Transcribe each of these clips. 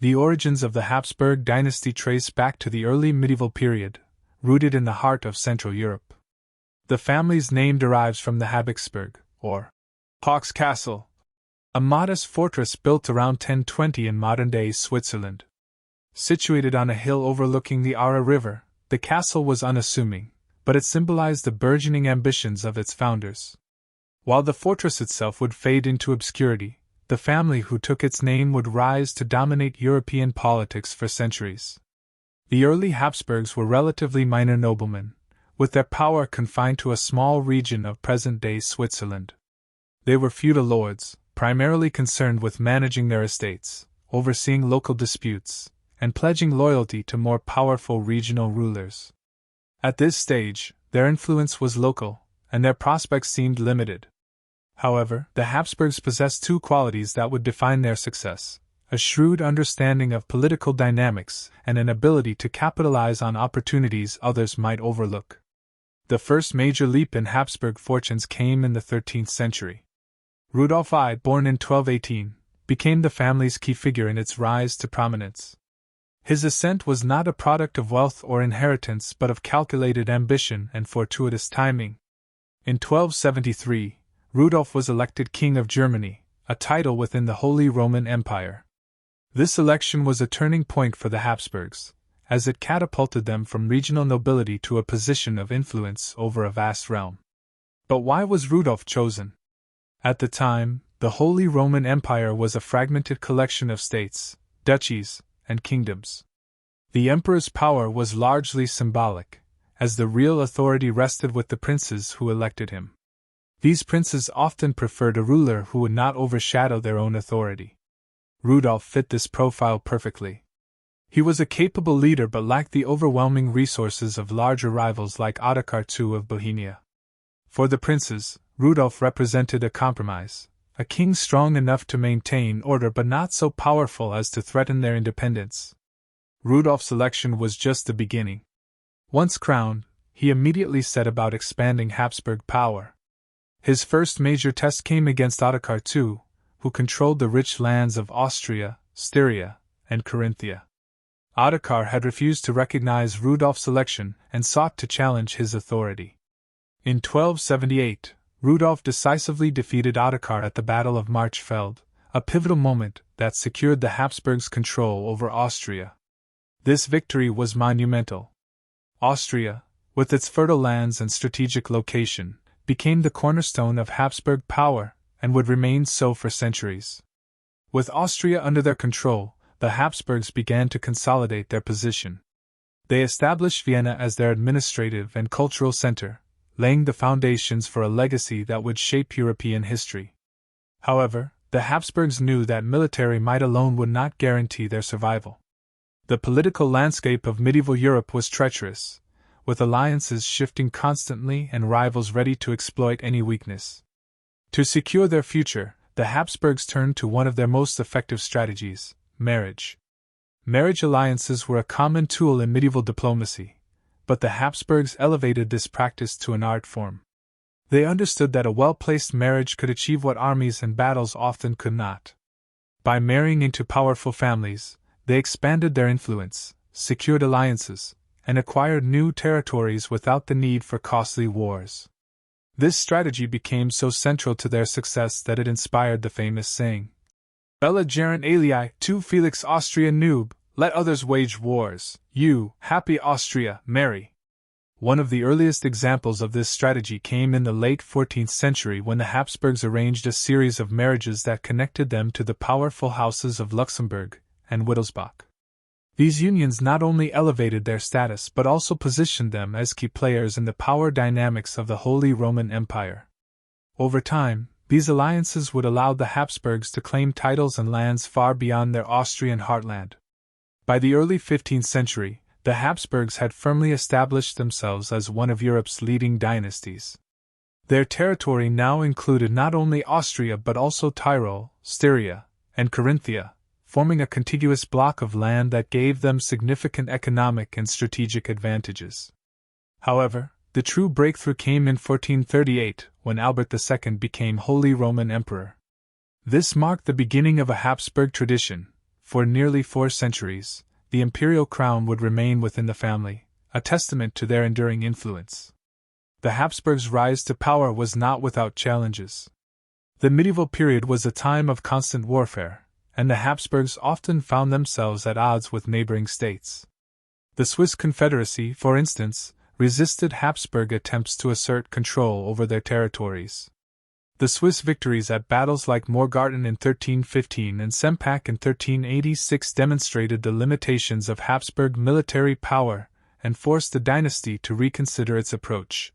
The origins of the Habsburg dynasty trace back to the early medieval period, rooted in the heart of Central Europe. The family's name derives from the Habsburg, or Hawk's Castle, a modest fortress built around 1020 in modern-day Switzerland. Situated on a hill overlooking the Aare River, the castle was unassuming, but it symbolized the burgeoning ambitions of its founders. While the fortress itself would fade into obscurity, the family who took its name would rise to dominate European politics for centuries. The early Habsburgs were relatively minor noblemen, with their power confined to a small region of present-day Switzerland. They were feudal lords, primarily concerned with managing their estates, overseeing local disputes, and pledging loyalty to more powerful regional rulers. At this stage, their influence was local, and their prospects seemed limited. However, the Habsburgs possessed two qualities that would define their success: a shrewd understanding of political dynamics and an ability to capitalize on opportunities others might overlook. The first major leap in Habsburg fortunes came in the 13th century. Rudolf I, born in 1218, became the family's key figure in its rise to prominence. His ascent was not a product of wealth or inheritance but of calculated ambition and fortuitous timing. In 1273, Rudolf was elected King of Germany, a title within the Holy Roman Empire. This election was a turning point for the Habsburgs, as it catapulted them from regional nobility to a position of influence over a vast realm. But why was Rudolf chosen? At the time, the Holy Roman Empire was a fragmented collection of states, duchies, and kingdoms. The emperor's power was largely symbolic, as the real authority rested with the princes who elected him. These princes often preferred a ruler who would not overshadow their own authority. Rudolf fit this profile perfectly. He was a capable leader but lacked the overwhelming resources of larger rivals like Ottokar II of Bohemia. For the princes, Rudolf represented a compromise, a king strong enough to maintain order but not so powerful as to threaten their independence. Rudolf's election was just the beginning. Once crowned, he immediately set about expanding Habsburg power. His first major test came against Ottokar II, who controlled the rich lands of Austria, Styria, and Carinthia. Ottokar had refused to recognize Rudolf's election and sought to challenge his authority. In 1278, Rudolf decisively defeated Ottokar at the Battle of Marchfeld, a pivotal moment that secured the Habsburgs' control over Austria. This victory was monumental. Austria, with its fertile lands and strategic location, became the cornerstone of Habsburg power and would remain so for centuries. With Austria under their control, the Habsburgs began to consolidate their position. They established Vienna as their administrative and cultural center, laying the foundations for a legacy that would shape European history. However, the Habsburgs knew that military might alone would not guarantee their survival. The political landscape of medieval Europe was treacherous, with alliances shifting constantly and rivals ready to exploit any weakness. To secure their future, the Habsburgs turned to one of their most effective strategies: marriage. Marriage alliances were a common tool in medieval diplomacy, but the Habsburgs elevated this practice to an art form. They understood that a well-placed marriage could achieve what armies and battles often could not. By marrying into powerful families, they expanded their influence, secured alliances, and acquired new territories without the need for costly wars. This strategy became so central to their success that it inspired the famous saying, Bella gerent alii, tu Felix Austria nube, let others wage wars, you, happy Austria, marry. One of the earliest examples of this strategy came in the late 14th century when the Habsburgs arranged a series of marriages that connected them to the powerful houses of Luxembourg and Wittelsbach. These unions not only elevated their status but also positioned them as key players in the power dynamics of the Holy Roman Empire. Over time, these alliances would allow the Habsburgs to claim titles and lands far beyond their Austrian heartland. By the early 15th century, the Habsburgs had firmly established themselves as one of Europe's leading dynasties. Their territory now included not only Austria but also Tyrol, Styria, and Carinthia, forming a contiguous block of land that gave them significant economic and strategic advantages. However, the true breakthrough came in 1438, when Albert II became Holy Roman Emperor. This marked the beginning of a Habsburg tradition, for nearly 4 centuries, the imperial crown would remain within the family, a testament to their enduring influence. The Habsburgs' rise to power was not without challenges. The medieval period was a time of constant warfare, and the Habsburgs often found themselves at odds with neighboring states. The Swiss Confederacy, for instance, resisted Habsburg attempts to assert control over their territories. The Swiss victories at battles like Morgarten in 1315 and Sempach in 1386 demonstrated the limitations of Habsburg military power and forced the dynasty to reconsider its approach.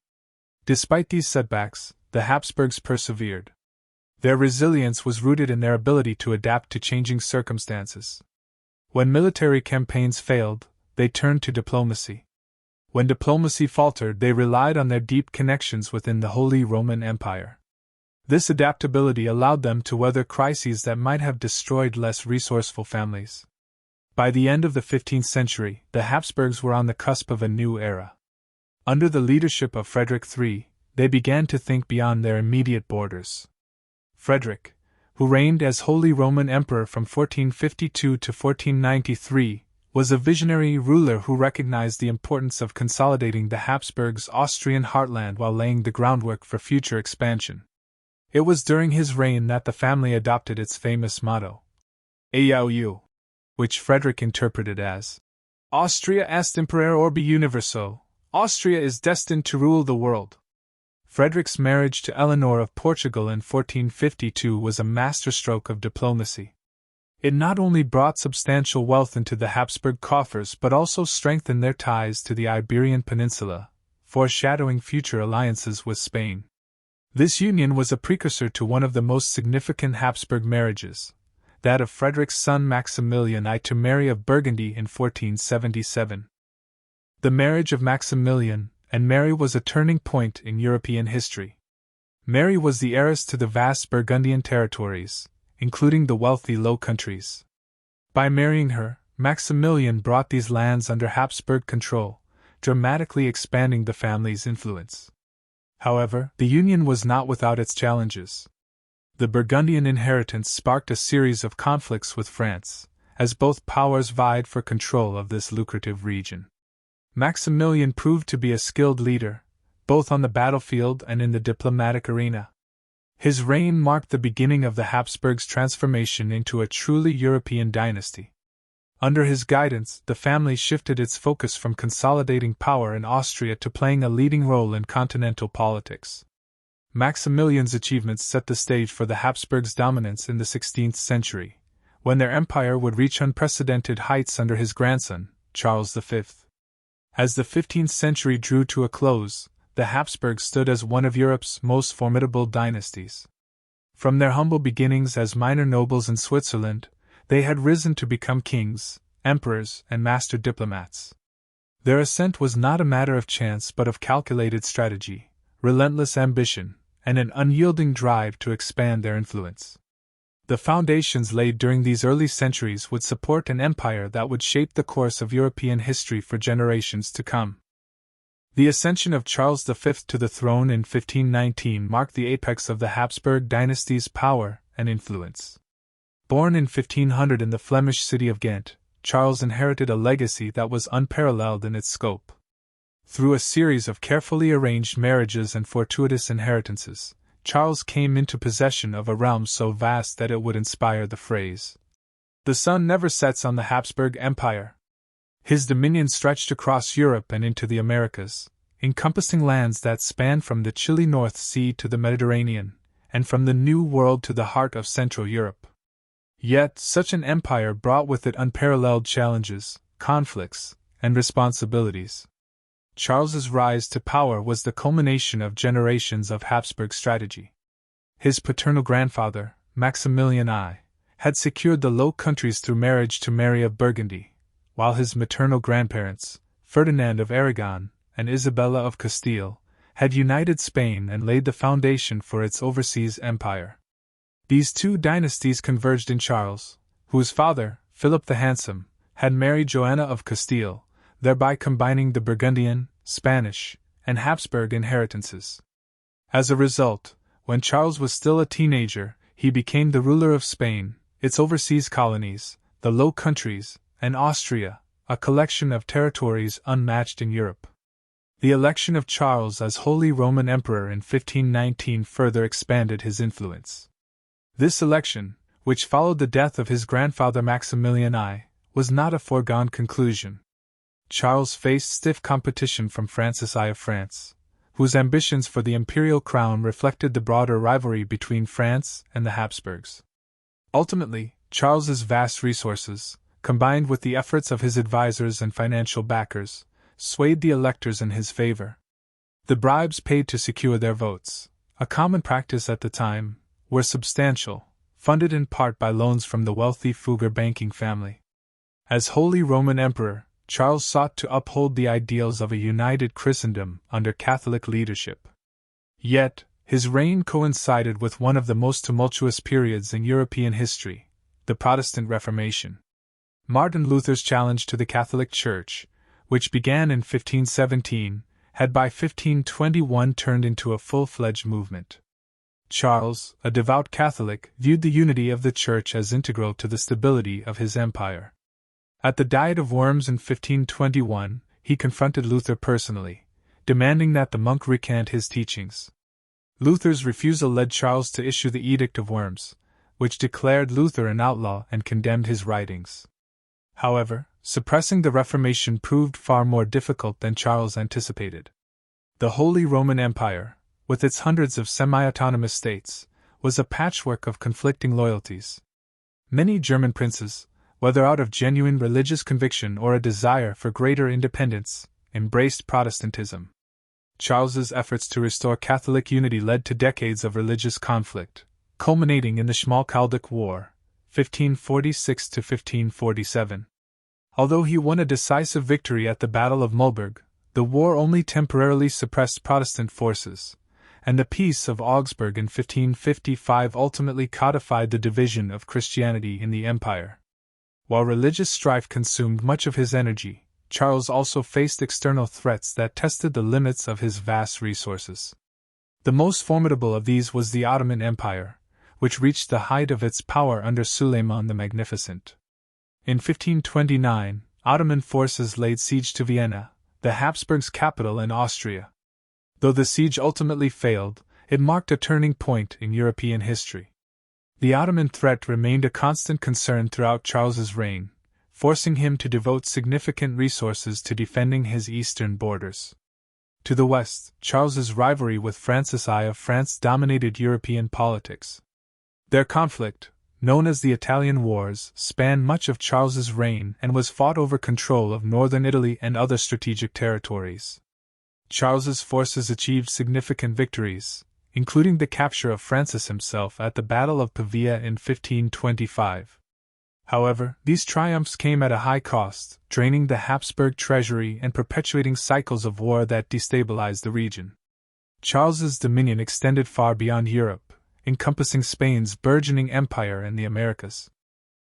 Despite these setbacks, the Habsburgs persevered. Their resilience was rooted in their ability to adapt to changing circumstances. When military campaigns failed, they turned to diplomacy. When diplomacy faltered, they relied on their deep connections within the Holy Roman Empire. This adaptability allowed them to weather crises that might have destroyed less resourceful families. By the end of the 15th century, the Habsburgs were on the cusp of a new era. Under the leadership of Frederick III, they began to think beyond their immediate borders. Frederick, who reigned as Holy Roman Emperor from 1452 to 1493, was a visionary ruler who recognized the importance of consolidating the Habsburgs' Austrian heartland while laying the groundwork for future expansion. It was during his reign that the family adopted its famous motto, AIU, which Frederick interpreted as, Austria est imperator orbi universo, Austria is destined to rule the world. Frederick's marriage to Eleanor of Portugal in 1452 was a masterstroke of diplomacy. It not only brought substantial wealth into the Habsburg coffers but also strengthened their ties to the Iberian Peninsula, foreshadowing future alliances with Spain. This union was a precursor to one of the most significant Habsburg marriages, that of Frederick's son Maximilian I to Mary of Burgundy in 1477. The marriage of Maximilian and Mary was a turning point in European history. Mary was the heiress to the vast Burgundian territories, including the wealthy Low Countries. By marrying her, Maximilian brought these lands under Habsburg control, dramatically expanding the family's influence. However, the union was not without its challenges. The Burgundian inheritance sparked a series of conflicts with France, as both powers vied for control of this lucrative region. Maximilian proved to be a skilled leader, both on the battlefield and in the diplomatic arena. His reign marked the beginning of the Habsburgs' transformation into a truly European dynasty. Under his guidance, the family shifted its focus from consolidating power in Austria to playing a leading role in continental politics. Maximilian's achievements set the stage for the Habsburgs' dominance in the 16th century, when their empire would reach unprecedented heights under his grandson, Charles V. As the 15th century drew to a close, the Habsburgs stood as one of Europe's most formidable dynasties. From their humble beginnings as minor nobles in Switzerland, they had risen to become kings, emperors, and master diplomats. Their ascent was not a matter of chance but of calculated strategy, relentless ambition, and an unyielding drive to expand their influence. The foundations laid during these early centuries would support an empire that would shape the course of European history for generations to come. The ascension of Charles V to the throne in 1519 marked the apex of the Habsburg dynasty's power and influence. Born in 1500 in the Flemish city of Ghent, Charles inherited a legacy that was unparalleled in its scope. Through a series of carefully arranged marriages and fortuitous inheritances, Charles came into possession of a realm so vast that it would inspire the phrase, "The sun never sets on the Habsburg Empire." His dominion stretched across Europe and into the Americas, encompassing lands that spanned from the chilly North Sea to the Mediterranean, and from the New World to the heart of Central Europe. Yet, such an empire brought with it unparalleled challenges, conflicts, and responsibilities. Charles's rise to power was the culmination of generations of Habsburg strategy. His paternal grandfather, Maximilian I, had secured the Low Countries through marriage to Mary of Burgundy, while his maternal grandparents, Ferdinand of Aragon and Isabella of Castile, had united Spain and laid the foundation for its overseas empire. These two dynasties converged in Charles, whose father, Philip the Handsome, had married Joanna of Castile, thereby combining the Burgundian, Spanish, and Habsburg inheritances. As a result, when Charles was still a teenager, he became the ruler of Spain, its overseas colonies, the Low Countries, and Austria, a collection of territories unmatched in Europe. The election of Charles as Holy Roman Emperor in 1519 further expanded his influence. This election, which followed the death of his grandfather Maximilian I, was not a foregone conclusion. Charles faced stiff competition from Francis I of France, whose ambitions for the imperial crown reflected the broader rivalry between France and the Habsburgs. Ultimately, Charles's vast resources, combined with the efforts of his advisors and financial backers, swayed the electors in his favor. The bribes paid to secure their votes, a common practice at the time, were substantial, funded in part by loans from the wealthy Fugger banking family. As Holy Roman Emperor, Charles sought to uphold the ideals of a united Christendom under Catholic leadership. Yet, his reign coincided with one of the most tumultuous periods in European history, the Protestant Reformation. Martin Luther's challenge to the Catholic Church, which began in 1517, had by 1521 turned into a full-fledged movement. Charles, a devout Catholic, viewed the unity of the Church as integral to the stability of his empire. At the Diet of Worms in 1521, he confronted Luther personally, demanding that the monk recant his teachings. Luther's refusal led Charles to issue the Edict of Worms, which declared Luther an outlaw and condemned his writings. However, suppressing the Reformation proved far more difficult than Charles anticipated. The Holy Roman Empire, with its hundreds of semi-autonomous states, was a patchwork of conflicting loyalties. Many German princes, whether out of genuine religious conviction or a desire for greater independence, embraced Protestantism. Charles's efforts to restore Catholic unity led to decades of religious conflict, culminating in the Schmalkaldic War, 1546 to 1547. Although he won a decisive victory at the Battle of Mulberg, the war only temporarily suppressed Protestant forces, and the Peace of Augsburg in 1555 ultimately codified the division of Christianity in the empire. While religious strife consumed much of his energy, Charles also faced external threats that tested the limits of his vast resources. The most formidable of these was the Ottoman Empire, which reached the height of its power under Suleiman the Magnificent. In 1529, Ottoman forces laid siege to Vienna, the Habsburgs' capital in Austria. Though the siege ultimately failed, it marked a turning point in European history. The Ottoman threat remained a constant concern throughout Charles's reign, forcing him to devote significant resources to defending his eastern borders. To the west, Charles's rivalry with Francis I of France dominated European politics. Their conflict, known as the Italian Wars, spanned much of Charles's reign and was fought over control of northern Italy and other strategic territories. Charles's forces achieved significant victories, including the capture of Francis himself at the Battle of Pavia in 1525. However, these triumphs came at a high cost, draining the Habsburg treasury and perpetuating cycles of war that destabilized the region. Charles's dominion extended far beyond Europe, encompassing Spain's burgeoning empire and the Americas.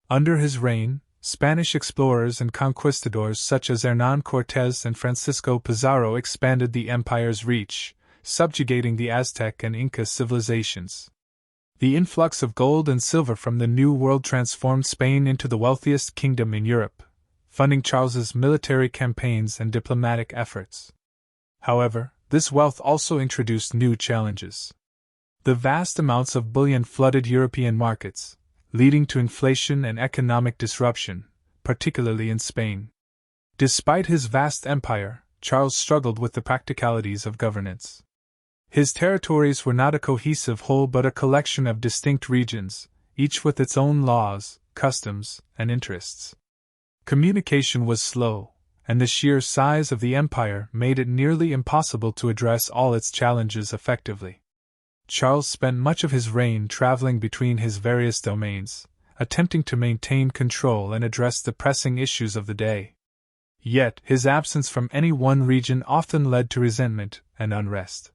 Under his reign, Spanish explorers and conquistadors such as Hernán Cortés and Francisco Pizarro expanded the empire's reach, subjugating the Aztec and Inca civilizations. The influx of gold and silver from the New World transformed Spain into the wealthiest kingdom in Europe, funding Charles's military campaigns and diplomatic efforts. However, this wealth also introduced new challenges. The vast amounts of bullion flooded European markets, leading to inflation and economic disruption, particularly in Spain. Despite his vast empire, Charles struggled with the practicalities of governance. His territories were not a cohesive whole but a collection of distinct regions, each with its own laws, customs, and interests. Communication was slow, and the sheer size of the empire made it nearly impossible to address all its challenges effectively. Charles spent much of his reign traveling between his various domains, attempting to maintain control and address the pressing issues of the day. Yet, his absence from any one region often led to resentment and unrest.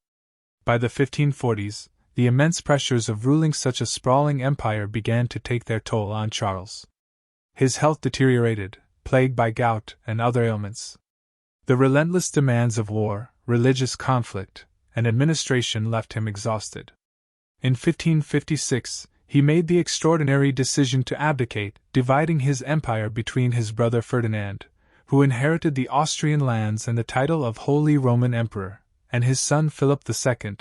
By the 1540s, the immense pressures of ruling such a sprawling empire began to take their toll on Charles. His health deteriorated, plagued by gout and other ailments. The relentless demands of war, religious conflict, and administration left him exhausted. In 1556, he made the extraordinary decision to abdicate, dividing his empire between his brother Ferdinand, who inherited the Austrian lands and the title of Holy Roman Emperor, and his son Philip II,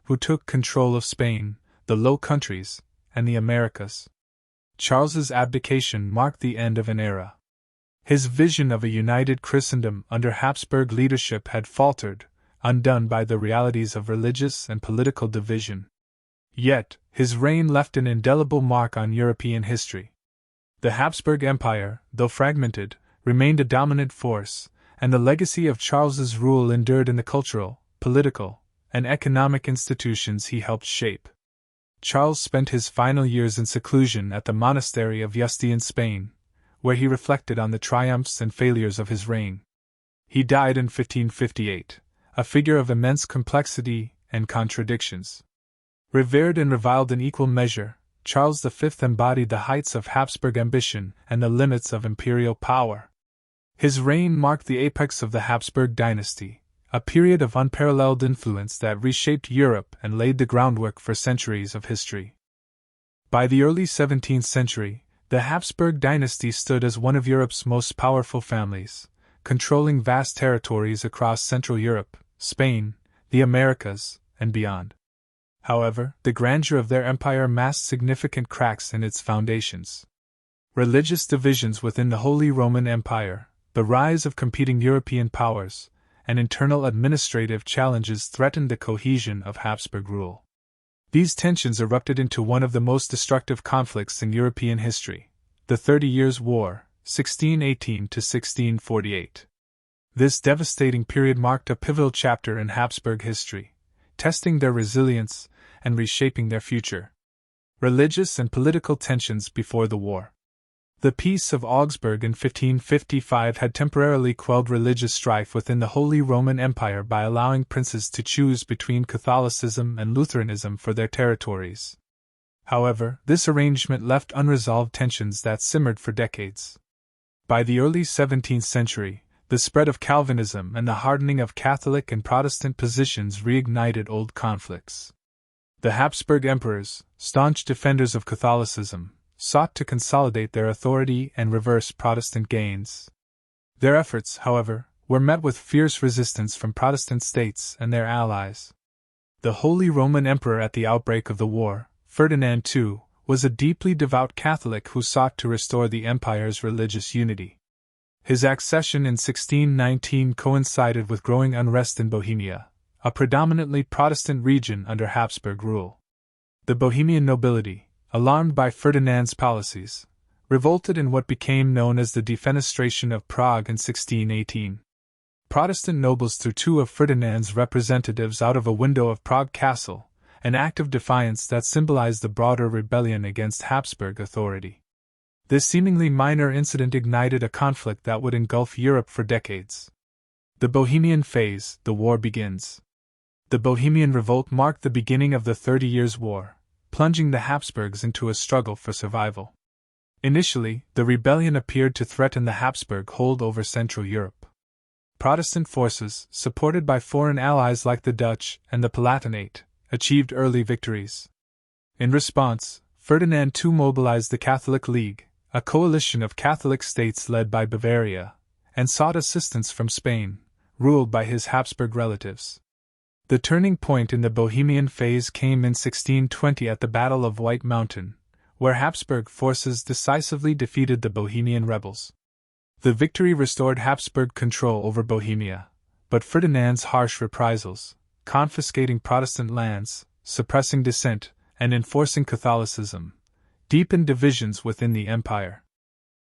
who took control of Spain, the Low Countries, and the Americas. Charles's abdication marked the end of an era. His vision of a united Christendom under Habsburg leadership had faltered, undone by the realities of religious and political division. Yet, his reign left an indelible mark on European history. The Habsburg Empire, though fragmented, remained a dominant force, and the legacy of Charles's rule endured in the cultural, political, and economic institutions he helped shape. Charles spent his final years in seclusion at the monastery of Yuste in Spain, where he reflected on the triumphs and failures of his reign. He died in 1558, a figure of immense complexity and contradictions. Revered and reviled in equal measure, Charles V embodied the heights of Habsburg ambition and the limits of imperial power. His reign marked the apex of the Habsburg dynasty, a period of unparalleled influence that reshaped Europe and laid the groundwork for centuries of history. By the early 17th century, the Habsburg dynasty stood as one of Europe's most powerful families, controlling vast territories across Central Europe, Spain, the Americas, and beyond. However, the grandeur of their empire masked significant cracks in its foundations. Religious divisions within the Holy Roman Empire, the rise of competing European powers, and internal administrative challenges threatened the cohesion of Habsburg rule. These tensions erupted into one of the most destructive conflicts in European history, the 30 Years' War, 1618 to 1648. This devastating period marked a pivotal chapter in Habsburg history, testing their resilience and reshaping their future. Religious and political tensions before the war. The Peace of Augsburg in 1555 had temporarily quelled religious strife within the Holy Roman Empire by allowing princes to choose between Catholicism and Lutheranism for their territories. However, this arrangement left unresolved tensions that simmered for decades. By the early 17th century, the spread of Calvinism and the hardening of Catholic and Protestant positions reignited old conflicts. The Habsburg emperors, staunch defenders of Catholicism, sought to consolidate their authority and reverse Protestant gains. Their efforts, however, were met with fierce resistance from Protestant states and their allies. The Holy Roman Emperor at the outbreak of the war, Ferdinand II, was a deeply devout Catholic who sought to restore the empire's religious unity. His accession in 1619 coincided with growing unrest in Bohemia, a predominantly Protestant region under Habsburg rule. The Bohemian nobility, alarmed by Ferdinand's policies, revolted in what became known as the Defenestration of Prague in 1618. Protestant nobles threw two of Ferdinand's representatives out of a window of Prague Castle, an act of defiance that symbolized the broader rebellion against Habsburg authority. This seemingly minor incident ignited a conflict that would engulf Europe for decades. The Bohemian phase, the war begins. The Bohemian Revolt marked the beginning of the 30 Years' War, plunging the Habsburgs into a struggle for survival. Initially, the rebellion appeared to threaten the Habsburg hold over Central Europe. Protestant forces, supported by foreign allies like the Dutch and the Palatinate, achieved early victories. In response, Ferdinand II mobilized the Catholic League, a coalition of Catholic states led by Bavaria, and sought assistance from Spain, ruled by his Habsburg relatives. The turning point in the Bohemian phase came in 1620 at the Battle of White Mountain, where Habsburg forces decisively defeated the Bohemian rebels. The victory restored Habsburg control over Bohemia, but Ferdinand's harsh reprisals, confiscating Protestant lands, suppressing dissent, and enforcing Catholicism, deepened divisions within the empire.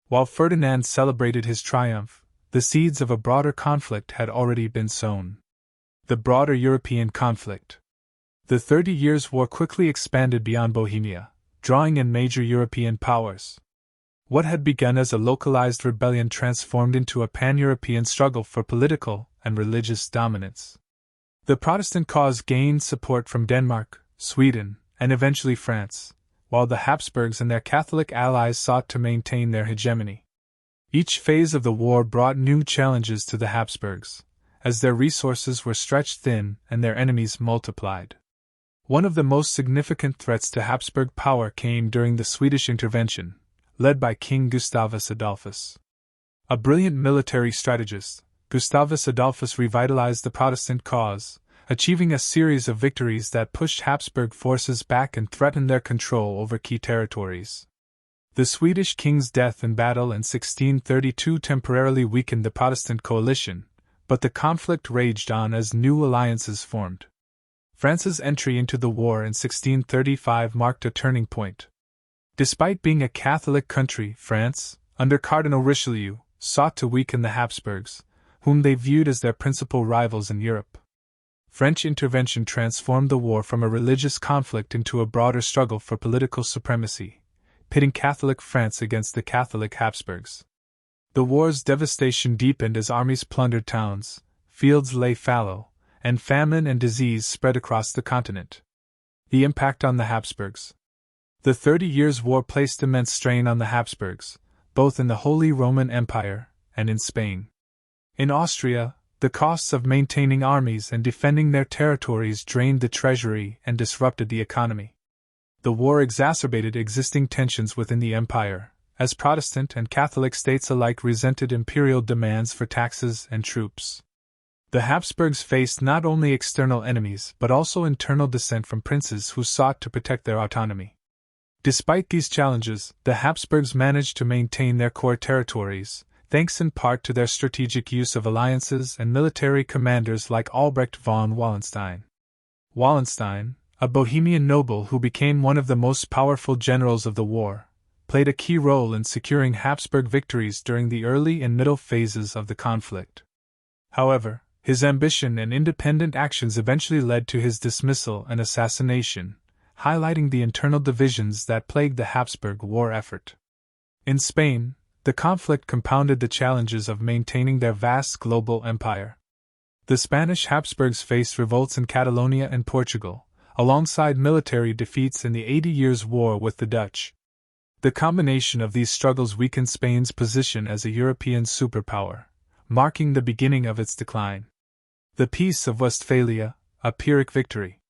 While Ferdinand celebrated his triumph, the seeds of a broader conflict had already been sown. The broader European conflict. The 30 Years' War quickly expanded beyond Bohemia, drawing in major European powers. What had begun as a localized rebellion transformed into a pan-European struggle for political and religious dominance. The Protestant cause gained support from Denmark, Sweden, and eventually France, while the Habsburgs and their Catholic allies sought to maintain their hegemony. Each phase of the war brought new challenges to the Habsburgs, as their resources were stretched thin and their enemies multiplied. One of the most significant threats to Habsburg power came during the Swedish intervention, led by King Gustavus Adolphus. A brilliant military strategist, Gustavus Adolphus revitalized the Protestant cause, achieving a series of victories that pushed Habsburg forces back and threatened their control over key territories. The Swedish king's death in battle in 1632 temporarily weakened the Protestant coalition, but the conflict raged on as new alliances formed. France's entry into the war in 1635 marked a turning point. Despite being a Catholic country, France, under Cardinal Richelieu, sought to weaken the Habsburgs, whom they viewed as their principal rivals in Europe. French intervention transformed the war from a religious conflict into a broader struggle for political supremacy, pitting Catholic France against the Catholic Habsburgs. The war's devastation deepened as armies plundered towns, fields lay fallow, and famine and disease spread across the continent. The impact on the Habsburgs. The 30 Years' War placed immense strain on the Habsburgs, both in the Holy Roman Empire and in Spain. In Austria, the costs of maintaining armies and defending their territories drained the treasury and disrupted the economy. The war exacerbated existing tensions within the empire, as Protestant and Catholic states alike resented imperial demands for taxes and troops. The Habsburgs faced not only external enemies but also internal dissent from princes who sought to protect their autonomy. Despite these challenges, the Habsburgs managed to maintain their core territories, thanks in part to their strategic use of alliances and military commanders like Albrecht von Wallenstein. Wallenstein, a Bohemian noble who became one of the most powerful generals of the war, played a key role in securing Habsburg victories during the early and middle phases of the conflict. However, his ambition and independent actions eventually led to his dismissal and assassination, highlighting the internal divisions that plagued the Habsburg war effort. In Spain, the conflict compounded the challenges of maintaining their vast global empire. The Spanish Habsburgs faced revolts in Catalonia and Portugal, alongside military defeats in the 80 Years' War with the Dutch. The combination of these struggles weakened Spain's position as a European superpower, marking the beginning of its decline. The Peace of Westphalia, a Pyrrhic victory.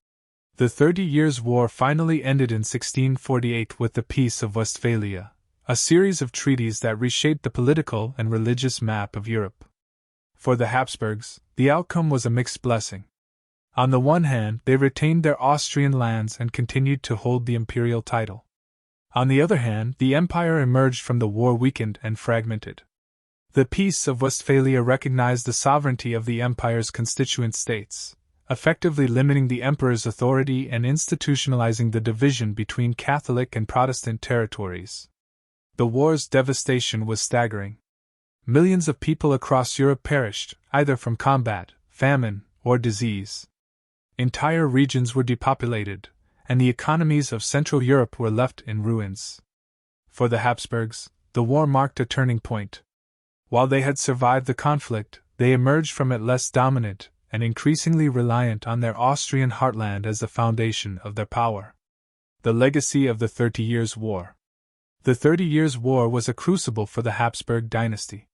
The 30 Years' War finally ended in 1648 with the Peace of Westphalia, a series of treaties that reshaped the political and religious map of Europe. For the Habsburgs, the outcome was a mixed blessing. On the one hand, they retained their Austrian lands and continued to hold the imperial title. On the other hand, the empire emerged from the war weakened and fragmented. The Peace of Westphalia recognized the sovereignty of the empire's constituent states, effectively limiting the emperor's authority and institutionalizing the division between Catholic and Protestant territories. The war's devastation was staggering. Millions of people across Europe perished, either from combat, famine, or disease. Entire regions were depopulated, and the economies of Central Europe were left in ruins. For the Habsburgs, the war marked a turning point. While they had survived the conflict, they emerged from it less dominant and increasingly reliant on their Austrian heartland as the foundation of their power. The legacy of the 30 Years' War. The 30 Years' War was a crucible for the Habsburg dynasty.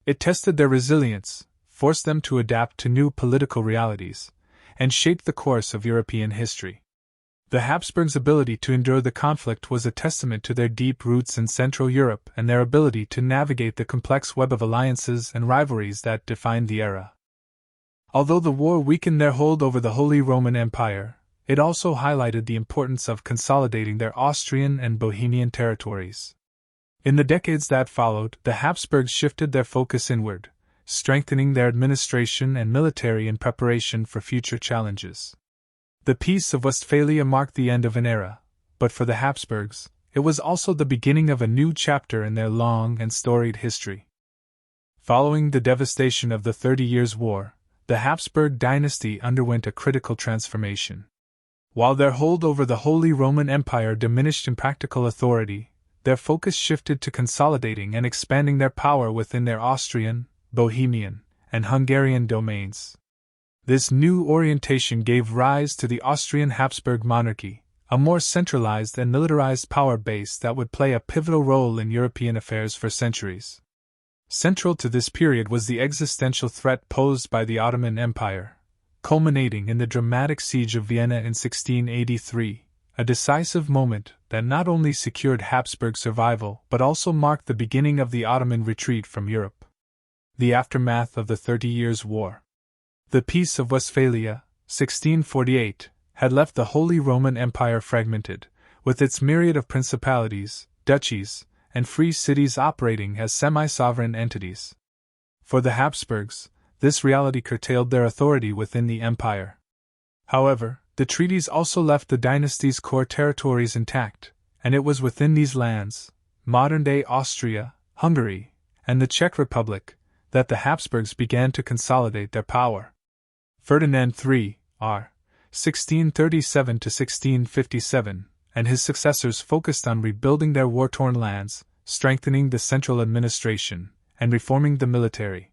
It tested their resilience, forced them to adapt to new political realities, and shaped the course of European history. The Habsburgs' ability to endure the conflict was a testament to their deep roots in Central Europe and their ability to navigate the complex web of alliances and rivalries that defined the era. Although the war weakened their hold over the Holy Roman Empire, it also highlighted the importance of consolidating their Austrian and Bohemian territories. In the decades that followed, the Habsburgs shifted their focus inward, strengthening their administration and military in preparation for future challenges. The Peace of Westphalia marked the end of an era, but for the Habsburgs, it was also the beginning of a new chapter in their long and storied history. Following the devastation of the 30 Years' War, the Habsburg dynasty underwent a critical transformation. While their hold over the Holy Roman Empire diminished in practical authority, their focus shifted to consolidating and expanding their power within their Austrian, Bohemian, and Hungarian domains. This new orientation gave rise to the Austrian Habsburg monarchy, a more centralized and militarized power base that would play a pivotal role in European affairs for centuries. Central to this period was the existential threat posed by the Ottoman Empire, culminating in the dramatic Siege of Vienna in 1683, a decisive moment that not only secured Habsburg survival but also marked the beginning of the Ottoman retreat from Europe. The aftermath of the 30 Years' War. The Peace of Westphalia, 1648, had left the Holy Roman Empire fragmented, with its myriad of principalities, duchies, and free cities operating as semi-sovereign entities. For the Habsburgs, this reality curtailed their authority within the empire. However, the treaties also left the dynasty's core territories intact, and it was within these lands, modern-day Austria, Hungary, and the Czech Republic, that the Habsburgs began to consolidate their power. Ferdinand III, R. 1637 to 1657, and his successors focused on rebuilding their war-torn lands, strengthening the central administration, and reforming the military.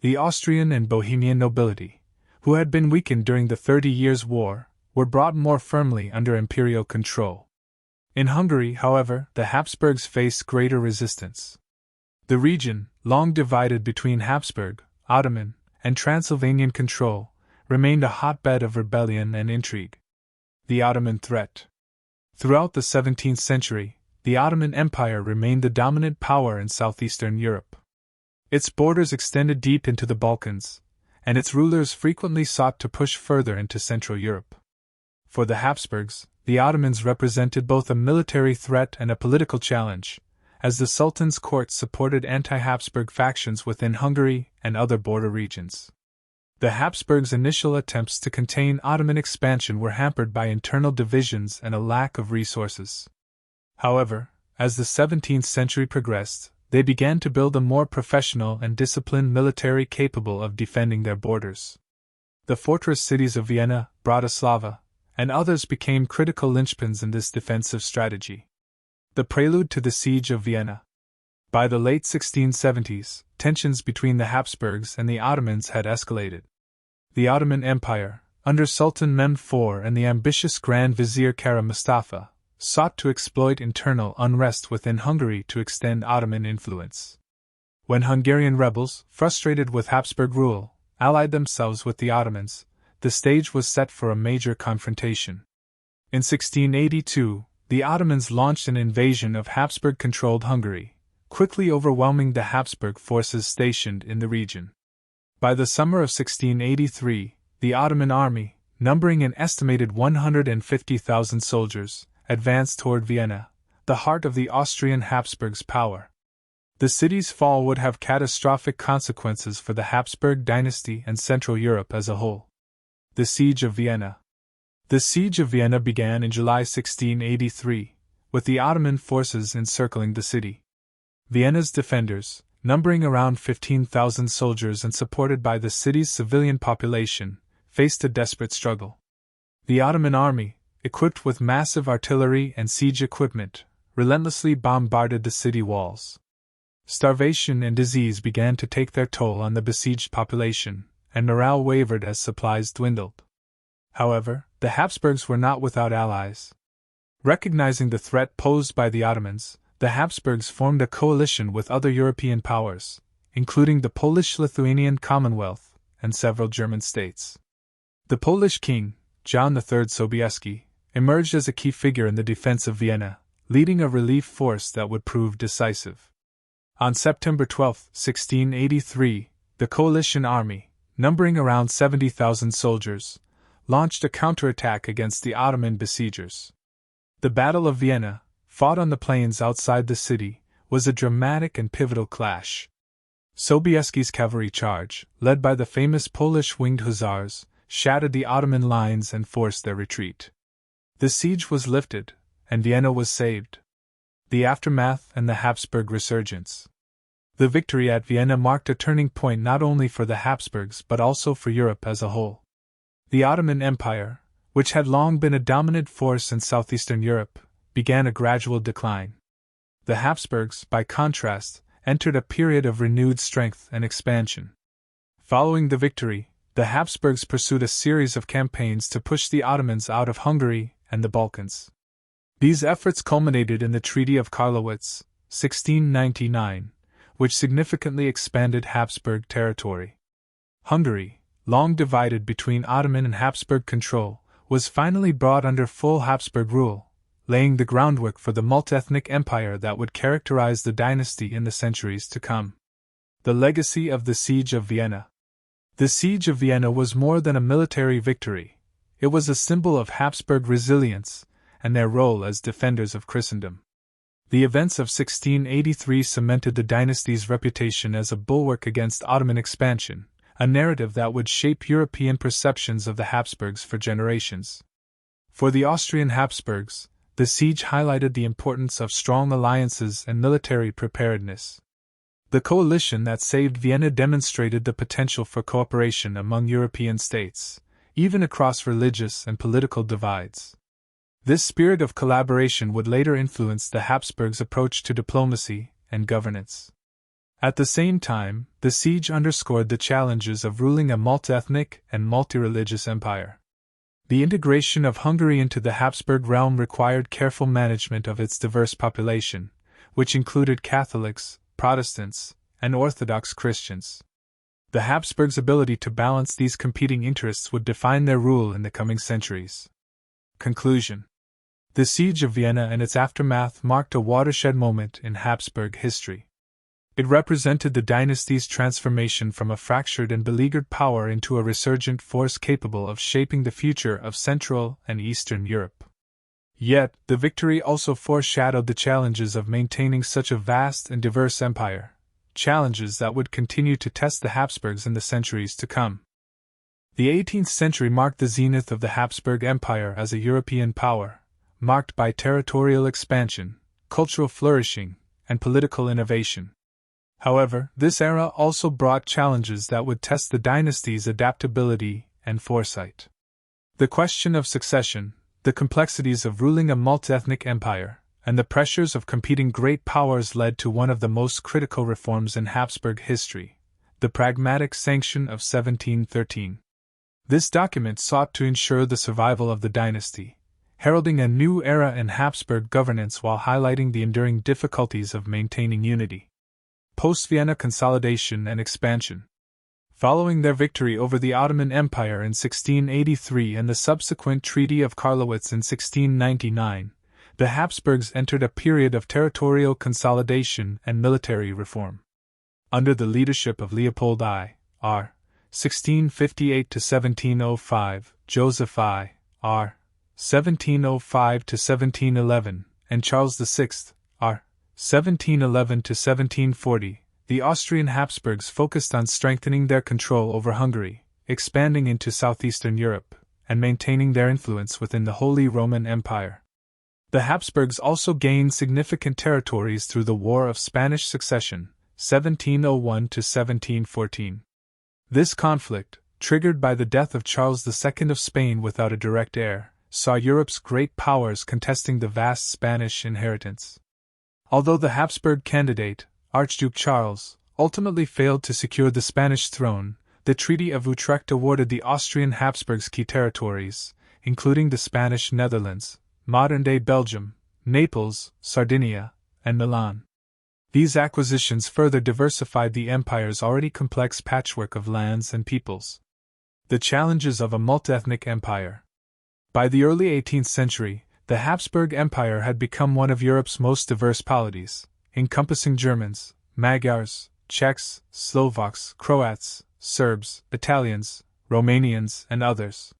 The Austrian and Bohemian nobility, who had been weakened during the 30 Years' War, were brought more firmly under imperial control. In Hungary, however, the Habsburgs faced greater resistance. The region, long divided between Habsburg, Ottoman, and Transylvanian control, remained a hotbed of rebellion and intrigue. The Ottoman threat. Throughout the 17th century, the Ottoman Empire remained the dominant power in southeastern Europe. Its borders extended deep into the Balkans, and its rulers frequently sought to push further into Central Europe. For the Habsburgs, the Ottomans represented both a military threat and a political challenge, as the Sultan's court supported anti-Habsburg factions within Hungary and other border regions. The Habsburgs' initial attempts to contain Ottoman expansion were hampered by internal divisions and a lack of resources. However, as the 17th century progressed, they began to build a more professional and disciplined military capable of defending their borders. The fortress cities of Vienna, Bratislava, and others became critical linchpins in this defensive strategy. The prelude to the Siege of Vienna. By the late 1670s, tensions between the Habsburgs and the Ottomans had escalated. The Ottoman Empire, under Sultan Mehmed IV and the ambitious Grand Vizier Kara Mustafa, sought to exploit internal unrest within Hungary to extend Ottoman influence. When Hungarian rebels, frustrated with Habsburg rule, allied themselves with the Ottomans, the stage was set for a major confrontation. In 1682, the Ottomans launched an invasion of Habsburg-controlled Hungary, quickly overwhelming the Habsburg forces stationed in the region. By the summer of 1683, the Ottoman army, numbering an estimated 150,000 soldiers, advanced toward Vienna, the heart of the Austrian Habsburgs' power. The city's fall would have catastrophic consequences for the Habsburg dynasty and Central Europe as a whole. The Siege of Vienna. The Siege of Vienna began in July 1683, with the Ottoman forces encircling the city. Vienna's defenders, numbering around 15,000 soldiers and supported by the city's civilian population, faced a desperate struggle. The Ottoman army, equipped with massive artillery and siege equipment, relentlessly bombarded the city walls. Starvation and disease began to take their toll on the besieged population, and morale wavered as supplies dwindled. However, the Habsburgs were not without allies. Recognizing the threat posed by the Ottomans, the Habsburgs formed a coalition with other European powers, including the Polish-Lithuanian Commonwealth and several German states. The Polish king, John III Sobieski, emerged as a key figure in the defense of Vienna, leading a relief force that would prove decisive. On September 12, 1683, the coalition army, numbering around 70,000 soldiers, launched a counterattack against the Ottoman besiegers. The Battle of Vienna, fought on the plains outside the city, was a dramatic and pivotal clash. Sobieski's cavalry charge, led by the famous Polish winged hussars, shattered the Ottoman lines and forced their retreat. The siege was lifted, and Vienna was saved. The aftermath and the Habsburg Resurgence. The victory at Vienna marked a turning point not only for the Habsburgs but also for Europe as a whole. The Ottoman Empire, which had long been a dominant force in southeastern Europe, began a gradual decline. The Habsburgs, by contrast, entered a period of renewed strength and expansion. Following the victory, the Habsburgs pursued a series of campaigns to push the Ottomans out of Hungary and the Balkans. These efforts culminated in the Treaty of Karlowitz, 1699, which significantly expanded Habsburg territory. Hungary, long divided between Ottoman and Habsburg control, was finally brought under full Habsburg rule, laying the groundwork for the multi-ethnic empire that would characterize the dynasty in the centuries to come. The legacy of the Siege of Vienna. The Siege of Vienna was more than a military victory. It was a symbol of Habsburg resilience and their role as defenders of Christendom. The events of 1683 cemented the dynasty's reputation as a bulwark against Ottoman expansion, a narrative that would shape European perceptions of the Habsburgs for generations. For the Austrian Habsburgs, the siege highlighted the importance of strong alliances and military preparedness. The coalition that saved Vienna demonstrated the potential for cooperation among European states, even across religious and political divides. This spirit of collaboration would later influence the Habsburgs' approach to diplomacy and governance. At the same time, the siege underscored the challenges of ruling a multi-ethnic and multi-religious empire. The integration of Hungary into the Habsburg realm required careful management of its diverse population, which included Catholics, Protestants, and Orthodox Christians. The Habsburgs' ability to balance these competing interests would define their rule in the coming centuries. Conclusion. The Siege of Vienna and its aftermath marked a watershed moment in Habsburg history. It represented the dynasty's transformation from a fractured and beleaguered power into a resurgent force capable of shaping the future of Central and Eastern Europe. Yet, the victory also foreshadowed the challenges of maintaining such a vast and diverse empire, challenges that would continue to test the Habsburgs in the centuries to come. The 18th century marked the zenith of the Habsburg Empire as a European power, marked by territorial expansion, cultural flourishing, and political innovation. However, this era also brought challenges that would test the dynasty's adaptability and foresight. The question of succession, the complexities of ruling a multi-ethnic empire, and the pressures of competing great powers led to one of the most critical reforms in Habsburg history, the Pragmatic Sanction of 1713. This document sought to ensure the survival of the dynasty, heralding a new era in Habsburg governance while highlighting the enduring difficulties of maintaining unity. Post-Vienna consolidation and expansion. Following their victory over the Ottoman Empire in 1683 and the subsequent Treaty of Karlowitz in 1699, the Habsburgs entered a period of territorial consolidation and military reform. Under the leadership of Leopold I, R. 1658–1705, Joseph I, R. 1705–1711, and Charles VI, R. 1711–1740, the Austrian Habsburgs focused on strengthening their control over Hungary, expanding into southeastern Europe, and maintaining their influence within the Holy Roman Empire. The Habsburgs also gained significant territories through the War of Spanish Succession, 1701–1714. This conflict, triggered by the death of Charles II of Spain without a direct heir, saw Europe's great powers contesting the vast Spanish inheritance. Although the Habsburg candidate, Archduke Charles, ultimately failed to secure the Spanish throne, the Treaty of Utrecht awarded the Austrian Habsburgs key territories, including the Spanish Netherlands, modern-day Belgium, Naples, Sardinia, and Milan. These acquisitions further diversified the empire's already complex patchwork of lands and peoples. The challenges of a multi-ethnic empire. By the early 18th century, the Habsburg Empire had become one of Europe's most diverse polities, encompassing Germans, Magyars, Czechs, Slovaks, Croats, Serbs, Italians, Romanians, and others.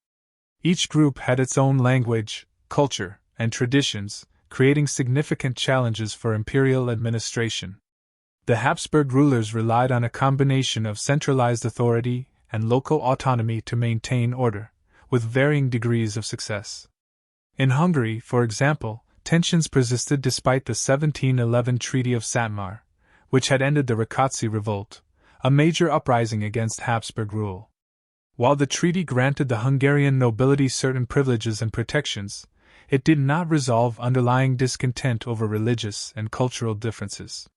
Each group had its own language, culture, and traditions, creating significant challenges for imperial administration. The Habsburg rulers relied on a combination of centralized authority and local autonomy to maintain order, with varying degrees of success. In Hungary, for example, tensions persisted despite the 1711 Treaty of Szatmár, which had ended the Rákóczi Revolt, a major uprising against Habsburg rule. While the treaty granted the Hungarian nobility certain privileges and protections, it did not resolve underlying discontent over religious and cultural differences.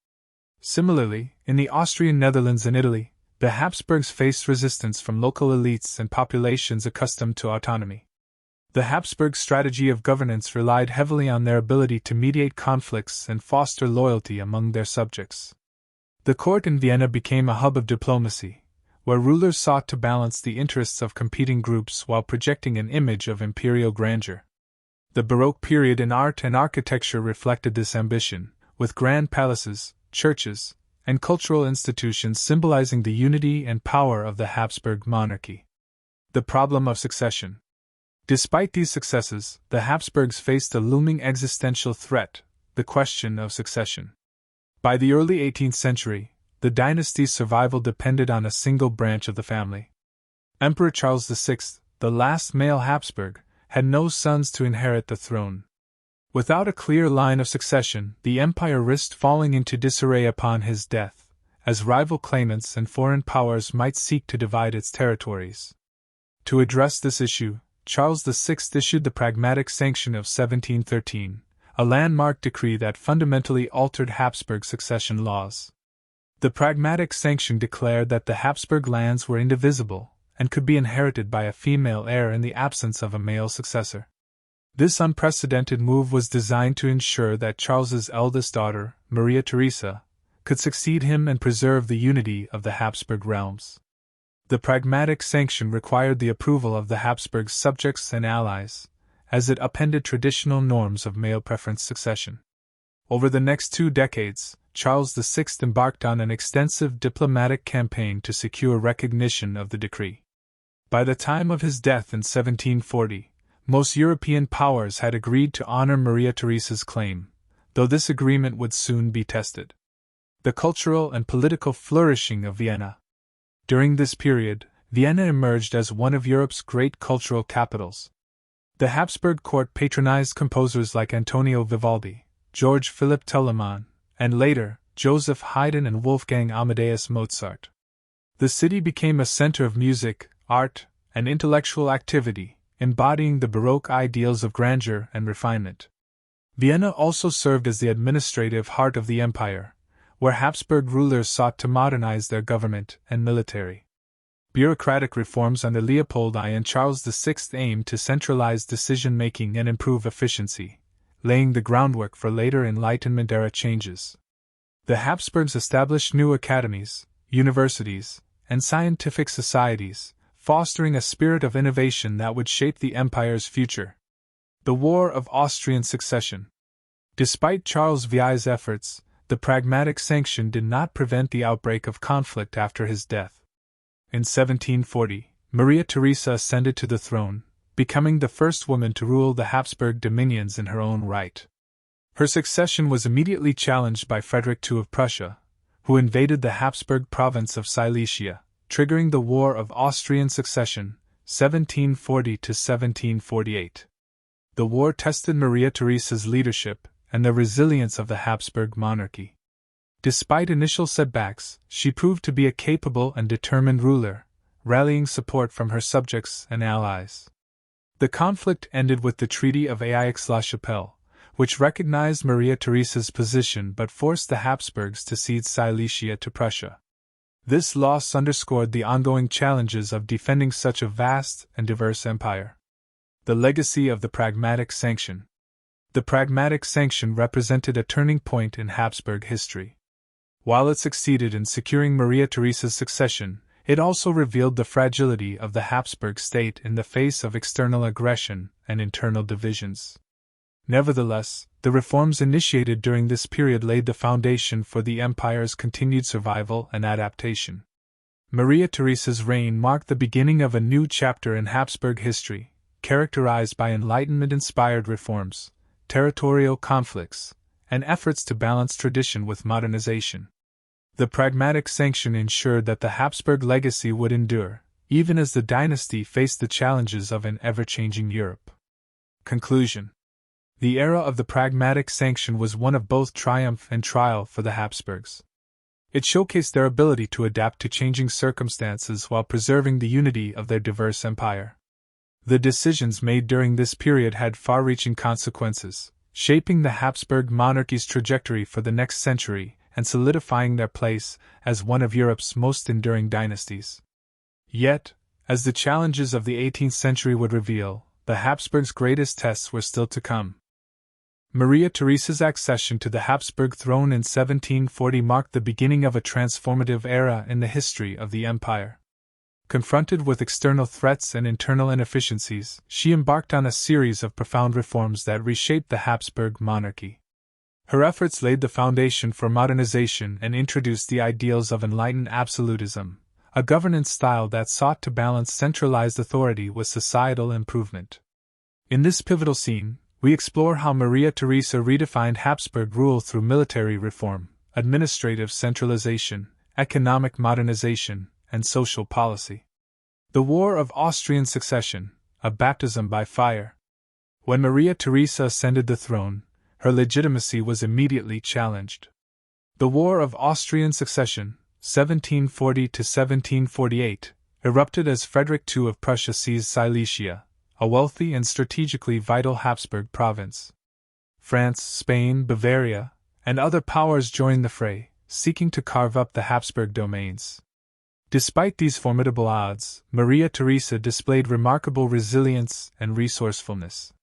Similarly, in the Austrian Netherlands and Italy, the Habsburgs faced resistance from local elites and populations accustomed to autonomy. The Habsburg strategy of governance relied heavily on their ability to mediate conflicts and foster loyalty among their subjects. The court in Vienna became a hub of diplomacy, where rulers sought to balance the interests of competing groups while projecting an image of imperial grandeur. The Baroque period in art and architecture reflected this ambition, with grand palaces, churches, and cultural institutions symbolizing the unity and power of the Habsburg monarchy. The problem of succession. Despite these successes, the Habsburgs faced a looming existential threat, the question of succession. By the early 18th century, the dynasty's survival depended on a single branch of the family. Emperor Charles VI, the last male Habsburg, had no sons to inherit the throne. Without a clear line of succession, the empire risked falling into disarray upon his death, as rival claimants and foreign powers might seek to divide its territories. To address this issue, Charles VI issued the Pragmatic Sanction of 1713, a landmark decree that fundamentally altered Habsburg succession laws. The Pragmatic Sanction declared that the Habsburg lands were indivisible and could be inherited by a female heir in the absence of a male successor. This unprecedented move was designed to ensure that Charles's eldest daughter, Maria Theresa, could succeed him and preserve the unity of the Habsburg realms. The Pragmatic Sanction required the approval of the Habsburg subjects and allies, as it upended traditional norms of male preference succession. Over the next 2 decades, Charles VI embarked on an extensive diplomatic campaign to secure recognition of the decree. By the time of his death in 1740, most European powers had agreed to honor Maria Theresa's claim, though this agreement would soon be tested. The cultural and political flourishing of Vienna. During this period, Vienna emerged as one of Europe's great cultural capitals. The Habsburg court patronized composers like Antonio Vivaldi, George Philipp Telemann, and later, Joseph Haydn and Wolfgang Amadeus Mozart. The city became a center of music, art, and intellectual activity, embodying the Baroque ideals of grandeur and refinement. Vienna also served as the administrative heart of the empire, where Habsburg rulers sought to modernize their government and military. Bureaucratic reforms under Leopold I and Charles VI aimed to centralize decision-making and improve efficiency, laying the groundwork for later Enlightenment-era changes. The Habsburgs established new academies, universities, and scientific societies, fostering a spirit of innovation that would shape the empire's future. The War of Austrian Succession. Despite Charles VI's efforts, the Pragmatic Sanction did not prevent the outbreak of conflict after his death. In 1740, Maria Theresa ascended to the throne, becoming the first woman to rule the Habsburg dominions in her own right. Her succession was immediately challenged by Frederick II of Prussia, who invaded the Habsburg province of Silesia, triggering the War of Austrian Succession, 1740–1748. The war tested Maria Theresa's leadership and the resilience of the Habsburg monarchy. Despite initial setbacks, she proved to be a capable and determined ruler, rallying support from her subjects and allies. The conflict ended with the Treaty of Aix-la-Chapelle, which recognized Maria Theresa's position but forced the Habsburgs to cede Silesia to Prussia. This loss underscored the ongoing challenges of defending such a vast and diverse empire. The legacy of the Pragmatic Sanction. The Pragmatic Sanction represented a turning point in Habsburg history. While it succeeded in securing Maria Theresa's succession, it also revealed the fragility of the Habsburg state in the face of external aggression and internal divisions. Nevertheless, the reforms initiated during this period laid the foundation for the empire's continued survival and adaptation. Maria Theresa's reign marked the beginning of a new chapter in Habsburg history, characterized by Enlightenment-inspired reforms, territorial conflicts, and efforts to balance tradition with modernization. The Pragmatic Sanction ensured that the Habsburg legacy would endure, even as the dynasty faced the challenges of an ever-changing Europe. Conclusion. The era of the Pragmatic Sanction was one of both triumph and trial for the Habsburgs. It showcased their ability to adapt to changing circumstances while preserving the unity of their diverse empire. The decisions made during this period had far-reaching consequences, shaping the Habsburg monarchy's trajectory for the next century and solidifying their place as one of Europe's most enduring dynasties. Yet, as the challenges of the 18th century would reveal, the Habsburgs' greatest tests were still to come. Maria Theresa's accession to the Habsburg throne in 1740 marked the beginning of a transformative era in the history of the empire. Confronted with external threats and internal inefficiencies, she embarked on a series of profound reforms that reshaped the Habsburg monarchy. Her efforts laid the foundation for modernization and introduced the ideals of enlightened absolutism, a governance style that sought to balance centralized authority with societal improvement. In this pivotal scene, we explore how Maria Theresa redefined Habsburg rule through military reform, administrative centralization, economic modernization, and social policy. The War of Austrian Succession, a baptism by fire. When Maria Theresa ascended the throne, her legitimacy was immediately challenged. The War of Austrian Succession, 1740 to 1748, erupted as Frederick II of Prussia seized Silesia, a wealthy and strategically vital Habsburg province. France, Spain, Bavaria, and other powers joined the fray, seeking to carve up the Habsburg domains. Despite these formidable odds, Maria Theresa displayed remarkable resilience and resourcefulness.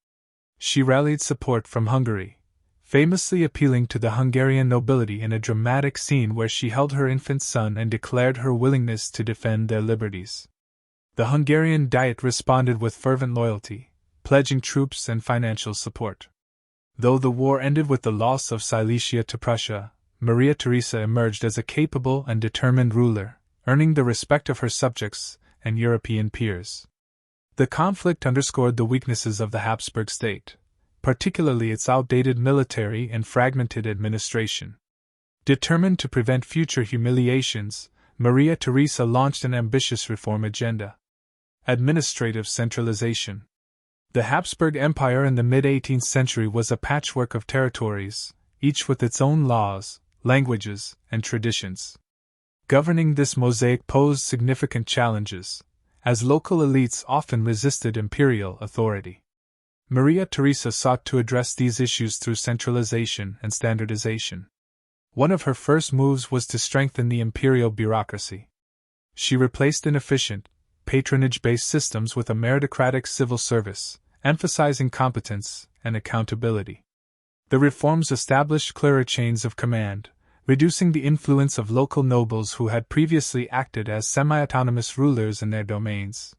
She rallied support from Hungary, famously appealing to the Hungarian nobility in a dramatic scene where she held her infant son and declared her willingness to defend their liberties. The Hungarian Diet responded with fervent loyalty, pledging troops and financial support. Though the war ended with the loss of Silesia to Prussia, Maria Theresa emerged as a capable and determined ruler, earning the respect of her subjects and European peers. The conflict underscored the weaknesses of the Habsburg state, particularly its outdated military and fragmented administration. Determined to prevent future humiliations, Maria Theresa launched an ambitious reform agenda. Administrative centralization. The Habsburg Empire in the mid-18th century was a patchwork of territories, each with its own laws, languages, and traditions. Governing this mosaic posed significant challenges, as local elites often resisted imperial authority. Maria Theresa sought to address these issues through centralization and standardization. One of her first moves was to strengthen the imperial bureaucracy. She replaced inefficient, patronage-based systems with a meritocratic civil service, emphasizing competence and accountability. The reforms established clearer chains of command, reducing the influence of local nobles who had previously acted as semi-autonomous rulers in their domains.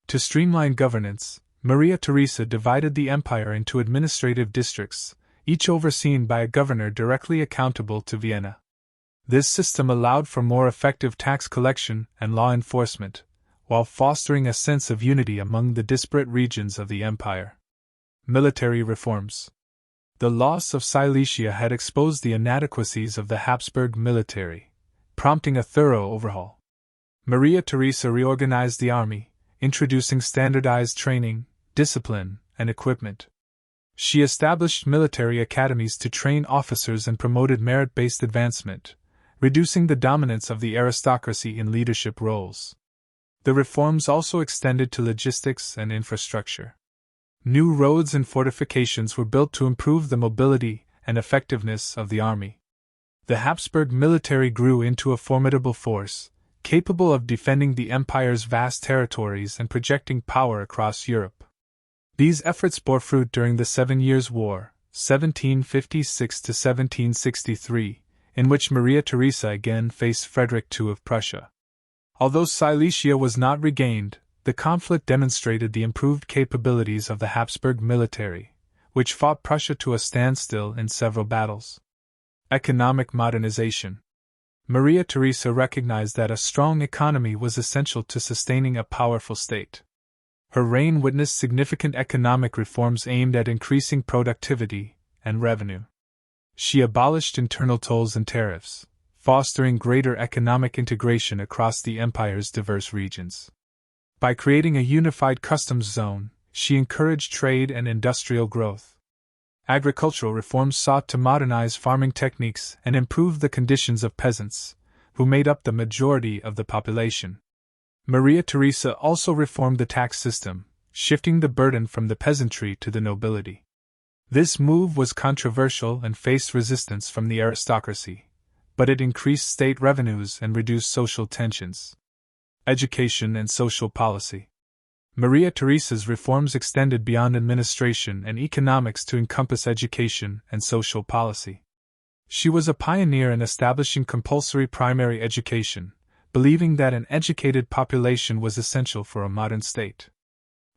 To streamline governance, Maria Theresa divided the empire into administrative districts, each overseen by a governor directly accountable to Vienna. This system allowed for more effective tax collection and law enforcement, while fostering a sense of unity among the disparate regions of the empire. Military reforms. The loss of Silesia had exposed the inadequacies of the Habsburg military, prompting a thorough overhaul. Maria Theresa reorganized the army, introducing standardized training, discipline, and equipment. She established military academies to train officers and promoted merit-based advancement, reducing the dominance of the aristocracy in leadership roles. The reforms also extended to logistics and infrastructure. New roads and fortifications were built to improve the mobility and effectiveness of the army. The Habsburg military grew into a formidable force, capable of defending the empire's vast territories and projecting power across Europe. These efforts bore fruit during the 7 Years' War, 1756 to 1763, in which Maria Theresa again faced Frederick II of Prussia. Although Silesia was not regained, the conflict demonstrated the improved capabilities of the Habsburg military, which fought Prussia to a standstill in several battles. Economic modernization. Maria Theresa recognized that a strong economy was essential to sustaining a powerful state. Her reign witnessed significant economic reforms aimed at increasing productivity and revenue. She abolished internal tolls and tariffs, fostering greater economic integration across the empire's diverse regions. By creating a unified customs zone, she encouraged trade and industrial growth. Agricultural reforms sought to modernize farming techniques and improve the conditions of peasants, who made up the majority of the population. Maria Theresa also reformed the tax system, shifting the burden from the peasantry to the nobility. This move was controversial and faced resistance from the aristocracy, but it increased state revenues and reduced social tensions. Education and social policy. Maria Theresa's reforms extended beyond administration and economics to encompass education and social policy. She was a pioneer in establishing compulsory primary education, believing that an educated population was essential for a modern state.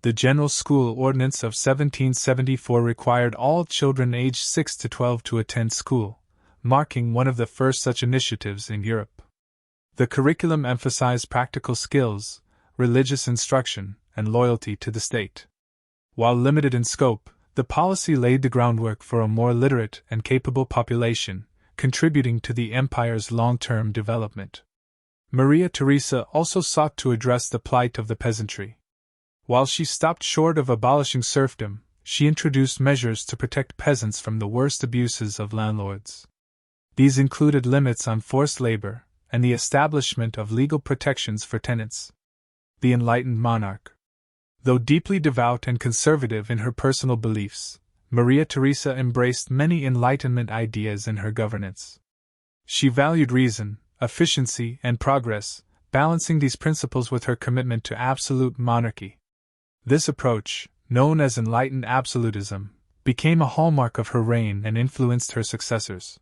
The General School Ordinance of 1774 required all children aged 6 to 12 to attend school, marking one of the first such initiatives in Europe. The curriculum emphasized practical skills, religious instruction, and loyalty to the state. While limited in scope, the policy laid the groundwork for a more literate and capable population, contributing to the empire's long-term development. Maria Theresa also sought to address the plight of the peasantry. While she stopped short of abolishing serfdom, she introduced measures to protect peasants from the worst abuses of landlords. These included limits on forced labor and the establishment of legal protections for tenants. The enlightened monarch. Though deeply devout and conservative in her personal beliefs, Maria Theresa embraced many Enlightenment ideas in her governance. She valued reason, efficiency, and progress, balancing these principles with her commitment to absolute monarchy. This approach, known as enlightened absolutism, became a hallmark of her reign and influenced her successors.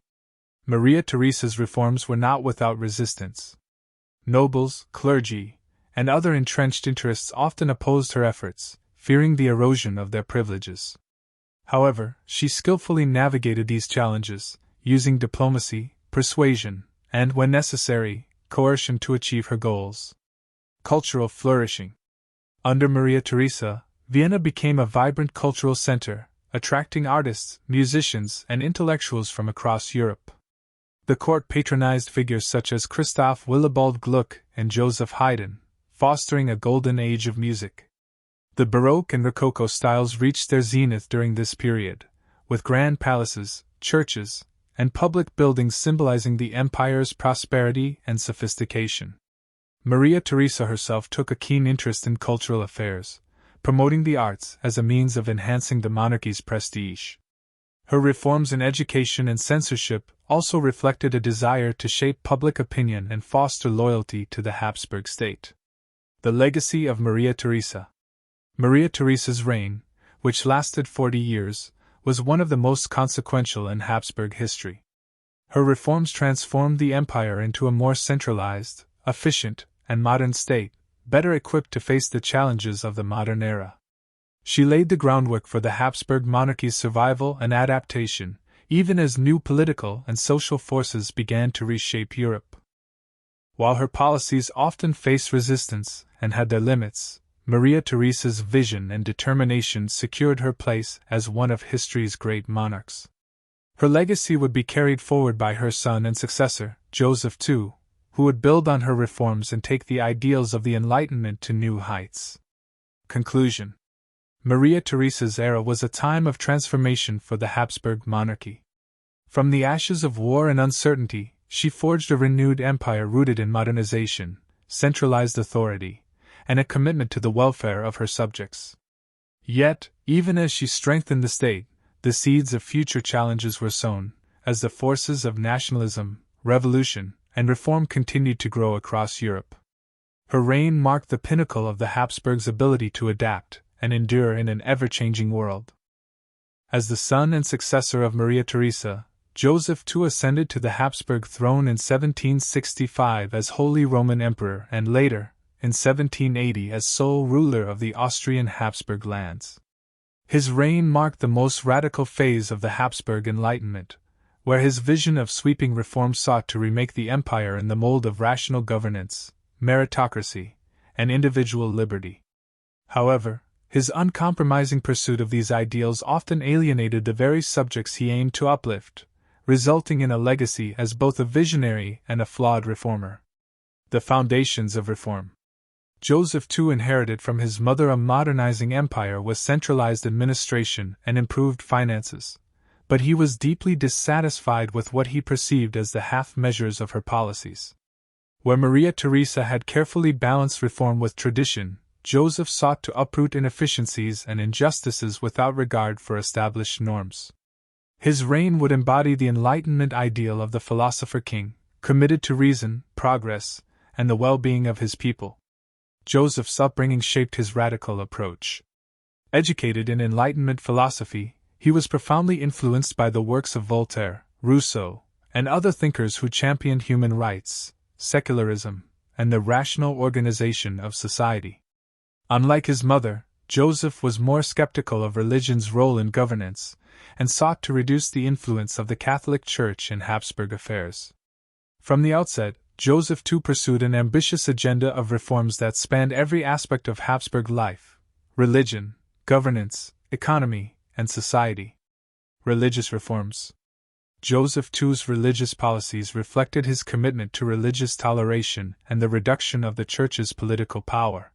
Maria Theresa's reforms were not without resistance. Nobles, clergy, and other entrenched interests often opposed her efforts, fearing the erosion of their privileges. However, she skillfully navigated these challenges, using diplomacy, persuasion, and, when necessary, coercion to achieve her goals. Cultural flourishing. Under Maria Theresa, Vienna became a vibrant cultural center, attracting artists, musicians, and intellectuals from across Europe. The court patronized figures such as Christoph Willibald Gluck and Joseph Haydn, fostering a golden age of music. The Baroque and Rococo styles reached their zenith during this period, with grand palaces, churches, and public buildings symbolizing the empire's prosperity and sophistication. Maria Theresa herself took a keen interest in cultural affairs, promoting the arts as a means of enhancing the monarchy's prestige. Her reforms in education and censorship also reflected a desire to shape public opinion and foster loyalty to the Habsburg state. The legacy of Maria Theresa. Maria Theresa's reign, which lasted 40 years, was one of the most consequential in Habsburg history. Her reforms transformed the empire into a more centralized, efficient, and modern state, better equipped to face the challenges of the modern era. She laid the groundwork for the Habsburg monarchy's survival and adaptation, even as new political and social forces began to reshape Europe. While her policies often faced resistance and had their limits, Maria Theresa's vision and determination secured her place as one of history's great monarchs. Her legacy would be carried forward by her son and successor, Joseph II, who would build on her reforms and take the ideals of the Enlightenment to new heights. Conclusion. Maria Theresa's era was a time of transformation for the Habsburg monarchy. From the ashes of war and uncertainty, she forged a renewed empire rooted in modernization, centralized authority, and a commitment to the welfare of her subjects. Yet, even as she strengthened the state, the seeds of future challenges were sown, as the forces of nationalism, revolution, and reform continued to grow across Europe. Her reign marked the pinnacle of the Habsburgs' ability to adapt and endure in an ever-changing world. As the son and successor of Maria Theresa, Joseph II ascended to the Habsburg throne in 1765 as Holy Roman Emperor and later, in 1780 as sole ruler of the Austrian Habsburg lands. His reign marked the most radical phase of the Habsburg Enlightenment, where his vision of sweeping reform sought to remake the empire in the mold of rational governance, meritocracy, and individual liberty. However, his uncompromising pursuit of these ideals often alienated the very subjects he aimed to uplift, resulting in a legacy as both a visionary and a flawed reformer. The foundations of reform. Joseph II inherited from his mother a modernizing empire with centralized administration and improved finances, but he was deeply dissatisfied with what he perceived as the half measures of her policies. Where Maria Theresa had carefully balanced reform with tradition, Joseph sought to uproot inefficiencies and injustices without regard for established norms. His reign would embody the Enlightenment ideal of the philosopher king, committed to reason, progress, and the well-being of his people. Joseph's upbringing shaped his radical approach. Educated in Enlightenment philosophy, he was profoundly influenced by the works of Voltaire, Rousseau, and other thinkers who championed human rights, secularism, and the rational organization of society. Unlike his mother, Joseph was more skeptical of religion's role in governance, and sought to reduce the influence of the Catholic Church in Habsburg affairs. From the outset, Joseph too pursued an ambitious agenda of reforms that spanned every aspect of Habsburg life: religion, governance, economy, and society. Religious reforms. Joseph II's religious policies reflected his commitment to religious toleration and the reduction of the Church's political power.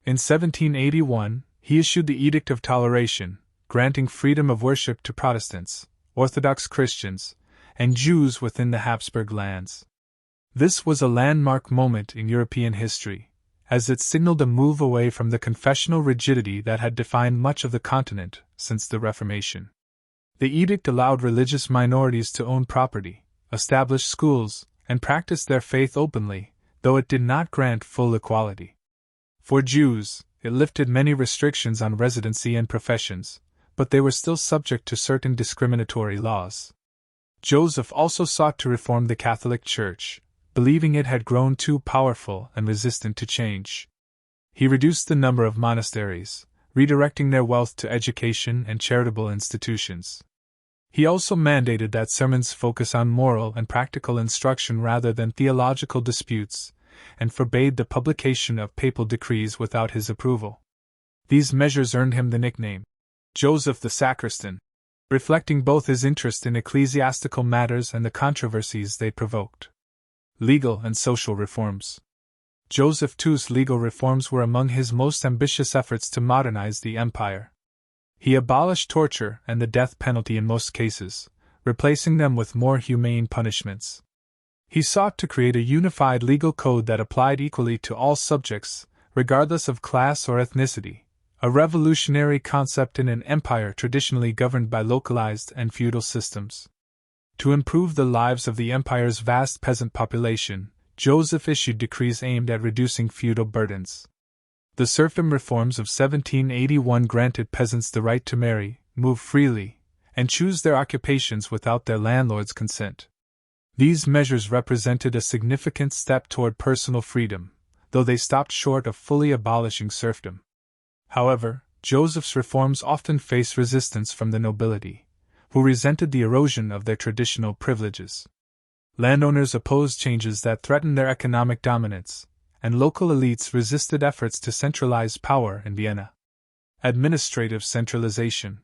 In 1781, he issued the Edict of Toleration, granting freedom of worship to Protestants, Orthodox Christians, and Jews within the Habsburg lands. This was a landmark moment in European history, as it signaled a move away from the confessional rigidity that had defined much of the continent since the Reformation. The edict allowed religious minorities to own property, establish schools, and practice their faith openly, though it did not grant full equality. For Jews, it lifted many restrictions on residency and professions, but they were still subject to certain discriminatory laws. Joseph also sought to reform the Catholic Church, believing it had grown too powerful and resistant to change. He reduced the number of monasteries, redirecting their wealth to education and charitable institutions. He also mandated that sermons focus on moral and practical instruction rather than theological disputes, and forbade the publication of papal decrees without his approval. These measures earned him the nickname Joseph the Sacristan, reflecting both his interest in ecclesiastical matters and the controversies they provoked. Legal and social reforms. Joseph II's legal reforms were among his most ambitious efforts to modernize the empire. He abolished torture and the death penalty in most cases, replacing them with more humane punishments. He sought to create a unified legal code that applied equally to all subjects, regardless of class or ethnicity, a revolutionary concept in an empire traditionally governed by localized and feudal systems. To improve the lives of the empire's vast peasant population, Joseph issued decrees aimed at reducing feudal burdens. The serfdom reforms of 1781 granted peasants the right to marry, move freely, and choose their occupations without their landlord's consent. These measures represented a significant step toward personal freedom, though they stopped short of fully abolishing serfdom. However, Joseph's reforms often faced resistance from the nobility, who resented the erosion of their traditional privileges. Landowners opposed changes that threatened their economic dominance, and local elites resisted efforts to centralize power in Vienna. Administrative centralization.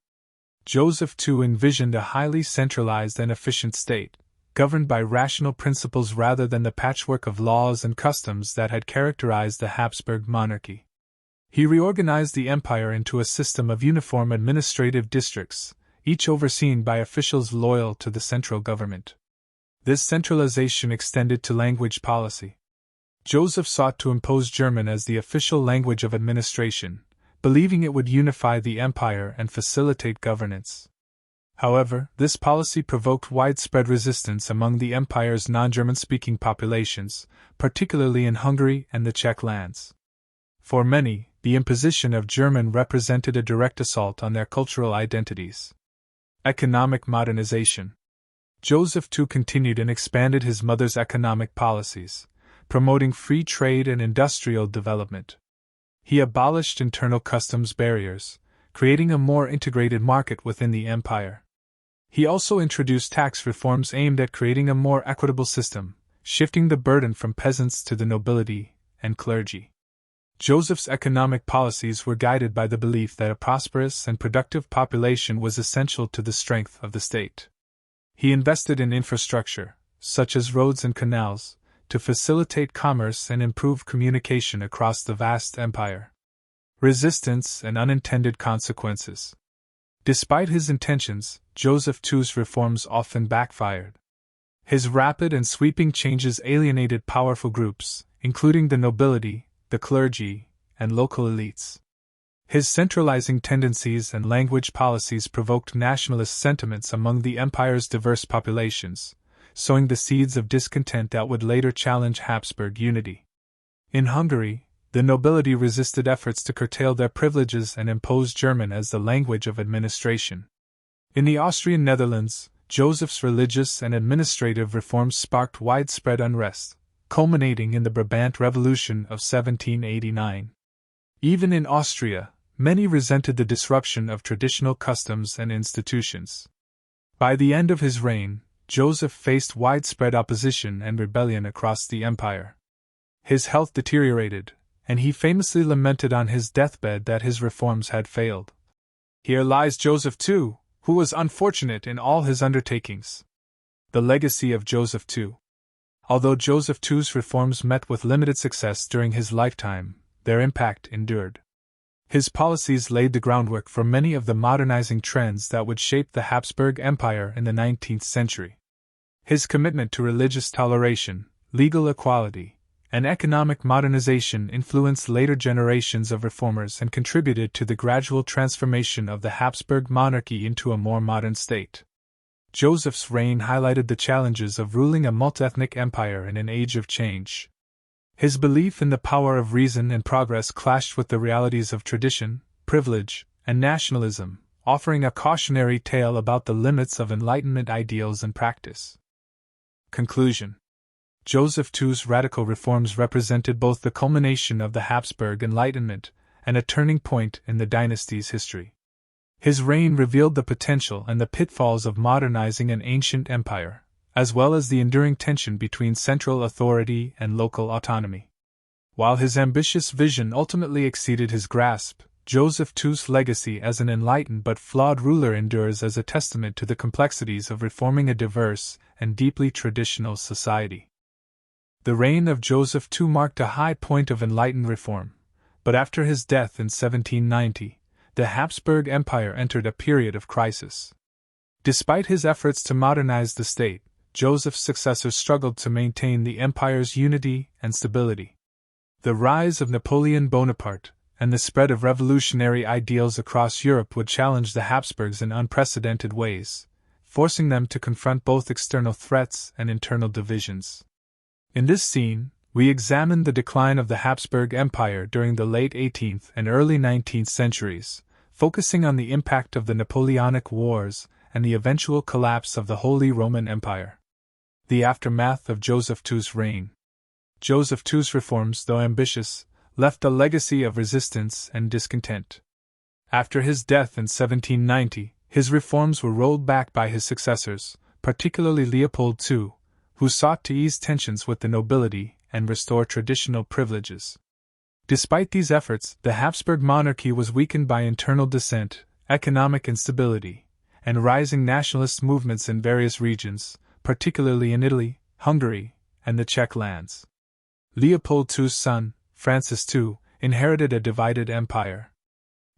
Joseph II envisioned a highly centralized and efficient state, governed by rational principles rather than the patchwork of laws and customs that had characterized the Habsburg monarchy. He reorganized the empire into a system of uniform administrative districts, each overseen by officials loyal to the central government. This centralization extended to language policy. Joseph sought to impose German as the official language of administration, believing it would unify the empire and facilitate governance. However, this policy provoked widespread resistance among the empire's non-German-speaking populations, particularly in Hungary and the Czech lands. For many, the imposition of German represented a direct assault on their cultural identities. Economic modernization. Joseph II continued and expanded his mother's economic policies, promoting free trade and industrial development. He abolished internal customs barriers, creating a more integrated market within the empire. He also introduced tax reforms aimed at creating a more equitable system, shifting the burden from peasants to the nobility and clergy. Joseph's economic policies were guided by the belief that a prosperous and productive population was essential to the strength of the state. He invested in infrastructure, such as roads and canals, to facilitate commerce and improve communication across the vast empire. Resistance and unintended consequences. Despite his intentions, Joseph II's reforms often backfired. His rapid and sweeping changes alienated powerful groups, including the nobility, the clergy, and local elites. His centralizing tendencies and language policies provoked nationalist sentiments among the empire's diverse populations, sowing the seeds of discontent that would later challenge Habsburg unity. In Hungary, the nobility resisted efforts to curtail their privileges and impose German as the language of administration. In the Austrian Netherlands, Joseph's religious and administrative reforms sparked widespread unrest, culminating in the Brabant Revolution of 1789. Even in Austria, many resented the disruption of traditional customs and institutions. By the end of his reign, Joseph faced widespread opposition and rebellion across the empire. His health deteriorated, and he famously lamented on his deathbed that his reforms had failed. Here lies Joseph II, who was unfortunate in all his undertakings. The legacy of Joseph II. Although Joseph II's reforms met with limited success during his lifetime, their impact endured. His policies laid the groundwork for many of the modernizing trends that would shape the Habsburg Empire in the 19th century. His commitment to religious toleration, legal equality, and economic modernization influenced later generations of reformers and contributed to the gradual transformation of the Habsburg monarchy into a more modern state. Joseph's reign highlighted the challenges of ruling a multi-ethnic empire in an age of change. His belief in the power of reason and progress clashed with the realities of tradition, privilege, and nationalism, offering a cautionary tale about the limits of Enlightenment ideals and practice. Conclusion. Joseph II's radical reforms represented both the culmination of the Habsburg Enlightenment and a turning point in the dynasty's history. His reign revealed the potential and the pitfalls of modernizing an ancient empire, as well as the enduring tension between central authority and local autonomy. While his ambitious vision ultimately exceeded his grasp, Joseph II's legacy as an enlightened but flawed ruler endures as a testament to the complexities of reforming a diverse and deeply traditional society. The reign of Joseph II marked a high point of enlightened reform, but after his death in 1790, the Habsburg Empire entered a period of crisis. Despite his efforts to modernize the state, Joseph's successors struggled to maintain the empire's unity and stability. The rise of Napoleon Bonaparte and the spread of revolutionary ideals across Europe would challenge the Habsburgs in unprecedented ways, forcing them to confront both external threats and internal divisions. In this scene, we examine the decline of the Habsburg Empire during the late 18th and early 19th centuries, focusing on the impact of the Napoleonic Wars and the eventual collapse of the Holy Roman Empire. The aftermath of Joseph II's reign. Joseph II's reforms, though ambitious, left a legacy of resistance and discontent. After his death in 1790, his reforms were rolled back by his successors, particularly Leopold II, who sought to ease tensions with the nobility and restore traditional privileges. Despite these efforts, the Habsburg monarchy was weakened by internal dissent, economic instability, and rising nationalist movements in various regions, particularly in Italy, Hungary, and the Czech lands. Leopold II's son, Francis II, inherited a divided empire.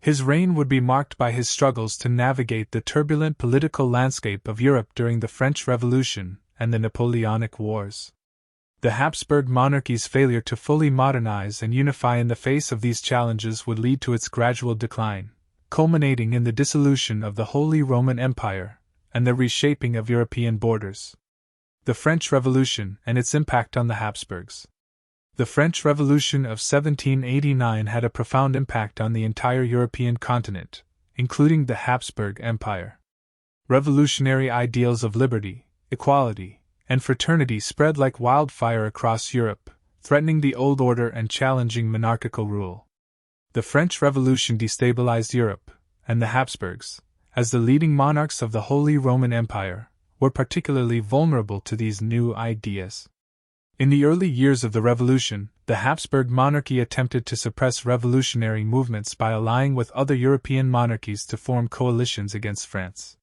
His reign would be marked by his struggles to navigate the turbulent political landscape of Europe during the French Revolution and the Napoleonic Wars. The Habsburg monarchy's failure to fully modernize and unify in the face of these challenges would lead to its gradual decline, culminating in the dissolution of the Holy Roman Empire and the reshaping of European borders. The French Revolution and its impact on the Habsburgs. The French Revolution of 1789 had a profound impact on the entire European continent, including the Habsburg Empire. Revolutionary ideals of liberty, equality, and fraternity spread like wildfire across Europe, threatening the old order and challenging monarchical rule. The French Revolution destabilized Europe, and the Habsburgs, as the leading monarchs of the Holy Roman Empire, were particularly vulnerable to these new ideas. In the early years of the Revolution, the Habsburg monarchy attempted to suppress revolutionary movements by allying with other European monarchies to form coalitions against France.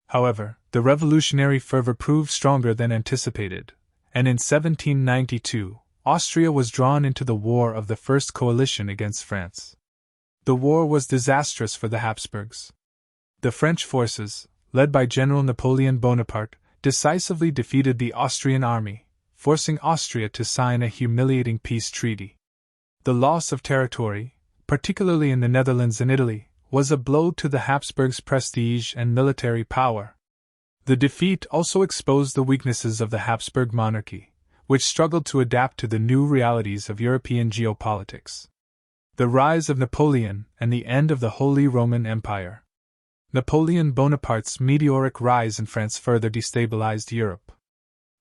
However, the revolutionary fervor proved stronger than anticipated, and in 1792, Austria was drawn into the war of the First Coalition against France. The war was disastrous for the Habsburgs. The French forces, led by General Napoleon Bonaparte, decisively defeated the Austrian army, forcing Austria to sign a humiliating peace treaty. The loss of territory, particularly in the Netherlands and Italy, was a blow to the Habsburgs' prestige and military power. The defeat also exposed the weaknesses of the Habsburg monarchy, which struggled to adapt to the new realities of European geopolitics. The rise of Napoleon and the end of the Holy Roman Empire. Napoleon Bonaparte's meteoric rise in France further destabilized Europe.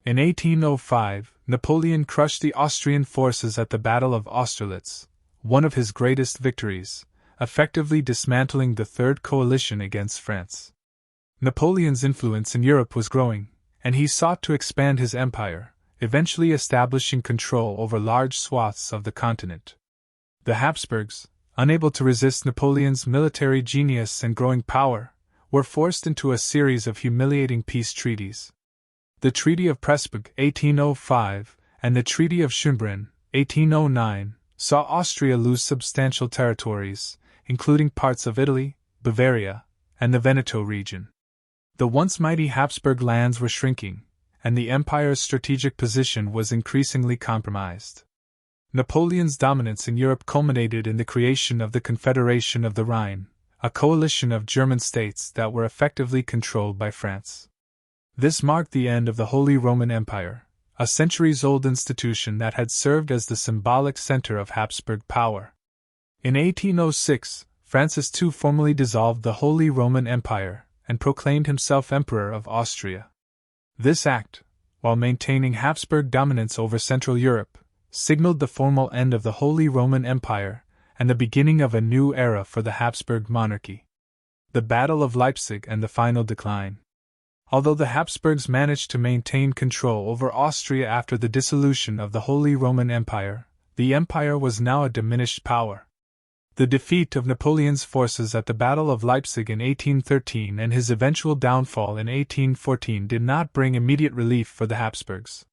In 1805, Napoleon crushed the Austrian forces at the Battle of Austerlitz, one of his greatest victories, effectively dismantling the Third Coalition against France. Napoleon's influence in Europe was growing, and he sought to expand his empire, eventually establishing control over large swaths of the continent. The Habsburgs, unable to resist Napoleon's military genius and growing power, were forced into a series of humiliating peace treaties. The Treaty of Pressburg, 1805, and the Treaty of Schönbrunn, 1809, saw Austria lose substantial territories, including parts of Italy, Bavaria, and the Veneto region. The once mighty Habsburg lands were shrinking, and the empire's strategic position was increasingly compromised. Napoleon's dominance in Europe culminated in the creation of the Confederation of the Rhine, a coalition of German states that were effectively controlled by France. This marked the end of the Holy Roman Empire, a centuries-old institution that had served as the symbolic center of Habsburg power. In 1806, Francis II formally dissolved the Holy Roman Empire and proclaimed himself Emperor of Austria. This act, while maintaining Habsburg dominance over Central Europe, signaled the formal end of the Holy Roman Empire and the beginning of a new era for the Habsburg monarchy. The Battle of Leipzig and the final decline. Although the Habsburgs managed to maintain control over Austria after the dissolution of the Holy Roman Empire, the empire was now a diminished power. The defeat of Napoleon's forces at the Battle of Leipzig in 1813 and his eventual downfall in 1814 did not bring immediate relief for the Habsburgs.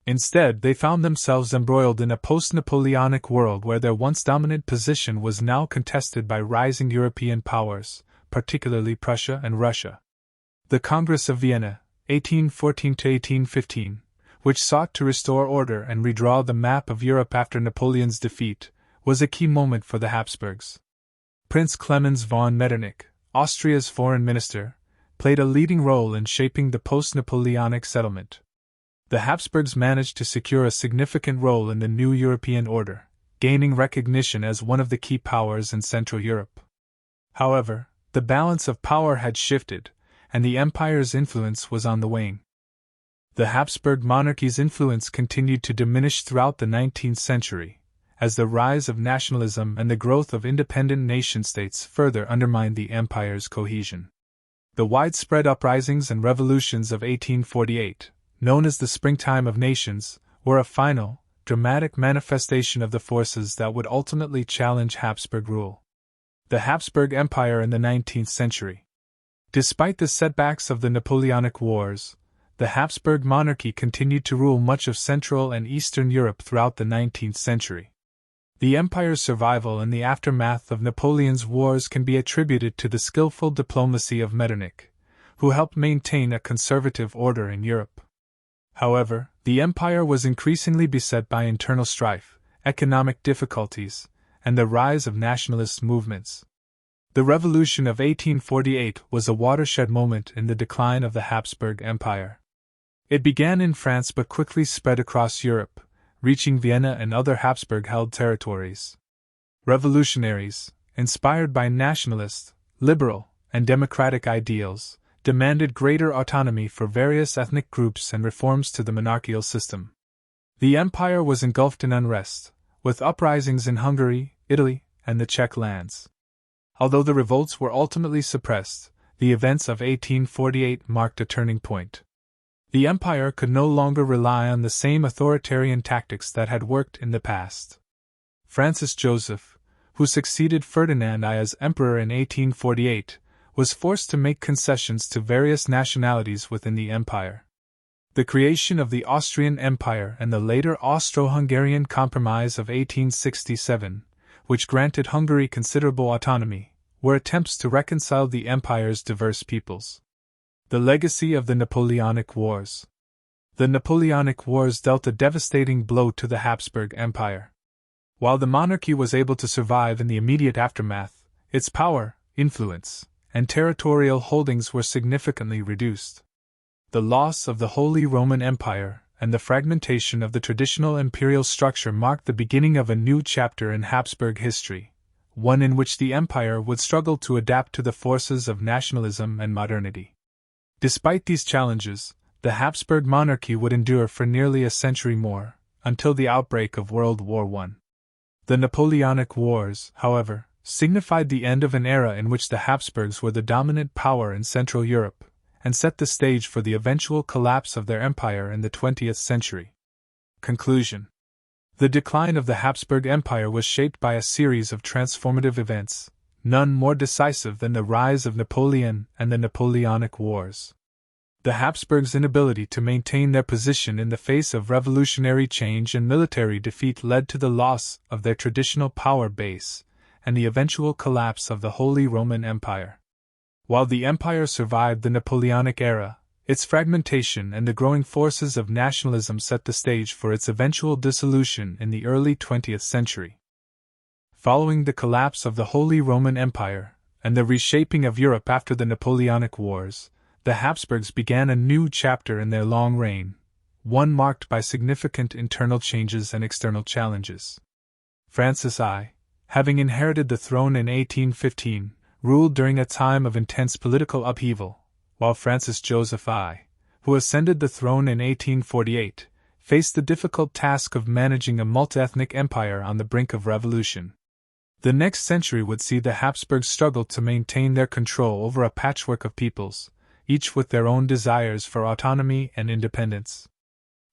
Instead, they found themselves embroiled in a post-Napoleonic world where their once dominant position was now contested by rising European powers, particularly Prussia and Russia. The Congress of Vienna, 1814–1815, which sought to restore order and redraw the map of Europe after Napoleon's defeat, was a key moment for the Habsburgs. Prince Clemens von Metternich, Austria's foreign minister, played a leading role in shaping the post-Napoleonic settlement. The Habsburgs managed to secure a significant role in the new European order, gaining recognition as one of the key powers in Central Europe. However, the balance of power had shifted, and the empire's influence was on the wane. The Habsburg monarchy's influence continued to diminish throughout the 19th century, as the rise of nationalism and the growth of independent nation-states further undermined the empire's cohesion. The widespread uprisings and revolutions of 1848, known as the Springtime of Nations, were a final, dramatic manifestation of the forces that would ultimately challenge Habsburg rule. The Habsburg Empire in the 19th century. Despite the setbacks of the Napoleonic Wars, the Habsburg monarchy continued to rule much of Central and Eastern Europe throughout the 19th century. The empire's survival in the aftermath of Napoleon's wars can be attributed to the skillful diplomacy of Metternich, who helped maintain a conservative order in Europe. However, the empire was increasingly beset by internal strife, economic difficulties, and the rise of nationalist movements. The Revolution of 1848 was a watershed moment in the decline of the Habsburg Empire. It began in France but quickly spread across Europe, reaching Vienna and other Habsburg-held territories. Revolutionaries, inspired by nationalist, liberal, and democratic ideals, demanded greater autonomy for various ethnic groups and reforms to the monarchical system. The empire was engulfed in unrest, with uprisings in Hungary, Italy, and the Czech lands. Although the revolts were ultimately suppressed, the events of 1848 marked a turning point. The empire could no longer rely on the same authoritarian tactics that had worked in the past. Francis Joseph, who succeeded Ferdinand I as emperor in 1848, was forced to make concessions to various nationalities within the empire. The creation of the Austrian Empire and the later Austro-Hungarian Compromise of 1867, which granted Hungary considerable autonomy, were attempts to reconcile the empire's diverse peoples. The legacy of the Napoleonic Wars. The Napoleonic Wars dealt a devastating blow to the Habsburg Empire. While the monarchy was able to survive in the immediate aftermath, its power, influence, and territorial holdings were significantly reduced. The loss of the Holy Roman Empire and the fragmentation of the traditional imperial structure marked the beginning of a new chapter in Habsburg history, one in which the empire would struggle to adapt to the forces of nationalism and modernity. Despite these challenges, the Habsburg monarchy would endure for nearly a century more, until the outbreak of World War I. The Napoleonic Wars, however, signified the end of an era in which the Habsburgs were the dominant power in Central Europe, and set the stage for the eventual collapse of their empire in the 20th century. Conclusion. The decline of the Habsburg Empire was shaped by a series of transformative events, none more decisive than the rise of Napoleon and the Napoleonic Wars. The Habsburgs' inability to maintain their position in the face of revolutionary change and military defeat led to the loss of their traditional power base and the eventual collapse of the Holy Roman Empire. While the empire survived the Napoleonic era, its fragmentation and the growing forces of nationalism set the stage for its eventual dissolution in the early 20th century. Following the collapse of the Holy Roman Empire and the reshaping of Europe after the Napoleonic Wars, the Habsburgs began a new chapter in their long reign, one marked by significant internal changes and external challenges. Francis I, having inherited the throne in 1815, ruled during a time of intense political upheaval, while Francis Joseph I, who ascended the throne in 1848, faced the difficult task of managing a multi-ethnic empire on the brink of revolution. The next century would see the Habsburgs struggle to maintain their control over a patchwork of peoples, each with their own desires for autonomy and independence.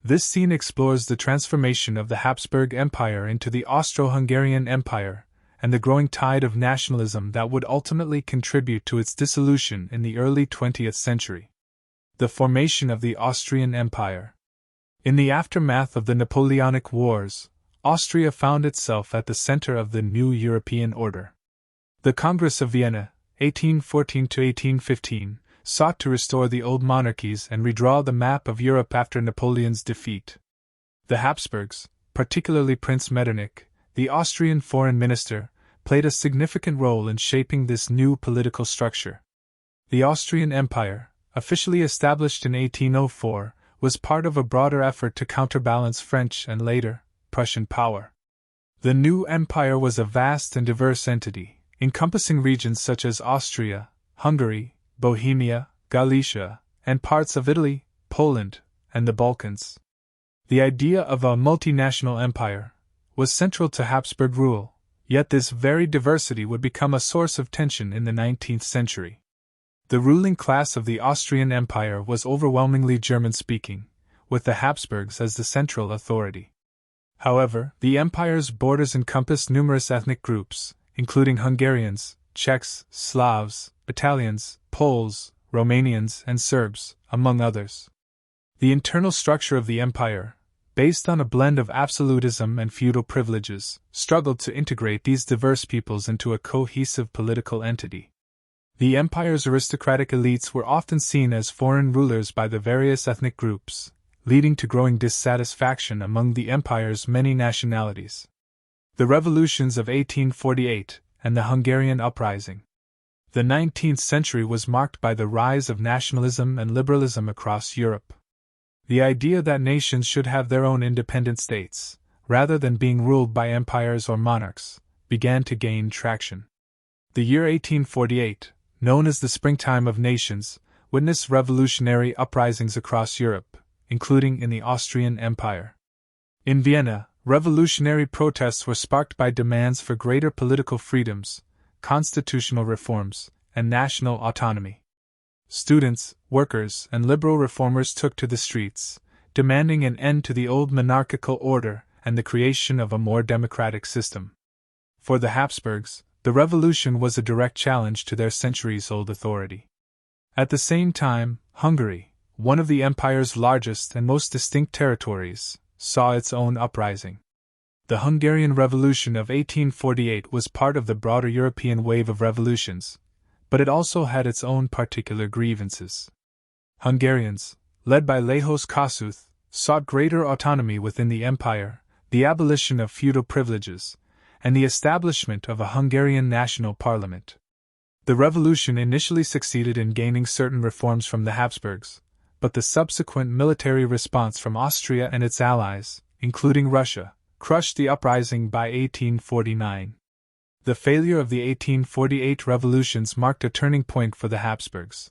This scene explores the transformation of the Habsburg Empire into the Austro-Hungarian Empire, and the growing tide of nationalism that would ultimately contribute to its dissolution in the early 20th century. The formation of the Austrian Empire. In the aftermath of the Napoleonic Wars, Austria found itself at the center of the new European order. The Congress of Vienna, 1814–1815, sought to restore the old monarchies and redraw the map of Europe after Napoleon's defeat. The Habsburgs, particularly Prince Metternich, the Austrian foreign minister, played a significant role in shaping this new political structure. The Austrian Empire, officially established in 1804, was part of a broader effort to counterbalance French and later, Prussian power. The new empire was a vast and diverse entity, encompassing regions such as Austria, Hungary, Bohemia, Galicia, and parts of Italy, Poland, and the Balkans. The idea of a multinational empire was central to Habsburg rule, yet this very diversity would become a source of tension in the 19th century. The ruling class of the Austrian Empire was overwhelmingly German-speaking, with the Habsburgs as the central authority. However, the empire's borders encompassed numerous ethnic groups, including Hungarians, Czechs, Slavs, Italians, Poles, Romanians, and Serbs, among others. The internal structure of the empire, based on a blend of absolutism and feudal privileges, struggled to integrate these diverse peoples into a cohesive political entity. The empire's aristocratic elites were often seen as foreign rulers by the various ethnic groups, leading to growing dissatisfaction among the empire's many nationalities. The revolutions of 1848 and the Hungarian Uprising. The 19th century was marked by the rise of nationalism and liberalism across Europe. The idea that nations should have their own independent states, rather than being ruled by empires or monarchs, began to gain traction. The year 1848, known as the Springtime of Nations, witnessed revolutionary uprisings across Europe, including in the Austrian Empire. In Vienna, revolutionary protests were sparked by demands for greater political freedoms, constitutional reforms, and national autonomy. Students, workers, and liberal reformers took to the streets, demanding an end to the old monarchical order and the creation of a more democratic system. For the Habsburgs, the revolution was a direct challenge to their centuries-old authority. At the same time, Hungary, one of the empire's largest and most distinct territories, saw its own uprising. The Hungarian Revolution of 1848 was part of the broader European wave of revolutions, but it also had its own particular grievances. Hungarians, led by Lajos Kossuth, sought greater autonomy within the empire, the abolition of feudal privileges, and the establishment of a Hungarian national parliament. The revolution initially succeeded in gaining certain reforms from the Habsburgs, but the subsequent military response from Austria and its allies, including Russia, crushed the uprising by 1849. The failure of the 1848 revolutions marked a turning point for the Habsburgs.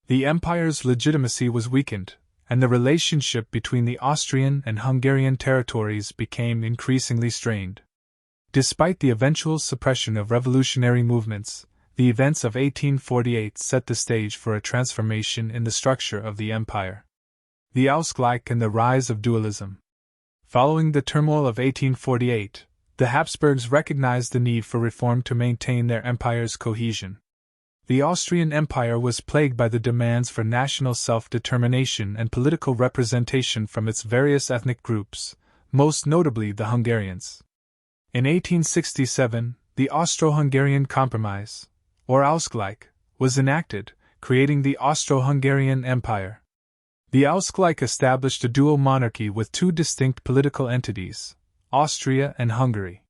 The empire's legitimacy was weakened, and the relationship between the Austrian and Hungarian territories became increasingly strained. Despite the eventual suppression of revolutionary movements, the events of 1848 set the stage for a transformation in the structure of the empire. The Ausgleich and the rise of dualism. Following the turmoil of 1848, the Habsburgs recognized the need for reform to maintain their empire's cohesion. The Austrian Empire was plagued by the demands for national self-determination and political representation from its various ethnic groups, most notably the Hungarians. In 1867, the Austro-Hungarian Compromise, or Ausgleich, was enacted, creating the Austro-Hungarian Empire. The Ausgleich established a dual monarchy with two distinct political entities, Austria and Hungary.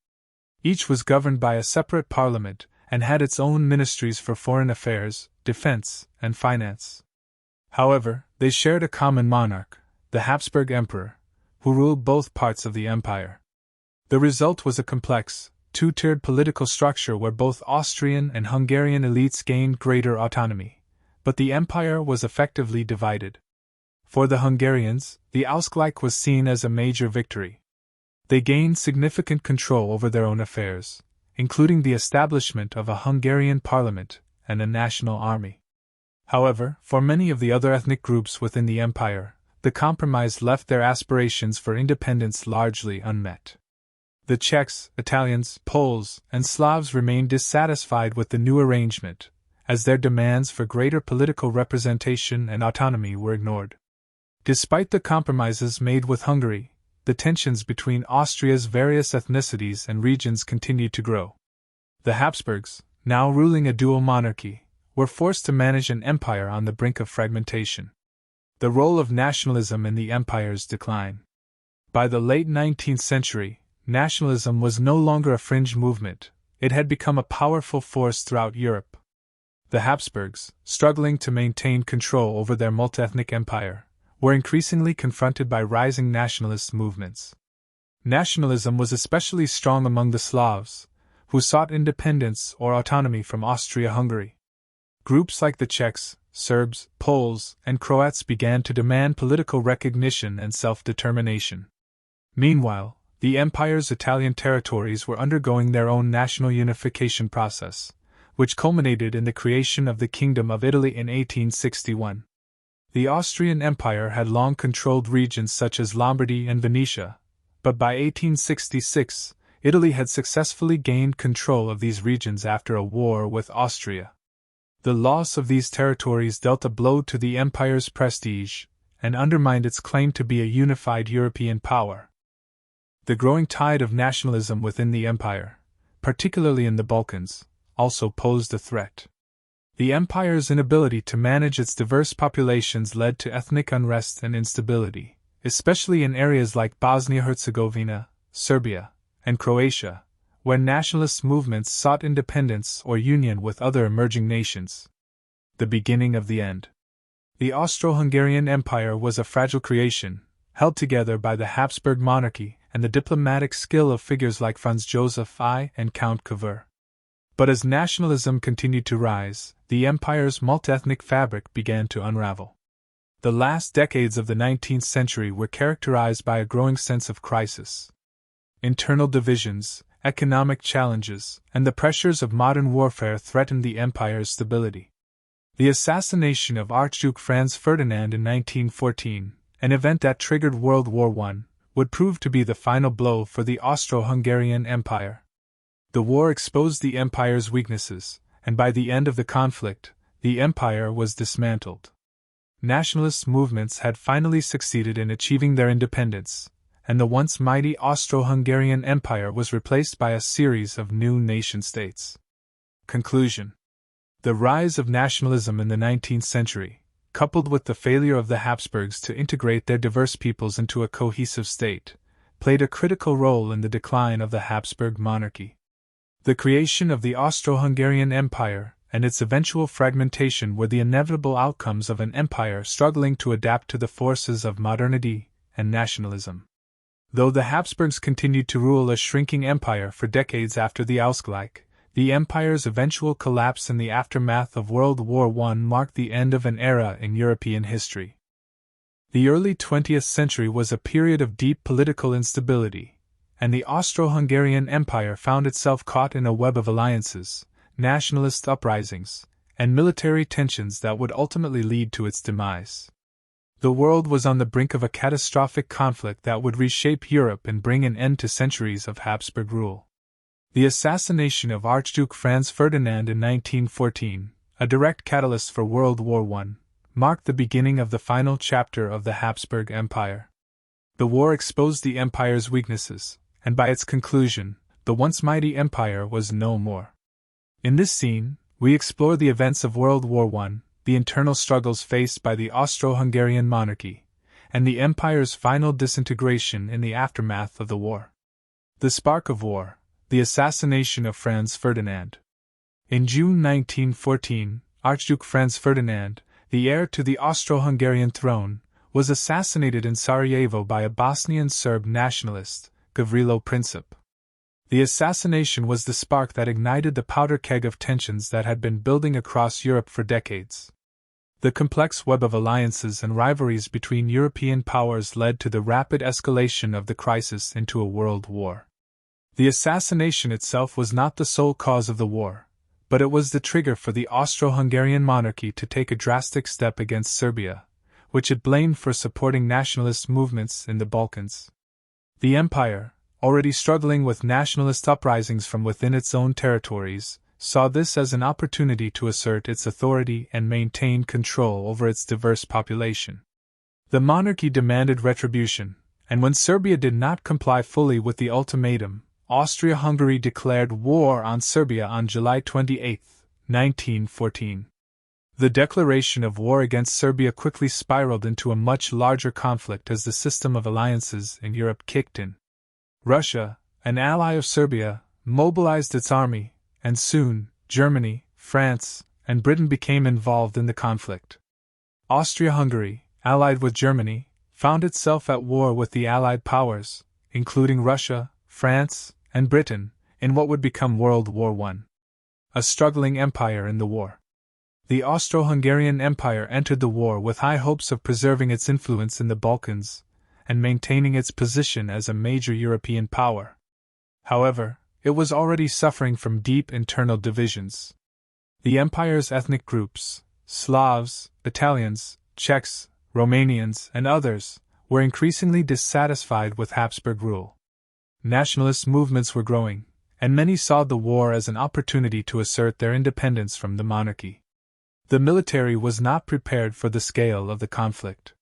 Each was governed by a separate parliament and had its own ministries for foreign affairs, defense, and finance. However, they shared a common monarch, the Habsburg Emperor, who ruled both parts of the empire. The result was a complex, two-tiered political structure where both Austrian and Hungarian elites gained greater autonomy, but the empire was effectively divided. For the Hungarians, the Ausgleich was seen as a major victory. They gained significant control over their own affairs, including the establishment of a Hungarian parliament and a national army. However, for many of the other ethnic groups within the empire, the compromise left their aspirations for independence largely unmet. The Czechs, Italians, Poles, and Slavs remained dissatisfied with the new arrangement, as their demands for greater political representation and autonomy were ignored. Despite the compromises made with Hungary, the tensions between Austria's various ethnicities and regions continued to grow. The Habsburgs, now ruling a dual monarchy, were forced to manage an empire on the brink of fragmentation. The role of nationalism in the empire's decline. By the late 19th century, nationalism was no longer a fringe movement, it had become a powerful force throughout Europe. The Habsburgs, struggling to maintain control over their multi-ethnic empire, were increasingly confronted by rising nationalist movements. Nationalism was especially strong among the Slavs, who sought independence or autonomy from Austria-Hungary. Groups like the Czechs, Serbs, Poles, and Croats began to demand political recognition and self-determination. Meanwhile, the empire's Italian territories were undergoing their own national unification process, which culminated in the creation of the Kingdom of Italy in 1861. The Austrian Empire had long controlled regions such as Lombardy and Venetia, but by 1866, Italy had successfully gained control of these regions after a war with Austria. The loss of these territories dealt a blow to the empire's prestige and undermined its claim to be a unified European power. The growing tide of nationalism within the empire, particularly in the Balkans, also posed a threat. The empire's inability to manage its diverse populations led to ethnic unrest and instability, especially in areas like Bosnia-Herzegovina, Serbia, and Croatia, where nationalist movements sought independence or union with other emerging nations. The beginning of the end. The Austro-Hungarian Empire was a fragile creation, held together by the Habsburg monarchy and the diplomatic skill of figures like Franz Joseph I and Count Cavour. But as nationalism continued to rise, the empire's multi-ethnic fabric began to unravel. The last decades of the 19th century were characterized by a growing sense of crisis. Internal divisions, economic challenges, and the pressures of modern warfare threatened the empire's stability. The assassination of Archduke Franz Ferdinand in 1914, an event that triggered World War I, would prove to be the final blow for the Austro-Hungarian Empire. The war exposed the empire's weaknesses, and by the end of the conflict, the empire was dismantled. Nationalist movements had finally succeeded in achieving their independence, and the once mighty Austro-Hungarian Empire was replaced by a series of new nation-states. Conclusion. The rise of nationalism in the 19th century, coupled with the failure of the Habsburgs to integrate their diverse peoples into a cohesive state, played a critical role in the decline of the Habsburg monarchy. The creation of the Austro-Hungarian Empire and its eventual fragmentation were the inevitable outcomes of an empire struggling to adapt to the forces of modernity and nationalism. Though the Habsburgs continued to rule a shrinking empire for decades after the Ausgleich, the empire's eventual collapse in the aftermath of World War I marked the end of an era in European history. The early 20th century was a period of deep political instability, and the Austro-Hungarian Empire found itself caught in a web of alliances, nationalist uprisings, and military tensions that would ultimately lead to its demise. The world was on the brink of a catastrophic conflict that would reshape Europe and bring an end to centuries of Habsburg rule. The assassination of Archduke Franz Ferdinand in 1914, a direct catalyst for World War I, marked the beginning of the final chapter of the Habsburg Empire. The war exposed the empire's weaknesses, and by its conclusion, the once mighty empire was no more. In this scene, we explore the events of World War I, the internal struggles faced by the Austro-Hungarian monarchy, and the empire's final disintegration in the aftermath of the war. The spark of war, the assassination of Franz Ferdinand. In June 1914, Archduke Franz Ferdinand, the heir to the Austro-Hungarian throne, was assassinated in Sarajevo by a Bosnian Serb nationalist, Gavrilo Princip. The assassination was the spark that ignited the powder keg of tensions that had been building across Europe for decades. The complex web of alliances and rivalries between European powers led to the rapid escalation of the crisis into a world war. The assassination itself was not the sole cause of the war, but it was the trigger for the Austro-Hungarian monarchy to take a drastic step against Serbia, which it blamed for supporting nationalist movements in the Balkans. The empire, already struggling with nationalist uprisings from within its own territories, saw this as an opportunity to assert its authority and maintain control over its diverse population. The monarchy demanded retribution, and when Serbia did not comply fully with the ultimatum, Austria-Hungary declared war on Serbia on July 28, 1914. The declaration of war against Serbia quickly spiraled into a much larger conflict as the system of alliances in Europe kicked in. Russia, an ally of Serbia, mobilized its army, and soon, Germany, France, and Britain became involved in the conflict. Austria-Hungary, allied with Germany, found itself at war with the Allied powers, including Russia, France, and Britain, in what would become World War I. A struggling empire in the war. The Austro-Hungarian Empire entered the war with high hopes of preserving its influence in the Balkans and maintaining its position as a major European power. However, it was already suffering from deep internal divisions. The empire's ethnic groups, Slavs, Italians, Czechs, Romanians, and others, were increasingly dissatisfied with Habsburg rule. Nationalist movements were growing, and many saw the war as an opportunity to assert their independence from the monarchy. The military was not prepared for the scale of the conflict.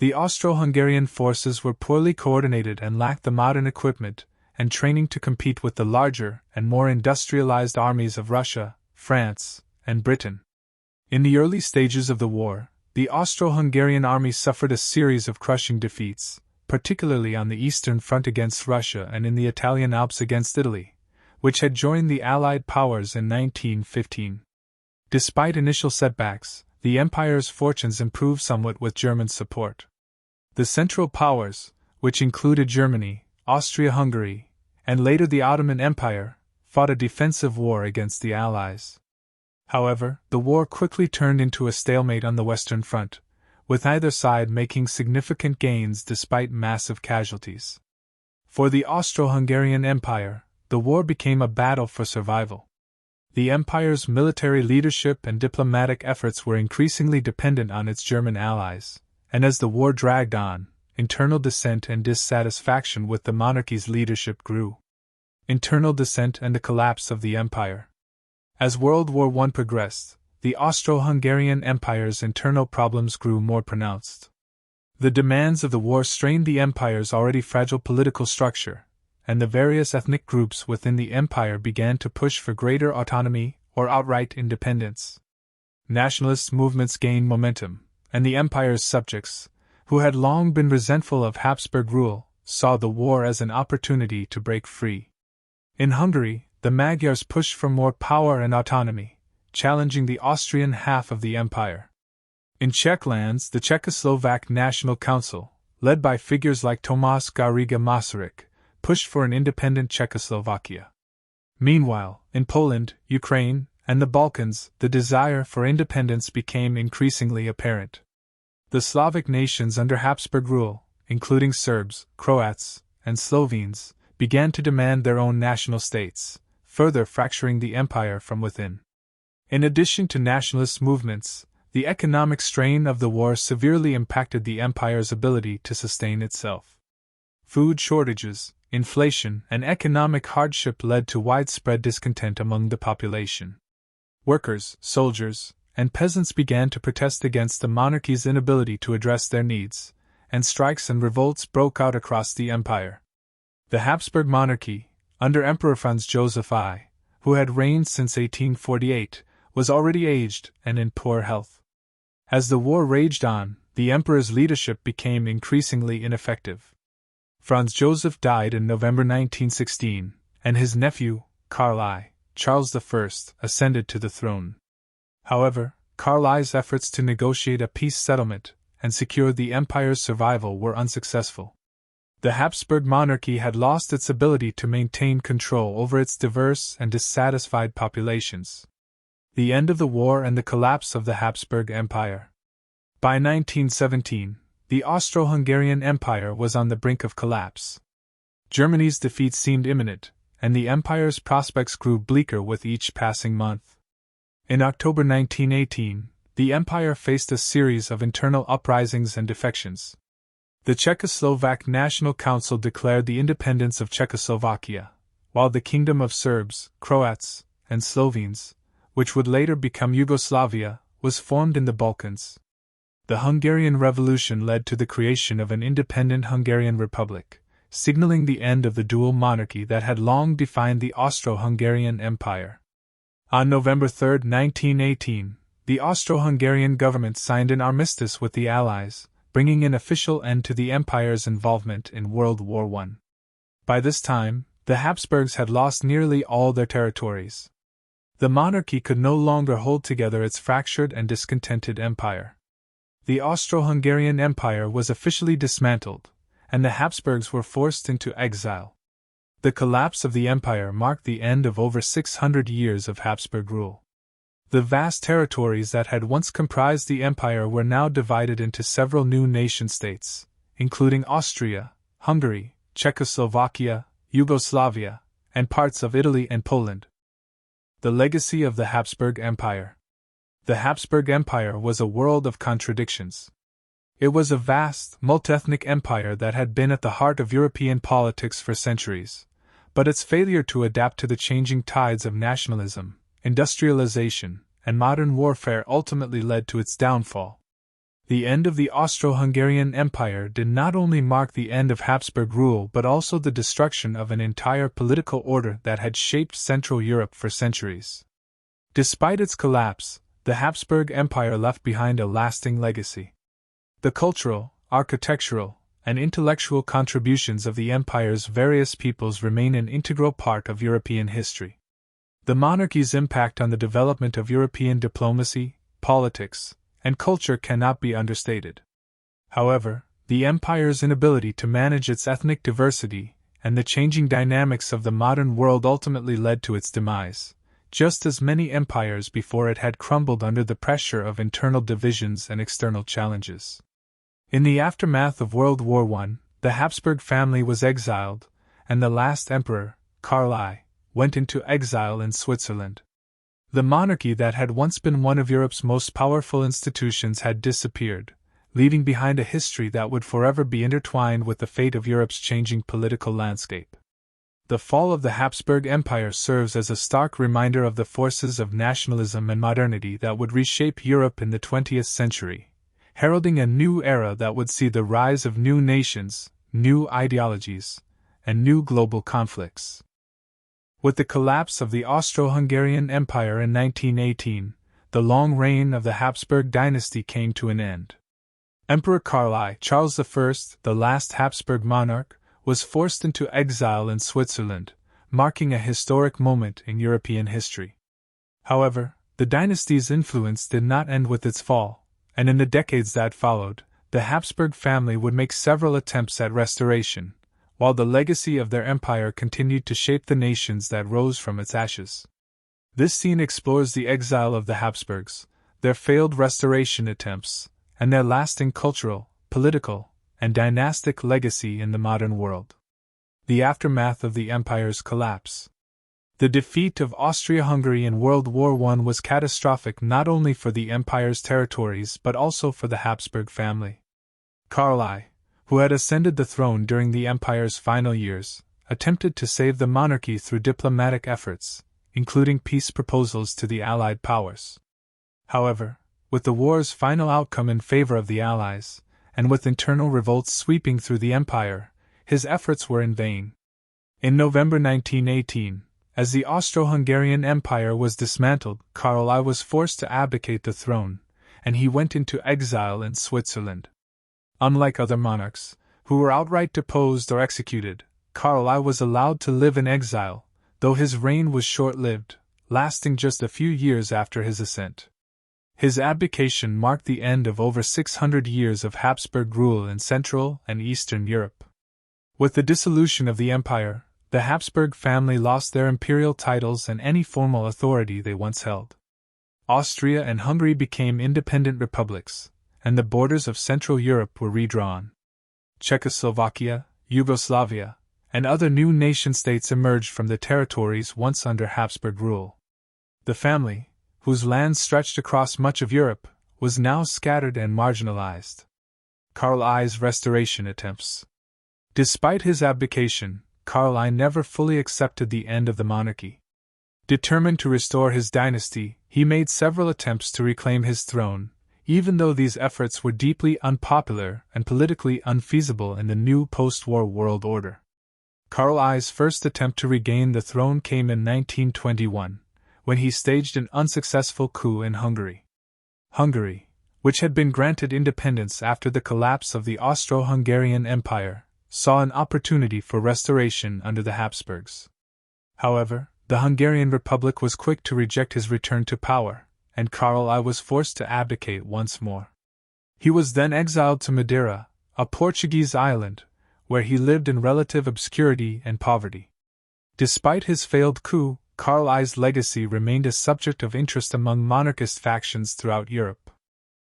The Austro-Hungarian forces were poorly coordinated and lacked the modern equipment and training to compete with the larger and more industrialized armies of Russia, France, and Britain. In the early stages of the war, the Austro-Hungarian army suffered a series of crushing defeats, particularly on the Eastern Front against Russia and in the Italian Alps against Italy, which had joined the Allied powers in 1915. Despite initial setbacks, the empire's fortunes improved somewhat with German support. The Central Powers, which included Germany, Austria-Hungary, and later the Ottoman Empire, fought a defensive war against the Allies. However, the war quickly turned into a stalemate on the Western Front, with either side making significant gains despite massive casualties. For the Austro-Hungarian Empire, the war became a battle for survival. The empire's military leadership and diplomatic efforts were increasingly dependent on its German allies, and as the war dragged on, internal dissent and dissatisfaction with the monarchy's leadership grew. Internal dissent and the collapse of the empire. As World War I progressed, the Austro-Hungarian Empire's internal problems grew more pronounced. The demands of the war strained the empire's already fragile political structure, and the various ethnic groups within the empire began to push for greater autonomy or outright independence. Nationalist movements gained momentum, and the empire's subjects, who had long been resentful of Habsburg rule, saw the war as an opportunity to break free. In Hungary, the Magyars pushed for more power and autonomy, challenging the Austrian half of the empire. In Czech lands, the Czechoslovak National Council, led by figures like Tomáš Garriga Masaryk, pushed for an independent Czechoslovakia. Meanwhile, in Poland, Ukraine, and the Balkans, the desire for independence became increasingly apparent. The Slavic nations under Habsburg rule, including Serbs, Croats, and Slovenes, began to demand their own national states, further fracturing the empire from within. In addition to nationalist movements, the economic strain of the war severely impacted the empire's ability to sustain itself. Food shortages, inflation, and economic hardship led to widespread discontent among the population. Workers, soldiers, and peasants began to protest against the monarchy's inability to address their needs, and strikes and revolts broke out across the empire. The Habsburg monarchy, under Emperor Franz Joseph I, who had reigned since 1848, was already aged and in poor health. As the war raged on, the emperor's leadership became increasingly ineffective. Franz Joseph died in November 1916, and his nephew, Karl I, Charles I, ascended to the throne. However, Karl I's efforts to negotiate a peace settlement and secure the empire's survival were unsuccessful. The Habsburg monarchy had lost its ability to maintain control over its diverse and dissatisfied populations. The end of the war and the collapse of the Habsburg Empire. By 1917, the Austro-Hungarian Empire was on the brink of collapse. Germany's defeat seemed imminent, and the empire's prospects grew bleaker with each passing month. In October 1918, the empire faced a series of internal uprisings and defections. The Czechoslovak National Council declared the independence of Czechoslovakia, while the Kingdom of Serbs, Croats, and Slovenes, which would later become Yugoslavia, was formed in the Balkans. The Hungarian Revolution led to the creation of an independent Hungarian Republic, signaling the end of the dual monarchy that had long defined the Austro-Hungarian Empire. On November 3, 1918, the Austro-Hungarian government signed an armistice with the Allies, bringing an official end to the empire's involvement in World War I. By this time, the Habsburgs had lost nearly all their territories. The monarchy could no longer hold together its fractured and discontented empire. The Austro-Hungarian Empire was officially dismantled, and the Habsburgs were forced into exile. The collapse of the empire marked the end of over 600 years of Habsburg rule. The vast territories that had once comprised the empire were now divided into several new nation-states, including Austria, Hungary, Czechoslovakia, Yugoslavia, and parts of Italy and Poland. The legacy of the Habsburg Empire. The Habsburg Empire was a world of contradictions. It was a vast, multi-ethnic empire that had been at the heart of European politics for centuries, but its failure to adapt to the changing tides of nationalism, industrialization, and modern warfare ultimately led to its downfall. The end of the Austro-Hungarian Empire did not only mark the end of Habsburg rule but also the destruction of an entire political order that had shaped Central Europe for centuries. Despite its collapse, the Habsburg Empire left behind a lasting legacy. The cultural, architectural, and intellectual contributions of the empire's various peoples remain an integral part of European history. The monarchy's impact on the development of European diplomacy, politics, and culture cannot be understated. However, the empire's inability to manage its ethnic diversity and the changing dynamics of the modern world ultimately led to its demise, just as many empires before it had crumbled under the pressure of internal divisions and external challenges. In the aftermath of World War I, the Habsburg family was exiled, and the last emperor, Karl I, went into exile in Switzerland. The monarchy that had once been one of Europe's most powerful institutions had disappeared, leaving behind a history that would forever be intertwined with the fate of Europe's changing political landscape. The fall of the Habsburg Empire serves as a stark reminder of the forces of nationalism and modernity that would reshape Europe in the 20th century, heralding a new era that would see the rise of new nations, new ideologies, and new global conflicts. With the collapse of the Austro-Hungarian Empire in 1918, the long reign of the Habsburg dynasty came to an end. Emperor Karl I, Charles I, the last Habsburg monarch, was forced into exile in Switzerland, marking a historic moment in European history. However, the dynasty's influence did not end with its fall, and in the decades that followed, the Habsburg family would make several attempts at restoration, while the legacy of their empire continued to shape the nations that rose from its ashes. This scene explores the exile of the Habsburgs, their failed restoration attempts, and their lasting cultural, political, and dynastic legacy in the modern world. The aftermath of the empire's collapse. The defeat of Austria-Hungary in World War I was catastrophic not only for the empire's territories but also for the Habsburg family. Karl I, who had ascended the throne during the empire's final years, attempted to save the monarchy through diplomatic efforts, including peace proposals to the Allied powers. However, with the war's final outcome in favor of the Allies, and with internal revolts sweeping through the empire, his efforts were in vain. In November 1918, as the Austro-Hungarian Empire was dismantled, Karl I was forced to abdicate the throne, and he went into exile in Switzerland. Unlike other monarchs, who were outright deposed or executed, Karl I was allowed to live in exile, though his reign was short-lived, lasting just a few years after his ascent. His abdication marked the end of over 600 years of Habsburg rule in Central and Eastern Europe. With the dissolution of the empire, the Habsburg family lost their imperial titles and any formal authority they once held. Austria and Hungary became independent republics, and the borders of Central Europe were redrawn. Czechoslovakia, Yugoslavia, and other new nation-states emerged from the territories once under Habsburg rule. The family, whose lands stretched across much of Europe, was now scattered and marginalized. Karl I's restoration attempts. Despite his abdication, Karl I never fully accepted the end of the monarchy. Determined to restore his dynasty, he made several attempts to reclaim his throne, even though these efforts were deeply unpopular and politically unfeasible in the new post-war world order. Karl I's first attempt to regain the throne came in 1921, when he staged an unsuccessful coup in Hungary. Hungary, which had been granted independence after the collapse of the Austro-Hungarian Empire, saw an opportunity for restoration under the Habsburgs. However, the Hungarian Republic was quick to reject his return to power, and Karl I was forced to abdicate once more. He was then exiled to Madeira, a Portuguese island, where he lived in relative obscurity and poverty. Despite his failed coup, Karl I's legacy remained a subject of interest among monarchist factions throughout Europe.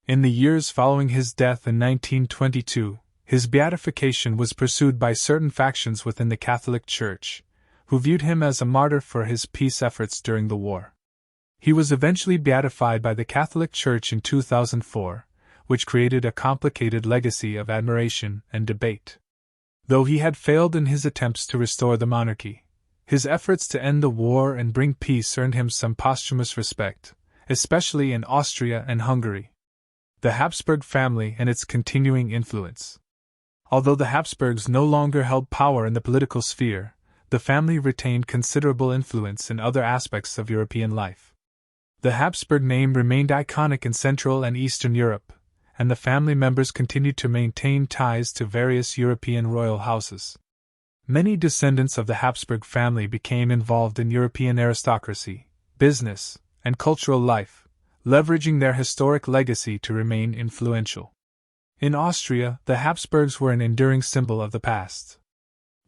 In the years following his death in 1922, his beatification was pursued by certain factions within the Catholic Church, who viewed him as a martyr for his peace efforts during the war. He was eventually beatified by the Catholic Church in 2004, which created a complicated legacy of admiration and debate. Though he had failed in his attempts to restore the monarchy, his efforts to end the war and bring peace earned him some posthumous respect, especially in Austria and Hungary. The Habsburg family and its continuing influence. Although the Habsburgs no longer held power in the political sphere, the family retained considerable influence in other aspects of European life. The Habsburg name remained iconic in Central and Eastern Europe, and the family members continued to maintain ties to various European royal houses. Many descendants of the Habsburg family became involved in European aristocracy, business, and cultural life, leveraging their historic legacy to remain influential. In Austria, the Habsburgs were an enduring symbol of the past.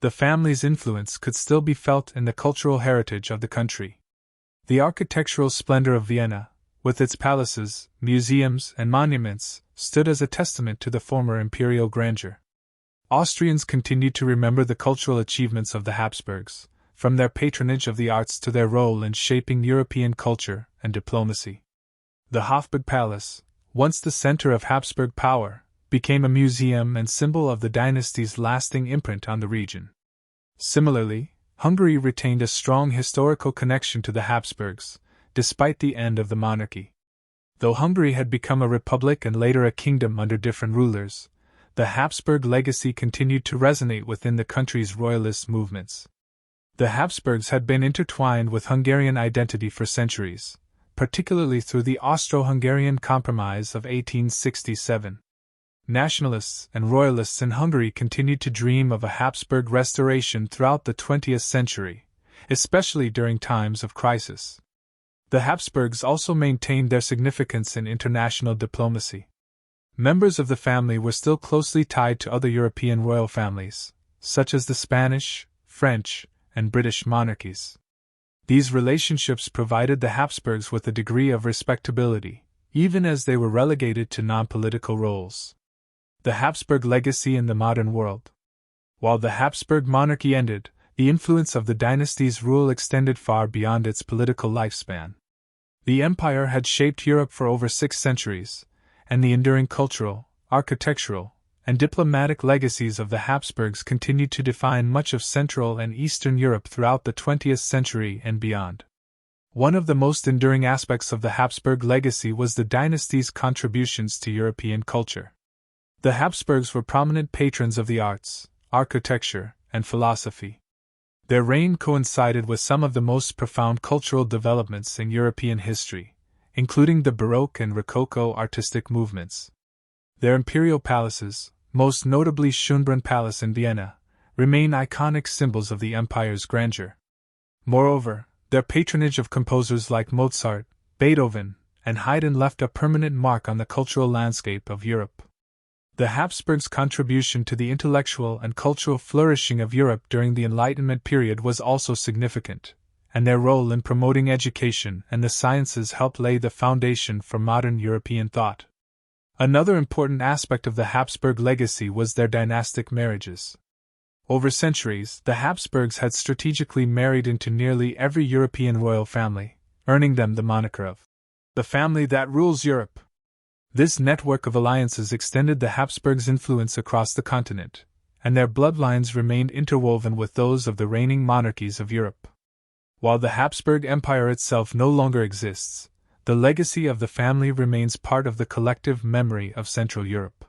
The family's influence could still be felt in the cultural heritage of the country. The architectural splendor of Vienna, with its palaces, museums, and monuments, stood as a testament to the former imperial grandeur. Austrians continued to remember the cultural achievements of the Habsburgs, from their patronage of the arts to their role in shaping European culture and diplomacy. The Hofburg Palace, once the center of Habsburg power, became a museum and symbol of the dynasty's lasting imprint on the region. Similarly, Hungary retained a strong historical connection to the Habsburgs, despite the end of the monarchy. Though Hungary had become a republic and later a kingdom under different rulers, the Habsburg legacy continued to resonate within the country's royalist movements. The Habsburgs had been intertwined with Hungarian identity for centuries, particularly through the Austro-Hungarian Compromise of 1867. Nationalists and royalists in Hungary continued to dream of a Habsburg restoration throughout the 20th century, especially during times of crisis. The Habsburgs also maintained their significance in international diplomacy. Members of the family were still closely tied to other European royal families, such as the Spanish, French, and British monarchies. These relationships provided the Habsburgs with a degree of respectability, even as they were relegated to non-political roles. The Habsburg legacy in the modern world. While the Habsburg monarchy ended, the influence of the dynasty's rule extended far beyond its political lifespan. The empire had shaped Europe for over 6 centuries, and the enduring cultural, architectural, and diplomatic legacies of the Habsburgs continued to define much of Central and Eastern Europe throughout the 20th century and beyond. One of the most enduring aspects of the Habsburg legacy was the dynasty's contributions to European culture. The Habsburgs were prominent patrons of the arts, architecture, and philosophy. Their reign coincided with some of the most profound cultural developments in European history, including the Baroque and Rococo artistic movements. Their imperial palaces, most notably Schönbrunn Palace in Vienna, remain iconic symbols of the empire's grandeur. Moreover, their patronage of composers like Mozart, Beethoven, and Haydn left a permanent mark on the cultural landscape of Europe. The Habsburgs' contribution to the intellectual and cultural flourishing of Europe during the Enlightenment period was also significant, and their role in promoting education and the sciences helped lay the foundation for modern European thought. Another important aspect of the Habsburg legacy was their dynastic marriages. Over centuries, the Habsburgs had strategically married into nearly every European royal family, earning them the moniker of the family that rules Europe. This network of alliances extended the Habsburgs' influence across the continent, and their bloodlines remained interwoven with those of the reigning monarchies of Europe. While the Habsburg Empire itself no longer exists, the legacy of the family remains part of the collective memory of Central Europe.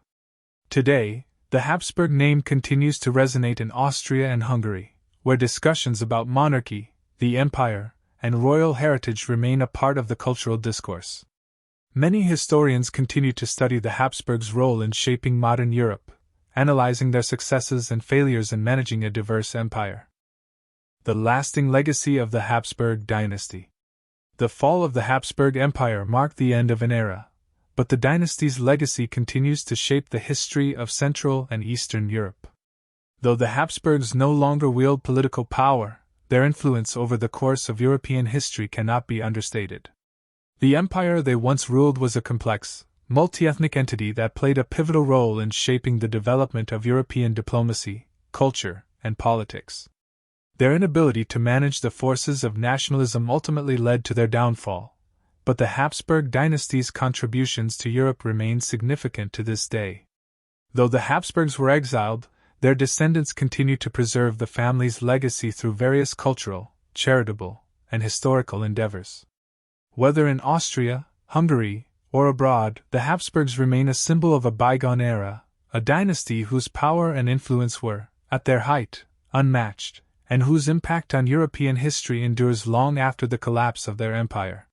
Today, the Habsburg name continues to resonate in Austria and Hungary, where discussions about monarchy, the empire, and royal heritage remain a part of the cultural discourse. Many historians continue to study the Habsburgs' role in shaping modern Europe, analyzing their successes and failures in managing a diverse empire. The lasting legacy of the Habsburg dynasty. The fall of the Habsburg Empire marked the end of an era, but the dynasty's legacy continues to shape the history of Central and Eastern Europe. Though the Habsburgs no longer wield political power, their influence over the course of European history cannot be understated. The empire they once ruled was a complex, multi-ethnic entity that played a pivotal role in shaping the development of European diplomacy, culture, and politics. Their inability to manage the forces of nationalism ultimately led to their downfall, but the Habsburg dynasty's contributions to Europe remain significant to this day. Though the Habsburgs were exiled, their descendants continue to preserve the family's legacy through various cultural, charitable, and historical endeavors. Whether in Austria, Hungary, or abroad, the Habsburgs remain a symbol of a bygone era, a dynasty whose power and influence were, at their height, unmatched, and whose impact on European history endures long after the collapse of their empire.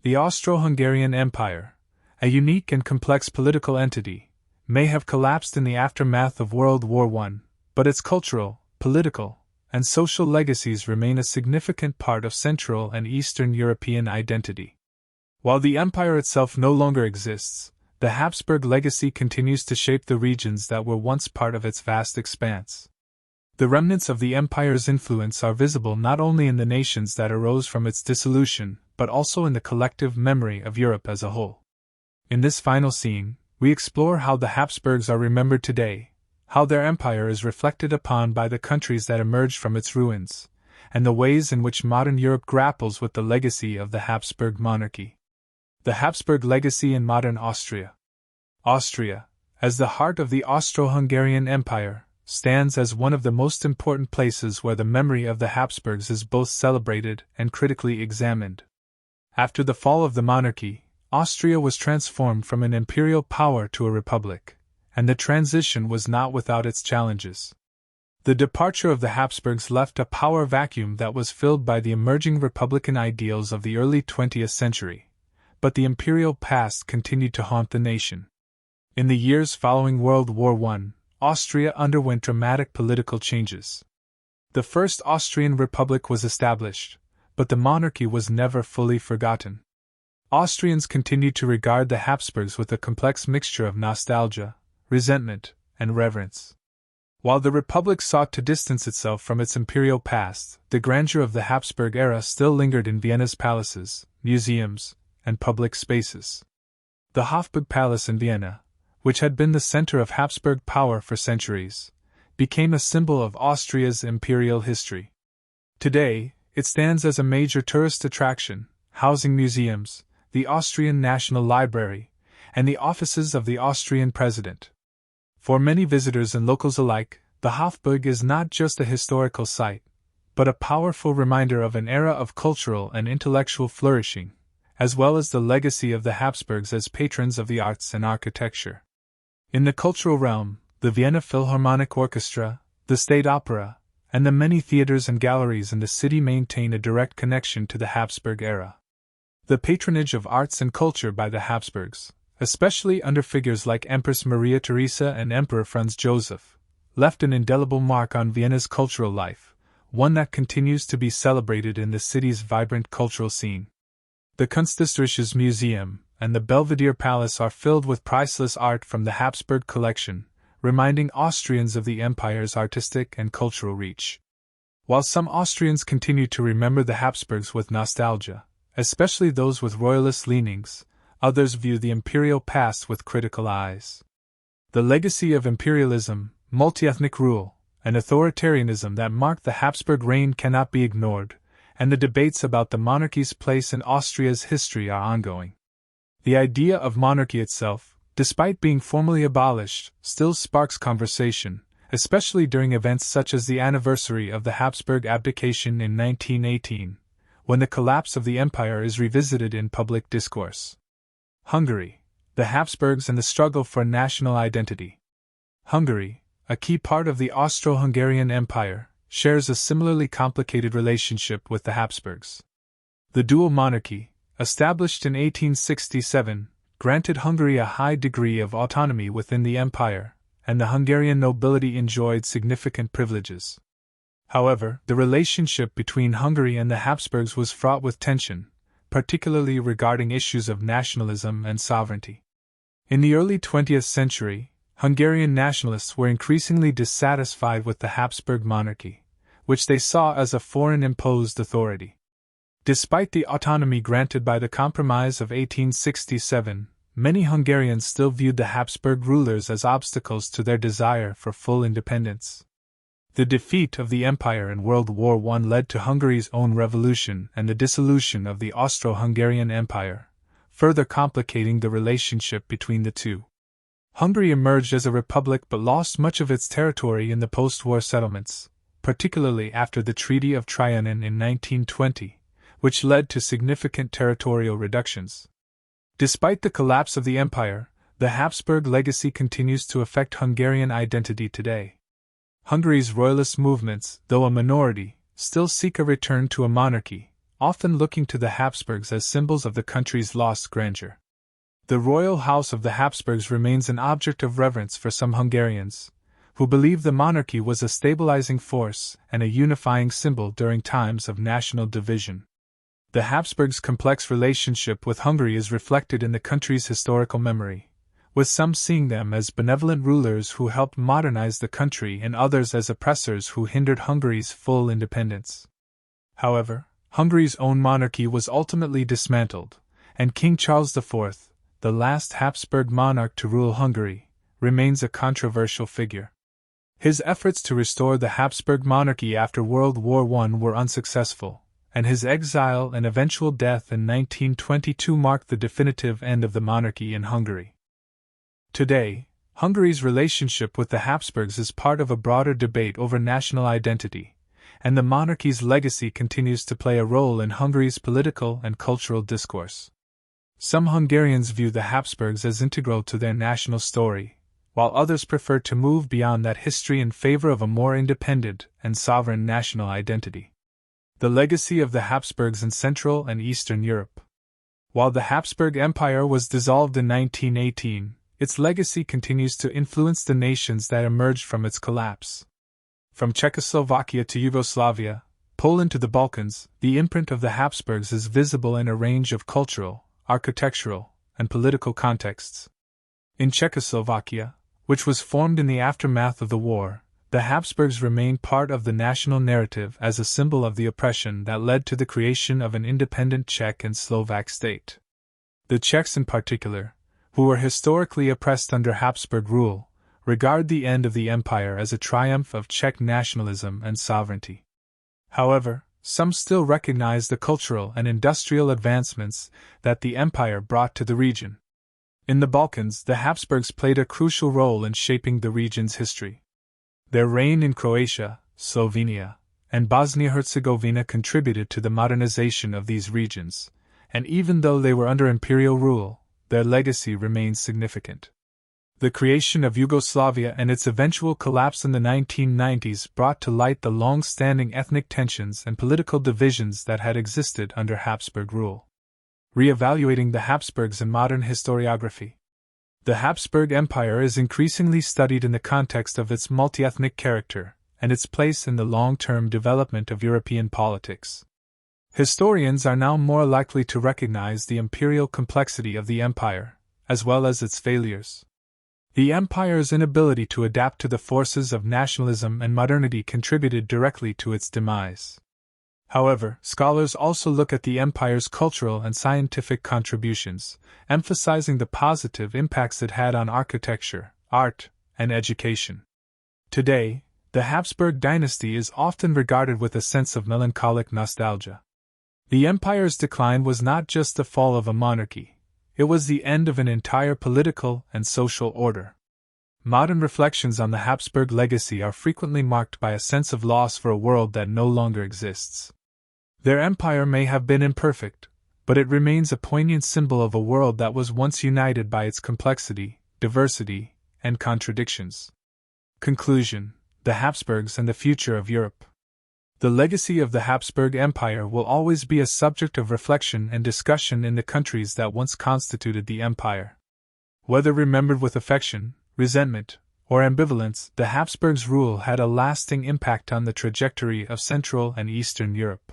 The Austro-Hungarian Empire, a unique and complex political entity, may have collapsed in the aftermath of World War I, but its cultural, political, and social legacies remain a significant part of Central and Eastern European identity. While the empire itself no longer exists, the Habsburg legacy continues to shape the regions that were once part of its vast expanse. The remnants of the empire's influence are visible not only in the nations that arose from its dissolution, but also in the collective memory of Europe as a whole. In this final scene, we explore how the Habsburgs are remembered today, how their empire is reflected upon by the countries that emerged from its ruins, and the ways in which modern Europe grapples with the legacy of the Habsburg monarchy. The Habsburg legacy in modern Austria. Austria, as the heart of the Austro-Hungarian Empire, stands as one of the most important places where the memory of the Habsburgs is both celebrated and critically examined. After the fall of the monarchy, Austria was transformed from an imperial power to a republic, and the transition was not without its challenges. The departure of the Habsburgs left a power vacuum that was filled by the emerging republican ideals of the early 20th century, but the imperial past continued to haunt the nation. In the years following World War I, Austria underwent dramatic political changes. The First Austrian Republic was established, but the monarchy was never fully forgotten. Austrians continued to regard the Habsburgs with a complex mixture of nostalgia, resentment, and reverence. While the Republic sought to distance itself from its imperial past, the grandeur of the Habsburg era still lingered in Vienna's palaces, museums, and public spaces. The Hofburg Palace in Vienna, which had been the center of Habsburg power for centuries, became a symbol of Austria's imperial history. Today, it stands as a major tourist attraction, housing museums, the Austrian National Library, and the offices of the Austrian president. For many visitors and locals alike, the Hofburg is not just a historical site, but a powerful reminder of an era of cultural and intellectual flourishing, as well as the legacy of the Habsburgs as patrons of the arts and architecture. In the cultural realm, the Vienna Philharmonic Orchestra, the State Opera, and the many theaters and galleries in the city maintain a direct connection to the Habsburg era. The patronage of arts and culture by the Habsburgs, especially under figures like Empress Maria Theresa and Emperor Franz Joseph, left an indelible mark on Vienna's cultural life, one that continues to be celebrated in the city's vibrant cultural scene. The Kunsthistorisches Museum and the Belvedere Palace are filled with priceless art from the Habsburg collection, reminding Austrians of the empire's artistic and cultural reach. While some Austrians continue to remember the Habsburgs with nostalgia, especially those with royalist leanings, others view the imperial past with critical eyes. The legacy of imperialism, multi-ethnic rule, and authoritarianism that marked the Habsburg reign cannot be ignored, and the debates about the monarchy's place in Austria's history are ongoing. The idea of monarchy itself, despite being formally abolished, still sparks conversation, especially during events such as the anniversary of the Habsburg abdication in 1918, when the collapse of the empire is revisited in public discourse. Hungary, the Habsburgs and the struggle for national identity. Hungary, a key part of the Austro-Hungarian Empire, shares a similarly complicated relationship with the Habsburgs. The dual monarchy, established in 1867, granted Hungary a high degree of autonomy within the empire, and the Hungarian nobility enjoyed significant privileges. However, the relationship between Hungary and the Habsburgs was fraught with tension, particularly regarding issues of nationalism and sovereignty. In the early 20th century, Hungarian nationalists were increasingly dissatisfied with the Habsburg monarchy, which they saw as a foreign-imposed authority. Despite the autonomy granted by the Compromise of 1867, many Hungarians still viewed the Habsburg rulers as obstacles to their desire for full independence. The defeat of the empire in World War I led to Hungary's own revolution and the dissolution of the Austro-Hungarian Empire, further complicating the relationship between the two. Hungary emerged as a republic but lost much of its territory in the post-war settlements, particularly after the Treaty of Trianon in 1920, which led to significant territorial reductions. Despite the collapse of the empire, the Habsburg legacy continues to affect Hungarian identity today. Hungary's royalist movements, though a minority, still seek a return to a monarchy, often looking to the Habsburgs as symbols of the country's lost grandeur. The royal house of the Habsburgs remains an object of reverence for some Hungarians, who believe the monarchy was a stabilizing force and a unifying symbol during times of national division. The Habsburgs' complex relationship with Hungary is reflected in the country's historical memory, with some seeing them as benevolent rulers who helped modernize the country and others as oppressors who hindered Hungary's full independence. However, Hungary's own monarchy was ultimately dismantled, and King Charles IV, the last Habsburg monarch to rule Hungary, remains a controversial figure. His efforts to restore the Habsburg monarchy after World War I were unsuccessful, and his exile and eventual death in 1922 marked the definitive end of the monarchy in Hungary. Today, Hungary's relationship with the Habsburgs is part of a broader debate over national identity, and the monarchy's legacy continues to play a role in Hungary's political and cultural discourse. Some Hungarians view the Habsburgs as integral to their national story, while others prefer to move beyond that history in favor of a more independent and sovereign national identity. The legacy of the Habsburgs in Central and Eastern Europe. While the Habsburg Empire was dissolved in 1918, its legacy continues to influence the nations that emerged from its collapse. From Czechoslovakia to Yugoslavia, Poland to the Balkans, the imprint of the Habsburgs is visible in a range of cultural, architectural, and political contexts. In Czechoslovakia, which was formed in the aftermath of the war, the Habsburgs remain part of the national narrative as a symbol of the oppression that led to the creation of an independent Czech and Slovak state. The Czechs in particular, who were historically oppressed under Habsburg rule, regard the end of the empire as a triumph of Czech nationalism and sovereignty. However, some still recognize the cultural and industrial advancements that the empire brought to the region. In the Balkans, the Habsburgs played a crucial role in shaping the region's history. Their reign in Croatia, Slovenia, and Bosnia-Herzegovina contributed to the modernization of these regions, and even though they were under imperial rule, their legacy remains significant. The creation of Yugoslavia and its eventual collapse in the 1990s brought to light the long-standing ethnic tensions and political divisions that had existed under Habsburg rule. Re-evaluating the Habsburgs in modern historiography. The Habsburg Empire is increasingly studied in the context of its multi-ethnic character and its place in the long-term development of European politics. Historians are now more likely to recognize the imperial complexity of the empire, as well as its failures. The empire's inability to adapt to the forces of nationalism and modernity contributed directly to its demise. However, scholars also look at the empire's cultural and scientific contributions, emphasizing the positive impacts it had on architecture, art, and education. Today, the Habsburg dynasty is often regarded with a sense of melancholic nostalgia. The empire's decline was not just the fall of a monarchy. It was the end of an entire political and social order. Modern reflections on the Habsburg legacy are frequently marked by a sense of loss for a world that no longer exists. Their empire may have been imperfect, but it remains a poignant symbol of a world that was once united by its complexity, diversity, and contradictions. Conclusion: the Habsburgs and the future of Europe. The legacy of the Habsburg Empire will always be a subject of reflection and discussion in the countries that once constituted the empire. Whether remembered with affection, resentment, or ambivalence, the Habsburgs' rule had a lasting impact on the trajectory of Central and Eastern Europe.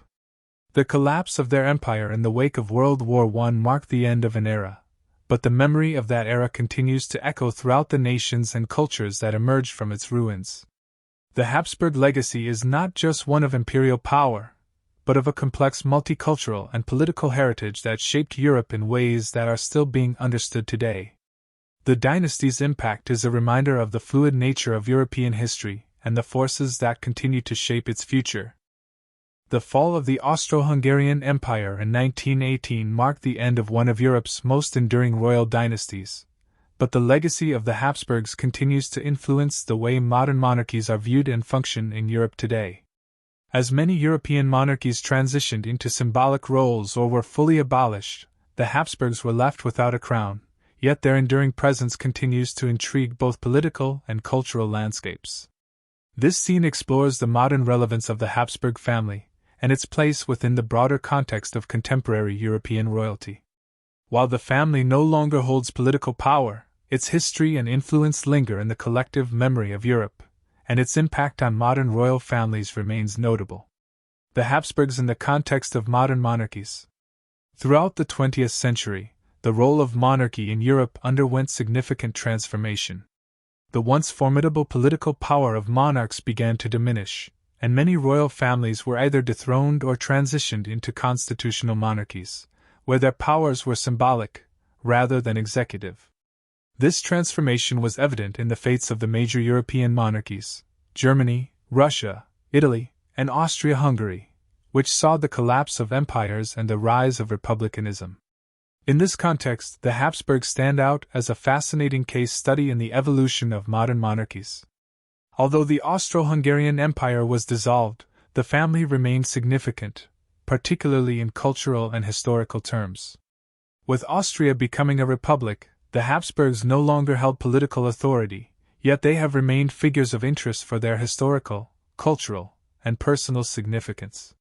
The collapse of their empire in the wake of World War I marked the end of an era, but the memory of that era continues to echo throughout the nations and cultures that emerged from its ruins. The Habsburg legacy is not just one of imperial power, but of a complex multicultural and political heritage that shaped Europe in ways that are still being understood today. The dynasty's impact is a reminder of the fluid nature of European history and the forces that continue to shape its future. The fall of the Austro-Hungarian Empire in 1918 marked the end of one of Europe's most enduring royal dynasties. But the legacy of the Habsburgs continues to influence the way modern monarchies are viewed and function in Europe today. As many European monarchies transitioned into symbolic roles or were fully abolished, the Habsburgs were left without a crown, yet their enduring presence continues to intrigue both political and cultural landscapes. This scene explores the modern relevance of the Habsburg family and its place within the broader context of contemporary European royalty. While the family no longer holds political power, its history and influence linger in the collective memory of Europe, and its impact on modern royal families remains notable. The Habsburgs in the context of modern monarchies. Throughout the 20th century, the role of monarchy in Europe underwent significant transformation. The once formidable political power of monarchs began to diminish, and many royal families were either dethroned or transitioned into constitutional monarchies, where their powers were symbolic, rather than executive. This transformation was evident in the fates of the major European monarchies, Germany, Russia, Italy, and Austria-Hungary, which saw the collapse of empires and the rise of republicanism. In this context, the Habsburgs stand out as a fascinating case study in the evolution of modern monarchies. Although the Austro-Hungarian Empire was dissolved, the family remained significant, particularly in cultural and historical terms. With Austria becoming a republic, the Habsburgs no longer held political authority, yet they have remained figures of interest for their historical, cultural, and personal significance.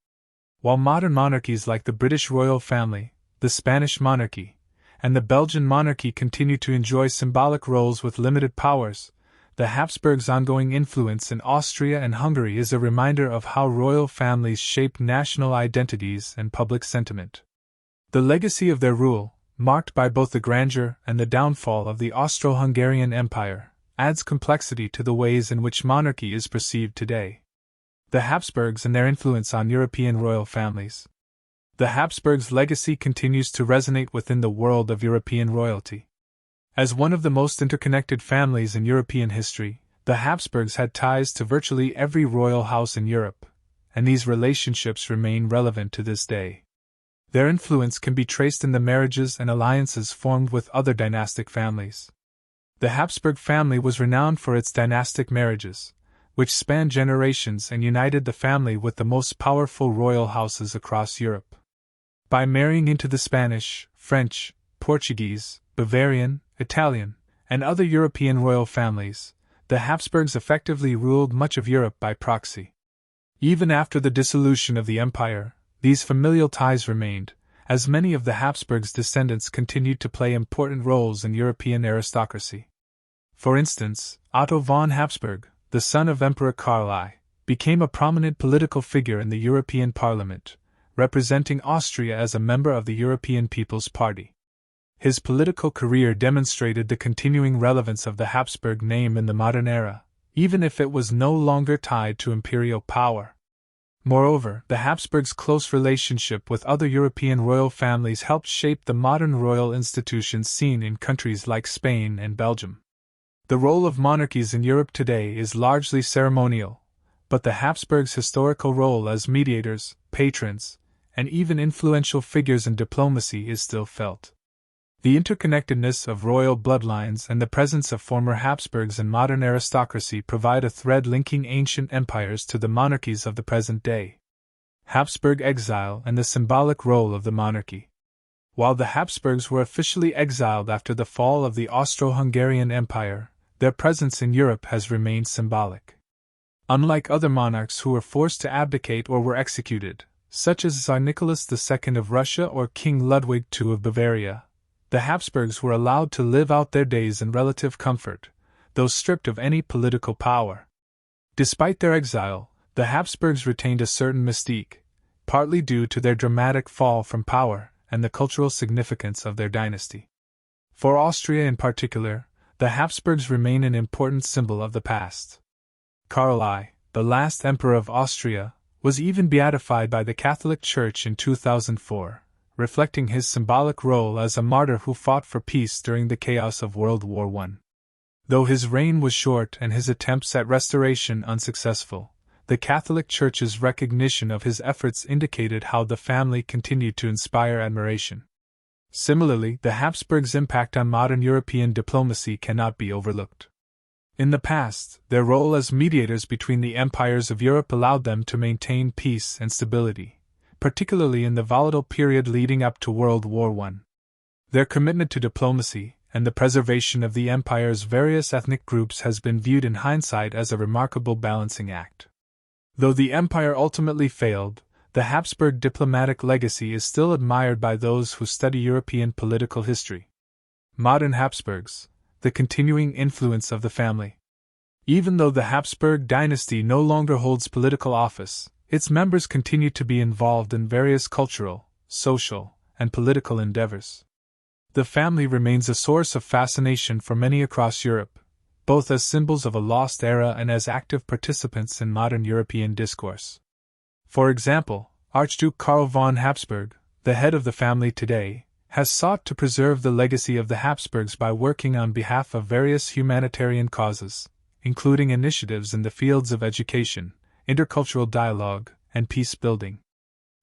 While modern monarchies like the British royal family, the Spanish monarchy, and the Belgian monarchy continue to enjoy symbolic roles with limited powers, the Habsburgs' ongoing influence in Austria and Hungary is a reminder of how royal families shaped national identities and public sentiment. The legacy of their rule, marked by both the grandeur and the downfall of the Austro-Hungarian Empire, adds complexity to the ways in which monarchy is perceived today. The Habsburgs and their influence on European royal families. The Habsburgs' legacy continues to resonate within the world of European royalty. As one of the most interconnected families in European history, the Habsburgs had ties to virtually every royal house in Europe, and these relationships remain relevant to this day. Their influence can be traced in the marriages and alliances formed with other dynastic families. The Habsburg family was renowned for its dynastic marriages, which spanned generations and united the family with the most powerful royal houses across Europe. By marrying into the Spanish, French, Portuguese, Bavarian, Italian, and other European royal families, the Habsburgs effectively ruled much of Europe by proxy. Even after the dissolution of the empire, these familial ties remained, as many of the Habsburgs' descendants continued to play important roles in European aristocracy. For instance, Otto von Habsburg, the son of Emperor Karl I, became a prominent political figure in the European Parliament, representing Austria as a member of the European People's Party. His political career demonstrated the continuing relevance of the Habsburg name in the modern era, even if it was no longer tied to imperial power. Moreover, the Habsburgs' close relationship with other European royal families helped shape the modern royal institutions seen in countries like Spain and Belgium. The role of monarchies in Europe today is largely ceremonial, but the Habsburgs' historical role as mediators, patrons, and even influential figures in diplomacy is still felt. The interconnectedness of royal bloodlines and the presence of former Habsburgs in modern aristocracy provide a thread linking ancient empires to the monarchies of the present day. Habsburg exile and the symbolic role of the monarchy. While the Habsburgs were officially exiled after the fall of the Austro-Hungarian Empire, their presence in Europe has remained symbolic. Unlike other monarchs who were forced to abdicate or were executed, such as Tsar Nicholas II of Russia or King Ludwig II of Bavaria, the Habsburgs were allowed to live out their days in relative comfort, though stripped of any political power. Despite their exile, the Habsburgs retained a certain mystique, partly due to their dramatic fall from power and the cultural significance of their dynasty. For Austria in particular, the Habsburgs remain an important symbol of the past. Karl I, the last emperor of Austria, was even beatified by the Catholic Church in 2004. Reflecting his symbolic role as a martyr who fought for peace during the chaos of World War I. Though his reign was short and his attempts at restoration unsuccessful, the Catholic Church's recognition of his efforts indicated how the family continued to inspire admiration. Similarly, the Habsburgs' impact on modern European diplomacy cannot be overlooked. In the past, their role as mediators between the empires of Europe allowed them to maintain peace and stability, particularly in the volatile period leading up to World War I. Their commitment to diplomacy and the preservation of the empire's various ethnic groups has been viewed in hindsight as a remarkable balancing act. Though the empire ultimately failed, the Habsburg diplomatic legacy is still admired by those who study European political history. Modern Habsburgs, the continuing influence of the family. Even though the Habsburg dynasty no longer holds political office, its members continue to be involved in various cultural, social, and political endeavors. The family remains a source of fascination for many across Europe, both as symbols of a lost era and as active participants in modern European discourse. For example, Archduke Karl von Habsburg, the head of the family today, has sought to preserve the legacy of the Habsburgs by working on behalf of various humanitarian causes, including initiatives in the fields of education, intercultural dialogue, and peace building.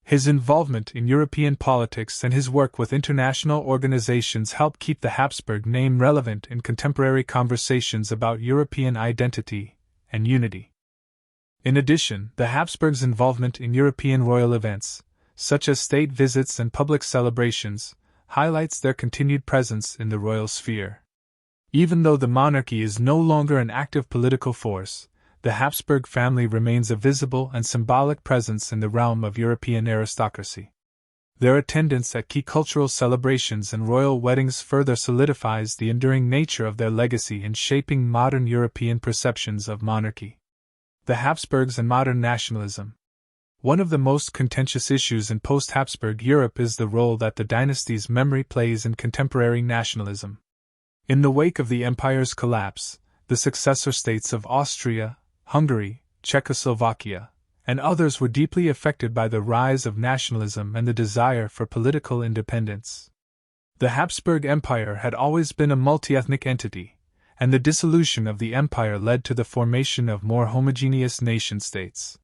His involvement in European politics and his work with international organizations help keep the Habsburg name relevant in contemporary conversations about European identity and unity. In addition, the Habsburgs' involvement in European royal events, such as state visits and public celebrations, highlights their continued presence in the royal sphere. Even though the monarchy is no longer an active political force, the Habsburg family remains a visible and symbolic presence in the realm of European aristocracy. Their attendance at key cultural celebrations and royal weddings further solidifies the enduring nature of their legacy in shaping modern European perceptions of monarchy. The Habsburgs and modern nationalism. One of the most contentious issues in post-Habsburg Europe is the role that the dynasty's memory plays in contemporary nationalism. In the wake of the empire's collapse, the successor states of Austria, Hungary, Czechoslovakia, and others were deeply affected by the rise of nationalism and the desire for political independence. The Habsburg Empire had always been a multi-ethnic entity, and the dissolution of the empire led to the formation of more homogeneous nation-states.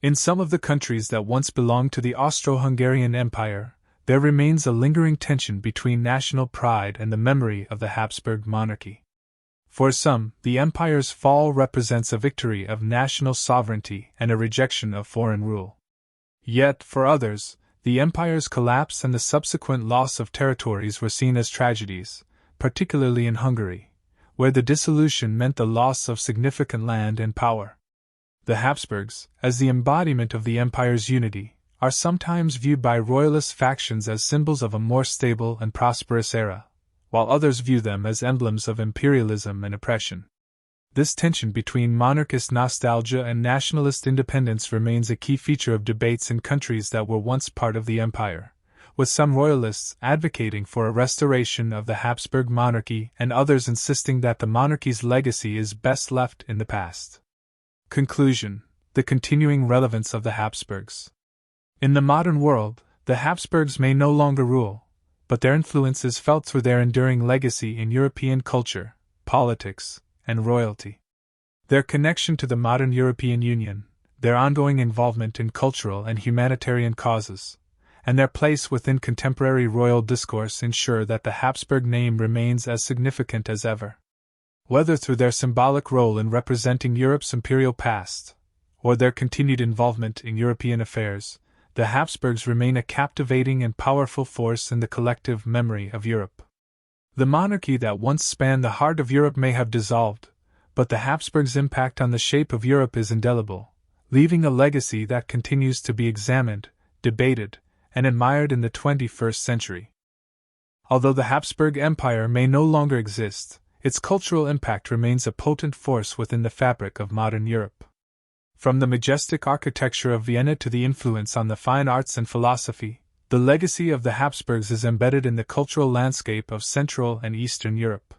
In some of the countries that once belonged to the Austro-Hungarian Empire, there remains a lingering tension between national pride and the memory of the Habsburg monarchy. For some, the empire's fall represents a victory of national sovereignty and a rejection of foreign rule. Yet, for others, the empire's collapse and the subsequent loss of territories were seen as tragedies, particularly in Hungary, where the dissolution meant the loss of significant land and power. The Habsburgs, as the embodiment of the empire's unity, are sometimes viewed by royalist factions as symbols of a more stable and prosperous era, while others view them as emblems of imperialism and oppression. This tension between monarchist nostalgia and nationalist independence remains a key feature of debates in countries that were once part of the empire, with some royalists advocating for a restoration of the Habsburg monarchy and others insisting that the monarchy's legacy is best left in the past. Conclusion: the continuing relevance of the Habsburgs. In the modern world, the Habsburgs may no longer rule, but their influence is felt through their enduring legacy in European culture, politics, and royalty. Their connection to the modern European Union, their ongoing involvement in cultural and humanitarian causes, and their place within contemporary royal discourse ensure that the Habsburg name remains as significant as ever. Whether through their symbolic role in representing Europe's imperial past, or their continued involvement in European affairs, the Habsburgs remain a captivating and powerful force in the collective memory of Europe. The monarchy that once spanned the heart of Europe may have dissolved, but the Habsburgs' impact on the shape of Europe is indelible, leaving a legacy that continues to be examined, debated, and admired in the 21st century. Although the Habsburg Empire may no longer exist, its cultural impact remains a potent force within the fabric of modern Europe. From the majestic architecture of Vienna to the influence on the fine arts and philosophy, the legacy of the Habsburgs is embedded in the cultural landscape of Central and Eastern Europe.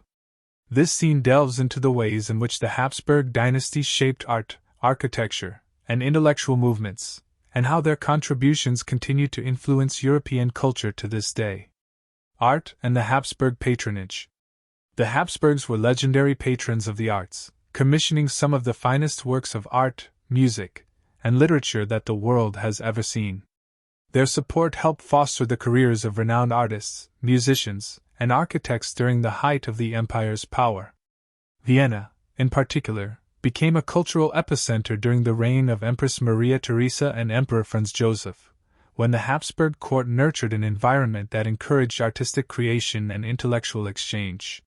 This scene delves into the ways in which the Habsburg dynasty shaped art, architecture, and intellectual movements, and how their contributions continue to influence European culture to this day. Art and the Habsburg patronage. The Habsburgs were legendary patrons of the arts, commissioning some of the finest works of art, music, and literature that the world has ever seen. Their support helped foster the careers of renowned artists, musicians, and architects during the height of the empire's power. Vienna, in particular, became a cultural epicenter during the reign of Empress Maria Theresa and Emperor Franz Joseph, when the Habsburg court nurtured an environment that encouraged artistic creation and intellectual exchange.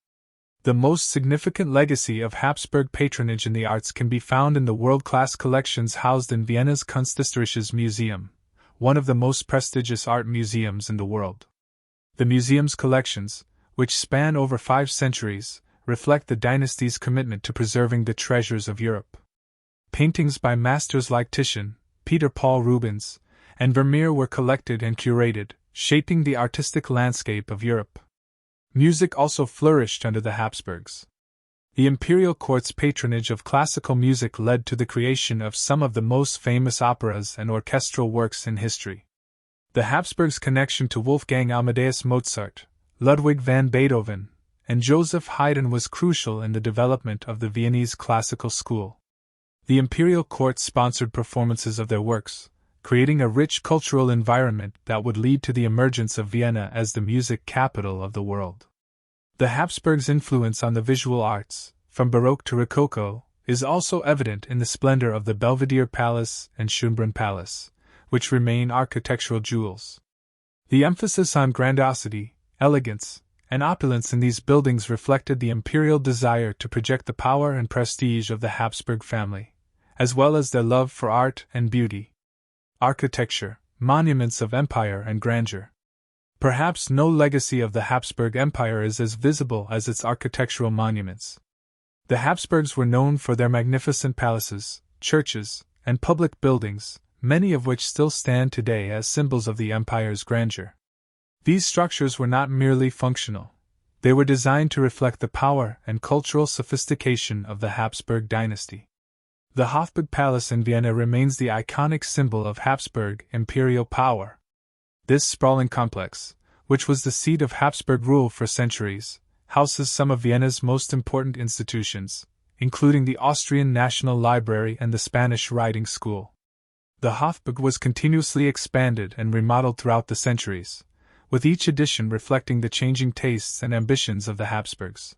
The most significant legacy of Habsburg patronage in the arts can be found in the world-class collections housed in Vienna's Kunsthistorisches Museum, one of the most prestigious art museums in the world. The museum's collections, which span over 5 centuries, reflect the dynasty's commitment to preserving the treasures of Europe. Paintings by masters like Titian, Peter Paul Rubens, and Vermeer were collected and curated, shaping the artistic landscape of Europe. Music also flourished under the Habsburgs. The imperial court's patronage of classical music led to the creation of some of the most famous operas and orchestral works in history. The Habsburgs' connection to Wolfgang Amadeus Mozart, Ludwig van Beethoven, and Joseph Haydn was crucial in the development of the Viennese classical school. The imperial court sponsored performances of their works, creating a rich cultural environment that would lead to the emergence of Vienna as the music capital of the world. The Habsburgs' influence on the visual arts, from Baroque to Rococo, is also evident in the splendor of the Belvedere Palace and Schönbrunn Palace, which remain architectural jewels. The emphasis on grandiosity, elegance, and opulence in these buildings reflected the imperial desire to project the power and prestige of the Habsburg family, as well as their love for art and beauty. Architecture, monuments of empire and grandeur. Perhaps no legacy of the Habsburg Empire is as visible as its architectural monuments. The Habsburgs were known for their magnificent palaces, churches, and public buildings, many of which still stand today as symbols of the empire's grandeur. These structures were not merely functional. They were designed to reflect the power and cultural sophistication of the Habsburg dynasty. The Hofburg Palace in Vienna remains the iconic symbol of Habsburg imperial power. This sprawling complex, which was the seat of Habsburg rule for centuries, houses some of Vienna's most important institutions, including the Austrian National Library and the Spanish Writing School. The Hofburg was continuously expanded and remodeled throughout the centuries, with each edition reflecting the changing tastes and ambitions of the Habsburgs.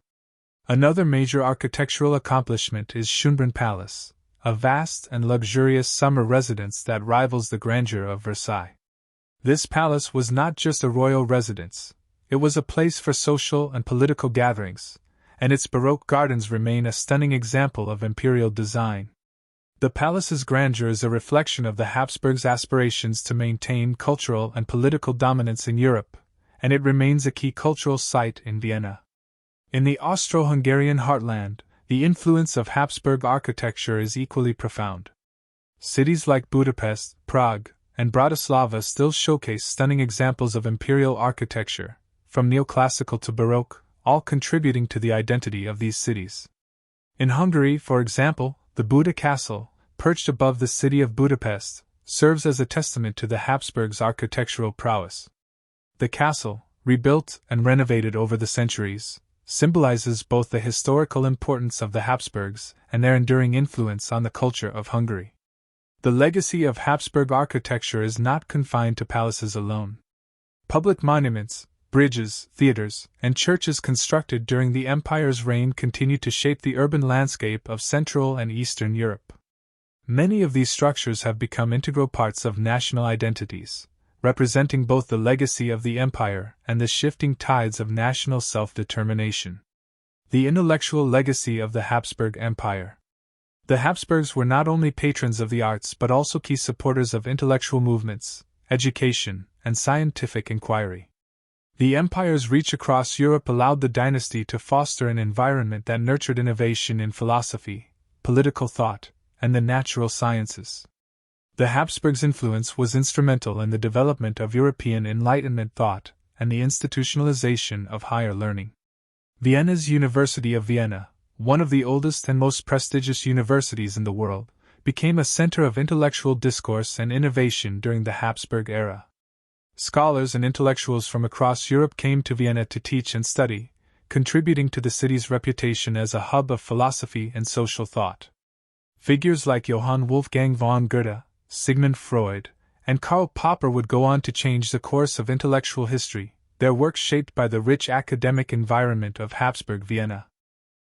Another major architectural accomplishment is Schönbrunn Palace, a vast and luxurious summer residence that rivals the grandeur of Versailles. This palace was not just a royal residence, it was a place for social and political gatherings, and its Baroque gardens remain a stunning example of imperial design. The palace's grandeur is a reflection of the Habsburgs' aspirations to maintain cultural and political dominance in Europe, and it remains a key cultural site in Vienna. In the Austro-Hungarian heartland, the influence of Habsburg architecture is equally profound. Cities like Budapest, Prague, and Bratislava still showcase stunning examples of imperial architecture, from neoclassical to Baroque, all contributing to the identity of these cities. In Hungary, for example, the Buda Castle, perched above the city of Budapest, serves as a testament to the Habsburgs' architectural prowess. The castle, rebuilt and renovated over the centuries, symbolizes both the historical importance of the Habsburgs and their enduring influence on the culture of Hungary. The legacy of Habsburg architecture is not confined to palaces alone. Public monuments, bridges, theaters, and churches constructed during the empire's reign continue to shape the urban landscape of Central and Eastern Europe. Many of these structures have become integral parts of national identities, representing both the legacy of the empire and the shifting tides of national self-determination. The intellectual legacy of the Habsburg Empire. The Habsburgs were not only patrons of the arts but also key supporters of intellectual movements, education, and scientific inquiry. The empire's reach across Europe allowed the dynasty to foster an environment that nurtured innovation in philosophy, political thought, and the natural sciences. The Habsburgs' influence was instrumental in the development of European Enlightenment thought and the institutionalization of higher learning. Vienna's University of Vienna, one of the oldest and most prestigious universities in the world, became a center of intellectual discourse and innovation during the Habsburg era. Scholars and intellectuals from across Europe came to Vienna to teach and study, contributing to the city's reputation as a hub of philosophy and social thought. Figures like Johann Wolfgang von Goethe, Sigmund Freud, and Karl Popper would go on to change the course of intellectual history, their works shaped by the rich academic environment of Habsburg Vienna.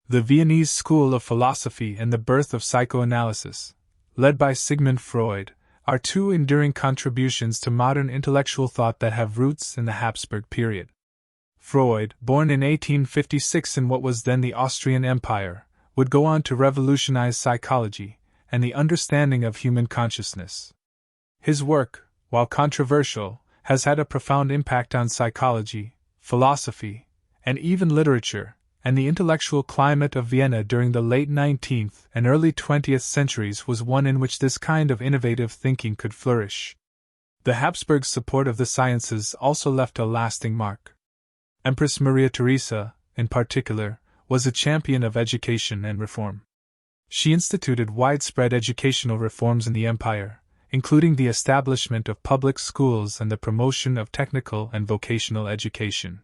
The Viennese school of philosophy and the birth of psychoanalysis, led by Sigmund Freud, are two enduring contributions to modern intellectual thought that have roots in the Habsburg period. Freud, born in 1856 in what was then the Austrian Empire, would go on to revolutionize psychology and the understanding of human consciousness. His work, while controversial, has had a profound impact on psychology, philosophy, and even literature, and the intellectual climate of Vienna during the late 19th and early 20th centuries was one in which this kind of innovative thinking could flourish. The Habsburgs' support of the sciences also left a lasting mark. Empress Maria Theresa, in particular, was a champion of education and reform. She instituted widespread educational reforms in the empire, including the establishment of public schools and the promotion of technical and vocational education.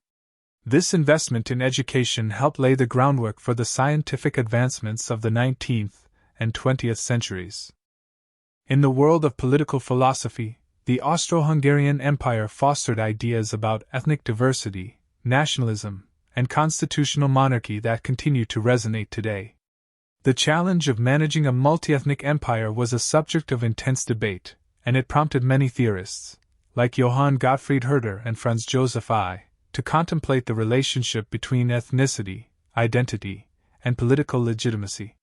This investment in education helped lay the groundwork for the scientific advancements of the 19th and 20th centuries. In the world of political philosophy, the Austro-Hungarian Empire fostered ideas about ethnic diversity, nationalism, and constitutional monarchy that continue to resonate today. The challenge of managing a multi-ethnic empire was a subject of intense debate, and it prompted many theorists, like Johann Gottfried Herder and Franz Joseph I, to contemplate the relationship between ethnicity, identity, and political legitimacy.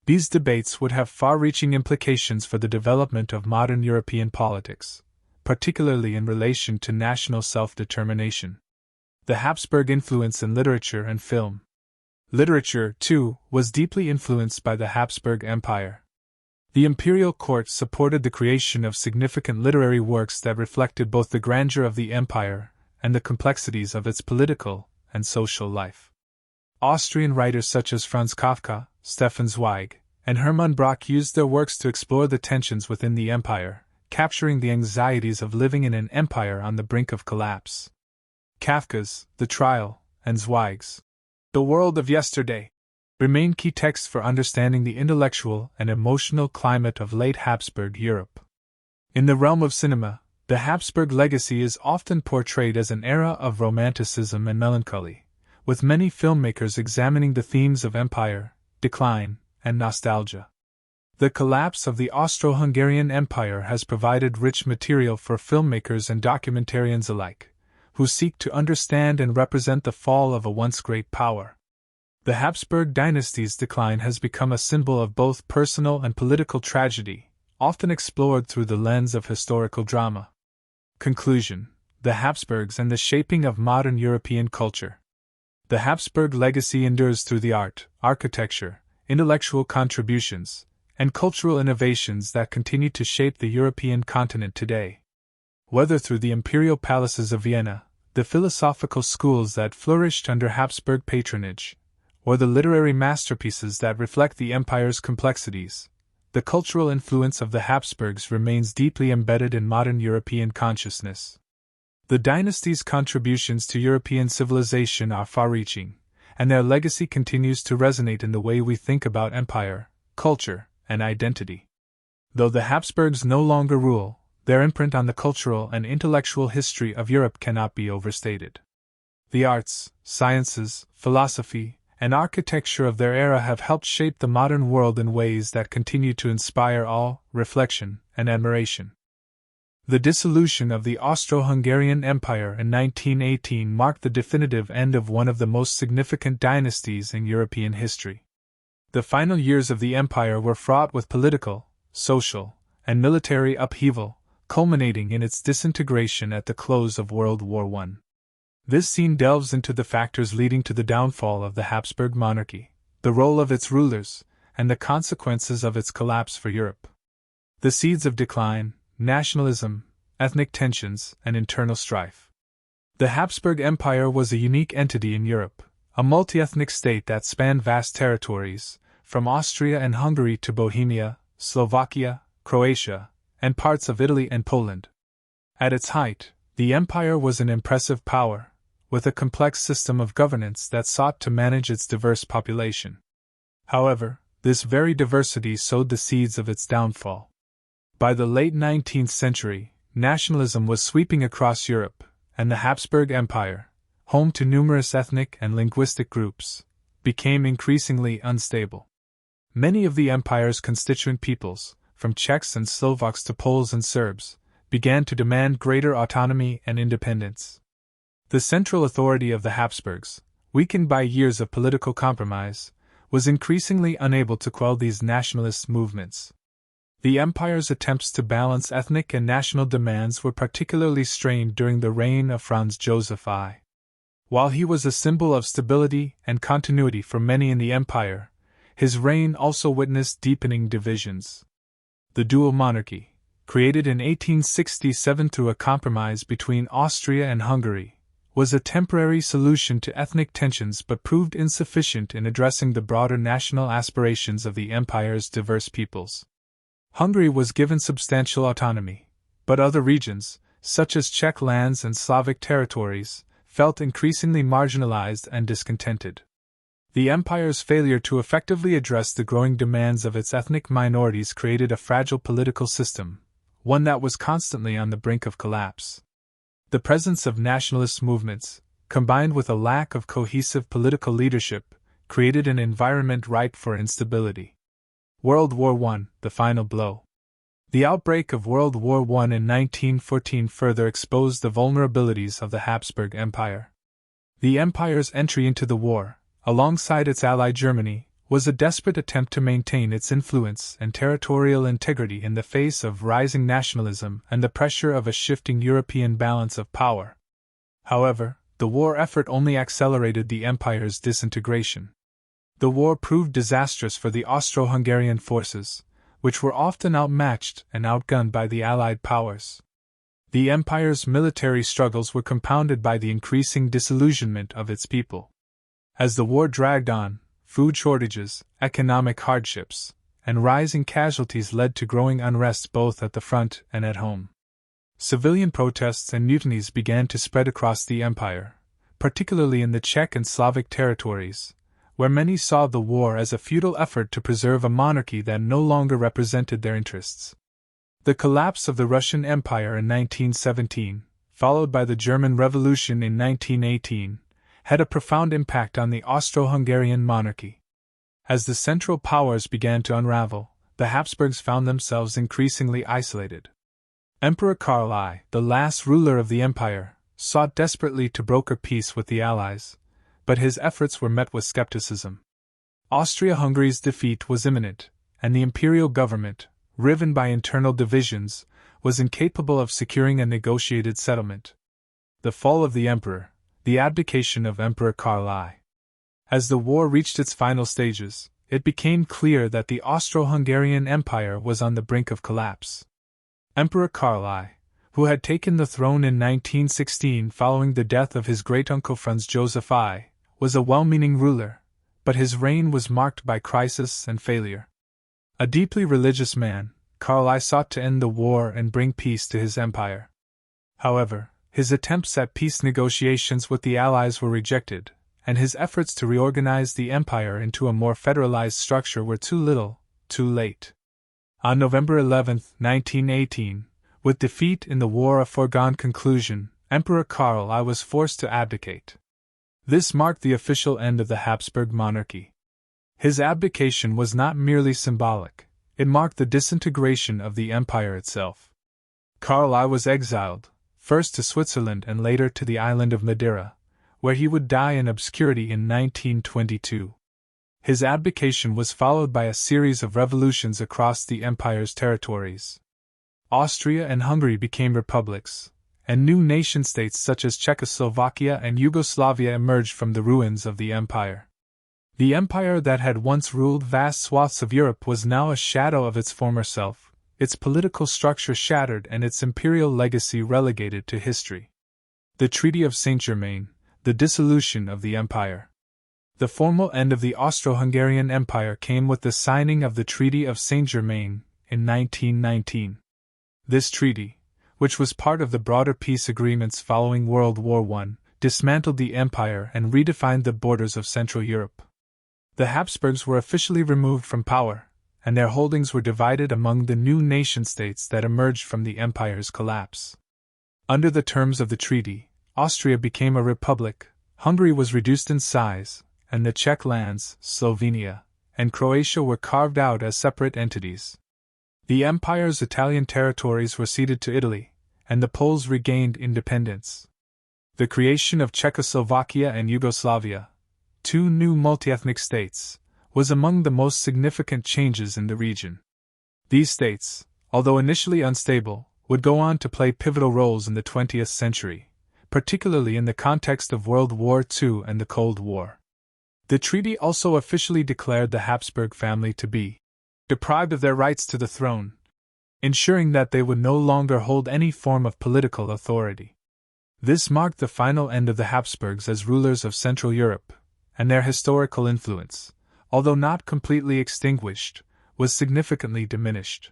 These debates would have far-reaching implications for the development of modern European politics, particularly in relation to national self-determination. The Habsburg influence in literature and film. Literature, too, was deeply influenced by the Habsburg Empire. The imperial court supported the creation of significant literary works that reflected both the grandeur of the empire and the complexities of its political and social life. Austrian writers such as Franz Kafka, Stefan Zweig, and Hermann Broch used their works to explore the tensions within the empire, capturing the anxieties of living in an empire on the brink of collapse. Kafka's The Trial, and Zweig's The World of Yesterday remain key texts for understanding the intellectual and emotional climate of late Habsburg Europe. In the realm of cinema, the Habsburg legacy is often portrayed as an era of romanticism and melancholy, with many filmmakers examining the themes of empire, decline, and nostalgia. The collapse of the Austro-Hungarian Empire has provided rich material for filmmakers and documentarians alike, who seek to understand and represent the fall of a once great power. The Habsburg dynasty's decline has become a symbol of both personal and political tragedy, often explored through the lens of historical drama. Conclusion: the Habsburgs and the shaping of modern European culture. The Habsburg legacy endures through the art, architecture, intellectual contributions, and cultural innovations that continue to shape the European continent today. Whether through the imperial palaces of Vienna, the philosophical schools that flourished under Habsburg patronage, or the literary masterpieces that reflect the empire's complexities, the cultural influence of the Habsburgs remains deeply embedded in modern European consciousness. The dynasty's contributions to European civilization are far-reaching, and their legacy continues to resonate in the way we think about empire, culture, and identity. Though the Habsburgs no longer rule, their imprint on the cultural and intellectual history of Europe cannot be overstated. The arts, sciences, philosophy, and architecture of their era have helped shape the modern world in ways that continue to inspire awe, reflection, and admiration. The dissolution of the Austro-Hungarian Empire in 1918 marked the definitive end of one of the most significant dynasties in European history. The final years of the empire were fraught with political, social, and military upheaval, culminating in its disintegration at the close of World War I. This scene delves into the factors leading to the downfall of the Habsburg monarchy, the role of its rulers, and the consequences of its collapse for Europe. The seeds of decline, nationalism, ethnic tensions, and internal strife. The Habsburg Empire was a unique entity in Europe, a multi-ethnic state that spanned vast territories, from Austria and Hungary to Bohemia, Slovakia, Croatia, and parts of Italy and Poland. At its height, the empire was an impressive power, with a complex system of governance that sought to manage its diverse population. However, this very diversity sowed the seeds of its downfall. By the late 19th century, nationalism was sweeping across Europe, and the Habsburg Empire, home to numerous ethnic and linguistic groups, became increasingly unstable. Many of the empire's constituent peoples, from Czechs and Slovaks to Poles and Serbs, began to demand greater autonomy and independence. The central authority of the Habsburgs, weakened by years of political compromise, was increasingly unable to quell these nationalist movements. The empire's attempts to balance ethnic and national demands were particularly strained during the reign of Franz Joseph I. While he was a symbol of stability and continuity for many in the empire, his reign also witnessed deepening divisions. The dual monarchy, created in 1867 through a compromise between Austria and Hungary, was a temporary solution to ethnic tensions but proved insufficient in addressing the broader national aspirations of the empire's diverse peoples. Hungary was given substantial autonomy, but other regions, such as Czech lands and Slavic territories, felt increasingly marginalized and discontented. The empire's failure to effectively address the growing demands of its ethnic minorities created a fragile political system, one that was constantly on the brink of collapse. The presence of nationalist movements, combined with a lack of cohesive political leadership, created an environment ripe for instability. World War I, the final blow. The outbreak of World War I in 1914 further exposed the vulnerabilities of the Habsburg Empire. The empire's entry into the war, alongside its ally Germany, was a desperate attempt to maintain its influence and territorial integrity in the face of rising nationalism and the pressure of a shifting European balance of power. However, the war effort only accelerated the empire's disintegration. The war proved disastrous for the Austro-Hungarian forces, which were often outmatched and outgunned by the Allied powers. The empire's military struggles were compounded by the increasing disillusionment of its people. As the war dragged on, food shortages, economic hardships, and rising casualties led to growing unrest both at the front and at home. Civilian protests and mutinies began to spread across the empire, particularly in the Czech and Slavic territories, where many saw the war as a futile effort to preserve a monarchy that no longer represented their interests. The collapse of the Russian Empire in 1917, followed by the German Revolution in 1918, had a profound impact on the Austro-Hungarian monarchy. As the Central Powers began to unravel, the Habsburgs found themselves increasingly isolated. Emperor Karl I, the last ruler of the empire, sought desperately to broker peace with the Allies, but his efforts were met with skepticism. Austria-Hungary's defeat was imminent, and the imperial government, riven by internal divisions, was incapable of securing a negotiated settlement. The fall of the emperor, the abdication of Emperor Karl I. As the war reached its final stages, it became clear that the Austro-Hungarian Empire was on the brink of collapse. Emperor Karl I, who had taken the throne in 1916 following the death of his great-uncle Franz Joseph I, was a well-meaning ruler, but his reign was marked by crisis and failure. A deeply religious man, Karl I sought to end the war and bring peace to his empire. However, his attempts at peace negotiations with the Allies were rejected, and his efforts to reorganize the empire into a more federalized structure were too little, too late. On November 11, 1918, with defeat in the war a foregone conclusion, Emperor Karl I was forced to abdicate. This marked the official end of the Habsburg monarchy. His abdication was not merely symbolic, it marked the disintegration of the empire itself. Karl I was exiled, first to Switzerland and later to the island of Madeira, where he would die in obscurity in 1922. His abdication was followed by a series of revolutions across the empire's territories. Austria and Hungary became republics, and new nation-states such as Czechoslovakia and Yugoslavia emerged from the ruins of the empire. The empire that had once ruled vast swaths of Europe was now a shadow of its former self, its political structure shattered and its imperial legacy relegated to history. The Treaty of Saint-Germain, the dissolution of the empire. The formal end of the Austro-Hungarian Empire came with the signing of the Treaty of Saint-Germain in 1919. This treaty, which was part of the broader peace agreements following World War I, dismantled the empire and redefined the borders of Central Europe. The Habsburgs were officially removed from power, and their holdings were divided among the new nation-states that emerged from the empire's collapse. Under the terms of the treaty, Austria became a republic, Hungary was reduced in size, and the Czech lands, Slovenia, and Croatia were carved out as separate entities. The empire's Italian territories were ceded to Italy, and the Poles regained independence. The creation of Czechoslovakia and Yugoslavia, two new multi-ethnic states, was among the most significant changes in the region. These states, although initially unstable, would go on to play pivotal roles in the 20th century, particularly in the context of World War II and the Cold War. The treaty also officially declared the Habsburg family to be deprived of their rights to the throne, ensuring that they would no longer hold any form of political authority. This marked the final end of the Habsburgs as rulers of Central Europe, and their historical influence, although not completely extinguished, was significantly diminished.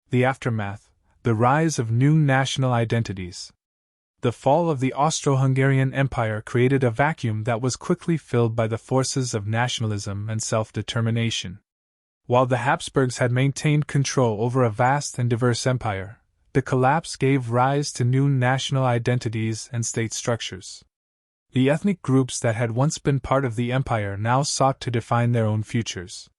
The aftermath, the rise of new national identities. The fall of the Austro-Hungarian Empire created a vacuum that was quickly filled by the forces of nationalism and self-determination. While the Habsburgs had maintained control over a vast and diverse empire, the collapse gave rise to new national identities and state structures. The ethnic groups that had once been part of the empire now sought to define their own futures.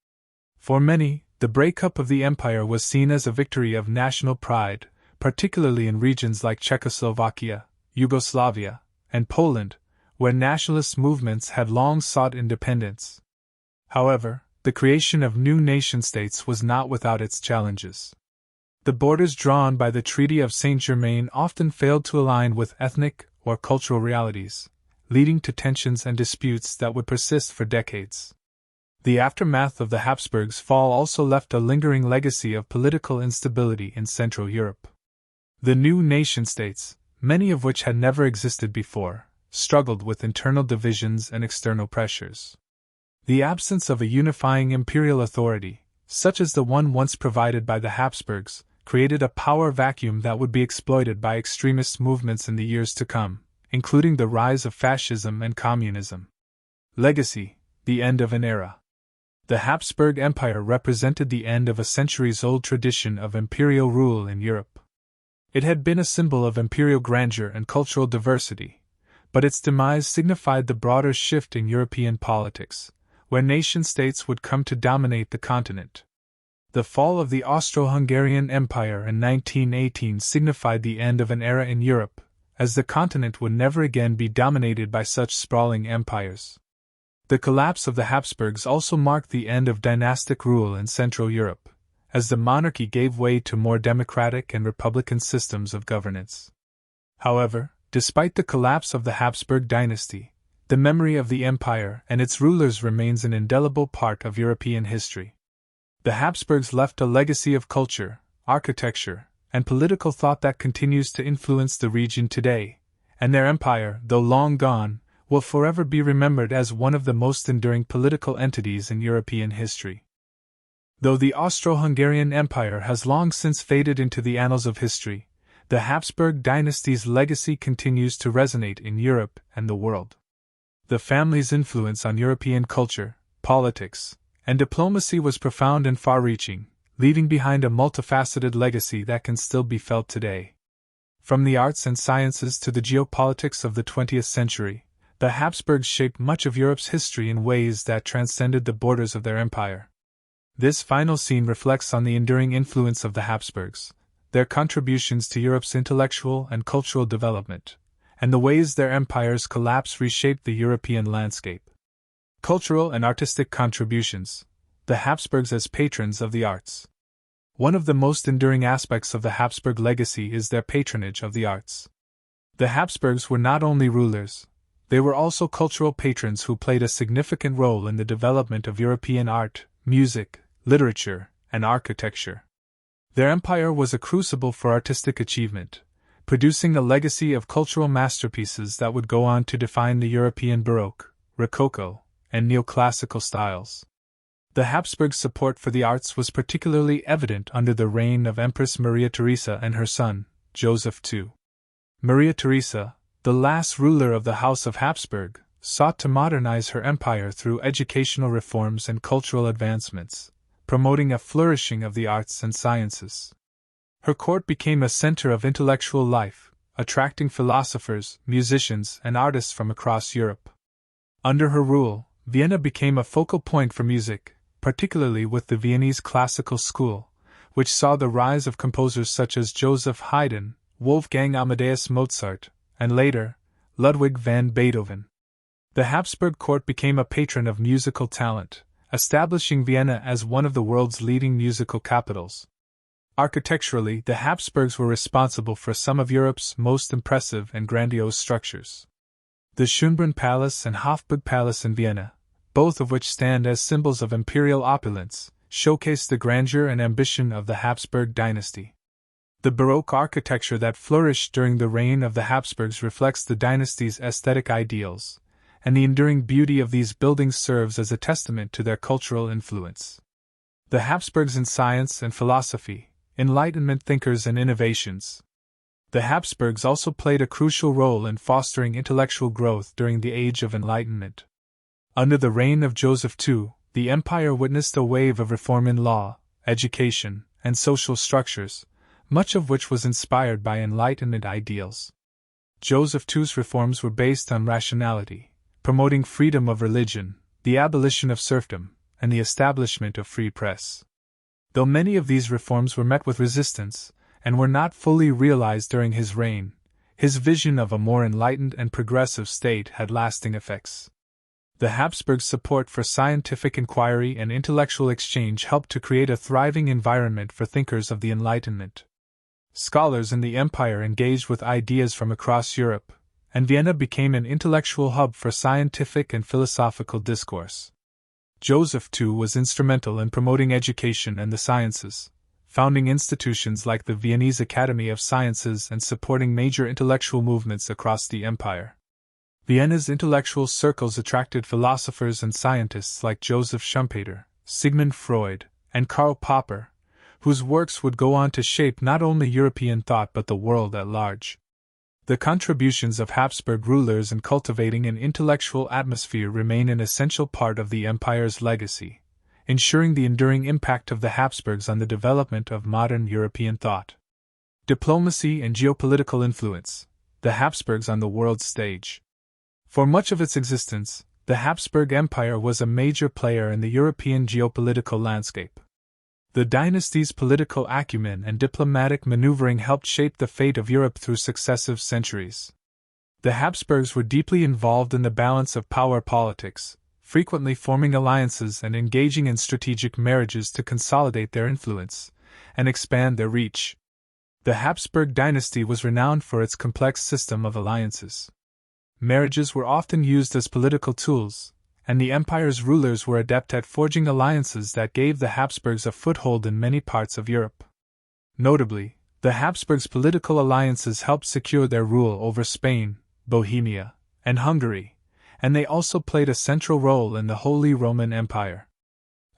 For many, the breakup of the empire was seen as a victory of national pride, particularly in regions like Czechoslovakia, Yugoslavia, and Poland, where nationalist movements had long sought independence. However, the creation of new nation-states was not without its challenges. The borders drawn by the Treaty of Saint-Germain often failed to align with ethnic or cultural realities, leading to tensions and disputes that would persist for decades. The aftermath of the Habsburgs' fall also left a lingering legacy of political instability in Central Europe. The new nation-states, many of which had never existed before, struggled with internal divisions and external pressures. The absence of a unifying imperial authority, such as the one once provided by the Habsburgs, created a power vacuum that would be exploited by extremist movements in the years to come, including the rise of fascism and communism. Legacy: the end of an era. The Habsburg Empire represented the end of a centuries-old tradition of imperial rule in Europe. It had been a symbol of imperial grandeur and cultural diversity, but its demise signified the broader shift in European politics, where nation-states would come to dominate the continent. The fall of the Austro-Hungarian Empire in 1918 signified the end of an era in Europe, as the continent would never again be dominated by such sprawling empires. The collapse of the Habsburgs also marked the end of dynastic rule in Central Europe, as the monarchy gave way to more democratic and republican systems of governance. However, despite the collapse of the Habsburg dynasty, the memory of the empire and its rulers remains an indelible part of European history. The Habsburgs left a legacy of culture, architecture, and political thought that continues to influence the region today, and their empire, though long gone, will forever be remembered as one of the most enduring political entities in European history. Though the Austro-Hungarian Empire has long since faded into the annals of history, the Habsburg dynasty's legacy continues to resonate in Europe and the world. The family's influence on European culture, politics, and diplomacy was profound and far-reaching, leaving behind a multifaceted legacy that can still be felt today. From the arts and sciences to the geopolitics of the 20th century, the Habsburgs shaped much of Europe's history in ways that transcended the borders of their empire. This final scene reflects on the enduring influence of the Habsburgs, their contributions to Europe's intellectual and cultural development, and the ways their empire's collapse reshaped the European landscape. Cultural and artistic contributions: the Habsburgs as patrons of the arts. One of the most enduring aspects of the Habsburg legacy is their patronage of the arts. The Habsburgs were not only rulers, they were also cultural patrons who played a significant role in the development of European art, music, literature, and architecture. Their empire was a crucible for artistic achievement, producing a legacy of cultural masterpieces that would go on to define the European Baroque, Rococo, and Neoclassical styles. The Habsburgs' support for the arts was particularly evident under the reign of Empress Maria Theresa and her son, Joseph II. Maria Theresa, the last ruler of the House of Habsburg, sought to modernize her empire through educational reforms and cultural advancements, promoting a flourishing of the arts and sciences. Her court became a center of intellectual life, attracting philosophers, musicians, and artists from across Europe. Under her rule, Vienna became a focal point for music, particularly with the Viennese classical school, which saw the rise of composers such as Joseph Haydn, Wolfgang Amadeus Mozart, and later, Ludwig van Beethoven. The Habsburg court became a patron of musical talent, establishing Vienna as one of the world's leading musical capitals. Architecturally, the Habsburgs were responsible for some of Europe's most impressive and grandiose structures. The Schönbrunn Palace and Hofburg Palace in Vienna, both of which stand as symbols of imperial opulence, showcase the grandeur and ambition of the Habsburg dynasty. The Baroque architecture that flourished during the reign of the Habsburgs reflects the dynasty's aesthetic ideals, and the enduring beauty of these buildings serves as a testament to their cultural influence. The Habsburgs in science and philosophy, Enlightenment thinkers and innovations. The Habsburgs also played a crucial role in fostering intellectual growth during the Age of Enlightenment. Under the reign of Joseph II, the empire witnessed a wave of reform in law, education, and social structures, much of which was inspired by Enlightenment ideals. Joseph II's reforms were based on rationality, promoting freedom of religion, the abolition of serfdom, and the establishment of free press. Though many of these reforms were met with resistance, and were not fully realized during his reign, his vision of a more enlightened and progressive state had lasting effects. The Habsburgs' support for scientific inquiry and intellectual exchange helped to create a thriving environment for thinkers of the Enlightenment. Scholars in the empire engaged with ideas from across Europe, and Vienna became an intellectual hub for scientific and philosophical discourse. Joseph II was instrumental in promoting education and the sciences, founding institutions like the Viennese Academy of Sciences and supporting major intellectual movements across the empire. Vienna's intellectual circles attracted philosophers and scientists like Joseph Schumpeter, Sigmund Freud, and Karl Popper, whose works would go on to shape not only European thought but the world at large. The contributions of Habsburg rulers in cultivating an intellectual atmosphere remain an essential part of the empire's legacy, ensuring the enduring impact of the Habsburgs on the development of modern European thought. Diplomacy and geopolitical influence. The Habsburgs on the world stage. For much of its existence, the Habsburg Empire was a major player in the European geopolitical landscape. The dynasty's political acumen and diplomatic maneuvering helped shape the fate of Europe through successive centuries. The Habsburgs were deeply involved in the balance of power politics, frequently forming alliances and engaging in strategic marriages to consolidate their influence and expand their reach. The Habsburg dynasty was renowned for its complex system of alliances. Marriages were often used as political tools, and the empire's rulers were adept at forging alliances that gave the Habsburgs a foothold in many parts of Europe. Notably, the Habsburgs' political alliances helped secure their rule over Spain, Bohemia, and Hungary, and they also played a central role in the Holy Roman Empire.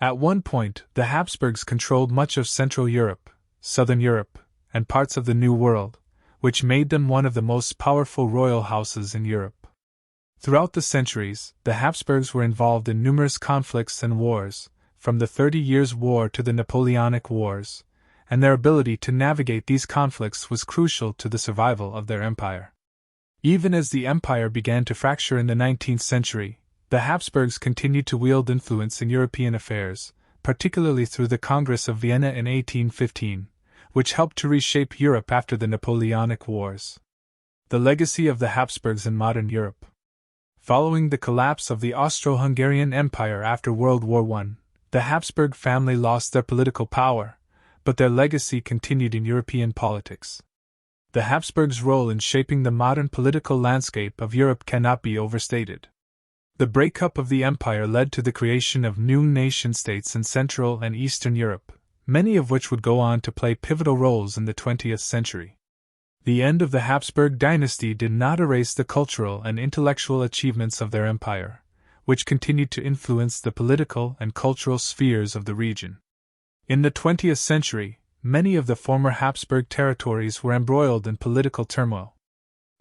At one point, the Habsburgs controlled much of Central Europe, Southern Europe, and parts of the New World, which made them one of the most powerful royal houses in Europe. Throughout the centuries, the Habsburgs were involved in numerous conflicts and wars, from the 30 Years' War to the Napoleonic Wars, and their ability to navigate these conflicts was crucial to the survival of their empire. Even as the empire began to fracture in the 19th century, the Habsburgs continued to wield influence in European affairs, particularly through the Congress of Vienna in 1815, which helped to reshape Europe after the Napoleonic Wars. The legacy of the Habsburgs in modern Europe. Following the collapse of the Austro-Hungarian Empire after World War I, the Habsburg family lost their political power, but their legacy continued in European politics. The Habsburgs' role in shaping the modern political landscape of Europe cannot be overstated. The breakup of the empire led to the creation of new nation-states in Central and Eastern Europe, many of which would go on to play pivotal roles in the 20th century. The end of the Habsburg dynasty did not erase the cultural and intellectual achievements of their empire, which continued to influence the political and cultural spheres of the region. In the 20th century, many of the former Habsburg territories were embroiled in political turmoil.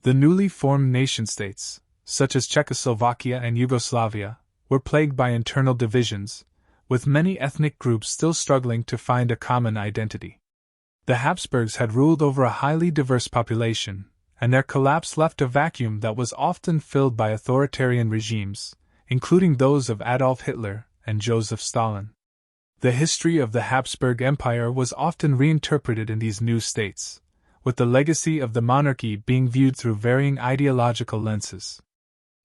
The newly formed nation-states, such as Czechoslovakia and Yugoslavia, were plagued by internal divisions, with many ethnic groups still struggling to find a common identity. The Habsburgs had ruled over a highly diverse population, and their collapse left a vacuum that was often filled by authoritarian regimes, including those of Adolf Hitler and Joseph Stalin. The history of the Habsburg Empire was often reinterpreted in these new states, with the legacy of the monarchy being viewed through varying ideological lenses.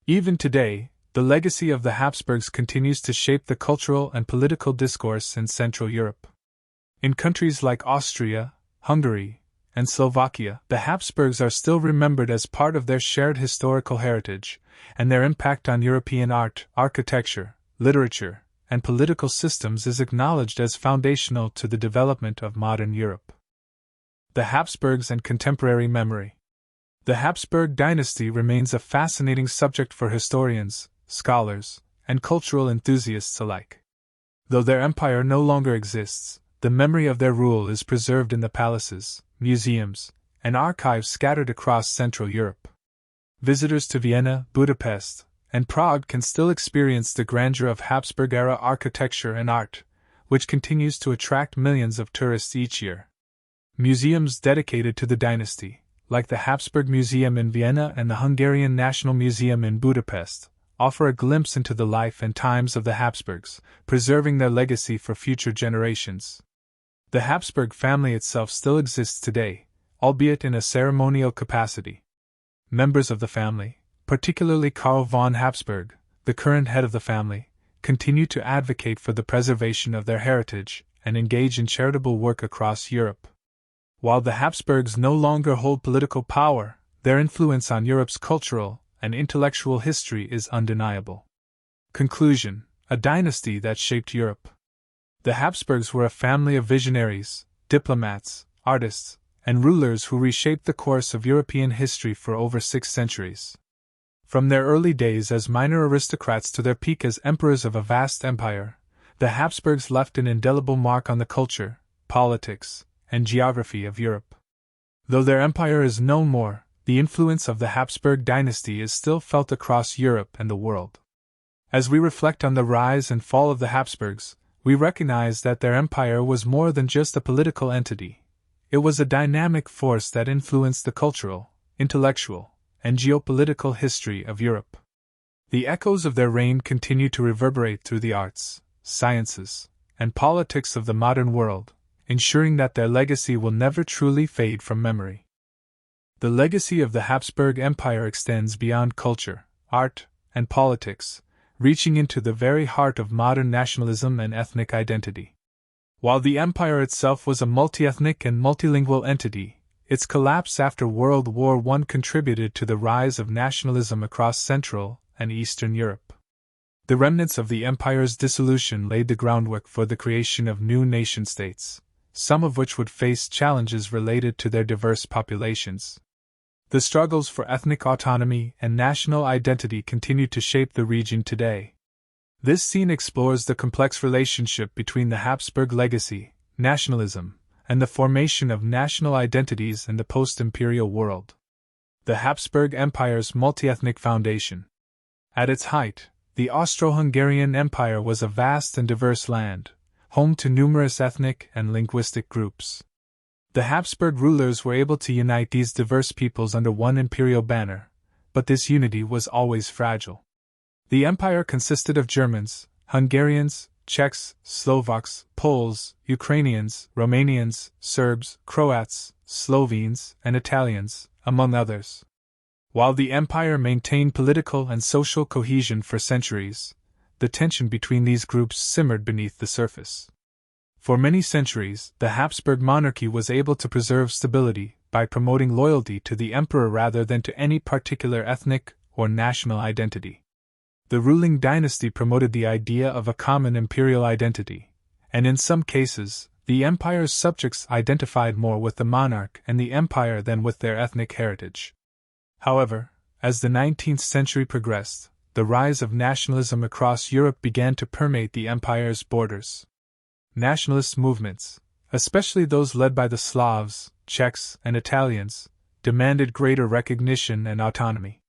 Even today, the legacy of the Habsburgs continues to shape the cultural and political discourse in Central Europe. In countries like Austria, Hungary, and Slovakia, the Habsburgs are still remembered as part of their shared historical heritage, and their impact on European art, architecture, literature, and political systems is acknowledged as foundational to the development of modern Europe. The Habsburgs and contemporary memory. The Habsburg dynasty remains a fascinating subject for historians, scholars, and cultural enthusiasts alike. Though their empire no longer exists, the memory of their rule is preserved in the palaces, museums, and archives scattered across Central Europe. Visitors to Vienna, Budapest, and Prague can still experience the grandeur of Habsburg-era architecture and art, which continues to attract millions of tourists each year. Museums dedicated to the dynasty, like the Habsburg Museum in Vienna and the Hungarian National Museum in Budapest, offer a glimpse into the life and times of the Habsburgs, preserving their legacy for future generations. The Habsburg family itself still exists today, albeit in a ceremonial capacity. Members of the family, particularly Karl von Habsburg, the current head of the family, continue to advocate for the preservation of their heritage and engage in charitable work across Europe. While the Habsburgs no longer hold political power, their influence on Europe's cultural and intellectual history is undeniable. Conclusion: a dynasty that shaped Europe. The Habsburgs were a family of visionaries, diplomats, artists, and rulers who reshaped the course of European history for over 6 centuries. From their early days as minor aristocrats to their peak as emperors of a vast empire, the Habsburgs left an indelible mark on the culture, politics, and geography of Europe. Though their empire is no more, the influence of the Habsburg dynasty is still felt across Europe and the world. As we reflect on the rise and fall of the Habsburgs, we recognize that their empire was more than just a political entity. It was a dynamic force that influenced the cultural, intellectual, and geopolitical history of Europe. The echoes of their reign continue to reverberate through the arts, sciences, and politics of the modern world, ensuring that their legacy will never truly fade from memory. The legacy of the Habsburg Empire extends beyond culture, art, and politics, reaching into the very heart of modern nationalism and ethnic identity. While the empire itself was a multi-ethnic and multilingual entity, its collapse after World War I contributed to the rise of nationalism across Central and Eastern Europe. The remnants of the empire's dissolution laid the groundwork for the creation of new nation-states, some of which would face challenges related to their diverse populations. The struggles for ethnic autonomy and national identity continue to shape the region today. This scene explores the complex relationship between the Habsburg legacy, nationalism, and the formation of national identities in the post-imperial world. The Habsburg Empire's multi-ethnic foundation. At its height, the Austro-Hungarian Empire was a vast and diverse land, home to numerous ethnic and linguistic groups. The Habsburg rulers were able to unite these diverse peoples under one imperial banner, but this unity was always fragile. The empire consisted of Germans, Hungarians, Czechs, Slovaks, Poles, Ukrainians, Romanians, Serbs, Croats, Slovenes, and Italians, among others. While the empire maintained political and social cohesion for centuries, the tension between these groups simmered beneath the surface. For many centuries, the Habsburg monarchy was able to preserve stability by promoting loyalty to the emperor rather than to any particular ethnic or national identity. The ruling dynasty promoted the idea of a common imperial identity, and in some cases, the empire's subjects identified more with the monarch and the empire than with their ethnic heritage. However, as the 19th century progressed, the rise of nationalism across Europe began to permeate the empire's borders. Nationalist movements, especially those led by the Slavs, Czechs, and Italians, demanded greater recognition and autonomy.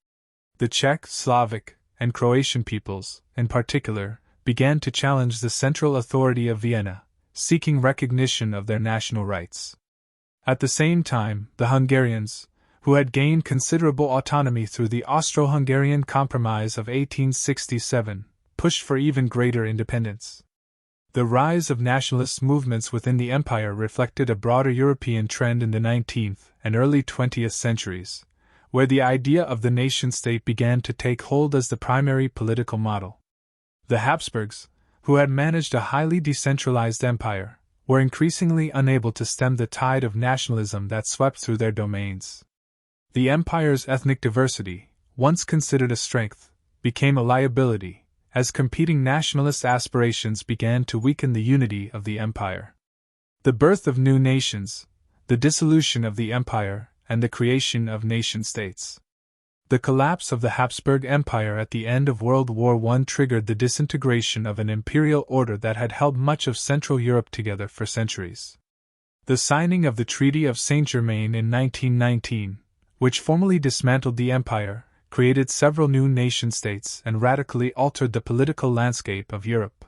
The Czech, Slavic, and Croatian peoples, in particular, began to challenge the central authority of Vienna, seeking recognition of their national rights. At the same time, the Hungarians, who had gained considerable autonomy through the Austro-Hungarian Compromise of 1867, pushed for even greater independence. The rise of nationalist movements within the empire reflected a broader European trend in the 19th and early 20th centuries, where the idea of the nation-state began to take hold as the primary political model. The Habsburgs, who had managed a highly decentralized empire, were increasingly unable to stem the tide of nationalism that swept through their domains. The empire's ethnic diversity, once considered a strength, became a liability, as competing nationalist aspirations began to weaken the unity of the empire. The birth of new nations, the dissolution of the empire, and the creation of nation-states. The collapse of the Habsburg Empire at the end of World War I triggered the disintegration of an imperial order that had held much of Central Europe together for centuries. The signing of the Treaty of Saint-Germain in 1919, which formally dismantled the empire, created several new nation-states and radically altered the political landscape of Europe.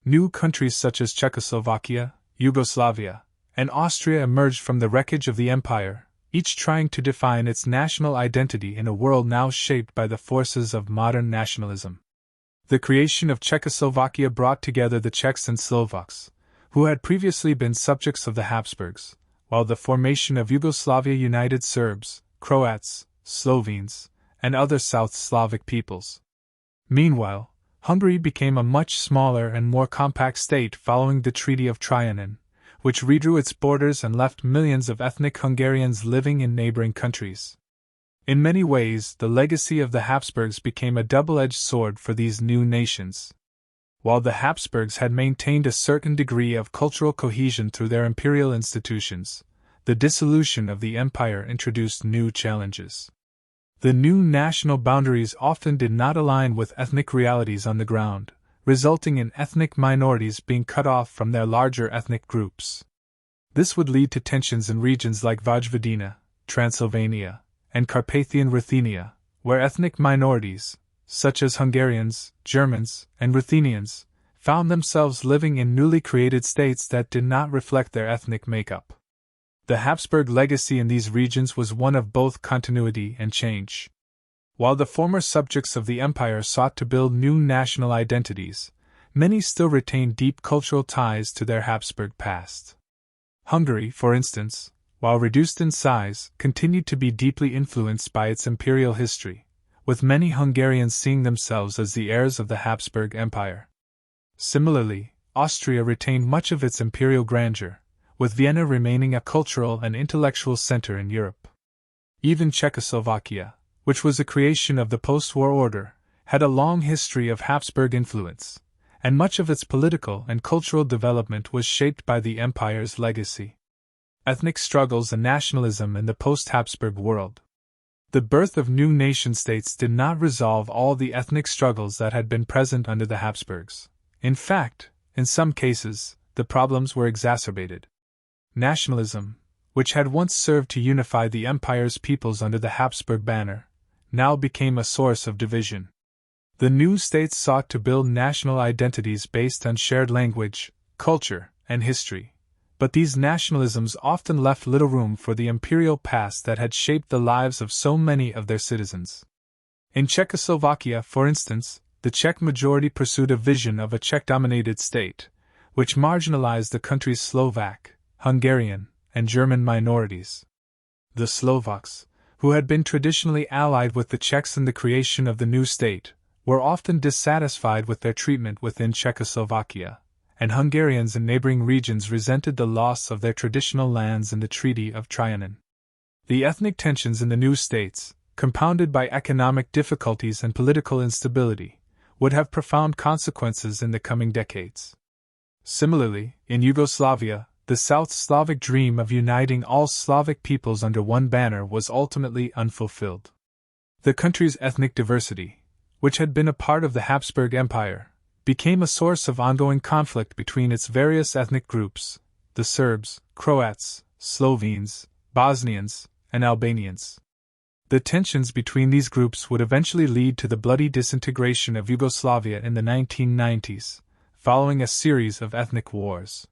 New countries such as Czechoslovakia, Yugoslavia, and Austria emerged from the wreckage of the empire, each trying to define its national identity in a world now shaped by the forces of modern nationalism. The creation of Czechoslovakia brought together the Czechs and Slovaks, who had previously been subjects of the Habsburgs, while the formation of Yugoslavia united Serbs, Croats, Slovenes, and other South Slavic peoples. Meanwhile, Hungary became a much smaller and more compact state following the Treaty of Trianon, which redrew its borders and left millions of ethnic Hungarians living in neighboring countries. In many ways, the legacy of the Habsburgs became a double-edged sword for these new nations. While the Habsburgs had maintained a certain degree of cultural cohesion through their imperial institutions, the dissolution of the empire introduced new challenges. The new national boundaries often did not align with ethnic realities on the ground, resulting in ethnic minorities being cut off from their larger ethnic groups. This would lead to tensions in regions like Vojvodina, Transylvania, and Carpathian Ruthenia, where ethnic minorities, such as Hungarians, Germans, and Ruthenians, found themselves living in newly created states that did not reflect their ethnic makeup. The Habsburg legacy in these regions was one of both continuity and change. While the former subjects of the empire sought to build new national identities, many still retained deep cultural ties to their Habsburg past. Hungary, for instance, while reduced in size, continued to be deeply influenced by its imperial history, with many Hungarians seeing themselves as the heirs of the Habsburg Empire. Similarly, Austria retained much of its imperial grandeur, with Vienna remaining a cultural and intellectual center in Europe. Even Czechoslovakia, which was a creation of the post-war order, had a long history of Habsburg influence, and much of its political and cultural development was shaped by the empire's legacy. Ethnic struggles and nationalism in the post-Habsburg world. The birth of new nation-states did not resolve all the ethnic struggles that had been present under the Habsburgs. In fact, in some cases, the problems were exacerbated. Nationalism, which had once served to unify the empire's peoples under the Habsburg banner, now became a source of division. The new states sought to build national identities based on shared language, culture, and history, but these nationalisms often left little room for the imperial past that had shaped the lives of so many of their citizens. In Czechoslovakia, for instance, the Czech majority pursued a vision of a Czech-dominated state, which marginalized the country's Slovak, Hungarian, and German minorities. The Slovaks, who had been traditionally allied with the Czechs in the creation of the new state, were often dissatisfied with their treatment within Czechoslovakia, and Hungarians in neighboring regions resented the loss of their traditional lands in the Treaty of Trianon. The ethnic tensions in the new states, compounded by economic difficulties and political instability, would have profound consequences in the coming decades. Similarly, in Yugoslavia, the South Slavic dream of uniting all Slavic peoples under one banner was ultimately unfulfilled. The country's ethnic diversity, which had been a part of the Habsburg Empire, became a source of ongoing conflict between its various ethnic groups, the Serbs, Croats, Slovenes, Bosnians, and Albanians. The tensions between these groups would eventually lead to the bloody disintegration of Yugoslavia in the 1990s, following a series of ethnic wars.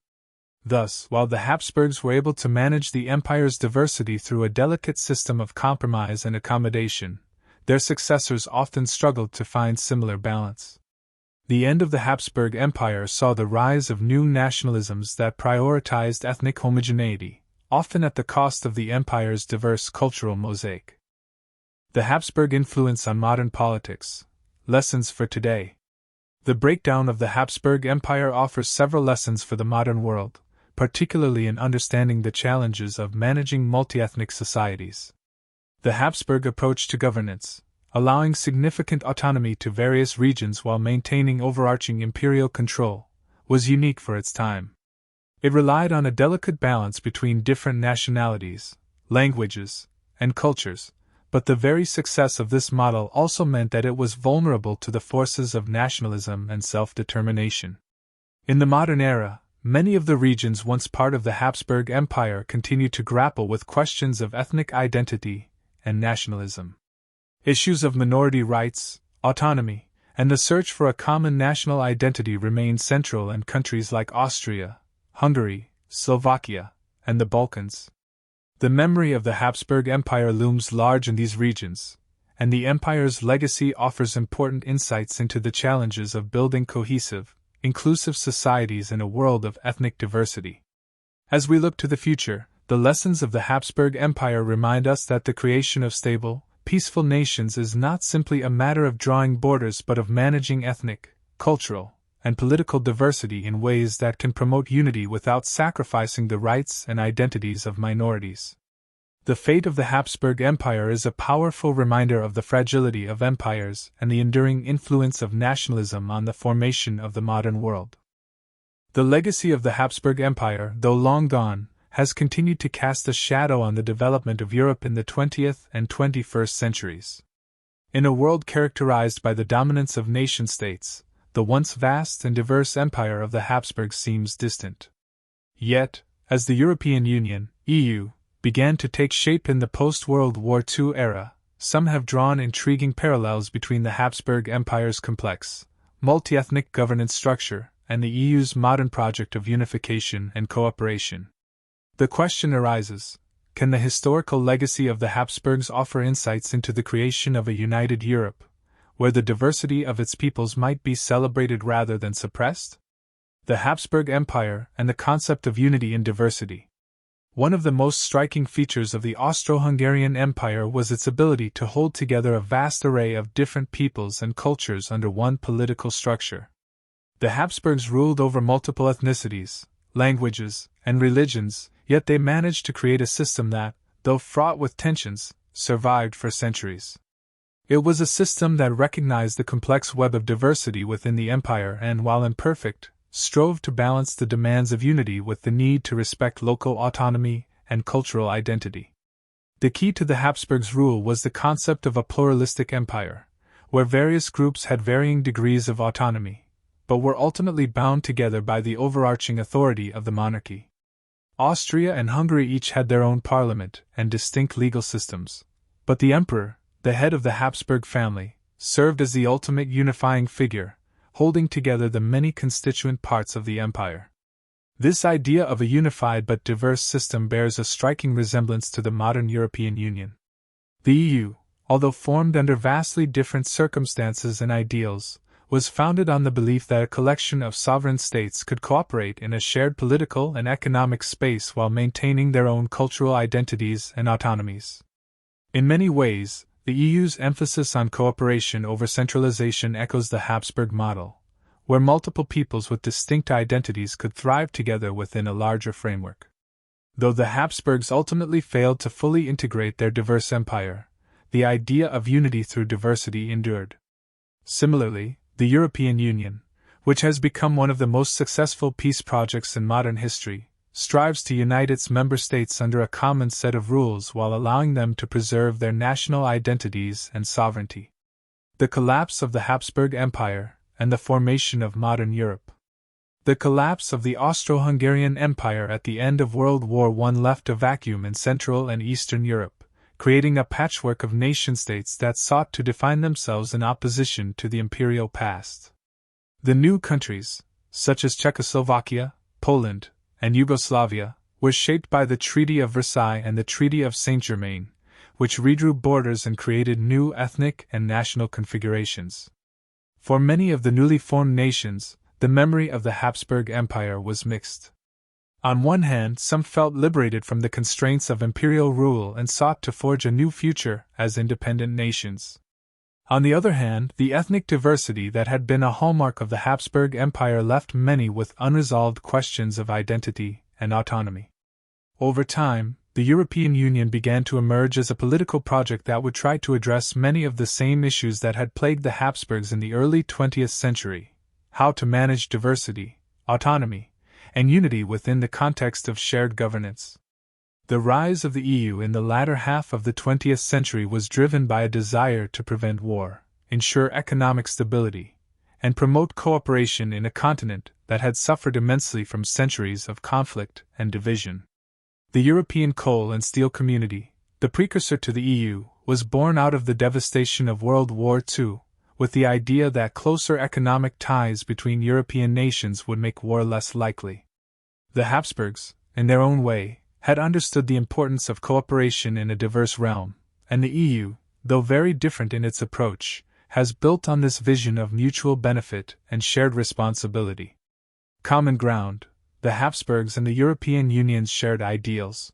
Thus, while the Habsburgs were able to manage the empire's diversity through a delicate system of compromise and accommodation, their successors often struggled to find similar balance. The end of the Habsburg Empire saw the rise of new nationalisms that prioritized ethnic homogeneity, often at the cost of the empire's diverse cultural mosaic. The Habsburg influence on modern politics. Lessons for today. The breakdown of the Habsburg Empire offers several lessons for the modern world, particularly in understanding the challenges of managing multi-ethnic societies. The Habsburg approach to governance, allowing significant autonomy to various regions while maintaining overarching imperial control, was unique for its time. It relied on a delicate balance between different nationalities, languages, and cultures, but the very success of this model also meant that it was vulnerable to the forces of nationalism and self-determination. In the modern era, many of the regions once part of the Habsburg Empire continue to grapple with questions of ethnic identity and nationalism. Issues of minority rights, autonomy, and the search for a common national identity remain central in countries like Austria, Hungary, Slovakia, and the Balkans. The memory of the Habsburg Empire looms large in these regions, and the empire's legacy offers important insights into the challenges of building cohesive, inclusive societies in a world of ethnic diversity. As we look to the future, the lessons of the Habsburg Empire remind us that the creation of stable, peaceful nations is not simply a matter of drawing borders but of managing ethnic, cultural, and political diversity in ways that can promote unity without sacrificing the rights and identities of minorities. The fate of the Habsburg Empire is a powerful reminder of the fragility of empires and the enduring influence of nationalism on the formation of the modern world. The legacy of the Habsburg Empire, though long gone, has continued to cast a shadow on the development of Europe in the 20th and 21st centuries. In a world characterized by the dominance of nation-states, the once vast and diverse empire of the Habsburgs seems distant. Yet, as the European Union, EU, began to take shape in the post-World War II era, some have drawn intriguing parallels between the Habsburg Empire's complex, multi-ethnic governance structure and the EU's modern project of unification and cooperation. The question arises, can the historical legacy of the Habsburgs offer insights into the creation of a united Europe, where the diversity of its peoples might be celebrated rather than suppressed? The Habsburg Empire and the concept of unity in diversity. One of the most striking features of the Austro-Hungarian Empire was its ability to hold together a vast array of different peoples and cultures under one political structure. The Habsburgs ruled over multiple ethnicities, languages, and religions, yet they managed to create a system that, though fraught with tensions, survived for centuries. It was a system that recognized the complex web of diversity within the empire and, while imperfect, strove to balance the demands of unity with the need to respect local autonomy and cultural identity. The key to the Habsburgs' rule was the concept of a pluralistic empire, where various groups had varying degrees of autonomy, but were ultimately bound together by the overarching authority of the monarchy. Austria and Hungary each had their own parliament and distinct legal systems, but the emperor, the head of the Habsburg family, served as the ultimate unifying figure, holding together the many constituent parts of the empire. This idea of a unified but diverse system bears a striking resemblance to the modern European Union. The EU, although formed under vastly different circumstances and ideals, was founded on the belief that a collection of sovereign states could cooperate in a shared political and economic space while maintaining their own cultural identities and autonomies. In many ways, the EU's emphasis on cooperation over centralization echoes the Habsburg model, where multiple peoples with distinct identities could thrive together within a larger framework. Though the Habsburgs ultimately failed to fully integrate their diverse empire, the idea of unity through diversity endured. Similarly, the European Union, which has become one of the most successful peace projects in modern history, strives to unite its member states under a common set of rules while allowing them to preserve their national identities and sovereignty. The collapse of the Habsburg Empire and the formation of modern Europe. The collapse of the Austro-Hungarian Empire at the end of World War I left a vacuum in Central and Eastern Europe, creating a patchwork of nation-states that sought to define themselves in opposition to the imperial past. The new countries, such as Czechoslovakia, Poland, and Yugoslavia, were shaped by the Treaty of Versailles and the Treaty of Saint-Germain, which redrew borders and created new ethnic and national configurations. For many of the newly formed nations, the memory of the Habsburg Empire was mixed. On one hand, some felt liberated from the constraints of imperial rule and sought to forge a new future as independent nations. On the other hand, the ethnic diversity that had been a hallmark of the Habsburg Empire left many with unresolved questions of identity and autonomy. Over time, the European Union began to emerge as a political project that would try to address many of the same issues that had plagued the Habsburgs in the early 20th century: how to manage diversity, autonomy, and unity within the context of shared governance. The rise of the EU in the latter half of the 20th century was driven by a desire to prevent war, ensure economic stability, and promote cooperation in a continent that had suffered immensely from centuries of conflict and division. The European coal and steel community, the precursor to the EU, was born out of the devastation of World War II, with the idea that closer economic ties between European nations would make war less likely. The Habsburgs, in their own way, had understood the importance of cooperation in a diverse realm, and the EU, though very different in its approach, has built on this vision of mutual benefit and shared responsibility. Common ground: the Habsburgs and the European Union's shared ideals.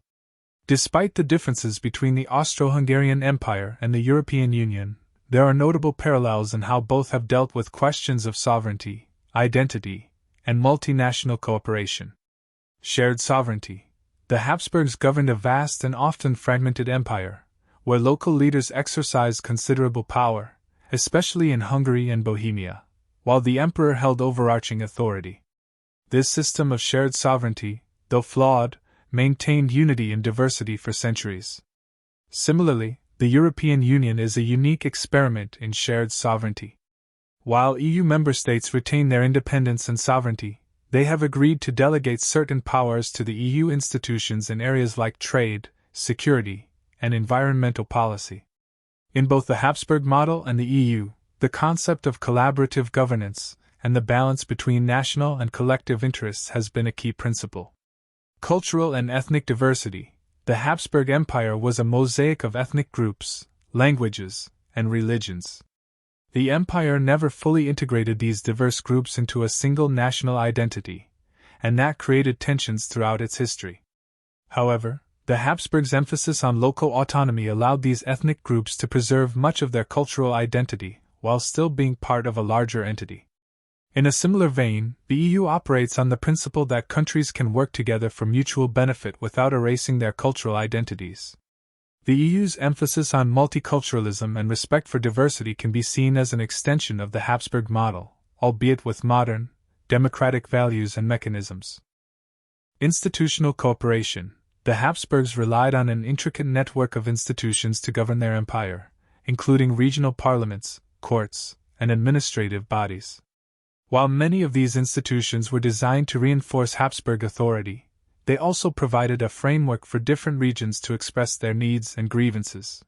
Despite the differences between the Austro-Hungarian Empire and the European Union, there are notable parallels in how both have dealt with questions of sovereignty, identity, and multinational cooperation. Shared sovereignty. The Habsburgs governed a vast and often fragmented empire, where local leaders exercised considerable power, especially in Hungary and Bohemia, while the emperor held overarching authority. This system of shared sovereignty, though flawed, maintained unity in diversity for centuries. Similarly, the European Union is a unique experiment in shared sovereignty. While EU member states retain their independence and sovereignty, they have agreed to delegate certain powers to the EU institutions in areas like trade, security, and environmental policy. In both the Habsburg model and the EU, the concept of collaborative governance and the balance between national and collective interests has been a key principle. Cultural and ethnic diversity. The Habsburg Empire was a mosaic of ethnic groups, languages, and religions. The empire never fully integrated these diverse groups into a single national identity, and that created tensions throughout its history. However, the Habsburgs' emphasis on local autonomy allowed these ethnic groups to preserve much of their cultural identity while still being part of a larger entity. In a similar vein, the EU operates on the principle that countries can work together for mutual benefit without erasing their cultural identities. The EU's emphasis on multiculturalism and respect for diversity can be seen as an extension of the Habsburg model, albeit with modern, democratic values and mechanisms. Institutional cooperation. The Habsburgs relied on an intricate network of institutions to govern their empire, including regional parliaments, courts, and administrative bodies. While many of these institutions were designed to reinforce Habsburg authority, they also provided a framework for different regions to express their needs and grievances.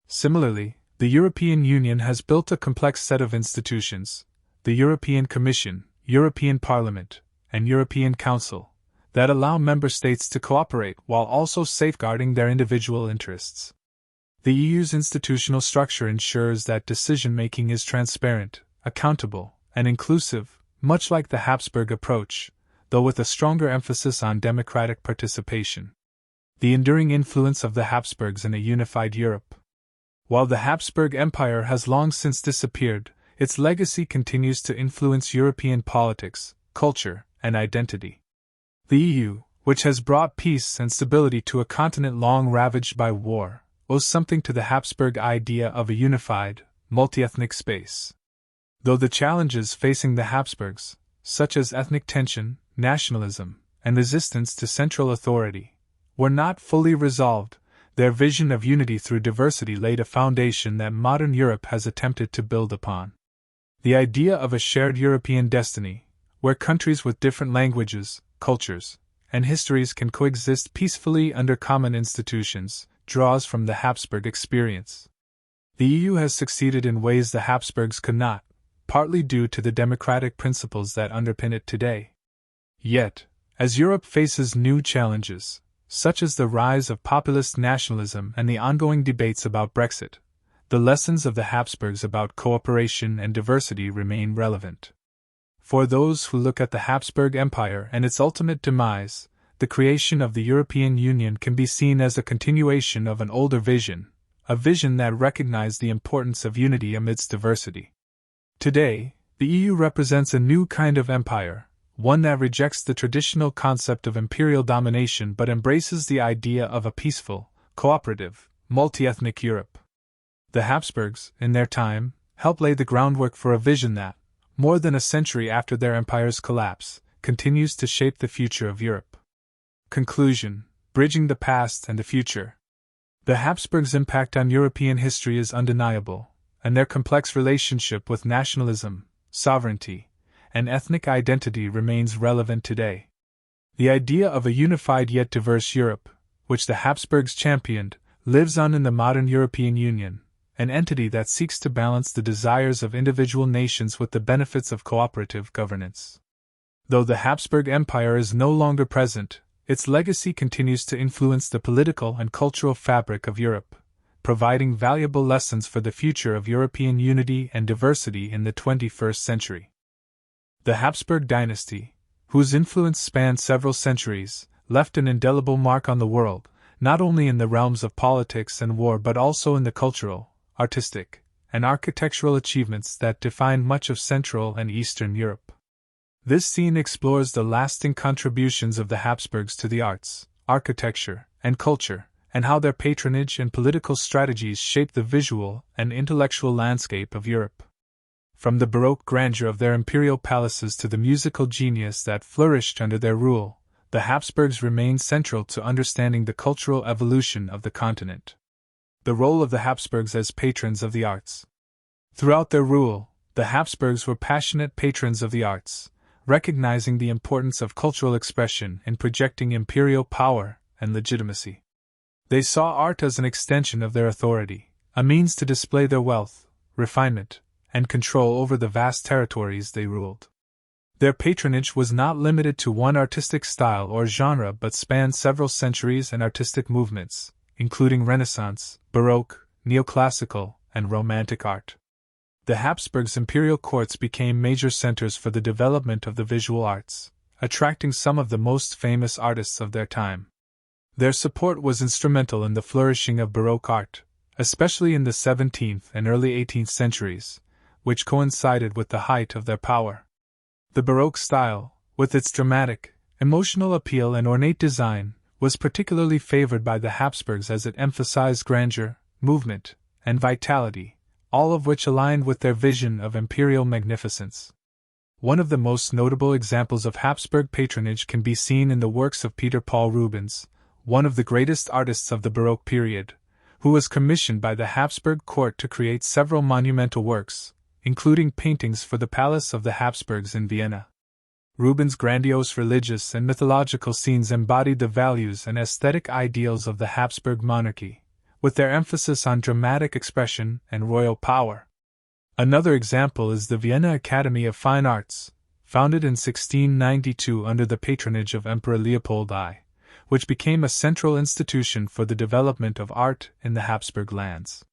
Similarly, the European Union has built a complex set of institutions, the European Commission, European Parliament, and European Council, that allow member states to cooperate while also safeguarding their individual interests. The EU's institutional structure ensures that decision-making is transparent, accountable, and inclusive, much like the Habsburg approach, though with a stronger emphasis on democratic participation. The enduring influence of the Habsburgs in a unified Europe. While the Habsburg Empire has long since disappeared, its legacy continues to influence European politics, culture, and identity. The EU, which has brought peace and stability to a continent long ravaged by war, owes something to the Habsburg idea of a unified, multi-ethnic space. Though the challenges facing the Habsburgs, such as ethnic tension, nationalism, and resistance to central authority, were not fully resolved, their vision of unity through diversity laid a foundation that modern Europe has attempted to build upon. The idea of a shared European destiny, where countries with different languages, cultures, and histories can coexist peacefully under common institutions, draws from the Habsburg experience. The EU has succeeded in ways the Habsburgs could not, partly due to the democratic principles that underpin it today. Yet, as Europe faces new challenges, such as the rise of populist nationalism and the ongoing debates about Brexit, the lessons of the Habsburgs about cooperation and diversity remain relevant. For those who look at the Habsburg Empire and its ultimate demise, the creation of the European Union can be seen as a continuation of an older vision, a vision that recognized the importance of unity amidst diversity. Today, the EU represents a new kind of empire, one that rejects the traditional concept of imperial domination but embraces the idea of a peaceful, cooperative, multi-ethnic Europe. The Habsburgs, in their time, helped lay the groundwork for a vision that, more than a century after their empire's collapse, continues to shape the future of Europe. Conclusion: bridging the past and the future. The Habsburgs' impact on European history is undeniable, and their complex relationship with nationalism, sovereignty, and ethnic identity remains relevant today. The idea of a unified yet diverse Europe, which the Habsburgs championed, lives on in the modern European Union, an entity that seeks to balance the desires of individual nations with the benefits of cooperative governance. Though the Habsburg Empire is no longer present, its legacy continues to influence the political and cultural fabric of Europe, providing valuable lessons for the future of European unity and diversity in the 21st century. The Habsburg dynasty, whose influence spanned several centuries, left an indelible mark on the world, not only in the realms of politics and war but also in the cultural, artistic, and architectural achievements that defined much of Central and Eastern Europe. This scene explores the lasting contributions of the Habsburgs to the arts, architecture, and culture, and how their patronage and political strategies shaped the visual and intellectual landscape of Europe. From the Baroque grandeur of their imperial palaces to the musical genius that flourished under their rule, the Habsburgs remained central to understanding the cultural evolution of the continent. The role of the Habsburgs as patrons of the arts. Throughout their rule, the Habsburgs were passionate patrons of the arts, recognizing the importance of cultural expression in projecting imperial power and legitimacy. They saw art as an extension of their authority, a means to display their wealth, refinement, and control over the vast territories they ruled. Their patronage was not limited to one artistic style or genre but spanned several centuries and artistic movements, including Renaissance, Baroque, Neoclassical, and Romantic art. The Habsburgs' imperial courts became major centers for the development of the visual arts, attracting some of the most famous artists of their time. Their support was instrumental in the flourishing of Baroque art, especially in the 17th and early 18th centuries, which coincided with the height of their power. The Baroque style, with its dramatic, emotional appeal and ornate design, was particularly favored by the Habsburgs as it emphasized grandeur, movement, and vitality, all of which aligned with their vision of imperial magnificence. One of the most notable examples of Habsburg patronage can be seen in the works of Peter Paul Rubens, one of the greatest artists of the Baroque period, who was commissioned by the Habsburg court to create several monumental works, including paintings for the palace of the Habsburgs in Vienna. Rubens' grandiose religious and mythological scenes embodied the values and aesthetic ideals of the Habsburg monarchy, with their emphasis on dramatic expression and royal power. Another example is the Vienna Academy of Fine Arts, founded in 1692 under the patronage of Emperor Leopold I, which became a central institution for the development of art in the Habsburg lands.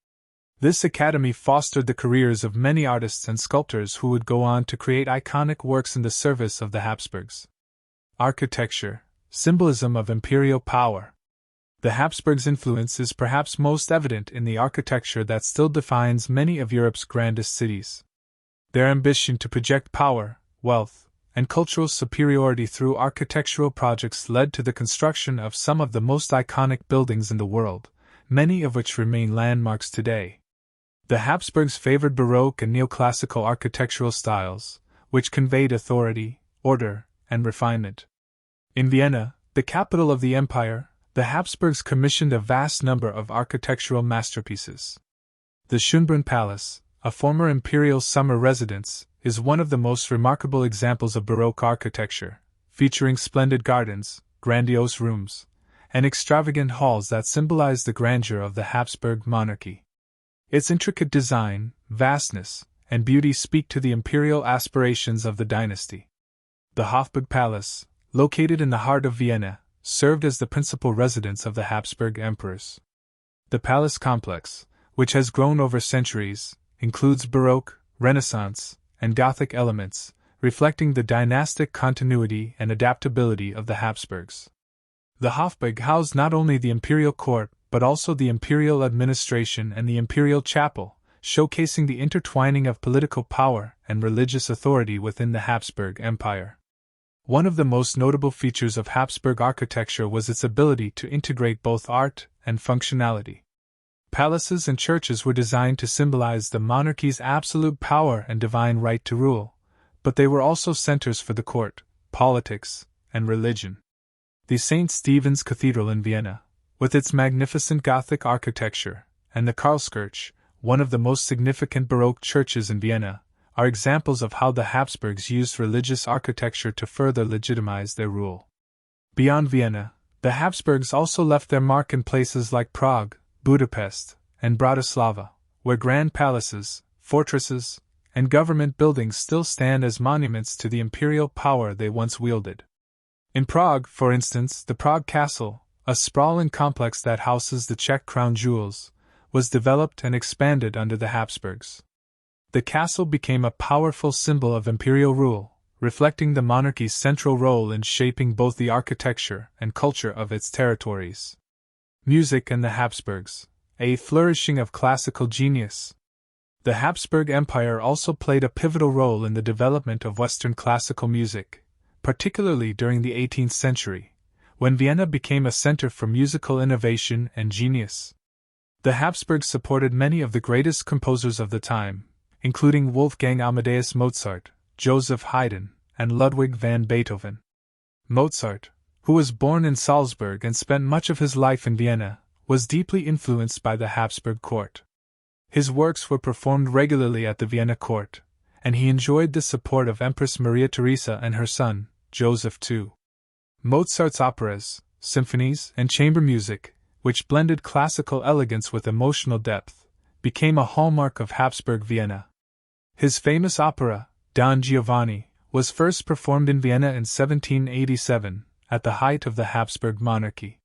This academy fostered the careers of many artists and sculptors who would go on to create iconic works in the service of the Habsburgs. Architecture, symbolism of imperial power. The Habsburgs' influence is perhaps most evident in the architecture that still defines many of Europe's grandest cities. Their ambition to project power, wealth, and cultural superiority through architectural projects led to the construction of some of the most iconic buildings in the world, many of which remain landmarks today. The Habsburgs favored Baroque and Neoclassical architectural styles, which conveyed authority, order, and refinement. In Vienna, the capital of the empire, the Habsburgs commissioned a vast number of architectural masterpieces. The Schönbrunn Palace, a former imperial summer residence, is one of the most remarkable examples of Baroque architecture, featuring splendid gardens, grandiose rooms, and extravagant halls that symbolize the grandeur of the Habsburg monarchy. Its intricate design, vastness, and beauty speak to the imperial aspirations of the dynasty. The Hofburg Palace, located in the heart of Vienna, served as the principal residence of the Habsburg emperors. The palace complex, which has grown over centuries, includes Baroque, Renaissance, and Gothic elements, reflecting the dynastic continuity and adaptability of the Habsburgs. The Hofburg housed not only the imperial court but also the imperial administration and the imperial chapel, showcasing the intertwining of political power and religious authority within the Habsburg Empire. One of the most notable features of Habsburg architecture was its ability to integrate both art and functionality. Palaces and churches were designed to symbolize the monarchy's absolute power and divine right to rule, but they were also centers for the court, politics, and religion. The St. Stephen's Cathedral in Vienna, with its magnificent Gothic architecture, and the Karlskirche, one of the most significant Baroque churches in Vienna, are examples of how the Habsburgs used religious architecture to further legitimize their rule. Beyond Vienna, the Habsburgs also left their mark in places like Prague, Budapest, and Bratislava, where grand palaces, fortresses, and government buildings still stand as monuments to the imperial power they once wielded. In Prague, for instance, the Prague Castle, a sprawling complex that houses the Czech crown jewels, was developed and expanded under the Habsburgs. The castle became a powerful symbol of imperial rule, reflecting the monarchy's central role in shaping both the architecture and culture of its territories. Music and the Habsburgs, a flourishing of classical genius. The Habsburg Empire also played a pivotal role in the development of Western classical music, particularly during the 18th century, when Vienna became a center for musical innovation and genius. The Habsburgs supported many of the greatest composers of the time, including Wolfgang Amadeus Mozart, Joseph Haydn, and Ludwig van Beethoven. Mozart, who was born in Salzburg and spent much of his life in Vienna, was deeply influenced by the Habsburg court. His works were performed regularly at the Vienna court, and he enjoyed the support of Empress Maria Theresa and her son, Joseph II. Mozart's operas, symphonies, and chamber music, which blended classical elegance with emotional depth, became a hallmark of Habsburg Vienna. His famous opera, Don Giovanni, was first performed in Vienna in 1787, at the height of the Habsburg monarchy.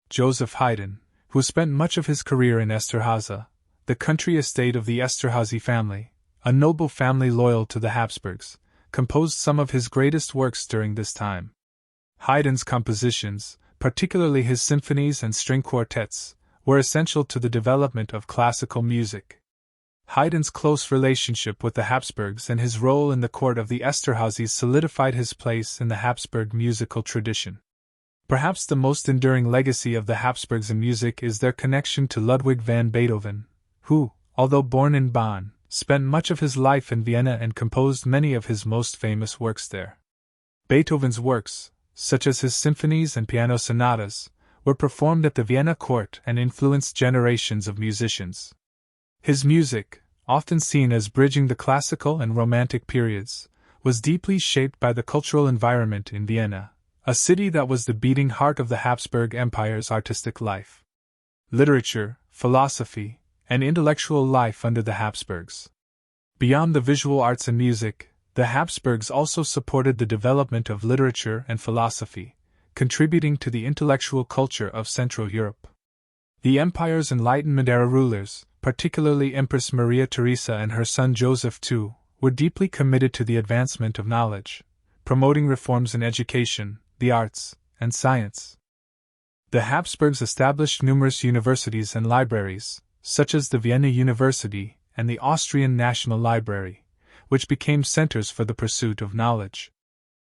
Joseph Haydn, who spent much of his career in Esterházy, the country estate of the Esterházy family, a noble family loyal to the Habsburgs, composed some of his greatest works during this time. Haydn's compositions, particularly his symphonies and string quartets, were essential to the development of classical music. Haydn's close relationship with the Habsburgs and his role in the court of the Esterházys solidified his place in the Habsburg musical tradition. Perhaps the most enduring legacy of the Habsburgs in music is their connection to Ludwig van Beethoven, who, although born in Bonn, spent much of his life in Vienna and composed many of his most famous works there. Beethoven's works, such as his symphonies and piano sonatas, were performed at the Vienna court and influenced generations of musicians. His music, often seen as bridging the classical and romantic periods, was deeply shaped by the cultural environment in Vienna, a city that was the beating heart of the Habsburg Empire's artistic life. Literature, philosophy, and intellectual life under the Habsburgs. Beyond the visual arts and music, the Habsburgs also supported the development of literature and philosophy, contributing to the intellectual culture of Central Europe. The empire's Enlightenment era rulers, particularly Empress Maria Theresa and her son Joseph II, were deeply committed to the advancement of knowledge, promoting reforms in education, the arts, and science. The Habsburgs established numerous universities and libraries, such as the Vienna University and the Austrian National Library, which became centers for the pursuit of knowledge.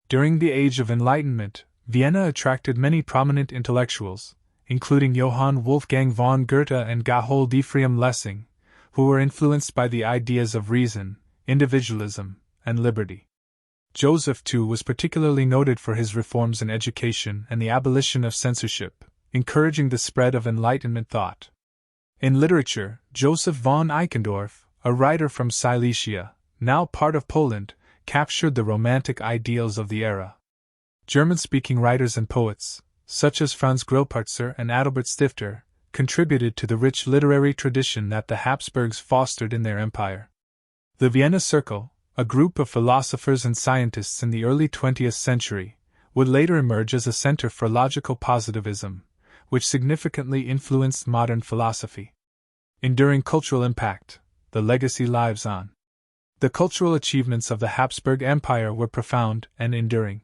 During the Age of Enlightenment, Vienna attracted many prominent intellectuals, including Johann Wolfgang von Goethe and Gotthold Ephraim Lessing, who were influenced by the ideas of reason, individualism, and liberty. Joseph II was particularly noted for his reforms in education and the abolition of censorship, encouraging the spread of Enlightenment thought. In literature, Joseph von Eichendorff, a writer from Silesia, now part of Poland, captured the romantic ideals of the era. German-speaking writers and poets, such as Franz Grillparzer and Adalbert Stifter, contributed to the rich literary tradition that the Habsburgs fostered in their empire. The Vienna Circle, a group of philosophers and scientists in the early 20th century, would later emerge as a center for logical positivism, which significantly influenced modern philosophy. Enduring cultural impact, the legacy lives on. The cultural achievements of the Habsburg Empire were profound and enduring.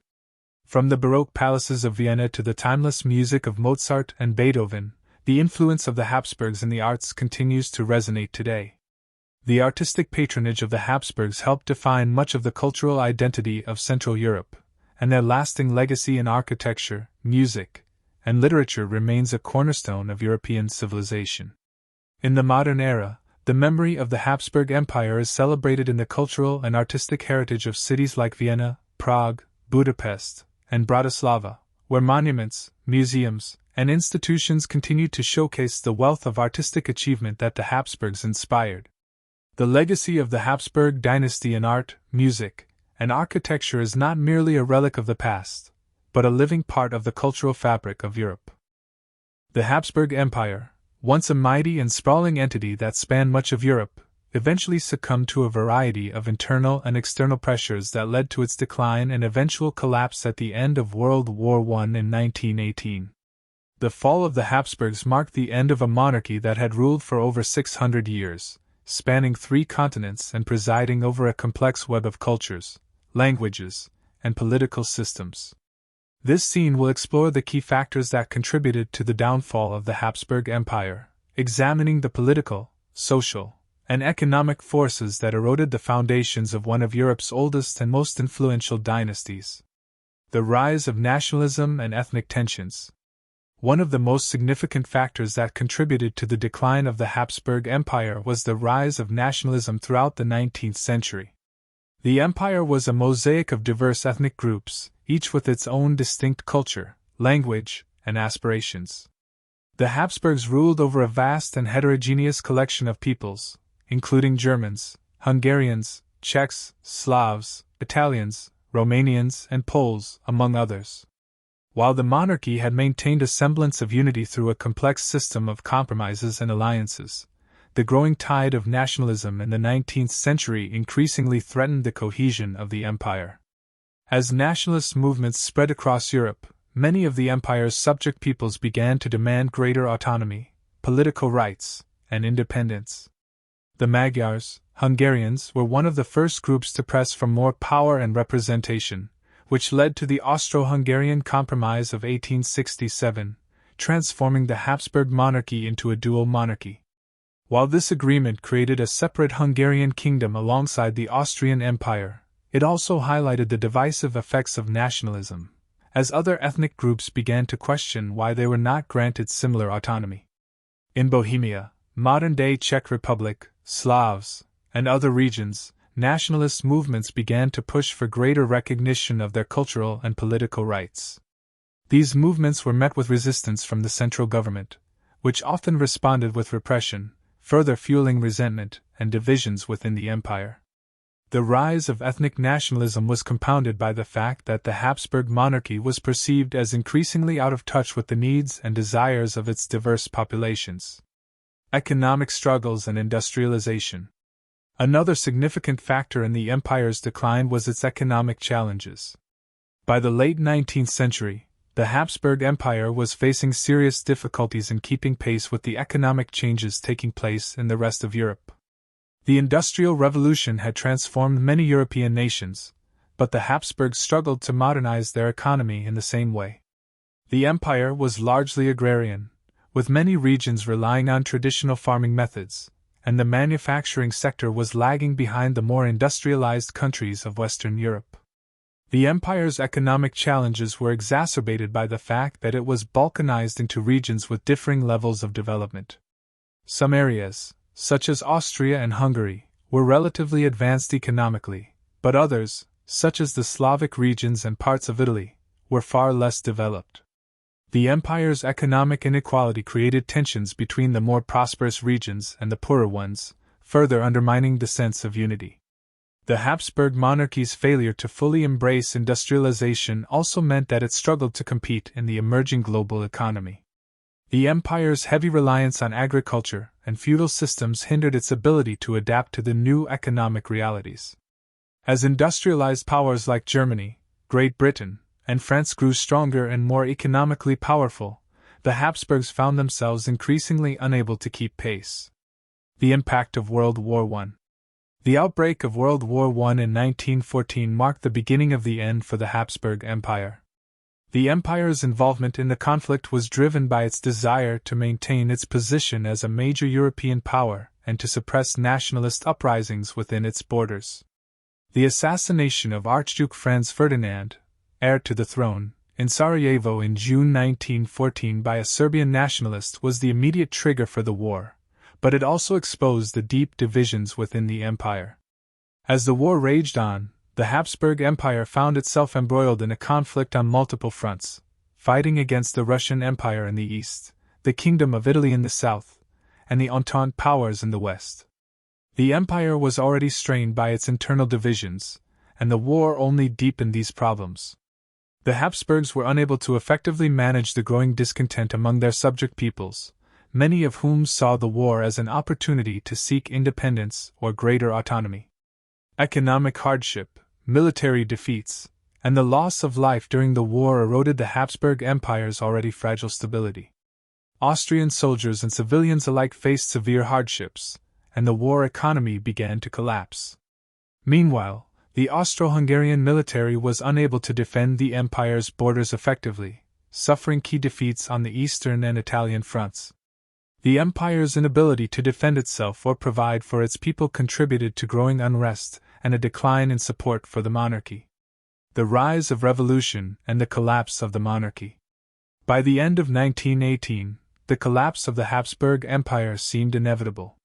From the Baroque palaces of Vienna to the timeless music of Mozart and Beethoven, the influence of the Habsburgs in the arts continues to resonate today. The artistic patronage of the Habsburgs helped define much of the cultural identity of Central Europe, and their lasting legacy in architecture, music, and literature remains a cornerstone of European civilization. In the modern era, the memory of the Habsburg Empire is celebrated in the cultural and artistic heritage of cities like Vienna, Prague, Budapest, and Bratislava, where monuments, museums, and institutions continue to showcase the wealth of artistic achievement that the Habsburgs inspired. The legacy of the Habsburg dynasty in art, music, and architecture is not merely a relic of the past, but a living part of the cultural fabric of Europe. The Habsburg Empire, once a mighty and sprawling entity that spanned much of Europe, eventually succumbed to a variety of internal and external pressures that led to its decline and eventual collapse at the end of World War I in 1918. The fall of the Habsburgs marked the end of a monarchy that had ruled for over 600 years, spanning 3 continents and presiding over a complex web of cultures, languages, and political systems. This scene will explore the key factors that contributed to the downfall of the Habsburg Empire, examining the political, social, and economic forces that eroded the foundations of one of Europe's oldest and most influential dynasties. The rise of nationalism and ethnic tensions. One of the most significant factors that contributed to the decline of the Habsburg Empire was the rise of nationalism throughout the 19th century. The empire was a mosaic of diverse ethnic groups, each with its own distinct culture, language, and aspirations. The Habsburgs ruled over a vast and heterogeneous collection of peoples, including Germans, Hungarians, Czechs, Slavs, Italians, Romanians, and Poles, among others. While the monarchy had maintained a semblance of unity through a complex system of compromises and alliances, the growing tide of nationalism in the 19th century increasingly threatened the cohesion of the empire. As nationalist movements spread across Europe, many of the empire's subject peoples began to demand greater autonomy, political rights, and independence. The Magyars, Hungarians, were one of the first groups to press for more power and representation, which led to the Austro-Hungarian Compromise of 1867, transforming the Habsburg monarchy into a dual monarchy. While this agreement created a separate Hungarian kingdom alongside the Austrian Empire, it also highlighted the divisive effects of nationalism, as other ethnic groups began to question why they were not granted similar autonomy. In Bohemia, modern-day Czech Republic, Slavs, and other regions, nationalist movements began to push for greater recognition of their cultural and political rights. These movements were met with resistance from the central government, which often responded with repression, further fueling resentment and divisions within the empire. The rise of ethnic nationalism was compounded by the fact that the Habsburg monarchy was perceived as increasingly out of touch with the needs and desires of its diverse populations. Economic struggles and industrialization. Another significant factor in the empire's decline was its economic challenges. By the late 19th century, the Habsburg Empire was facing serious difficulties in keeping pace with the economic changes taking place in the rest of Europe. The Industrial Revolution had transformed many European nations, but the Habsburgs struggled to modernize their economy in the same way. The empire was largely agrarian, with many regions relying on traditional farming methods, and the manufacturing sector was lagging behind the more industrialized countries of Western Europe. The empire's economic challenges were exacerbated by the fact that it was balkanized into regions with differing levels of development. Some areas, such as Austria and Hungary, were relatively advanced economically, but others, such as the Slavic regions and parts of Italy, were far less developed. The empire's economic inequality created tensions between the more prosperous regions and the poorer ones, further undermining the sense of unity. The Habsburg monarchy's failure to fully embrace industrialization also meant that it struggled to compete in the emerging global economy. The empire's heavy reliance on agriculture and feudal systems hindered its ability to adapt to the new economic realities. As industrialized powers like Germany, Great Britain, and France grew stronger and more economically powerful, the Habsburgs found themselves increasingly unable to keep pace. The impact of World War I. The outbreak of World War I in 1914 marked the beginning of the end for the Habsburg Empire. The empire's involvement in the conflict was driven by its desire to maintain its position as a major European power and to suppress nationalist uprisings within its borders. The assassination of Archduke Franz Ferdinand, heir to the throne, in Sarajevo in June 1914 by a Serbian nationalist was the immediate trigger for the war, but it also exposed the deep divisions within the empire. As the war raged on, the Habsburg Empire found itself embroiled in a conflict on multiple fronts, fighting against the Russian Empire in the east, the Kingdom of Italy in the south, and the Entente powers in the west. The empire was already strained by its internal divisions, and the war only deepened these problems. The Habsburgs were unable to effectively manage the growing discontent among their subject peoples, many of whom saw the war as an opportunity to seek independence or greater autonomy. Economic hardship, military defeats, and the loss of life during the war eroded the Habsburg Empire's already fragile stability. Austrian soldiers and civilians alike faced severe hardships, and the war economy began to collapse. Meanwhile, the Austro-Hungarian military was unable to defend the empire's borders effectively, suffering key defeats on the eastern and Italian fronts. The empire's inability to defend itself or provide for its people contributed to growing unrest and a decline in support for the monarchy. The rise of revolution and the collapse of the monarchy. By the end of 1918, the collapse of the Habsburg Empire seemed inevitable.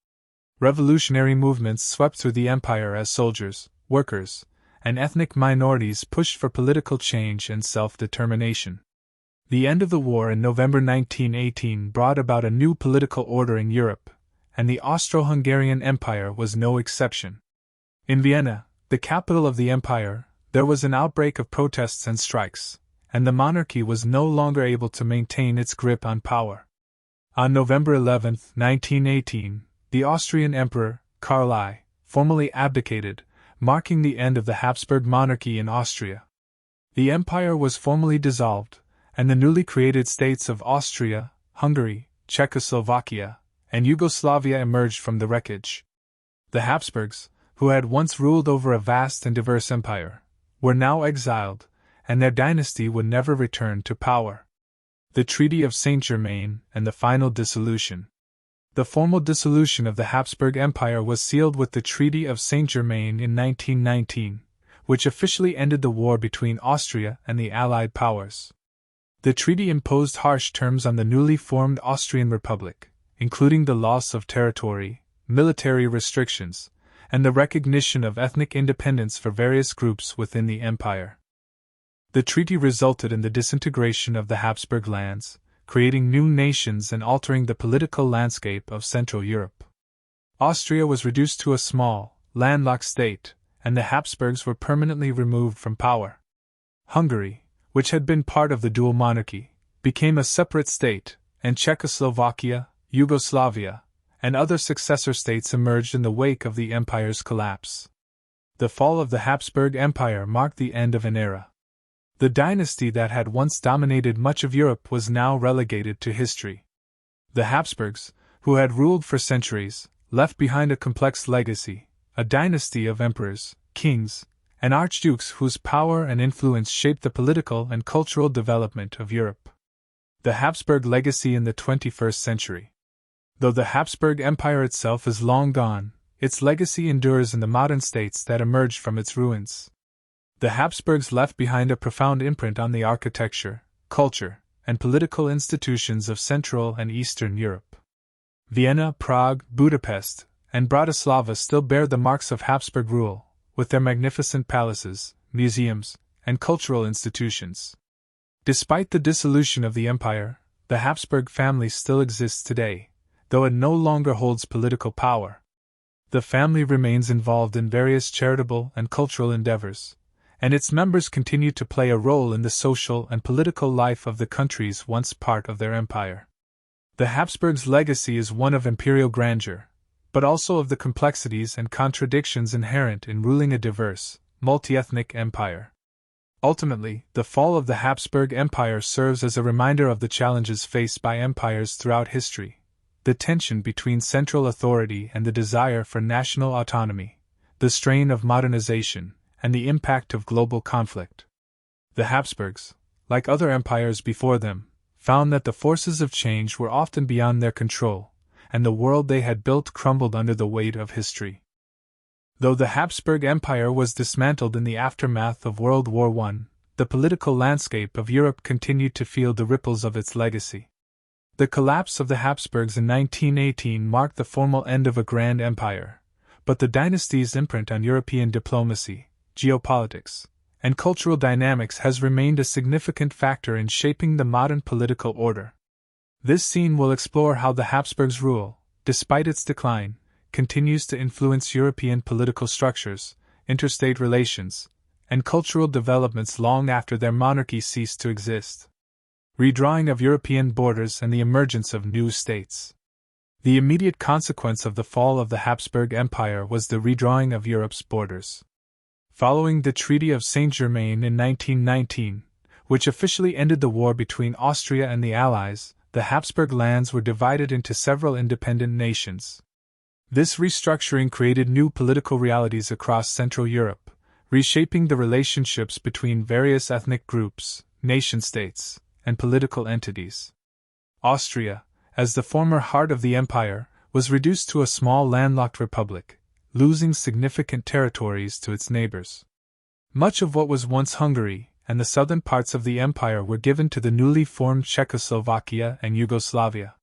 Revolutionary movements swept through the empire as soldiers, workers, and ethnic minorities pushed for political change and self-determination. The end of the war in November 1918 brought about a new political order in Europe, and the Austro-Hungarian Empire was no exception. In Vienna, the capital of the empire, there was an outbreak of protests and strikes, and the monarchy was no longer able to maintain its grip on power. On November 11, 1918, the Austrian Emperor, Karl I, formally abdicated, marking the end of the Habsburg monarchy in Austria. The empire was formally dissolved, and the newly created states of Austria, Hungary, Czechoslovakia, and Yugoslavia emerged from the wreckage. The Habsburgs, who had once ruled over a vast and diverse empire, were now exiled, and their dynasty would never return to power. The Treaty of Saint-Germain and the final dissolution. The formal dissolution of the Habsburg Empire was sealed with the Treaty of Saint-Germain in 1919, which officially ended the war between Austria and the Allied powers. The treaty imposed harsh terms on the newly formed Austrian Republic, including the loss of territory, military restrictions, and the recognition of ethnic independence for various groups within the empire. The treaty resulted in the disintegration of the Habsburg lands, creating new nations and altering the political landscape of Central Europe. Austria was reduced to a small, landlocked state, and the Habsburgs were permanently removed from power. Hungary, which had been part of the dual monarchy, became a separate state, and Czechoslovakia, Yugoslavia, and other successor states emerged in the wake of the empire's collapse. The fall of the Habsburg Empire marked the end of an era. The dynasty that had once dominated much of Europe was now relegated to history. The Habsburgs, who had ruled for centuries, left behind a complex legacy, a dynasty of emperors, kings, and archdukes whose power and influence shaped the political and cultural development of Europe. The Habsburg legacy in the 21st century. Though the Habsburg Empire itself is long gone, its legacy endures in the modern states that emerged from its ruins. The Habsburgs left behind a profound imprint on the architecture, culture, and political institutions of Central and Eastern Europe. Vienna, Prague, Budapest, and Bratislava still bear the marks of Habsburg rule, with their magnificent palaces, museums, and cultural institutions. Despite the dissolution of the empire, the Habsburg family still exists today, though it no longer holds political power. The family remains involved in various charitable and cultural endeavors, and its members continue to play a role in the social and political life of the countries once part of their empire. The Habsburgs' legacy is one of imperial grandeur, but also of the complexities and contradictions inherent in ruling a diverse, multi-ethnic empire. Ultimately, the fall of the Habsburg Empire serves as a reminder of the challenges faced by empires throughout history, the tension between central authority and the desire for national autonomy, the strain of modernization, and the impact of global conflict. The Habsburgs, like other empires before them, found that the forces of change were often beyond their control, and the world they had built crumbled under the weight of history. Though the Habsburg Empire was dismantled in the aftermath of World War I, the political landscape of Europe continued to feel the ripples of its legacy. The collapse of the Habsburgs in 1918 marked the formal end of a grand empire, but the dynasty's imprint on European diplomacy, geopolitics, and cultural dynamics has remained a significant factor in shaping the modern political order. This scene will explore how the Habsburgs' rule, despite its decline, continues to influence European political structures, interstate relations, and cultural developments long after their monarchy ceased to exist. Redrawing of European borders and the emergence of new states. The immediate consequence of the fall of the Habsburg Empire was the redrawing of Europe's borders. Following the Treaty of Saint-Germain in 1919, which officially ended the war between Austria and the Allies, the Habsburg lands were divided into several independent nations. This restructuring created new political realities across Central Europe, reshaping the relationships between various ethnic groups, nation-states, and political entities. Austria, as the former heart of the empire, was reduced to a small landlocked republic, losing significant territories to its neighbors. Much of what was once Hungary and the southern parts of the empire were given to the newly formed Czechoslovakia and Yugoslavia.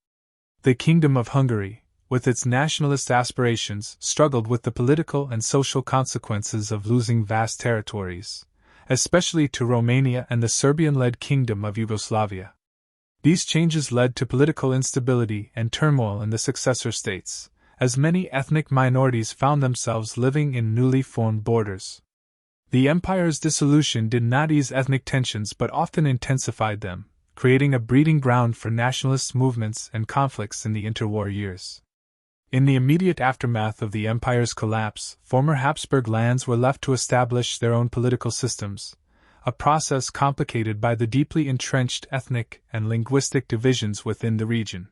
The Kingdom of Hungary, with its nationalist aspirations, struggled with the political and social consequences of losing vast territories, especially to Romania and the Serbian-led Kingdom of Yugoslavia. These changes led to political instability and turmoil in the successor states, as many ethnic minorities found themselves living in newly formed borders. The empire's dissolution did not ease ethnic tensions but often intensified them, creating a breeding ground for nationalist movements and conflicts in the interwar years. In the immediate aftermath of the empire's collapse, former Habsburg lands were left to establish their own political systems, a process complicated by the deeply entrenched ethnic and linguistic divisions within the region.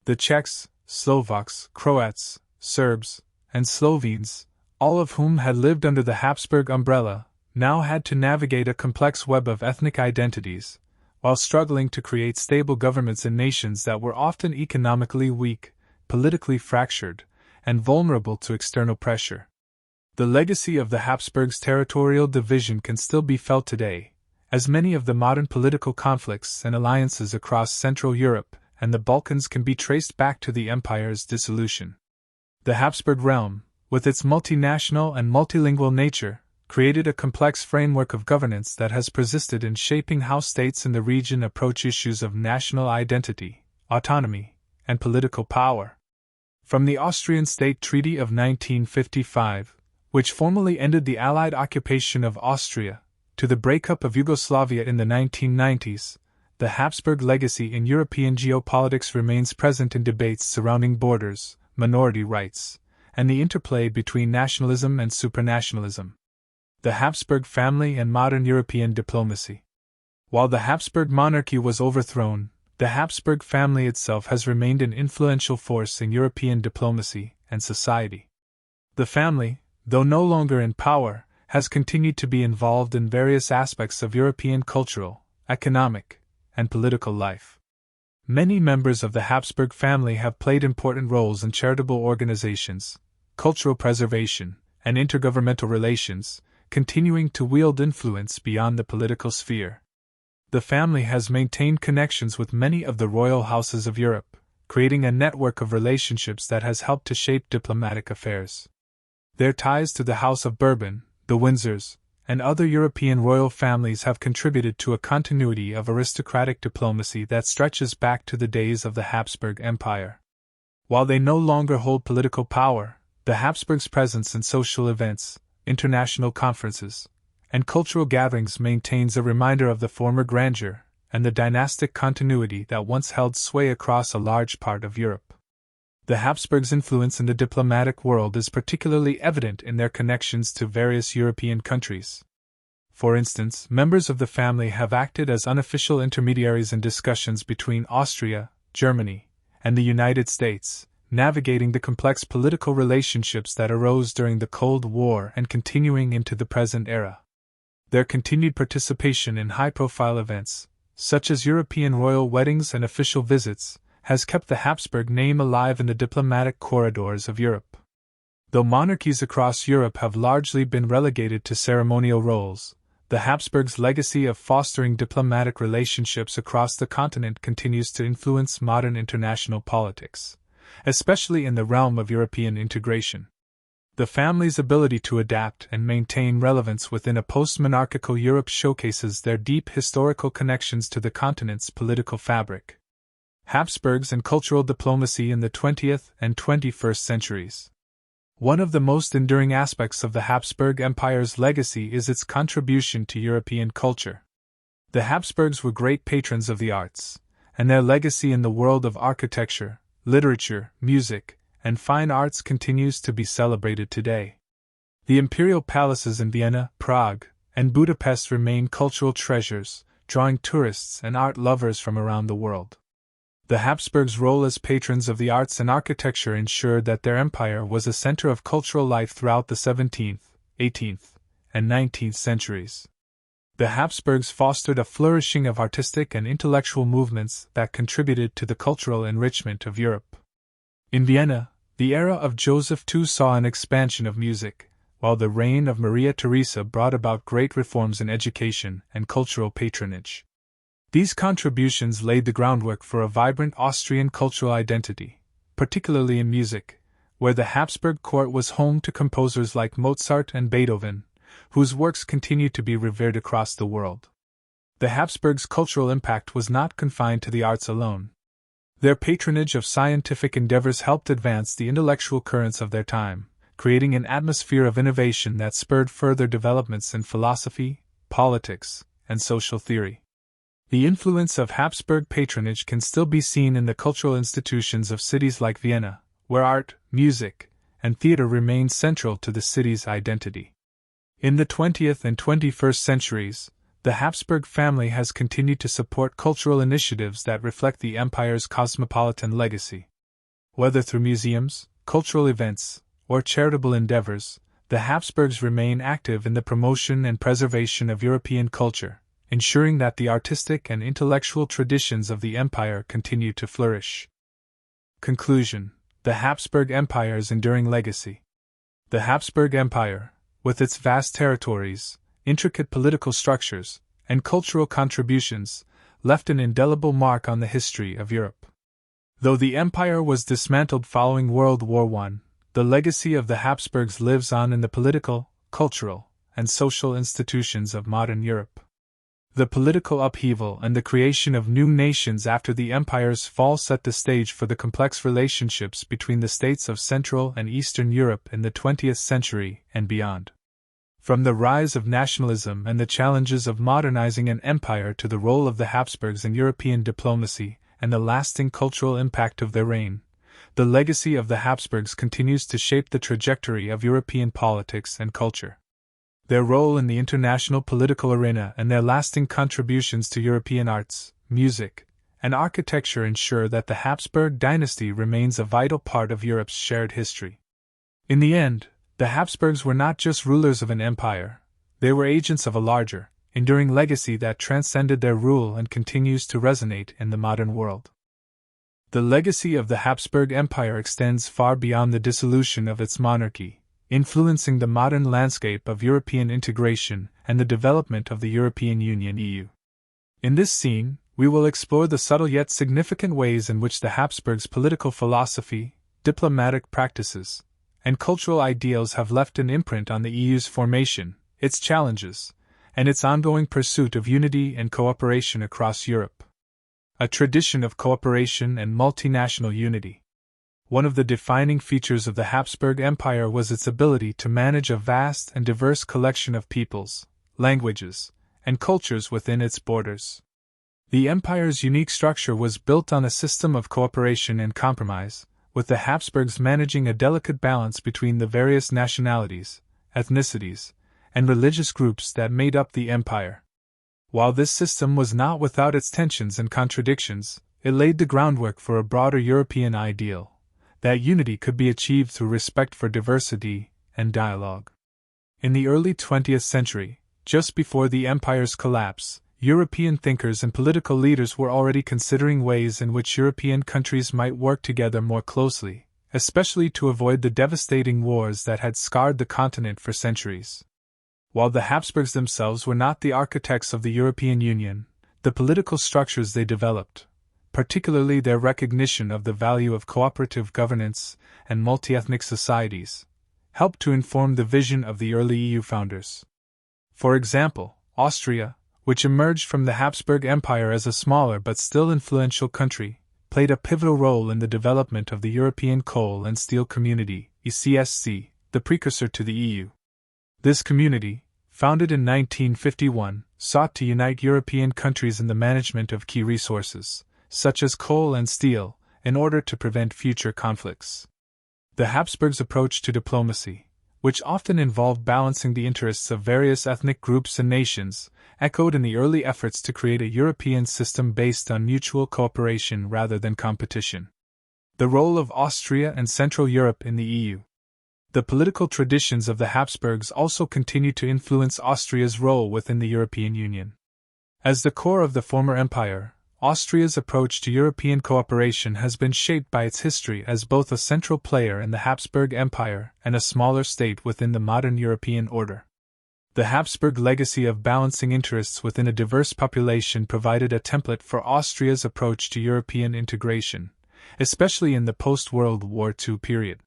The Czechs, Slovaks, Croats, Serbs, and Slovenes, all of whom had lived under the Habsburg umbrella, now had to navigate a complex web of ethnic identities, while struggling to create stable governments in nations that were often economically weak, politically fractured, and vulnerable to external pressure. The legacy of the Habsburgs' territorial division can still be felt today, as many of the modern political conflicts and alliances across Central Europe and the Balkans can be traced back to the empire's dissolution. The Habsburg realm, with its multinational and multilingual nature, created a complex framework of governance that has persisted in shaping how states in the region approach issues of national identity, autonomy, and political power. From the Austrian State Treaty of 1955, which formally ended the Allied occupation of Austria, to the breakup of Yugoslavia in the 1990s, the Habsburg legacy in European geopolitics remains present in debates surrounding borders, minority rights, and the interplay between nationalism and supranationalism. The Habsburg family and modern European diplomacy. While the Habsburg monarchy was overthrown, the Habsburg family itself has remained an influential force in European diplomacy and society. The family, though no longer in power, has continued to be involved in various aspects of European cultural, economic, and political life. Many members of the Habsburg family have played important roles in charitable organizations, cultural preservation, and intergovernmental relations, continuing to wield influence beyond the political sphere. The family has maintained connections with many of the royal houses of Europe, creating a network of relationships that has helped to shape diplomatic affairs. Their ties to the House of Bourbon, the Windsors, and other European royal families have contributed to a continuity of aristocratic diplomacy that stretches back to the days of the Habsburg Empire. While they no longer hold political power, the Habsburgs' presence in social events, international conferences, and cultural gatherings maintains a reminder of the former grandeur and the dynastic continuity that once held sway across a large part of Europe. The Habsburgs' influence in the diplomatic world is particularly evident in their connections to various European countries. For instance, members of the family have acted as unofficial intermediaries in discussions between Austria, Germany, and the United States, navigating the complex political relationships that arose during the Cold War and continuing into the present era. Their continued participation in high-profile events, such as European royal weddings and official visits, has kept the Habsburg name alive in the diplomatic corridors of Europe. Though monarchies across Europe have largely been relegated to ceremonial roles, the Habsburgs' legacy of fostering diplomatic relationships across the continent continues to influence modern international politics, especially in the realm of European integration. The family's ability to adapt and maintain relevance within a post-monarchical Europe showcases their deep historical connections to the continent's political fabric. Habsburgs and cultural diplomacy in the 20th and 21st centuries. One of the most enduring aspects of the Habsburg Empire's legacy is its contribution to European culture. The Habsburgs were great patrons of the arts, and their legacy in the world of architecture, literature, music, and fine arts continues to be celebrated today. The imperial palaces in Vienna, Prague, and Budapest remain cultural treasures, drawing tourists and art lovers from around the world. The Habsburgs' role as patrons of the arts and architecture ensured that their empire was a center of cultural life throughout the 17th, 18th, and 19th centuries. The Habsburgs fostered a flourishing of artistic and intellectual movements that contributed to the cultural enrichment of Europe. In Vienna, the era of Joseph II saw an expansion of music, while the reign of Maria Theresa brought about great reforms in education and cultural patronage. These contributions laid the groundwork for a vibrant Austrian cultural identity, particularly in music, where the Habsburg court was home to composers like Mozart and Beethoven, whose works continue to be revered across the world. The Habsburgs' cultural impact was not confined to the arts alone. Their patronage of scientific endeavors helped advance the intellectual currents of their time, creating an atmosphere of innovation that spurred further developments in philosophy, politics, and social theory. The influence of Habsburg patronage can still be seen in the cultural institutions of cities like Vienna, where art, music, and theater remained central to the city's identity. In the 20th and 21st centuries, the Habsburg family has continued to support cultural initiatives that reflect the empire's cosmopolitan legacy. Whether through museums, cultural events, or charitable endeavors, the Habsburgs remain active in the promotion and preservation of European culture, ensuring that the artistic and intellectual traditions of the empire continue to flourish. Conclusion: the Habsburg Empire's enduring legacy. The Habsburg Empire, with its vast territories, intricate political structures, and cultural contributions, left an indelible mark on the history of Europe. Though the empire was dismantled following World War I, the legacy of the Habsburgs lives on in the political, cultural, and social institutions of modern Europe. The political upheaval and the creation of new nations after the empire's fall set the stage for the complex relationships between the states of Central and Eastern Europe in the 20th century and beyond. From the rise of nationalism and the challenges of modernizing an empire to the role of the Habsburgs in European diplomacy and the lasting cultural impact of their reign, the legacy of the Habsburgs continues to shape the trajectory of European politics and culture. Their role in the international political arena and their lasting contributions to European arts, music, and architecture ensure that the Habsburg dynasty remains a vital part of Europe's shared history. In the end, the Habsburgs were not just rulers of an empire, they were agents of a larger, enduring legacy that transcended their rule and continues to resonate in the modern world. The legacy of the Habsburg Empire extends far beyond the dissolution of its monarchy, influencing the modern landscape of European integration and the development of the European Union (EU). In this scene, we will explore the subtle yet significant ways in which the Habsburgs' political philosophy, diplomatic practices, and cultural ideals have left an imprint on the EU's formation, its challenges, and its ongoing pursuit of unity and cooperation across Europe. A tradition of cooperation and multinational unity. One of the defining features of the Habsburg Empire was its ability to manage a vast and diverse collection of peoples, languages, and cultures within its borders. The empire's unique structure was built on a system of cooperation and compromise, with the Habsburgs managing a delicate balance between the various nationalities, ethnicities, and religious groups that made up the empire. While this system was not without its tensions and contradictions, it laid the groundwork for a broader European ideal, that unity could be achieved through respect for diversity and dialogue. In the early 20th century, just before the empire's collapse, European thinkers and political leaders were already considering ways in which European countries might work together more closely, especially to avoid the devastating wars that had scarred the continent for centuries. While the Habsburgs themselves were not the architects of the European Union, the political structures they developed, particularly their recognition of the value of cooperative governance and multi-ethnic societies, helped to inform the vision of the early EU founders. For example, Austria, which emerged from the Habsburg Empire as a smaller but still influential country, played a pivotal role in the development of the European Coal and Steel Community, ECSC, the precursor to the EU. This community, founded in 1951, sought to unite European countries in the management of key resources, such as coal and steel, in order to prevent future conflicts. The Habsburgs' approach to diplomacy, which often involved balancing the interests of various ethnic groups and nations, echoed in the early efforts to create a European system based on mutual cooperation rather than competition. The role of Austria and Central Europe in the EU. The political traditions of the Habsburgs also continue to influence Austria's role within the European Union. As the core of the former empire, Austria's approach to European cooperation has been shaped by its history as both a central player in the Habsburg Empire and a smaller state within the modern European order. The Habsburg legacy of balancing interests within a diverse population provided a template for Austria's approach to European integration, especially in the post-World War II period.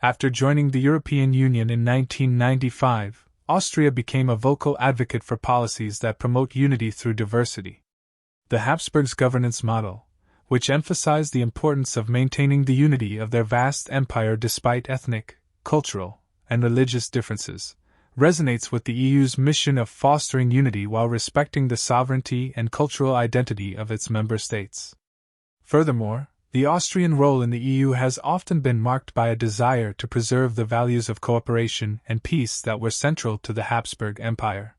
After joining the European Union in 1995, Austria became a vocal advocate for policies that promote unity through diversity. The Habsburgs' governance model, which emphasized the importance of maintaining the unity of their vast empire despite ethnic, cultural, and religious differences, resonates with the EU's mission of fostering unity while respecting the sovereignty and cultural identity of its member states. Furthermore, the Austrian role in the EU has often been marked by a desire to preserve the values of cooperation and peace that were central to the Habsburg Empire.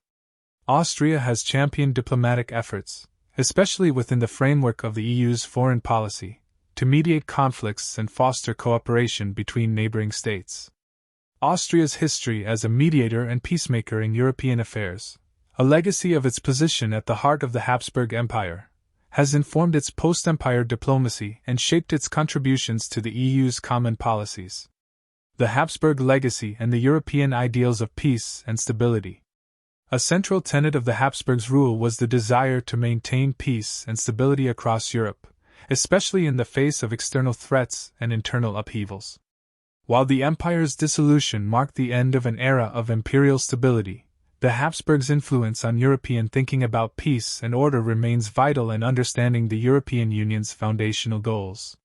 Austria has championed diplomatic efforts, especially within the framework of the EU's foreign policy, to mediate conflicts and foster cooperation between neighboring states. Austria's history as a mediator and peacemaker in European affairs, a legacy of its position at the heart of the Habsburg Empire, has informed its post-empire diplomacy and shaped its contributions to the EU's common policies. The Habsburg legacy and the European ideals of peace and stability. A central tenet of the Habsburgs' rule was the desire to maintain peace and stability across Europe, especially in the face of external threats and internal upheavals. While the empire's dissolution marked the end of an era of imperial stability, the Habsburgs' influence on European thinking about peace and order remains vital in understanding the European Union's foundational goals.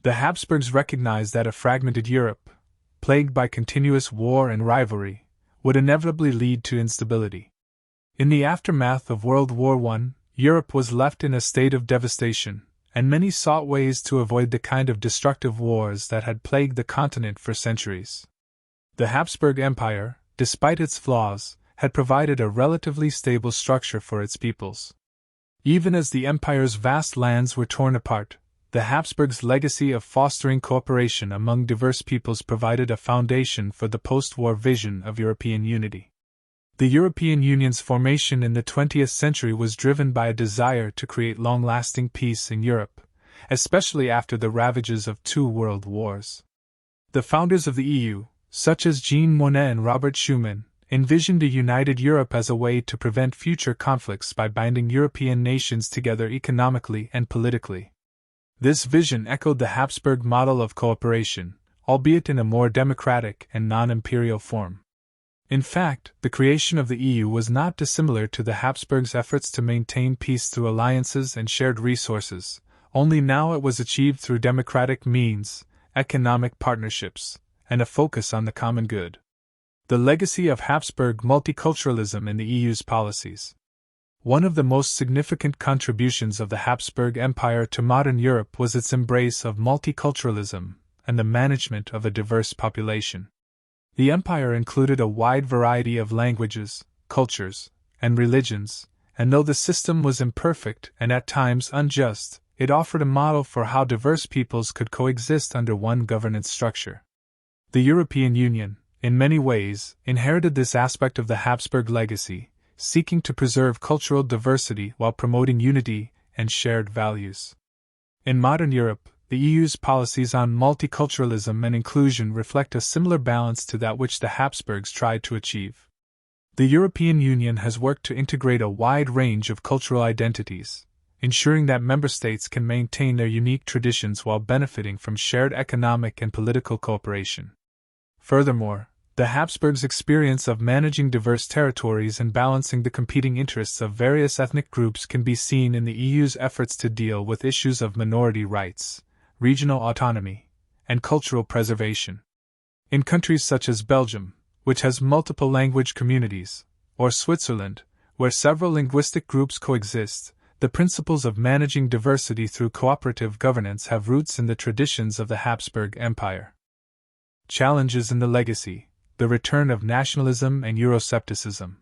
The Habsburgs recognized that a fragmented Europe, plagued by continuous war and rivalry, would inevitably lead to instability. In the aftermath of World War I, Europe was left in a state of devastation, and many sought ways to avoid the kind of destructive wars that had plagued the continent for centuries. The Habsburg Empire, despite its flaws, had provided a relatively stable structure for its peoples. Even as the empire's vast lands were torn apart, the Habsburgs' legacy of fostering cooperation among diverse peoples provided a foundation for the post-war vision of European unity. The European Union's formation in the 20th century was driven by a desire to create long-lasting peace in Europe, especially after the ravages of two world wars. The founders of the EU, such as Jean Monnet and Robert Schuman, envisioned a united Europe as a way to prevent future conflicts by binding European nations together economically and politically. This vision echoed the Habsburg model of cooperation, albeit in a more democratic and non-imperial form. In fact, the creation of the EU was not dissimilar to the Habsburgs' efforts to maintain peace through alliances and shared resources, only now it was achieved through democratic means, economic partnerships, and a focus on the common good. The legacy of Habsburg multiculturalism in the EU's policies. One of the most significant contributions of the Habsburg Empire to modern Europe was its embrace of multiculturalism and the management of a diverse population. The empire included a wide variety of languages, cultures, and religions, and though the system was imperfect and at times unjust, it offered a model for how diverse peoples could coexist under one governance structure. The European Union, in many ways, inherited this aspect of the Habsburg legacy, seeking to preserve cultural diversity while promoting unity and shared values. In modern Europe, the EU's policies on multiculturalism and inclusion reflect a similar balance to that which the Habsburgs tried to achieve. The European Union has worked to integrate a wide range of cultural identities, ensuring that member states can maintain their unique traditions while benefiting from shared economic and political cooperation. Furthermore, the Habsburgs' experience of managing diverse territories and balancing the competing interests of various ethnic groups can be seen in the EU's efforts to deal with issues of minority rights, regional autonomy, and cultural preservation. In countries such as Belgium, which has multiple language communities, or Switzerland, where several linguistic groups coexist, the principles of managing diversity through cooperative governance have roots in the traditions of the Habsburg Empire. Challenges in the legacy, the return of nationalism and Euroscepticism.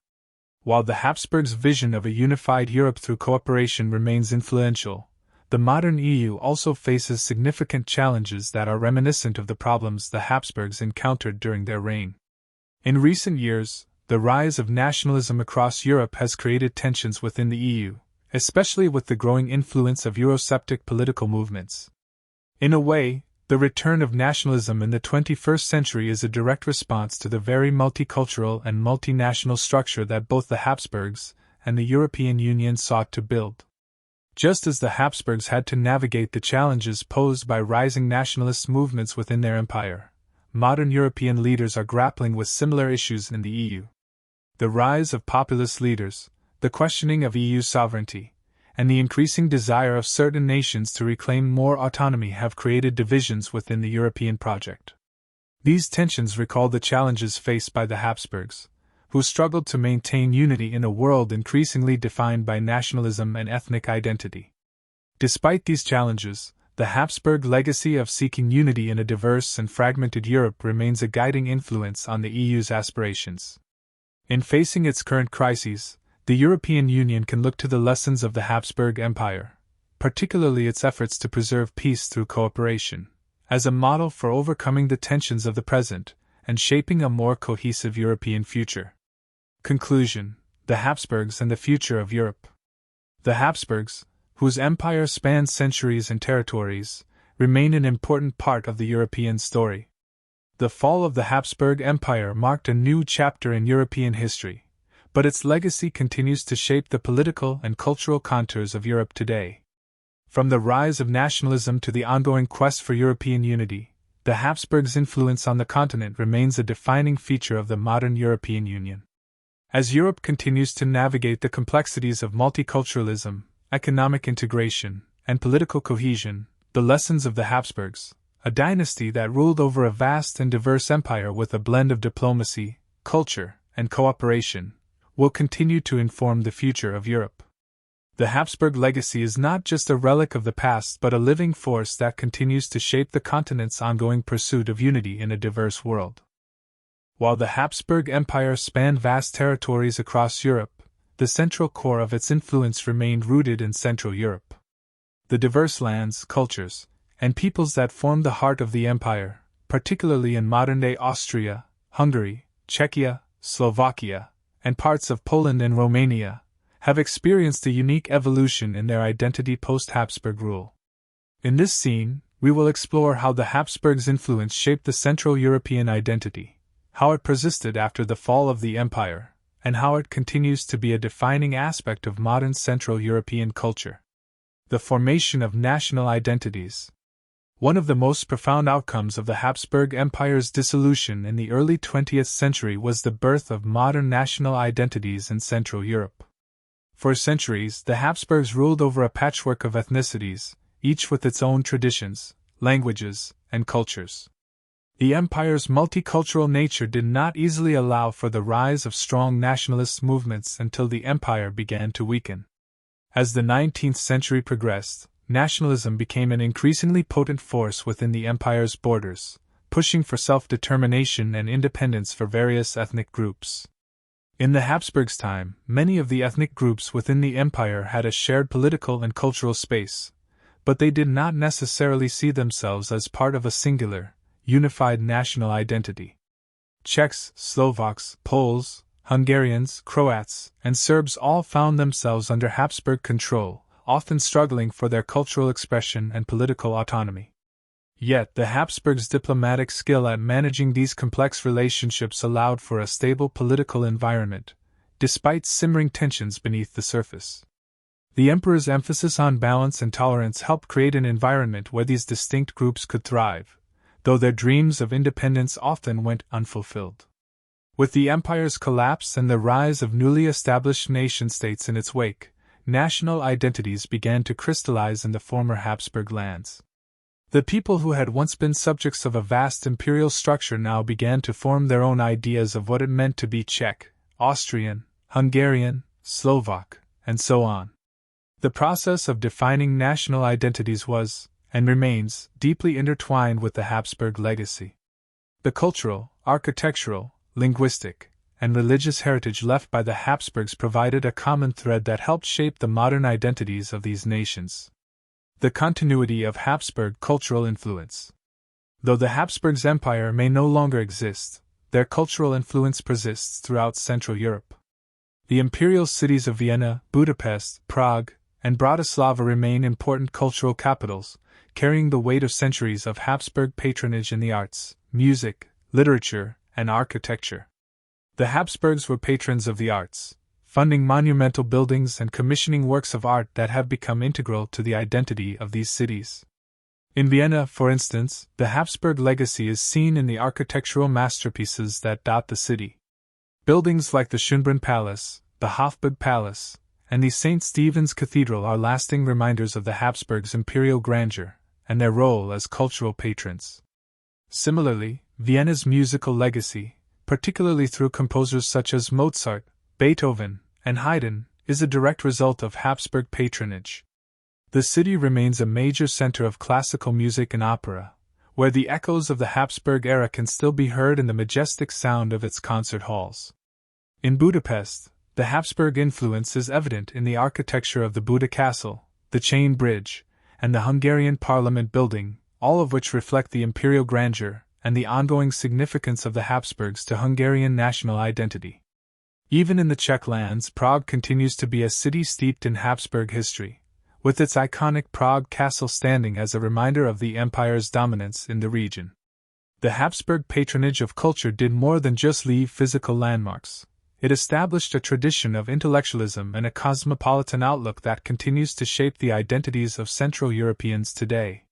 While the Habsburgs' vision of a unified Europe through cooperation remains influential, the modern EU also faces significant challenges that are reminiscent of the problems the Habsburgs encountered during their reign. In recent years, the rise of nationalism across Europe has created tensions within the EU, especially with the growing influence of Eurosceptic political movements. In a way, the return of nationalism in the 21st century is a direct response to the very multicultural and multinational structure that both the Habsburgs and the European Union sought to build. Just as the Habsburgs had to navigate the challenges posed by rising nationalist movements within their empire, modern European leaders are grappling with similar issues in the EU. The rise of populist leaders, the questioning of EU sovereignty, and the increasing desire of certain nations to reclaim more autonomy have created divisions within the European project. These tensions recall the challenges faced by the Habsburgs, who struggled to maintain unity in a world increasingly defined by nationalism and ethnic identity. Despite these challenges, the Habsburg legacy of seeking unity in a diverse and fragmented Europe remains a guiding influence on the EU's aspirations. In facing its current crises, the European Union can look to the lessons of the Habsburg Empire, particularly its efforts to preserve peace through cooperation, as a model for overcoming the tensions of the present and shaping a more cohesive European future. Conclusion: the Habsburgs and the future of Europe. The Habsburgs, whose empire spans centuries and territories, remain an important part of the European story. The fall of the Habsburg Empire marked a new chapter in European history, but its legacy continues to shape the political and cultural contours of Europe today. From the rise of nationalism to the ongoing quest for European unity, the Habsburgs' influence on the continent remains a defining feature of the modern European Union. As Europe continues to navigate the complexities of multiculturalism, economic integration, and political cohesion, the lessons of the Habsburgs, a dynasty that ruled over a vast and diverse empire with a blend of diplomacy, culture, and cooperation, will continue to inform the future of Europe. The Habsburg legacy is not just a relic of the past but a living force that continues to shape the continent's ongoing pursuit of unity in a diverse world. While the Habsburg Empire spanned vast territories across Europe, the central core of its influence remained rooted in Central Europe. The diverse lands, cultures, and peoples that formed the heart of the empire, particularly in modern-day Austria, Hungary, Czechia, Slovakia, and parts of Poland and Romania, have experienced a unique evolution in their identity post-Habsburg rule. In this scene, we will explore how the Habsburgs' influence shaped the Central European identity, how it persisted after the fall of the empire, and how it continues to be a defining aspect of modern Central European culture. The formation of national identities. One of the most profound outcomes of the Habsburg Empire's dissolution in the early 20th century was the birth of modern national identities in Central Europe. For centuries, the Habsburgs ruled over a patchwork of ethnicities, each with its own traditions, languages, and cultures. The empire's multicultural nature did not easily allow for the rise of strong nationalist movements until the empire began to weaken. As the 19th century progressed, nationalism became an increasingly potent force within the empire's borders, pushing for self-determination and independence for various ethnic groups. In the Habsburgs' time, many of the ethnic groups within the empire had a shared political and cultural space, but they did not necessarily see themselves as part of a singular, unified national identity. Czechs, Slovaks, Poles, Hungarians, Croats, and Serbs all found themselves under Habsburg control, often struggling for their cultural expression and political autonomy. Yet, the Habsburgs' diplomatic skill at managing these complex relationships allowed for a stable political environment, despite simmering tensions beneath the surface. The emperor's emphasis on balance and tolerance helped create an environment where these distinct groups could thrive, though their dreams of independence often went unfulfilled. With the empire's collapse and the rise of newly established nation-states in its wake, national identities began to crystallize in the former Habsburg lands. The people who had once been subjects of a vast imperial structure now began to form their own ideas of what it meant to be Czech, Austrian, Hungarian, Slovak, and so on. The process of defining national identities was, and remains, deeply intertwined with the Habsburg legacy. The cultural, architectural, linguistic, and religious heritage left by the Habsburgs provided a common thread that helped shape the modern identities of these nations. The continuity of Habsburg cultural influence. Though the Habsburgs' empire may no longer exist, their cultural influence persists throughout Central Europe. The imperial cities of Vienna, Budapest, Prague, and Bratislava remain important cultural capitals, carrying the weight of centuries of Habsburg patronage in the arts, music, literature, and architecture. The Habsburgs were patrons of the arts, funding monumental buildings and commissioning works of art that have become integral to the identity of these cities. In Vienna, for instance, the Habsburg legacy is seen in the architectural masterpieces that dot the city. Buildings like the Schönbrunn Palace, the Hofburg Palace, and the St. Stephen's Cathedral are lasting reminders of the Habsburgs' imperial grandeur and their role as cultural patrons. Similarly, Vienna's musical legacy, particularly through composers such as Mozart, Beethoven, and Haydn, is a direct result of Habsburg patronage. The city remains a major center of classical music and opera, where the echoes of the Habsburg era can still be heard in the majestic sound of its concert halls. In Budapest, the Habsburg influence is evident in the architecture of the Buda Castle, the Chain Bridge, and the Hungarian Parliament building, all of which reflect the imperial grandeur and the ongoing significance of the Habsburgs to Hungarian national identity. Even in the Czech lands, Prague continues to be a city steeped in Habsburg history, with its iconic Prague Castle standing as a reminder of the empire's dominance in the region. The Habsburg patronage of culture did more than just leave physical landmarks. It established a tradition of intellectualism and a cosmopolitan outlook that continues to shape the identities of Central Europeans today.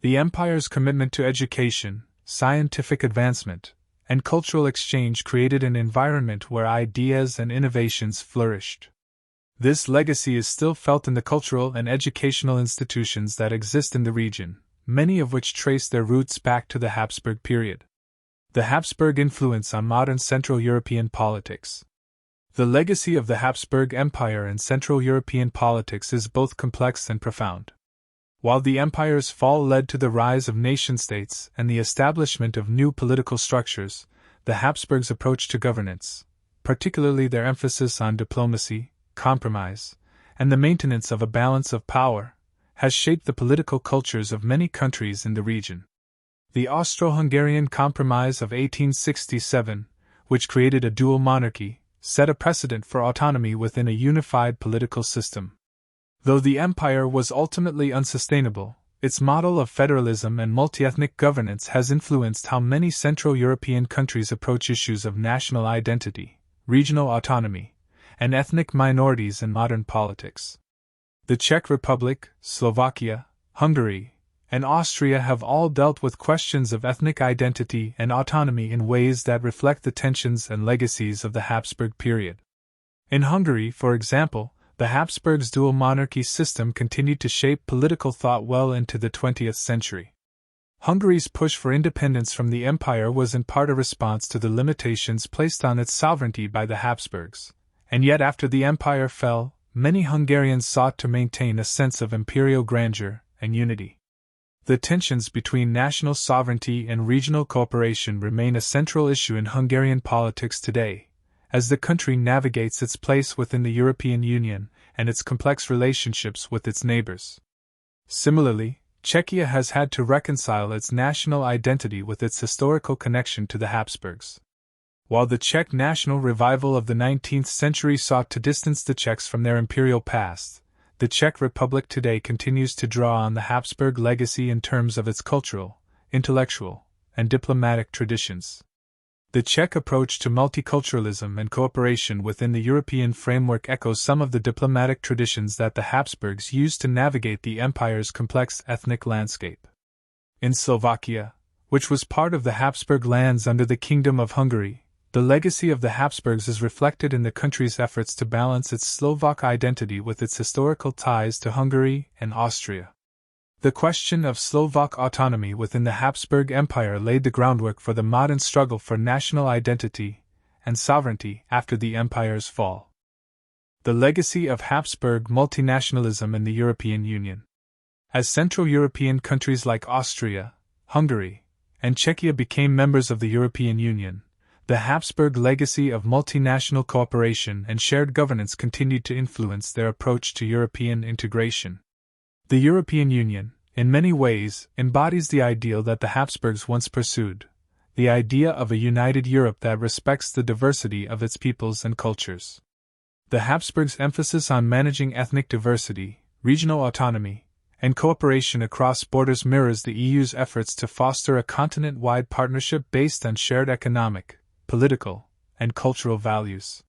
The empire's commitment to education, scientific advancement, and cultural exchange created an environment where ideas and innovations flourished. This legacy is still felt in the cultural and educational institutions that exist in the region, many of which trace their roots back to the Habsburg period. The Habsburg influence on modern Central European politics. The legacy of the Habsburg Empire in Central European politics is both complex and profound. While the empire's fall led to the rise of nation-states and the establishment of new political structures, the Habsburgs' approach to governance, particularly their emphasis on diplomacy, compromise, and the maintenance of a balance of power, has shaped the political cultures of many countries in the region. The Austro-Hungarian Compromise of 1867, which created a dual monarchy, set a precedent for autonomy within a unified political system. Though the empire was ultimately unsustainable, its model of federalism and multi-ethnic governance has influenced how many Central European countries approach issues of national identity, regional autonomy, and ethnic minorities in modern politics. The Czech Republic, Slovakia, Hungary, and Austria have all dealt with questions of ethnic identity and autonomy in ways that reflect the tensions and legacies of the Habsburg period. In Hungary, for example, the Habsburgs' dual monarchy system continued to shape political thought well into the 20th century. Hungary's push for independence from the empire was in part a response to the limitations placed on its sovereignty by the Habsburgs, and yet after the empire fell, many Hungarians sought to maintain a sense of imperial grandeur and unity. The tensions between national sovereignty and regional cooperation remain a central issue in Hungarian politics today, as the country navigates its place within the European Union and its complex relationships with its neighbors. Similarly, Czechia has had to reconcile its national identity with its historical connection to the Habsburgs. While the Czech national revival of the 19th century sought to distance the Czechs from their imperial past, the Czech Republic today continues to draw on the Habsburg legacy in terms of its cultural, intellectual, and diplomatic traditions. The Czech approach to multiculturalism and cooperation within the European framework echoes some of the diplomatic traditions that the Habsburgs used to navigate the empire's complex ethnic landscape. In Slovakia, which was part of the Habsburg lands under the Kingdom of Hungary, the legacy of the Habsburgs is reflected in the country's efforts to balance its Slovak identity with its historical ties to Hungary and Austria. The question of Slovak autonomy within the Habsburg Empire laid the groundwork for the modern struggle for national identity and sovereignty after the empire's fall. The legacy of Habsburg multinationalism in the European Union. As Central European countries like Austria, Hungary, and Czechia became members of the European Union, the Habsburg legacy of multinational cooperation and shared governance continued to influence their approach to European integration. The European Union, in many ways, embodies the ideal that the Habsburgs once pursued, the idea of a united Europe that respects the diversity of its peoples and cultures. The Habsburgs' emphasis on managing ethnic diversity, regional autonomy, and cooperation across borders mirrors the EU's efforts to foster a continent-wide partnership based on shared economic, political, and cultural values.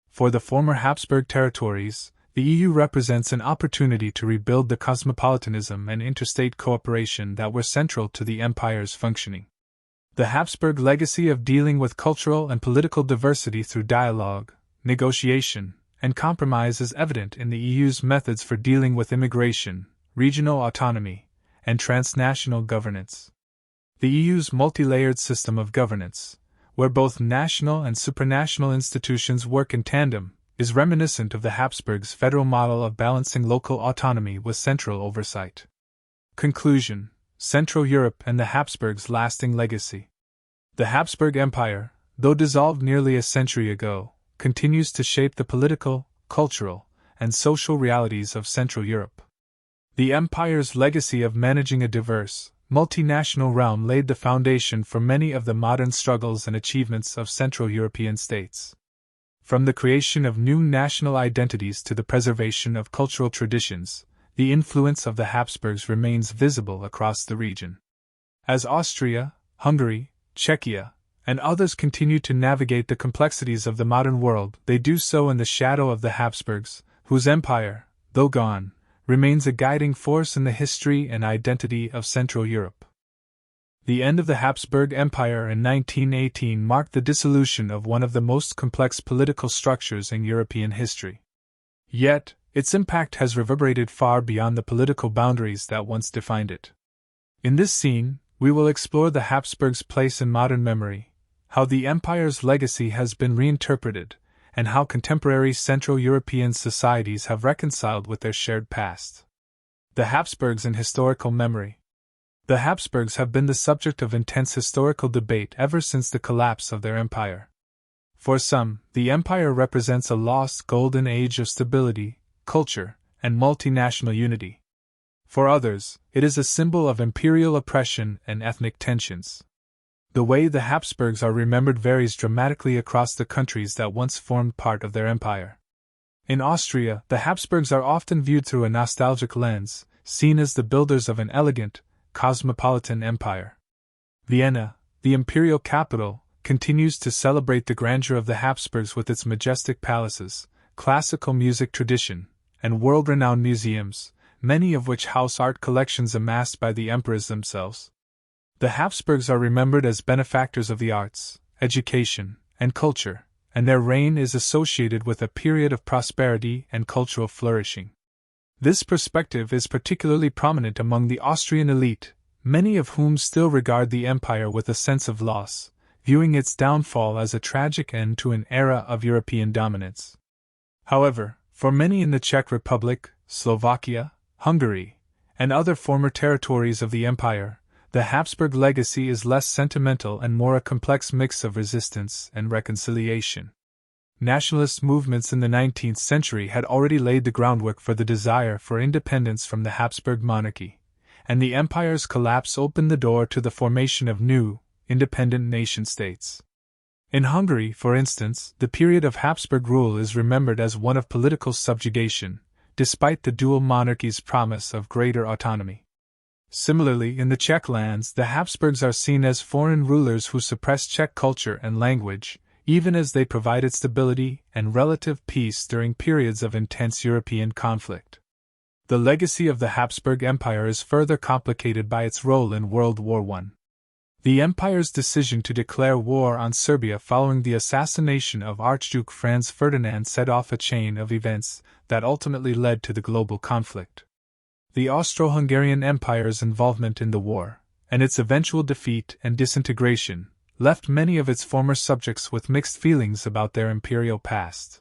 For the former Habsburg territories, the EU represents an opportunity to rebuild the cosmopolitanism and interstate cooperation that were central to the empire's functioning. The Habsburg legacy of dealing with cultural and political diversity through dialogue, negotiation, and compromise is evident in the EU's methods for dealing with immigration, regional autonomy, and transnational governance. The EU's multi-layered system of governance, where both national and supranational institutions work in tandem, is reminiscent of the Habsburgs' federal model of balancing local autonomy with central oversight. Conclusion: Central Europe and the Habsburgs' lasting legacy. The Habsburg Empire, though dissolved nearly a century ago, continues to shape the political, cultural, and social realities of Central Europe. The empire's legacy of managing a diverse, multinational realm laid the foundation for many of the modern struggles and achievements of Central European states. From the creation of new national identities to the preservation of cultural traditions, the influence of the Habsburgs remains visible across the region. As Austria, Hungary, Czechia, and others continue to navigate the complexities of the modern world, they do so in the shadow of the Habsburgs, whose empire, though gone, remains a guiding force in the history and identity of Central Europe. The end of the Habsburg Empire in 1918 marked the dissolution of one of the most complex political structures in European history. Yet, its impact has reverberated far beyond the political boundaries that once defined it. In this scene, we will explore the Habsburgs' place in modern memory, how the empire's legacy has been reinterpreted, and how contemporary Central European societies have reconciled with their shared past. The Habsburgs in historical memory. The Habsburgs have been the subject of intense historical debate ever since the collapse of their empire. For some, the empire represents a lost golden age of stability, culture, and multinational unity. For others, it is a symbol of imperial oppression and ethnic tensions. The way the Habsburgs are remembered varies dramatically across the countries that once formed part of their empire. In Austria, the Habsburgs are often viewed through a nostalgic lens, seen as the builders of an elegant, cosmopolitan empire. Vienna, the imperial capital, continues to celebrate the grandeur of the Habsburgs with its majestic palaces, classical music tradition, and world-renowned museums, many of which house art collections amassed by the emperors themselves. The Habsburgs are remembered as benefactors of the arts, education, and culture, and their reign is associated with a period of prosperity and cultural flourishing. This perspective is particularly prominent among the Austrian elite, many of whom still regard the empire with a sense of loss, viewing its downfall as a tragic end to an era of European dominance. However, for many in the Czech Republic, Slovakia, Hungary, and other former territories of the empire, the Habsburg legacy is less sentimental and more a complex mix of resistance and reconciliation. Nationalist movements in the 19th century had already laid the groundwork for the desire for independence from the Habsburg monarchy, and the empire's collapse opened the door to the formation of new, independent nation-states. In Hungary, for instance, the period of Habsburg rule is remembered as one of political subjugation, despite the dual monarchy's promise of greater autonomy. Similarly, in the Czech lands, the Habsburgs are seen as foreign rulers who suppressed Czech culture and language, even as they provided stability and relative peace during periods of intense European conflict. The legacy of the Habsburg Empire is further complicated by its role in World War I. The empire's decision to declare war on Serbia following the assassination of Archduke Franz Ferdinand set off a chain of events that ultimately led to the global conflict. The Austro-Hungarian Empire's involvement in the war, and its eventual defeat and disintegration, left many of its former subjects with mixed feelings about their imperial past.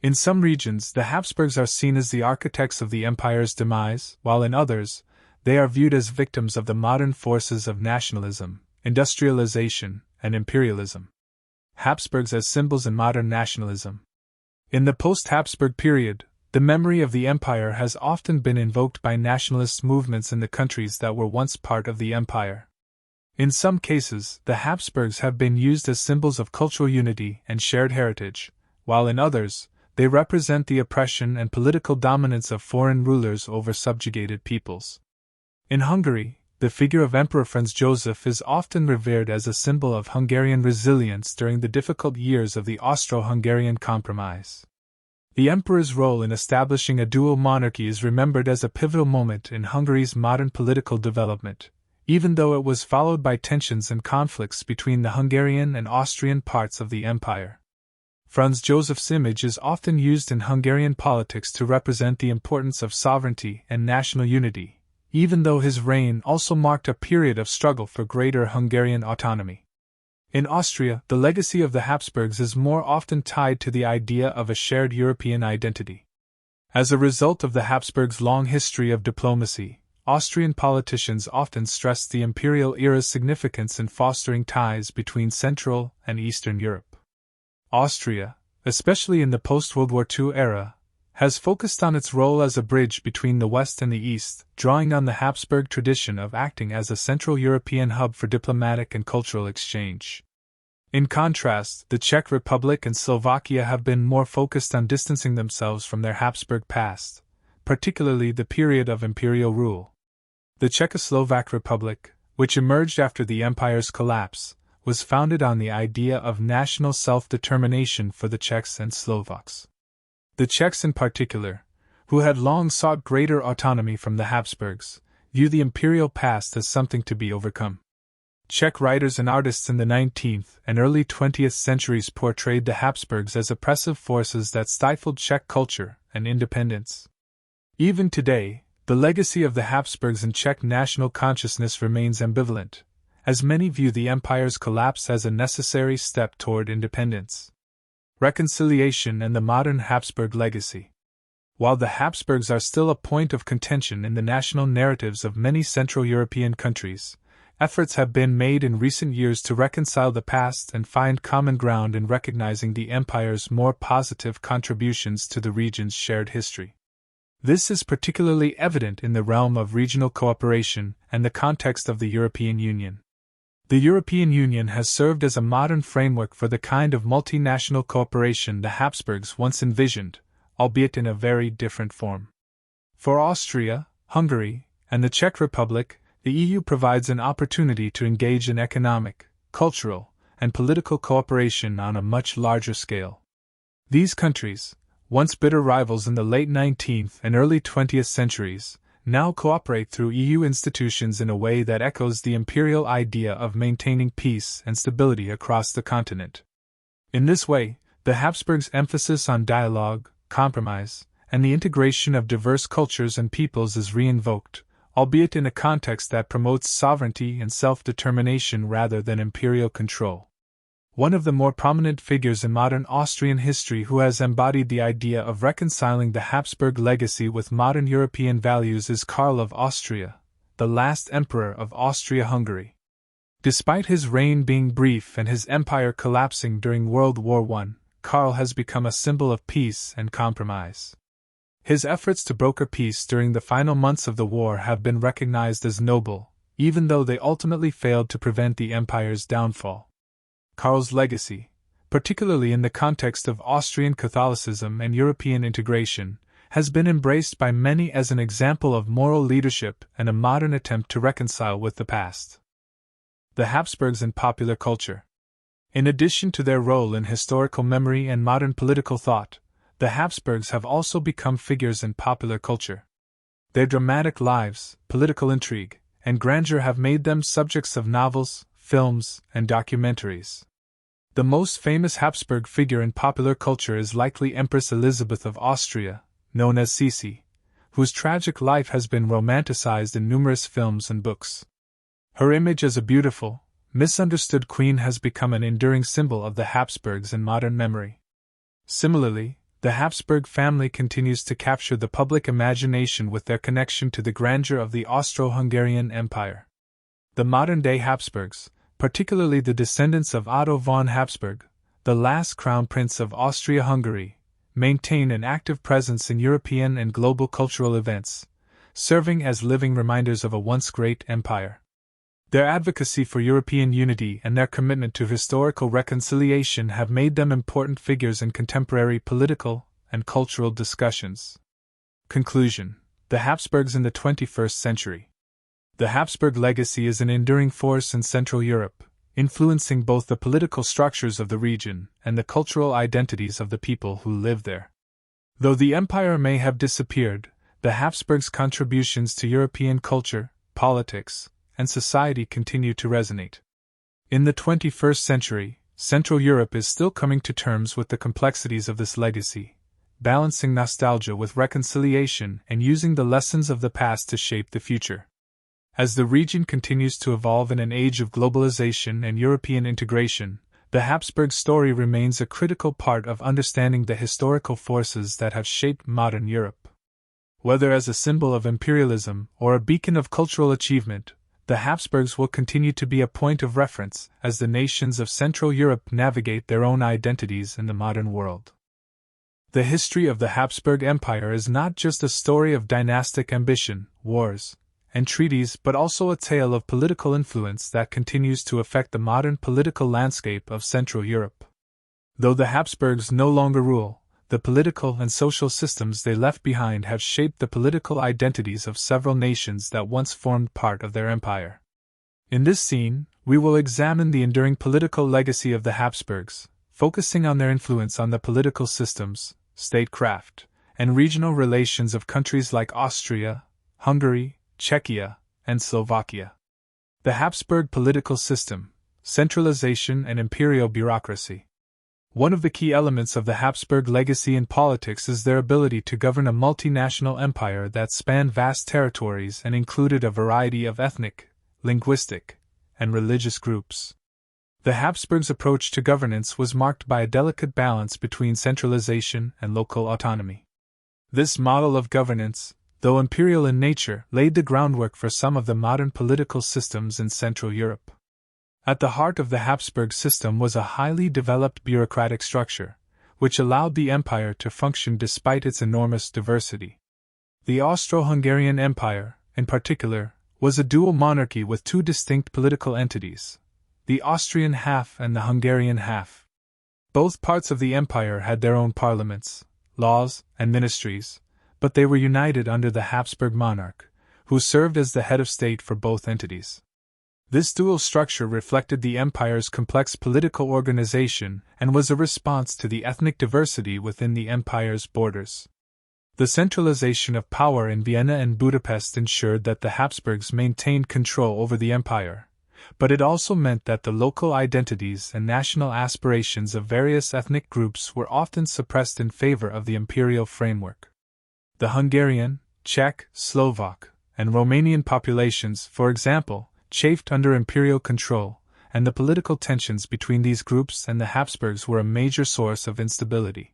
In some regions, the Habsburgs are seen as the architects of the empire's demise, while in others, they are viewed as victims of the modern forces of nationalism, industrialization, and imperialism. Habsburgs as symbols in modern nationalism. In the post-Habsburg period, the memory of the empire has often been invoked by nationalist movements in the countries that were once part of the empire. In some cases, the Habsburgs have been used as symbols of cultural unity and shared heritage, while in others, they represent the oppression and political dominance of foreign rulers over subjugated peoples. In Hungary, the figure of Emperor Franz Joseph is often revered as a symbol of Hungarian resilience during the difficult years of the Austro-Hungarian Compromise. The emperor's role in establishing a dual monarchy is remembered as a pivotal moment in Hungary's modern political development, even though it was followed by tensions and conflicts between the Hungarian and Austrian parts of the empire. Franz Joseph's image is often used in Hungarian politics to represent the importance of sovereignty and national unity, even though his reign also marked a period of struggle for greater Hungarian autonomy. In Austria, the legacy of the Habsburgs is more often tied to the idea of a shared European identity. As a result of the Habsburgs' long history of diplomacy, Austrian politicians often stressed the imperial era's significance in fostering ties between Central and Eastern Europe. Austria, especially in the post-World War II era, has focused on its role as a bridge between the West and the East, drawing on the Habsburg tradition of acting as a Central European hub for diplomatic and cultural exchange. In contrast, the Czech Republic and Slovakia have been more focused on distancing themselves from their Habsburg past, particularly the period of imperial rule. The Czechoslovak Republic, which emerged after the empire's collapse, was founded on the idea of national self-determination for the Czechs and Slovaks. The Czechs in particular, who had long sought greater autonomy from the Habsburgs, view the imperial past as something to be overcome. Czech writers and artists in the 19th and early 20th centuries portrayed the Habsburgs as oppressive forces that stifled Czech culture and independence. Even today, the legacy of the Habsburgs in Czech national consciousness remains ambivalent, as many view the empire's collapse as a necessary step toward independence. Reconciliation and the modern Habsburg legacy. While the Habsburgs are still a point of contention in the national narratives of many Central European countries, efforts have been made in recent years to reconcile the past and find common ground in recognizing the empire's more positive contributions to the region's shared history. This is particularly evident in the realm of regional cooperation and the context of the European Union. The European Union has served as a modern framework for the kind of multinational cooperation the Habsburgs once envisioned, albeit in a very different form. For Austria, Hungary, and the Czech Republic, the EU provides an opportunity to engage in economic, cultural, and political cooperation on a much larger scale. These countries, once bitter rivals in the late 19th and early 20th centuries, now cooperate through EU institutions in a way that echoes the imperial idea of maintaining peace and stability across the continent. In this way, the Habsburgs' emphasis on dialogue, compromise, and the integration of diverse cultures and peoples is reinvoked, albeit in a context that promotes sovereignty and self-determination rather than imperial control. One of the more prominent figures in modern Austrian history who has embodied the idea of reconciling the Habsburg legacy with modern European values is Karl of Austria, the last emperor of Austria-Hungary. Despite his reign being brief and his empire collapsing during World War I, Karl has become a symbol of peace and compromise. His efforts to broker peace during the final months of the war have been recognized as noble, even though they ultimately failed to prevent the empire's downfall. Karl's legacy, particularly in the context of Austrian Catholicism and European integration, has been embraced by many as an example of moral leadership and a modern attempt to reconcile with the past. The Habsburgs in popular culture. In addition to their role in historical memory and modern political thought, the Habsburgs have also become figures in popular culture. Their dramatic lives, political intrigue, and grandeur have made them subjects of novels, films, and documentaries. The most famous Habsburg figure in popular culture is likely Empress Elizabeth of Austria, known as Sisi, whose tragic life has been romanticized in numerous films and books. Her image as a beautiful, misunderstood queen has become an enduring symbol of the Habsburgs in modern memory. Similarly, the Habsburg family continues to capture the public imagination with their connection to the grandeur of the Austro-Hungarian Empire. The modern-day Habsburgs, particularly the descendants of Otto von Habsburg, the last crown prince of Austria-Hungary, maintain an active presence in European and global cultural events, serving as living reminders of a once great empire. Their advocacy for European unity and their commitment to historical reconciliation have made them important figures in contemporary political and cultural discussions. Conclusion: the Habsburgs in the 21st century. The Habsburg legacy is an enduring force in Central Europe, influencing both the political structures of the region and the cultural identities of the people who live there. Though the empire may have disappeared, the Habsburgs' contributions to European culture, politics, and society continue to resonate. In the 21st century, Central Europe is still coming to terms with the complexities of this legacy, balancing nostalgia with reconciliation and using the lessons of the past to shape the future. As the region continues to evolve in an age of globalization and European integration, the Habsburg story remains a critical part of understanding the historical forces that have shaped modern Europe. Whether as a symbol of imperialism or a beacon of cultural achievement, the Habsburgs will continue to be a point of reference as the nations of Central Europe navigate their own identities in the modern world. The history of the Habsburg Empire is not just a story of dynastic ambition, wars, and treaties, but also a tale of political influence that continues to affect the modern political landscape of Central Europe. Though the Habsburgs no longer rule, the political and social systems they left behind have shaped the political identities of several nations that once formed part of their empire. In this scene, we will examine the enduring political legacy of the Habsburgs, focusing on their influence on the political systems, statecraft, and regional relations of countries like Austria, Hungary, Czechia, and Slovakia. The Habsburg political system, centralization and imperial bureaucracy. One of the key elements of the Habsburg legacy in politics is their ability to govern a multinational empire that spanned vast territories and included a variety of ethnic, linguistic, and religious groups. The Habsburgs' approach to governance was marked by a delicate balance between centralization and local autonomy. This model of governance, though imperial in nature, laid the groundwork for some of the modern political systems in Central Europe. At the heart of the Habsburg system was a highly developed bureaucratic structure, which allowed the empire to function despite its enormous diversity. The Austro-Hungarian Empire, in particular, was a dual monarchy with two distinct political entities, the Austrian half and the Hungarian half. Both parts of the empire had their own parliaments, laws, and ministries, but they were united under the Habsburg monarch, who served as the head of state for both entities. This dual structure reflected the empire's complex political organization and was a response to the ethnic diversity within the empire's borders. The centralization of power in Vienna and Budapest ensured that the Habsburgs maintained control over the empire, but it also meant that the local identities and national aspirations of various ethnic groups were often suppressed in favor of the imperial framework. The Hungarian, Czech, Slovak, and Romanian populations, for example, chafed under imperial control, and the political tensions between these groups and the Habsburgs were a major source of instability.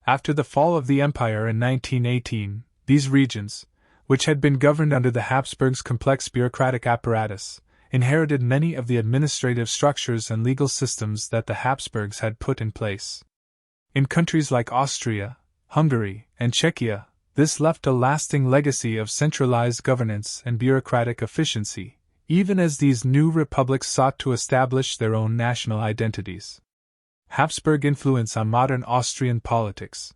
After the fall of the empire in 1918, these regions, which had been governed under the Habsburgs' complex bureaucratic apparatus, inherited many of the administrative structures and legal systems that the Habsburgs had put in place. In countries like Austria, Hungary, and Czechia, this left a lasting legacy of centralized governance and bureaucratic efficiency, even as these new republics sought to establish their own national identities. Habsburg influence on modern Austrian politics.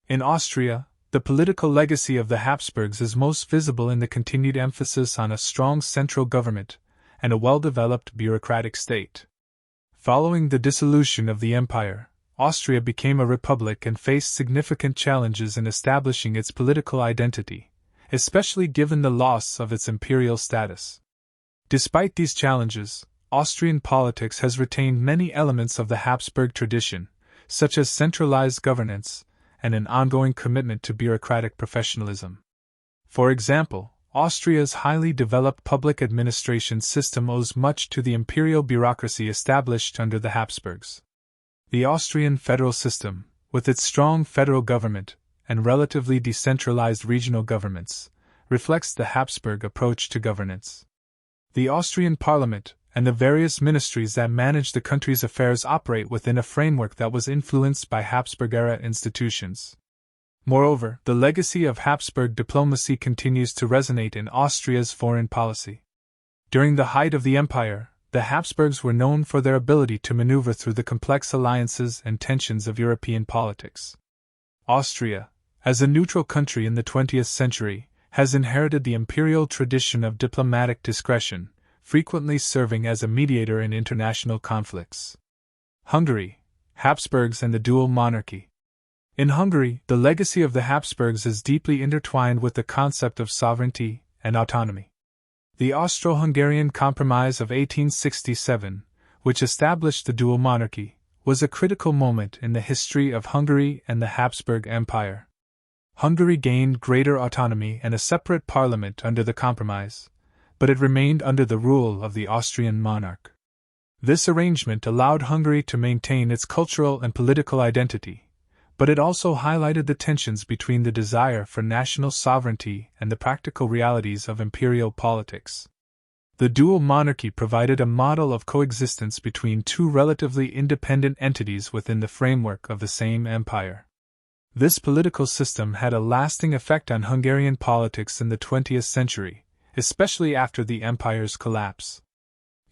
In Austria, the political legacy of the Habsburgs is most visible in the continued emphasis on a strong central government and a well-developed bureaucratic state. Following the dissolution of the empire, Austria became a republic and faced significant challenges in establishing its political identity, especially given the loss of its imperial status. Despite these challenges, Austrian politics has retained many elements of the Habsburg tradition, such as centralized governance and an ongoing commitment to bureaucratic professionalism. For example, Austria's highly developed public administration system owes much to the imperial bureaucracy established under the Habsburgs. The Austrian federal system, with its strong federal government and relatively decentralized regional governments, reflects the Habsburg approach to governance. The Austrian parliament and the various ministries that manage the country's affairs operate within a framework that was influenced by Habsburg-era institutions. Moreover, the legacy of Habsburg diplomacy continues to resonate in Austria's foreign policy. During the height of the empire, the Habsburgs were known for their ability to maneuver through the complex alliances and tensions of European politics. Austria, as a neutral country in the 20th century, has inherited the imperial tradition of diplomatic discretion, frequently serving as a mediator in international conflicts. Hungary, Habsburgs and the dual monarchy. In Hungary, the legacy of the Habsburgs is deeply intertwined with the concept of sovereignty and autonomy. The Austro-Hungarian Compromise of 1867, which established the dual monarchy, was a critical moment in the history of Hungary and the Habsburg Empire. Hungary gained greater autonomy and a separate parliament under the Compromise, but it remained under the rule of the Austrian monarch. This arrangement allowed Hungary to maintain its cultural and political identity, but it also highlighted the tensions between the desire for national sovereignty and the practical realities of imperial politics. The dual monarchy provided a model of coexistence between two relatively independent entities within the framework of the same empire. This political system had a lasting effect on Hungarian politics in the 20th century, especially after the empire's collapse.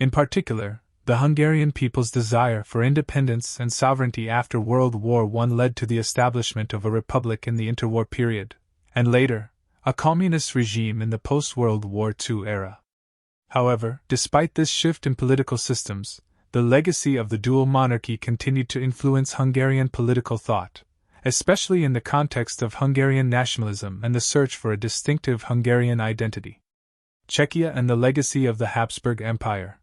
In particular, the Hungarian people's desire for independence and sovereignty after World War I led to the establishment of a republic in the interwar period, and later, a communist regime in the post-World War II era. However, despite this shift in political systems, the legacy of the dual monarchy continued to influence Hungarian political thought, especially in the context of Hungarian nationalism and the search for a distinctive Hungarian identity. Czechia and the legacy of the Habsburg Empire.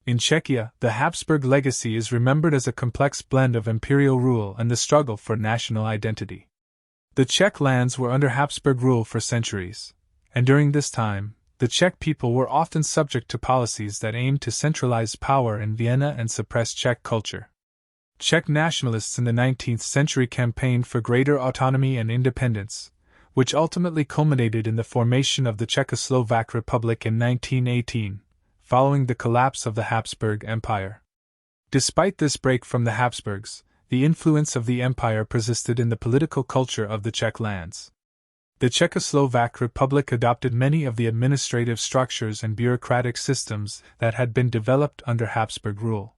In Czechia, the Habsburg legacy is remembered as a complex blend of imperial rule and the struggle for national identity. The Czech lands were under Habsburg rule for centuries, and during this time, the Czech people were often subject to policies that aimed to centralize power in Vienna and suppress Czech culture. Czech nationalists in the 19th century campaigned for greater autonomy and independence, which ultimately culminated in the formation of the Czechoslovak Republic in 1918, following the collapse of the Habsburg Empire. Despite this break from the Habsburgs, the influence of the empire persisted in the political culture of the Czech lands. The Czechoslovak Republic adopted many of the administrative structures and bureaucratic systems that had been developed under Habsburg rule.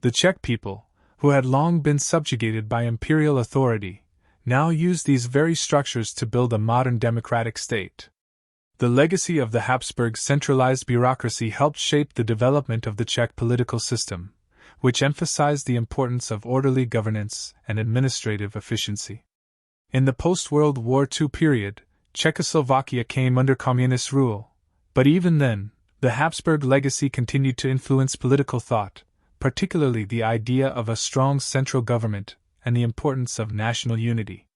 The Czech people, who had long been subjugated by imperial authority, now used these very structures to build a modern democratic state. The legacy of the Habsburg centralized bureaucracy helped shape the development of the Czech political system, which emphasized the importance of orderly governance and administrative efficiency. In the post-World War II period, Czechoslovakia came under communist rule, but even then, the Habsburg legacy continued to influence political thought, particularly the idea of a strong central government and the importance of national unity.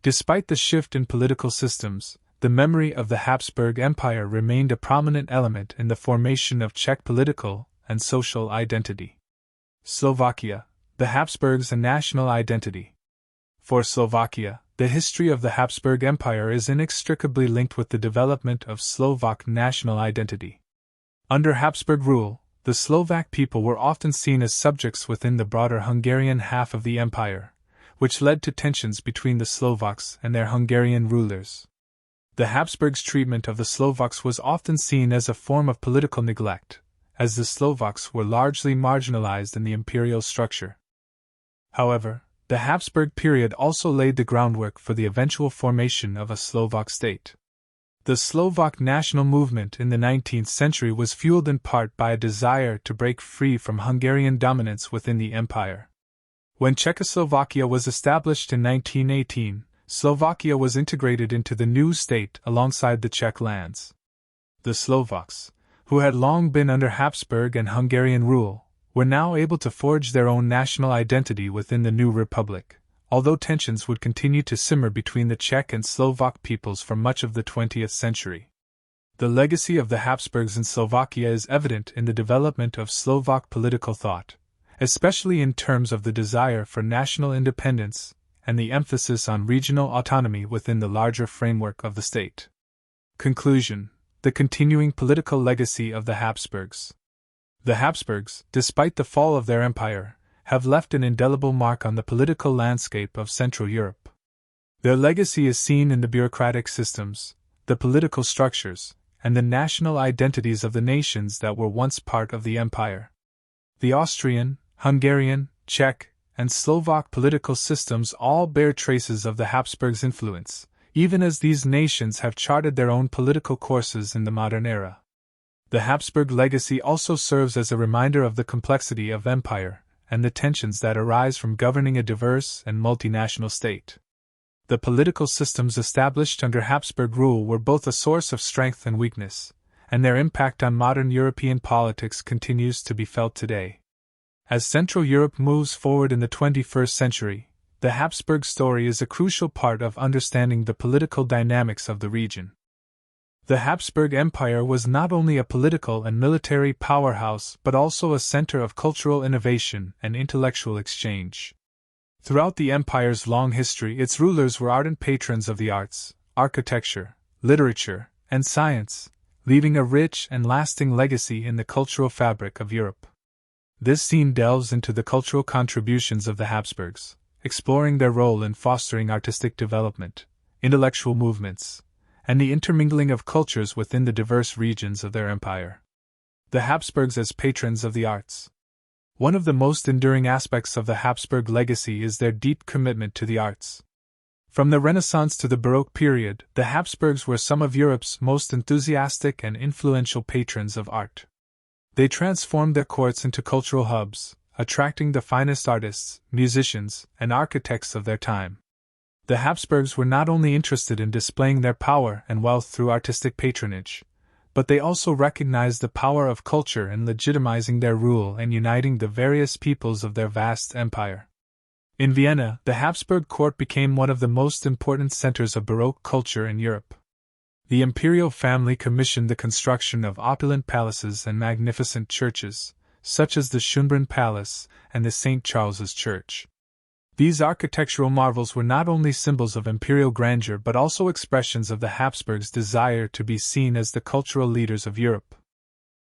Despite the shift in political systems, the memory of the Habsburg Empire remained a prominent element in the formation of Czech political and social identity. Slovakia, the Habsburgs and national identity. For Slovakia, the history of the Habsburg Empire is inextricably linked with the development of Slovak national identity. Under Habsburg rule, the Slovak people were often seen as subjects within the broader Hungarian half of the empire, which led to tensions between the Slovaks and their Hungarian rulers. The Habsburgs' treatment of the Slovaks was often seen as a form of political neglect, as the Slovaks were largely marginalized in the imperial structure. However, the Habsburg period also laid the groundwork for the eventual formation of a Slovak state. The Slovak national movement in the 19th century was fueled in part by a desire to break free from Hungarian dominance within the empire. When Czechoslovakia was established in 1918, Slovakia was integrated into the new state alongside the Czech lands. The Slovaks, who had long been under Habsburg and Hungarian rule, were now able to forge their own national identity within the new republic, although tensions would continue to simmer between the Czech and Slovak peoples for much of the 20th century. The legacy of the Habsburgs in Slovakia is evident in the development of Slovak political thought, especially in terms of the desire for national independence and the emphasis on regional autonomy within the larger framework of the state. Conclusion: the continuing political legacy of the Habsburgs. The Habsburgs, despite the fall of their empire, have left an indelible mark on the political landscape of Central Europe. Their legacy is seen in the bureaucratic systems, the political structures, and the national identities of the nations that were once part of the empire. The Austrian, Hungarian, Czech, and Slovak political systems all bear traces of the Habsburgs' influence, even as these nations have charted their own political courses in the modern era. The Habsburg legacy also serves as a reminder of the complexity of empire and the tensions that arise from governing a diverse and multinational state. The political systems established under Habsburg rule were both a source of strength and weakness, and their impact on modern European politics continues to be felt today. As Central Europe moves forward in the 21st century, the Habsburg story is a crucial part of understanding the political dynamics of the region. The Habsburg Empire was not only a political and military powerhouse but also a center of cultural innovation and intellectual exchange. Throughout the empire's long history, its rulers were ardent patrons of the arts, architecture, literature, and science, leaving a rich and lasting legacy in the cultural fabric of Europe. This scene delves into the cultural contributions of the Habsburgs, exploring their role in fostering artistic development, intellectual movements, and the intermingling of cultures within the diverse regions of their empire. The Habsburgs as patrons of the arts. One of the most enduring aspects of the Habsburg legacy is their deep commitment to the arts. From the Renaissance to the Baroque period, the Habsburgs were some of Europe's most enthusiastic and influential patrons of art. They transformed their courts into cultural hubs, attracting the finest artists, musicians, and architects of their time. The Habsburgs were not only interested in displaying their power and wealth through artistic patronage, but they also recognized the power of culture in legitimizing their rule and uniting the various peoples of their vast empire. In Vienna, the Habsburg court became one of the most important centers of Baroque culture in Europe. The Imperial family commissioned the construction of opulent palaces and magnificent churches, such as the Schönbrunn Palace and the St. Charles's Church. These architectural marvels were not only symbols of imperial grandeur but also expressions of the Habsburgs' desire to be seen as the cultural leaders of Europe.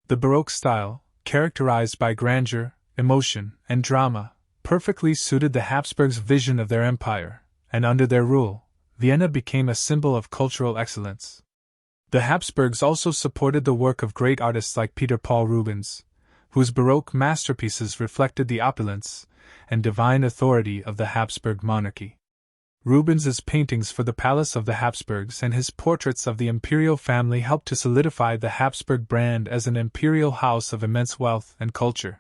The Baroque style, characterized by grandeur, emotion, and drama, perfectly suited the Habsburgs' vision of their empire, and under their rule, Vienna became a symbol of cultural excellence. The Habsburgs also supported the work of great artists like Peter Paul Rubens, whose Baroque masterpieces reflected the opulence and divine authority of the Habsburg monarchy. Rubens's paintings for the Palace of the Habsburgs and his portraits of the imperial family helped to solidify the Habsburg brand as an imperial house of immense wealth and culture.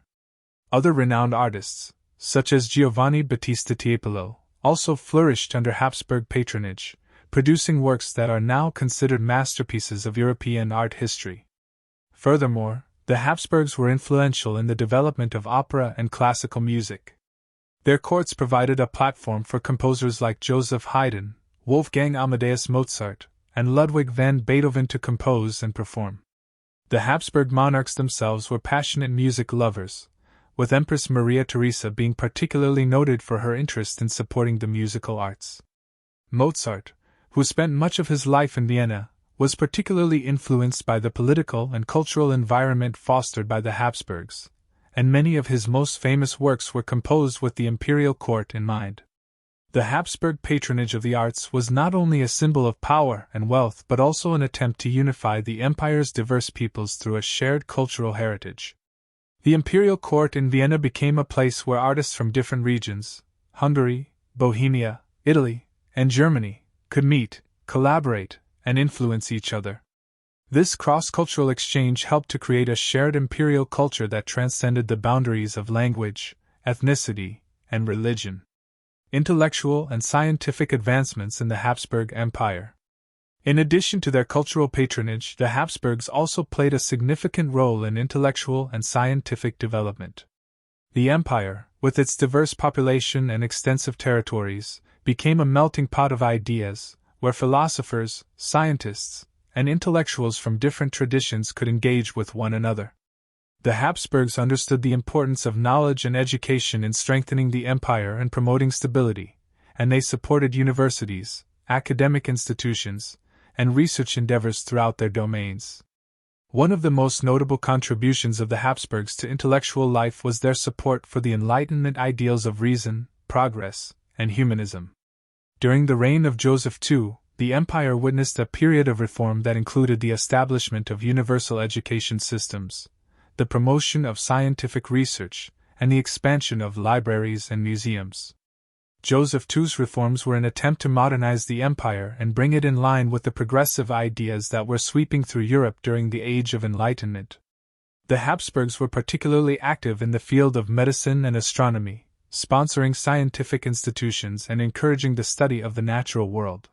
Other renowned artists, such as Giovanni Battista Tiepolo, also flourished under Habsburg patronage, producing works that are now considered masterpieces of European art history. Furthermore, the Habsburgs were influential in the development of opera and classical music. Their courts provided a platform for composers like Joseph Haydn, Wolfgang Amadeus Mozart, and Ludwig van Beethoven to compose and perform. The Habsburg monarchs themselves were passionate music lovers, with Empress Maria Theresa being particularly noted for her interest in supporting the musical arts. Mozart, who spent much of his life in Vienna, was particularly influenced by the political and cultural environment fostered by the Habsburgs, and many of his most famous works were composed with the imperial court in mind. The Habsburg patronage of the arts was not only a symbol of power and wealth but also an attempt to unify the empire's diverse peoples through a shared cultural heritage. The imperial court in Vienna became a place where artists from different regions, Hungary, Bohemia, Italy, and Germany, could meet, collaborate, and influence each other. This cross-cultural exchange helped to create a shared imperial culture that transcended the boundaries of language, ethnicity, and religion. Intellectual and scientific advancements in the Habsburg Empire. In addition to their cultural patronage, the Habsburgs also played a significant role in intellectual and scientific development. The empire, with its diverse population and extensive territories, became a melting pot of ideas, where philosophers, scientists, and intellectuals from different traditions could engage with one another. The Habsburgs understood the importance of knowledge and education in strengthening the empire and promoting stability, and they supported universities, academic institutions, and research endeavors throughout their domains. One of the most notable contributions of the Habsburgs to intellectual life was their support for the Enlightenment ideals of reason, progress, and humanism. During the reign of Joseph II, the empire witnessed a period of reform that included the establishment of universal education systems, the promotion of scientific research, and the expansion of libraries and museums. Joseph II's reforms were an attempt to modernize the empire and bring it in line with the progressive ideas that were sweeping through Europe during the Age of Enlightenment. The Habsburgs were particularly active in the field of medicine and astronomy, sponsoring scientific institutions and encouraging the study of the natural world.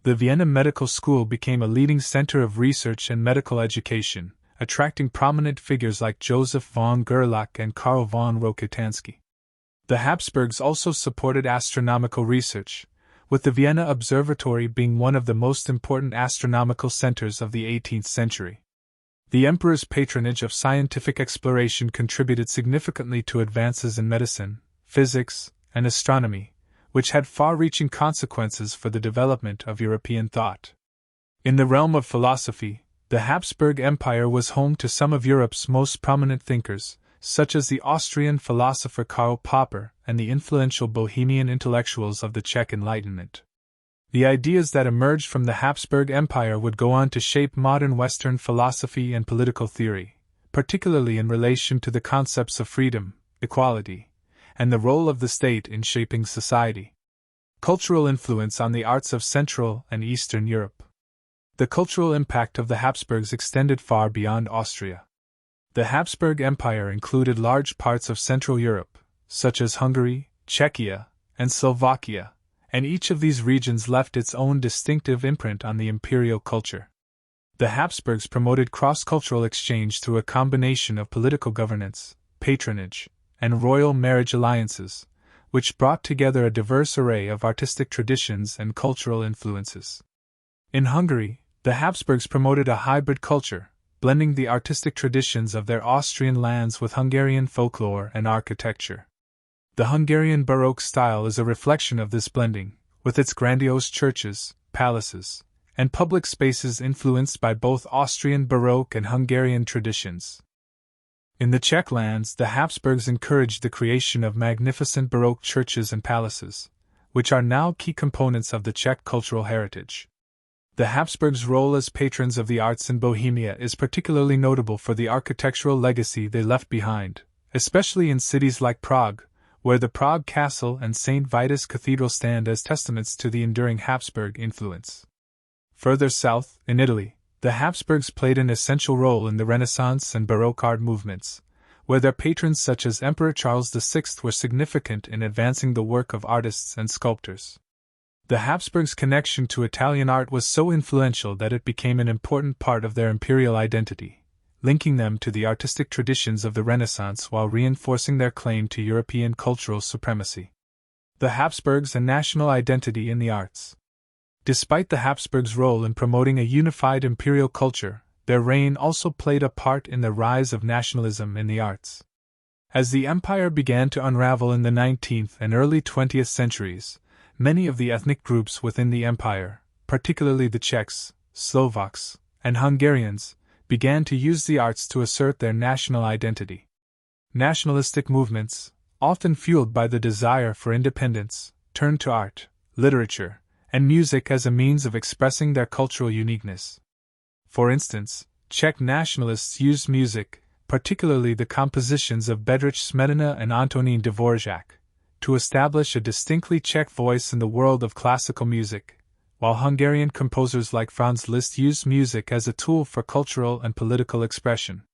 The Vienna Medical School became a leading center of research and medical education, attracting prominent figures like Joseph von Gerlach and Karl von Rokitansky. The Habsburgs also supported astronomical research, with the Vienna Observatory being one of the most important astronomical centers of the 18th century. The emperor's patronage of scientific exploration contributed significantly to advances in medicine, physics, and astronomy, which had far-reaching consequences for the development of European thought. In the realm of philosophy, the Habsburg Empire was home to some of Europe's most prominent thinkers, such as the Austrian philosopher Karl Popper and the influential Bohemian intellectuals of the Czech Enlightenment. The ideas that emerged from the Habsburg Empire would go on to shape modern Western philosophy and political theory, particularly in relation to the concepts of freedom, equality, and the role of the state in shaping society. Cultural influence on the arts of Central and Eastern Europe. The cultural impact of the Habsburgs extended far beyond Austria. The Habsburg Empire included large parts of Central Europe, such as Hungary, Czechia, and Slovakia, and each of these regions left its own distinctive imprint on the imperial culture. The Habsburgs promoted cross-cultural exchange through a combination of political governance, patronage, and royal marriage alliances, which brought together a diverse array of artistic traditions and cultural influences. In Hungary, the Habsburgs promoted a hybrid culture, blending the artistic traditions of their Austrian lands with Hungarian folklore and architecture. The Hungarian Baroque style is a reflection of this blending, with its grandiose churches, palaces, and public spaces influenced by both Austrian Baroque and Hungarian traditions. In the Czech lands, the Habsburgs encouraged the creation of magnificent Baroque churches and palaces, which are now key components of the Czech cultural heritage. The Habsburgs' role as patrons of the arts in Bohemia is particularly notable for the architectural legacy they left behind, especially in cities like Prague, where the Prague Castle and St. Vitus Cathedral stand as testaments to the enduring Habsburg influence. Further south, in Italy, the Habsburgs played an essential role in the Renaissance and Baroque art movements, where their patrons such as Emperor Charles VI were significant in advancing the work of artists and sculptors. The Habsburgs' connection to Italian art was so influential that it became an important part of their imperial identity, linking them to the artistic traditions of the Renaissance while reinforcing their claim to European cultural supremacy. The Habsburgs and national identity in the arts. Despite the Habsburgs' role in promoting a unified imperial culture, their reign also played a part in the rise of nationalism in the arts. As the empire began to unravel in the 19th and early 20th centuries, many of the ethnic groups within the empire, particularly the Czechs, Slovaks, and Hungarians, began to use the arts to assert their national identity. Nationalistic movements, often fueled by the desire for independence, turned to art, literature, and music as a means of expressing their cultural uniqueness. For instance, Czech nationalists used music, particularly the compositions of Bedřich Smetana and Antonín Dvořák, to establish a distinctly Czech voice in the world of classical music, while Hungarian composers like Franz Liszt used music as a tool for cultural and political expression.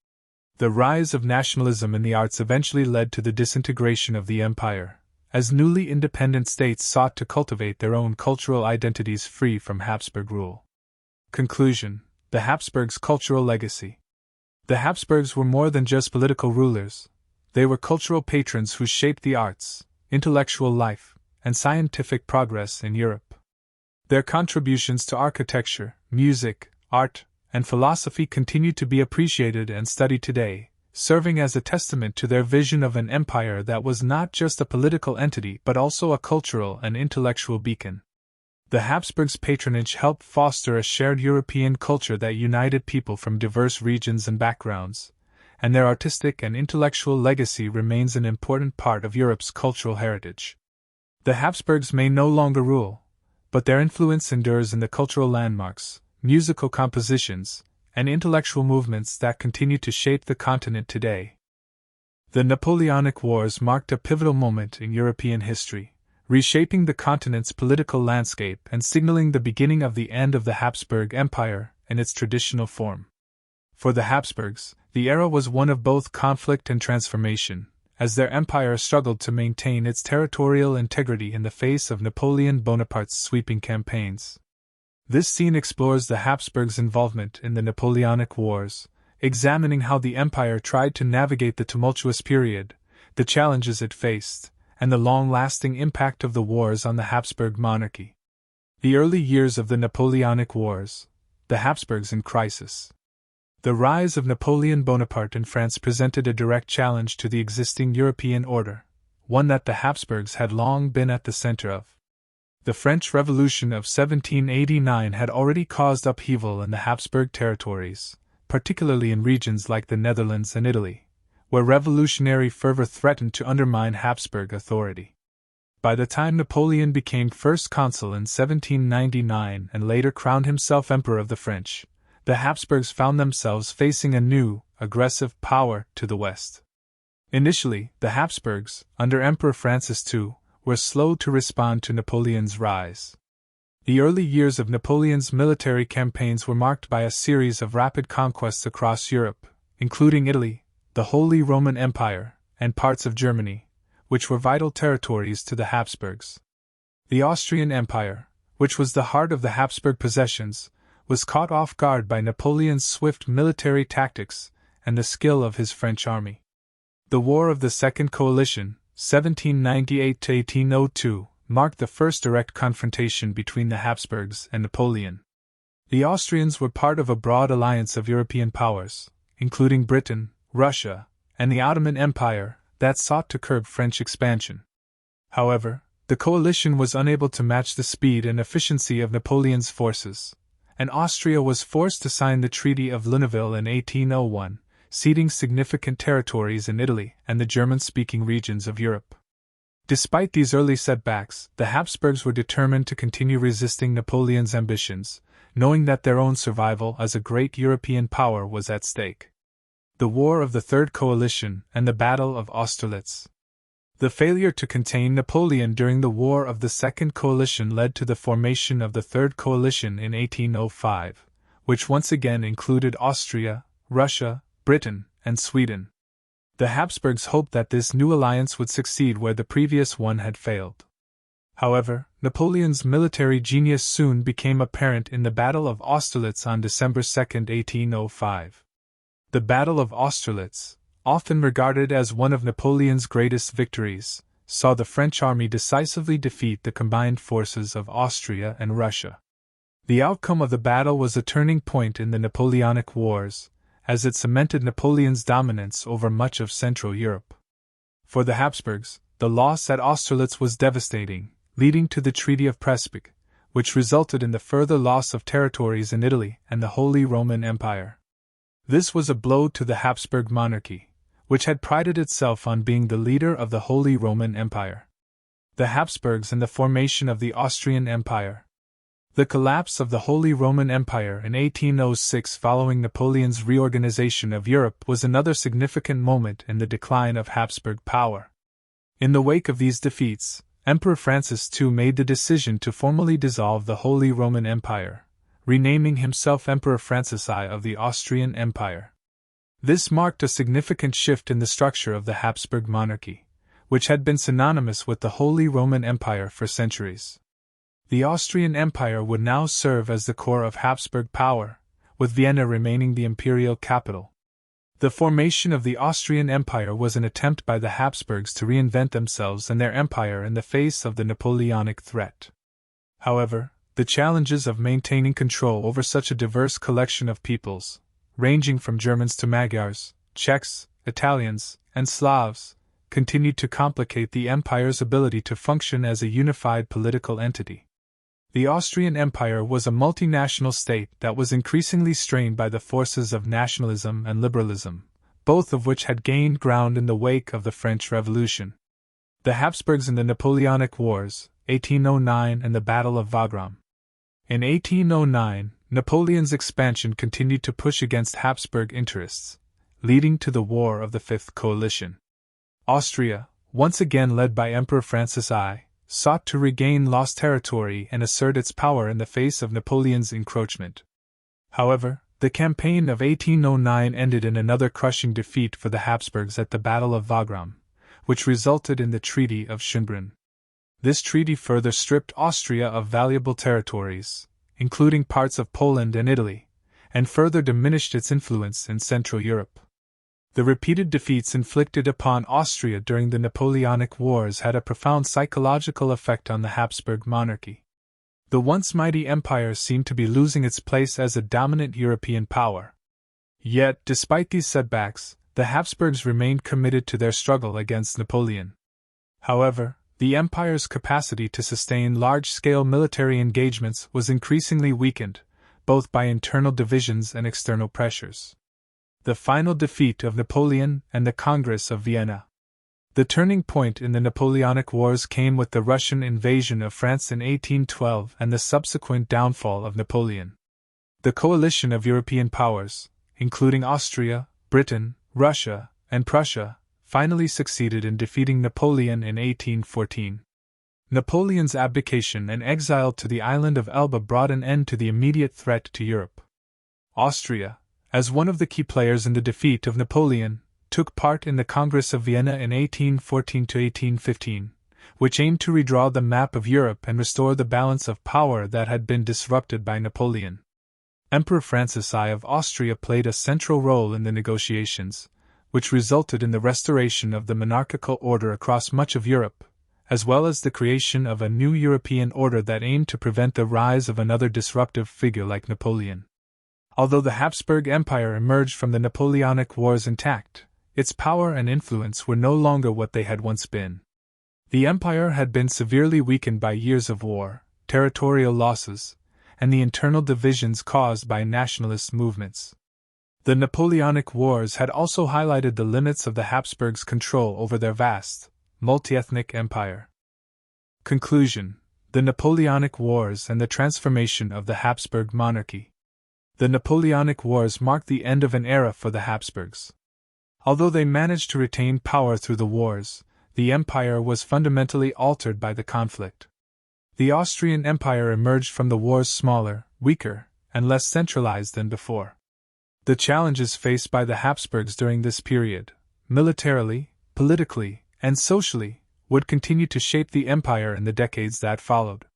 The rise of nationalism in the arts eventually led to the disintegration of the empire, as newly independent states sought to cultivate their own cultural identities free from Habsburg rule. Conclusion: the Habsburgs' cultural legacy. The Habsburgs were more than just political rulers, they were cultural patrons who shaped the arts, intellectual life, and scientific progress in Europe. Their contributions to architecture, music, art, and philosophy continue to be appreciated and studied today, serving as a testament to their vision of an empire that was not just a political entity but also a cultural and intellectual beacon. The Habsburgs' patronage helped foster a shared European culture that united people from diverse regions and backgrounds, and their artistic and intellectual legacy remains an important part of Europe's cultural heritage. The Habsburgs may no longer rule, but their influence endures in the cultural landmarks, musical compositions, and intellectual movements that continue to shape the continent today. The Napoleonic Wars marked a pivotal moment in European history, reshaping the continent's political landscape and signaling the beginning of the end of the Habsburg Empire in its traditional form. For the Habsburgs, the era was one of both conflict and transformation, as their empire struggled to maintain its territorial integrity in the face of Napoleon Bonaparte's sweeping campaigns. This scene explores the Habsburgs' involvement in the Napoleonic Wars, examining how the empire tried to navigate the tumultuous period, the challenges it faced, and the long-lasting impact of the wars on the Habsburg monarchy. The early years of the Napoleonic Wars, the Habsburgs in crisis. The rise of Napoleon Bonaparte in France presented a direct challenge to the existing European order, one that the Habsburgs had long been at the center of. The French Revolution of 1789 had already caused upheaval in the Habsburg territories, particularly in regions like the Netherlands and Italy, where revolutionary fervor threatened to undermine Habsburg authority. By the time Napoleon became first consul in 1799 and later crowned himself Emperor of the French, the Habsburgs found themselves facing a new, aggressive power to the west. Initially, the Habsburgs, under Emperor Francis II, were slow to respond to Napoleon's rise. The early years of Napoleon's military campaigns were marked by a series of rapid conquests across Europe, including Italy, the Holy Roman Empire, and parts of Germany, which were vital territories to the Habsburgs. The Austrian Empire, which was the heart of the Habsburg possessions, was caught off guard by Napoleon's swift military tactics and the skill of his French army. The War of the Second Coalition, 1798–1802, marked the first direct confrontation between the Habsburgs and Napoleon. The Austrians were part of a broad alliance of European powers, including Britain, Russia, and the Ottoman Empire, that sought to curb French expansion. However, the coalition was unable to match the speed and efficiency of Napoleon's forces, and Austria was forced to sign the Treaty of Lunéville in 1801, ceding significant territories in Italy and the German-speaking regions of Europe. Despite these early setbacks, the Habsburgs were determined to continue resisting Napoleon's ambitions, knowing that their own survival as a great European power was at stake. The War of the Third Coalition and the Battle of Austerlitz. The failure to contain Napoleon during the War of the Second Coalition led to the formation of the Third Coalition in 1805, which once again included Austria, Russia, Britain, and Sweden. The Habsburgs hoped that this new alliance would succeed where the previous one had failed. However, Napoleon's military genius soon became apparent in the Battle of Austerlitz on December 2, 1805. The Battle of Austerlitz, often regarded as one of Napoleon's greatest victories, saw the French army decisively defeat the combined forces of Austria and Russia. The outcome of the battle was a turning point in the Napoleonic Wars, as it cemented Napoleon's dominance over much of Central Europe. For the Habsburgs, the loss at Austerlitz was devastating, leading to the Treaty of Pragmatic, which resulted in the further loss of territories in Italy and the Holy Roman Empire. This was a blow to the Habsburg monarchy, which had prided itself on being the leader of the Holy Roman Empire. The Habsburgs and the formation of the Austrian Empire. The collapse of the Holy Roman Empire in 1806 following Napoleon's reorganization of Europe was another significant moment in the decline of Habsburg power. In the wake of these defeats, Emperor Francis II made the decision to formally dissolve the Holy Roman Empire, renaming himself Emperor Francis I of the Austrian Empire. This marked a significant shift in the structure of the Habsburg monarchy, which had been synonymous with the Holy Roman Empire for centuries. The Austrian Empire would now serve as the core of Habsburg power, with Vienna remaining the imperial capital. The formation of the Austrian Empire was an attempt by the Habsburgs to reinvent themselves and their empire in the face of the Napoleonic threat. However, the challenges of maintaining control over such a diverse collection of peoples, ranging from Germans to Magyars, Czechs, Italians, and Slavs, continued to complicate the empire's ability to function as a unified political entity. The Austrian Empire was a multinational state that was increasingly strained by the forces of nationalism and liberalism, both of which had gained ground in the wake of the French Revolution. The Habsburgs in the Napoleonic Wars, 1809 and the Battle of Wagram. In 1809, Napoleon's expansion continued to push against Habsburg interests, leading to the War of the Fifth Coalition. Austria, once again led by Emperor Francis I, sought to regain lost territory and assert its power in the face of Napoleon's encroachment. However, the campaign of 1809 ended in another crushing defeat for the Habsburgs at the Battle of Wagram, which resulted in the Treaty of Schönbrunn. This treaty further stripped Austria of valuable territories, including parts of Poland and Italy, and further diminished its influence in Central Europe. The repeated defeats inflicted upon Austria during the Napoleonic Wars had a profound psychological effect on the Habsburg monarchy. The once mighty empire seemed to be losing its place as a dominant European power. Yet, despite these setbacks, the Habsburgs remained committed to their struggle against Napoleon. However, the empire's capacity to sustain large-scale military engagements was increasingly weakened, both by internal divisions and external pressures. The final defeat of Napoleon and the Congress of Vienna. The turning point in the Napoleonic Wars came with the Russian invasion of France in 1812 and the subsequent downfall of Napoleon. The coalition of European powers, including Austria, Britain, Russia, and Prussia, finally succeeded in defeating Napoleon in 1814. Napoleon's abdication and exile to the island of Elba brought an end to the immediate threat to Europe. Austria, as one of the key players in the defeat of Napoleon, took part in the Congress of Vienna in 1814–1815, which aimed to redraw the map of Europe and restore the balance of power that had been disrupted by Napoleon. Emperor Francis I of Austria played a central role in the negotiations, which resulted in the restoration of the monarchical order across much of Europe, as well as the creation of a new European order that aimed to prevent the rise of another disruptive figure like Napoleon. Although the Habsburg Empire emerged from the Napoleonic Wars intact, its power and influence were no longer what they had once been. The empire had been severely weakened by years of war, territorial losses, and the internal divisions caused by nationalist movements. The Napoleonic Wars had also highlighted the limits of the Habsburgs' control over their vast, multi-ethnic empire. Conclusion: the Napoleonic Wars and the transformation of the Habsburg monarchy. The Napoleonic Wars marked the end of an era for the Habsburgs. Although they managed to retain power through the wars, the empire was fundamentally altered by the conflict. The Austrian Empire emerged from the wars smaller, weaker, and less centralized than before. The challenges faced by the Habsburgs during this period, militarily, politically, and socially, would continue to shape the empire in the decades that followed.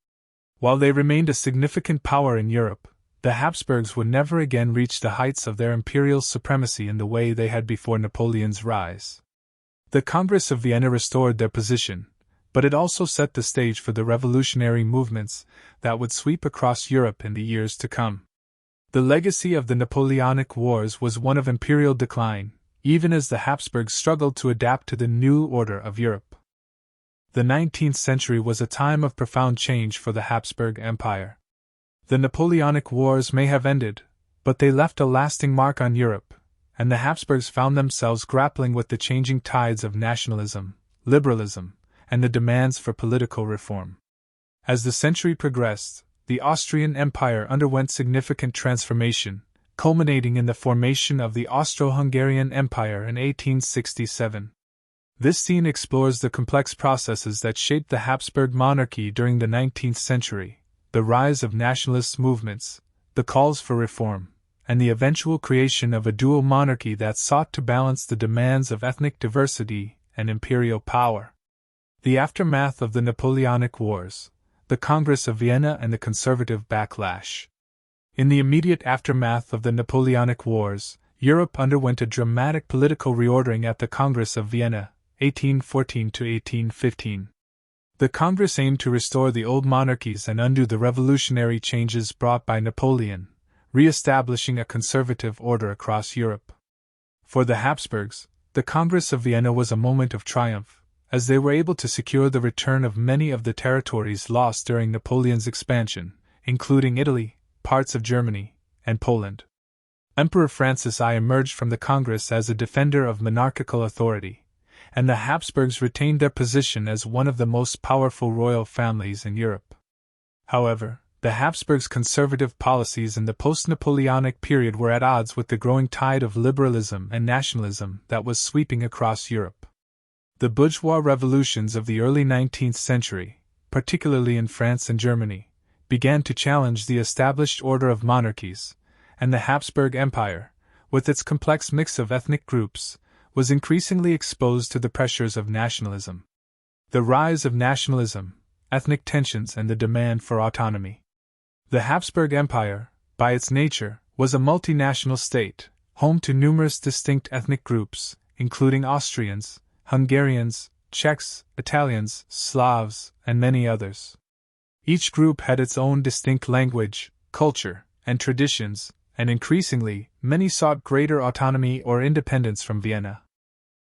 While they remained a significant power in Europe, the Habsburgs would never again reach the heights of their imperial supremacy in the way they had before Napoleon's rise. The Congress of Vienna restored their position, but it also set the stage for the revolutionary movements that would sweep across Europe in the years to come. The legacy of the Napoleonic Wars was one of imperial decline, even as the Habsburgs struggled to adapt to the new order of Europe. The 19th century was a time of profound change for the Habsburg Empire. The Napoleonic Wars may have ended, but they left a lasting mark on Europe, and the Habsburgs found themselves grappling with the changing tides of nationalism, liberalism, and the demands for political reform. As the century progressed, the Austrian Empire underwent significant transformation, culminating in the formation of the Austro-Hungarian Empire in 1867. This scene explores the complex processes that shaped the Habsburg monarchy during the 19th century, the rise of nationalist movements, the calls for reform, and the eventual creation of a dual monarchy that sought to balance the demands of ethnic diversity and imperial power. The aftermath of the Napoleonic Wars, the Congress of Vienna and the conservative backlash. In the immediate aftermath of the Napoleonic Wars, Europe underwent a dramatic political reordering at the Congress of Vienna, 1814–1815. The Congress aimed to restore the old monarchies and undo the revolutionary changes brought by Napoleon, re-establishing a conservative order across Europe. For the Habsburgs, the Congress of Vienna was a moment of triumph, as they were able to secure the return of many of the territories lost during Napoleon's expansion, including Italy, parts of Germany, and Poland. Emperor Francis I emerged from the Congress as a defender of monarchical authority, and the Habsburgs retained their position as one of the most powerful royal families in Europe. However, the Habsburgs' conservative policies in the post-Napoleonic period were at odds with the growing tide of liberalism and nationalism that was sweeping across Europe. The bourgeois revolutions of the early 19th century, particularly in France and Germany, began to challenge the established order of monarchies, and the Habsburg Empire, with its complex mix of ethnic groups, was increasingly exposed to the pressures of nationalism. The rise of nationalism, ethnic tensions, and the demand for autonomy. The Habsburg Empire, by its nature, was a multinational state, home to numerous distinct ethnic groups, including Austrians, Hungarians, Czechs, Italians, Slavs, and many others. Each group had its own distinct language, culture, and traditions, and increasingly, many sought greater autonomy or independence from Vienna.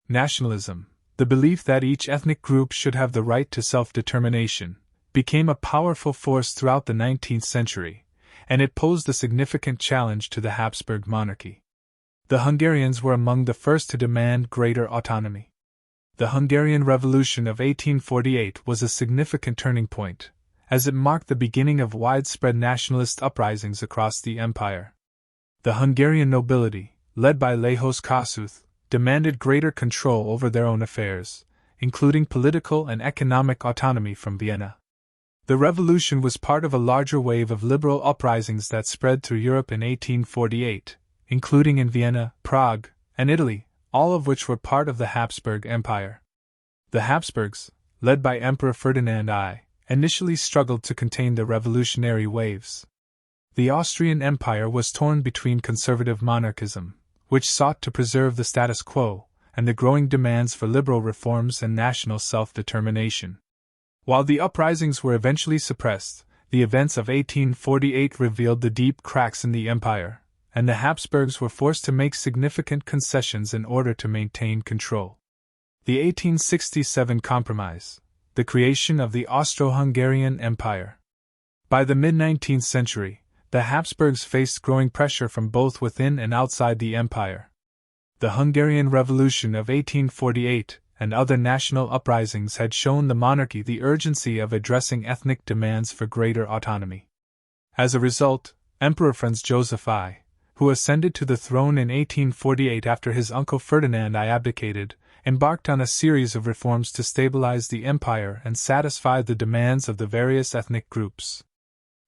Nationalism, the belief that each ethnic group should have the right to self-determination, became a powerful force throughout the 19th century, and it posed a significant challenge to the Habsburg monarchy. The Hungarians were among the first to demand greater autonomy. The Hungarian Revolution of 1848 was a significant turning point, as it marked the beginning of widespread nationalist uprisings across the empire. The Hungarian nobility, led by Lajos Kossuth, demanded greater control over their own affairs, including political and economic autonomy from Vienna. The revolution was part of a larger wave of liberal uprisings that spread through Europe in 1848, including in Vienna, Prague, and Italy, all of which were part of the Habsburg Empire. The Habsburgs, led by Emperor Ferdinand I, initially struggled to contain the revolutionary waves. The Austrian Empire was torn between conservative monarchism, which sought to preserve the status quo, and the growing demands for liberal reforms and national self-determination. While the uprisings were eventually suppressed, the events of 1848 revealed the deep cracks in the empire, and the Habsburgs were forced to make significant concessions in order to maintain control. The 1867 Compromise, the creation of the Austro-Hungarian Empire. By the mid-19th century, the Habsburgs faced growing pressure from both within and outside the empire. The Hungarian Revolution of 1848 and other national uprisings had shown the monarchy the urgency of addressing ethnic demands for greater autonomy. As a result, Emperor Franz Joseph I, who ascended to the throne in 1848 after his uncle Ferdinand I abdicated, embarked on a series of reforms to stabilize the empire and satisfy the demands of the various ethnic groups.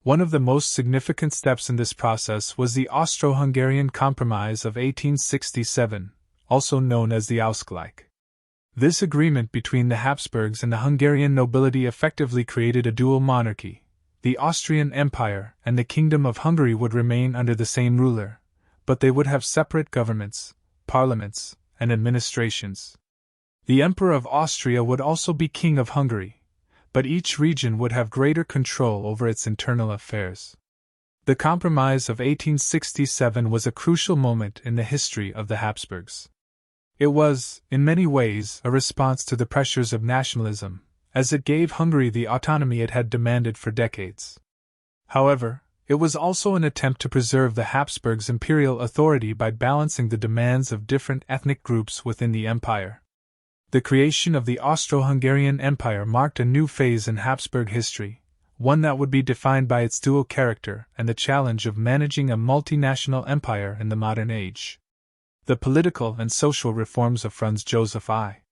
One of the most significant steps in this process was the Austro-Hungarian Compromise of 1867, also known as the Ausgleich. This agreement between the Habsburgs and the Hungarian nobility effectively created a dual monarchy. The Austrian Empire and the Kingdom of Hungary would remain under the same ruler, but they would have separate governments, parliaments, and administrations. The Emperor of Austria would also be King of Hungary, but each region would have greater control over its internal affairs. The Compromise of 1867 was a crucial moment in the history of the Habsburgs. It was, in many ways, a response to the pressures of nationalism, as it gave Hungary the autonomy it had demanded for decades. However, it was also an attempt to preserve the Habsburgs' imperial authority by balancing the demands of different ethnic groups within the empire. The creation of the Austro-Hungarian Empire marked a new phase in Habsburg history, one that would be defined by its dual character and the challenge of managing a multinational empire in the modern age. The political and social reforms of Franz Joseph I.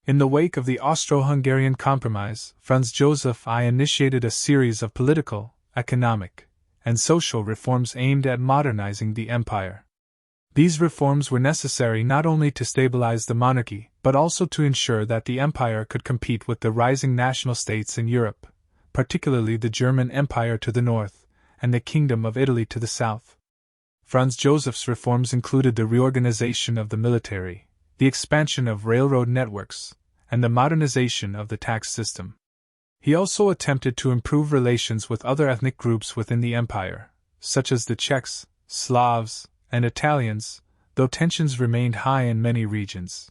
In the wake of the Austro-Hungarian Compromise, Franz Joseph I initiated a series of political, economic, and social reforms aimed at modernizing the empire. These reforms were necessary not only to stabilize the monarchy, but also to ensure that the empire could compete with the rising national states in Europe, particularly the German Empire to the north, and the Kingdom of Italy to the south. Franz Joseph's reforms included the reorganization of the military, the expansion of railroad networks, and the modernization of the tax system. He also attempted to improve relations with other ethnic groups within the empire, such as the Czechs, Slavs, and Italians, though tensions remained high in many regions.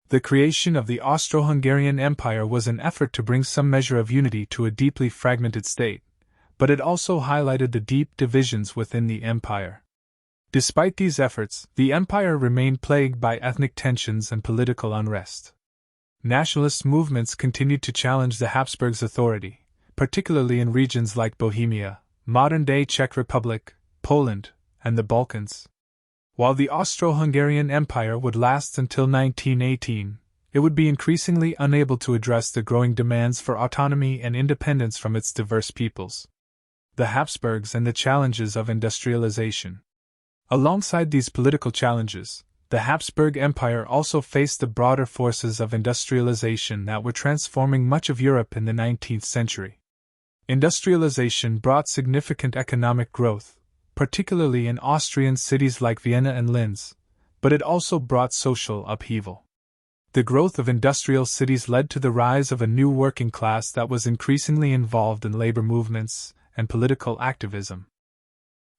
The creation of the Austro-Hungarian Empire was an effort to bring some measure of unity to a deeply fragmented state, but it also highlighted the deep divisions within the empire. Despite these efforts, the empire remained plagued by ethnic tensions and political unrest. Nationalist movements continued to challenge the Habsburgs' authority, particularly in regions like Bohemia, modern-day Czech Republic, Poland, and the Balkans. While the Austro-Hungarian Empire would last until 1918, it would be increasingly unable to address the growing demands for autonomy and independence from its diverse peoples. The Habsburgs and the challenges of industrialization. Alongside these political challenges, the Habsburg Empire also faced the broader forces of industrialization that were transforming much of Europe in the 19th century. Industrialization brought significant economic growth, particularly in Austrian cities like Vienna and Linz, but it also brought social upheaval. The growth of industrial cities led to the rise of a new working class that was increasingly involved in labor movements and political activism.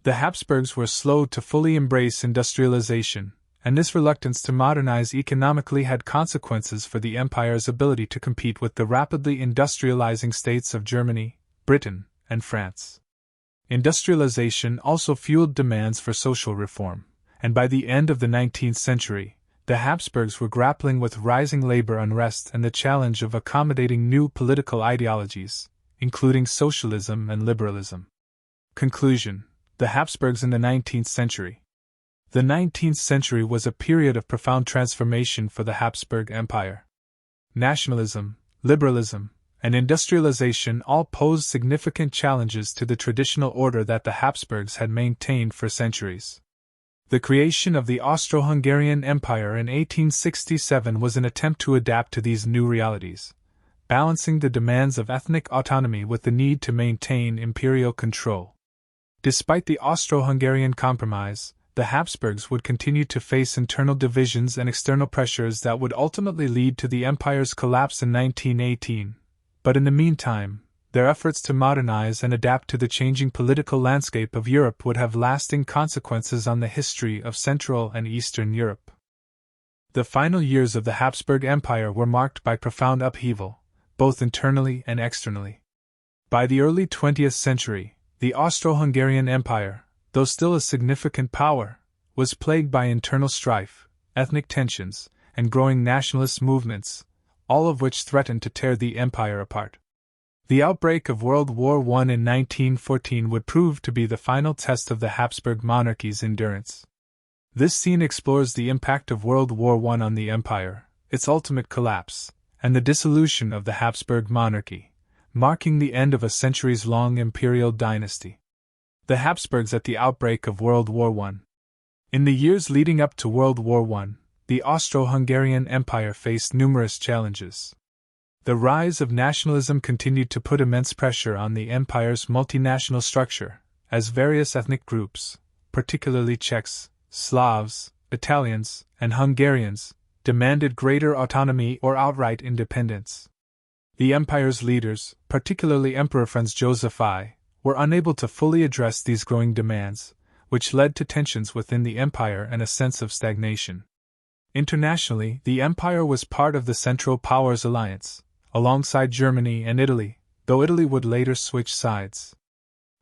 The Habsburgs were slow to fully embrace industrialization, and this reluctance to modernize economically had consequences for the empire's ability to compete with the rapidly industrializing states of Germany, Britain, and France. Industrialization also fueled demands for social reform, and by the end of the 19th century, the Habsburgs were grappling with rising labor unrest and the challenge of accommodating new political ideologies, including socialism and liberalism. Conclusion: the Habsburgs in the 19th century. The 19th century was a period of profound transformation for the Habsburg Empire. Nationalism, liberalism, and industrialization all posed significant challenges to the traditional order that the Habsburgs had maintained for centuries. The creation of the Austro-Hungarian Empire in 1867 was an attempt to adapt to these new realities, balancing the demands of ethnic autonomy with the need to maintain imperial control. Despite the Austro-Hungarian Compromise, the Habsburgs would continue to face internal divisions and external pressures that would ultimately lead to the empire's collapse in 1918, but in the meantime, their efforts to modernize and adapt to the changing political landscape of Europe would have lasting consequences on the history of Central and Eastern Europe. The final years of the Habsburg Empire were marked by profound upheaval, both internally and externally. By the early 20th century, the Austro-Hungarian Empire, though still a significant power, was plagued by internal strife, ethnic tensions, and growing nationalist movements, all of which threatened to tear the empire apart. The outbreak of World War I in 1914 would prove to be the final test of the Habsburg monarchy's endurance. This scene explores the impact of World War I on the empire, its ultimate collapse, and the dissolution of the Habsburg monarchy, marking the end of a centuries-long imperial dynasty. The Habsburgs at the outbreak of World War I. In the years leading up to World War I, the Austro-Hungarian Empire faced numerous challenges. The rise of nationalism continued to put immense pressure on the empire's multinational structure, as various ethnic groups, particularly Czechs, Slavs, Italians, and Hungarians, demanded greater autonomy or outright independence. The empire's leaders, particularly Emperor Franz Joseph I, were unable to fully address these growing demands, which led to tensions within the empire and a sense of stagnation. Internationally, the empire was part of the Central Powers Alliance, alongside Germany and Italy, though Italy would later switch sides.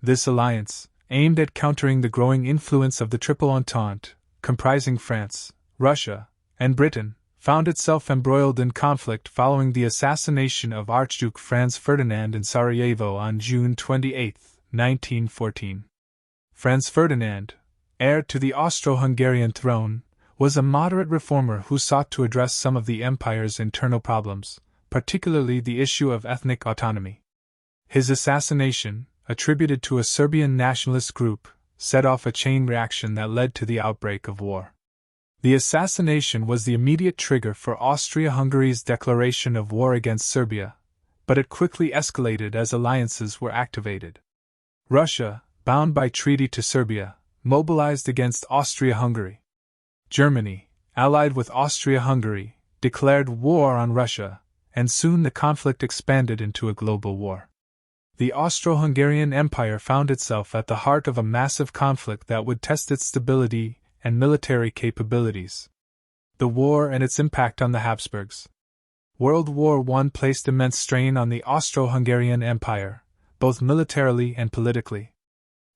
This alliance, aimed at countering the growing influence of the Triple Entente, comprising France, Russia, and Britain, found itself embroiled in conflict following the assassination of Archduke Franz Ferdinand in Sarajevo on June 28, 1914. Franz Ferdinand, heir to the Austro-Hungarian throne, was a moderate reformer who sought to address some of the empire's internal problems, particularly the issue of ethnic autonomy. His assassination, attributed to a Serbian nationalist group, set off a chain reaction that led to the outbreak of war. The assassination was the immediate trigger for Austria-Hungary's declaration of war against Serbia, but it quickly escalated as alliances were activated. Russia, bound by treaty to Serbia, mobilized against Austria-Hungary. Germany, allied with Austria-Hungary, declared war on Russia, and soon the conflict expanded into a global war. The Austro-Hungarian Empire found itself at the heart of a massive conflict that would test its stability and military capabilities. The war and its impact on the Habsburgs. World War I placed immense strain on the Austro-Hungarian Empire, both militarily and politically.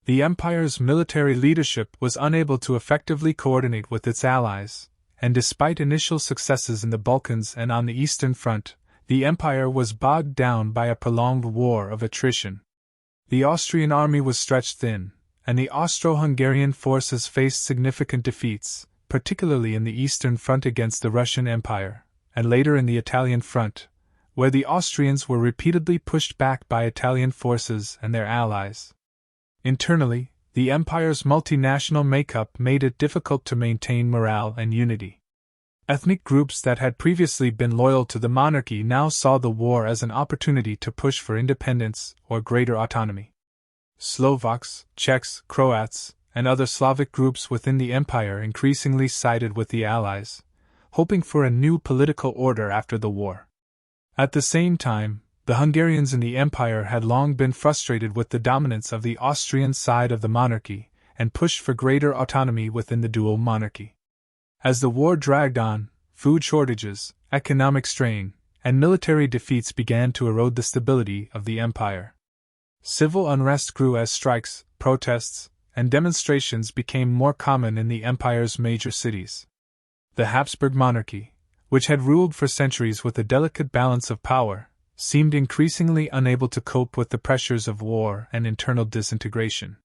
The empire's military leadership was unable to effectively coordinate with its allies, and despite initial successes in the Balkans and on the Eastern Front, the empire was bogged down by a prolonged war of attrition. The Austrian army was stretched thin, and the Austro-Hungarian forces faced significant defeats, particularly in the Eastern Front against the Russian Empire, and later in the Italian Front, where the Austrians were repeatedly pushed back by Italian forces and their allies. Internally, the empire's multinational makeup made it difficult to maintain morale and unity. Ethnic groups that had previously been loyal to the monarchy now saw the war as an opportunity to push for independence or greater autonomy. Slovaks, Czechs, Croats, and other Slavic groups within the empire increasingly sided with the Allies, hoping for a new political order after the war. At the same time, the Hungarians in the empire had long been frustrated with the dominance of the Austrian side of the monarchy and pushed for greater autonomy within the dual monarchy. As the war dragged on, food shortages, economic strain, and military defeats began to erode the stability of the empire. Civil unrest grew as strikes, protests, and demonstrations became more common in the empire's major cities. The Habsburg monarchy, which had ruled for centuries with a delicate balance of power, seemed increasingly unable to cope with the pressures of war and internal disintegration.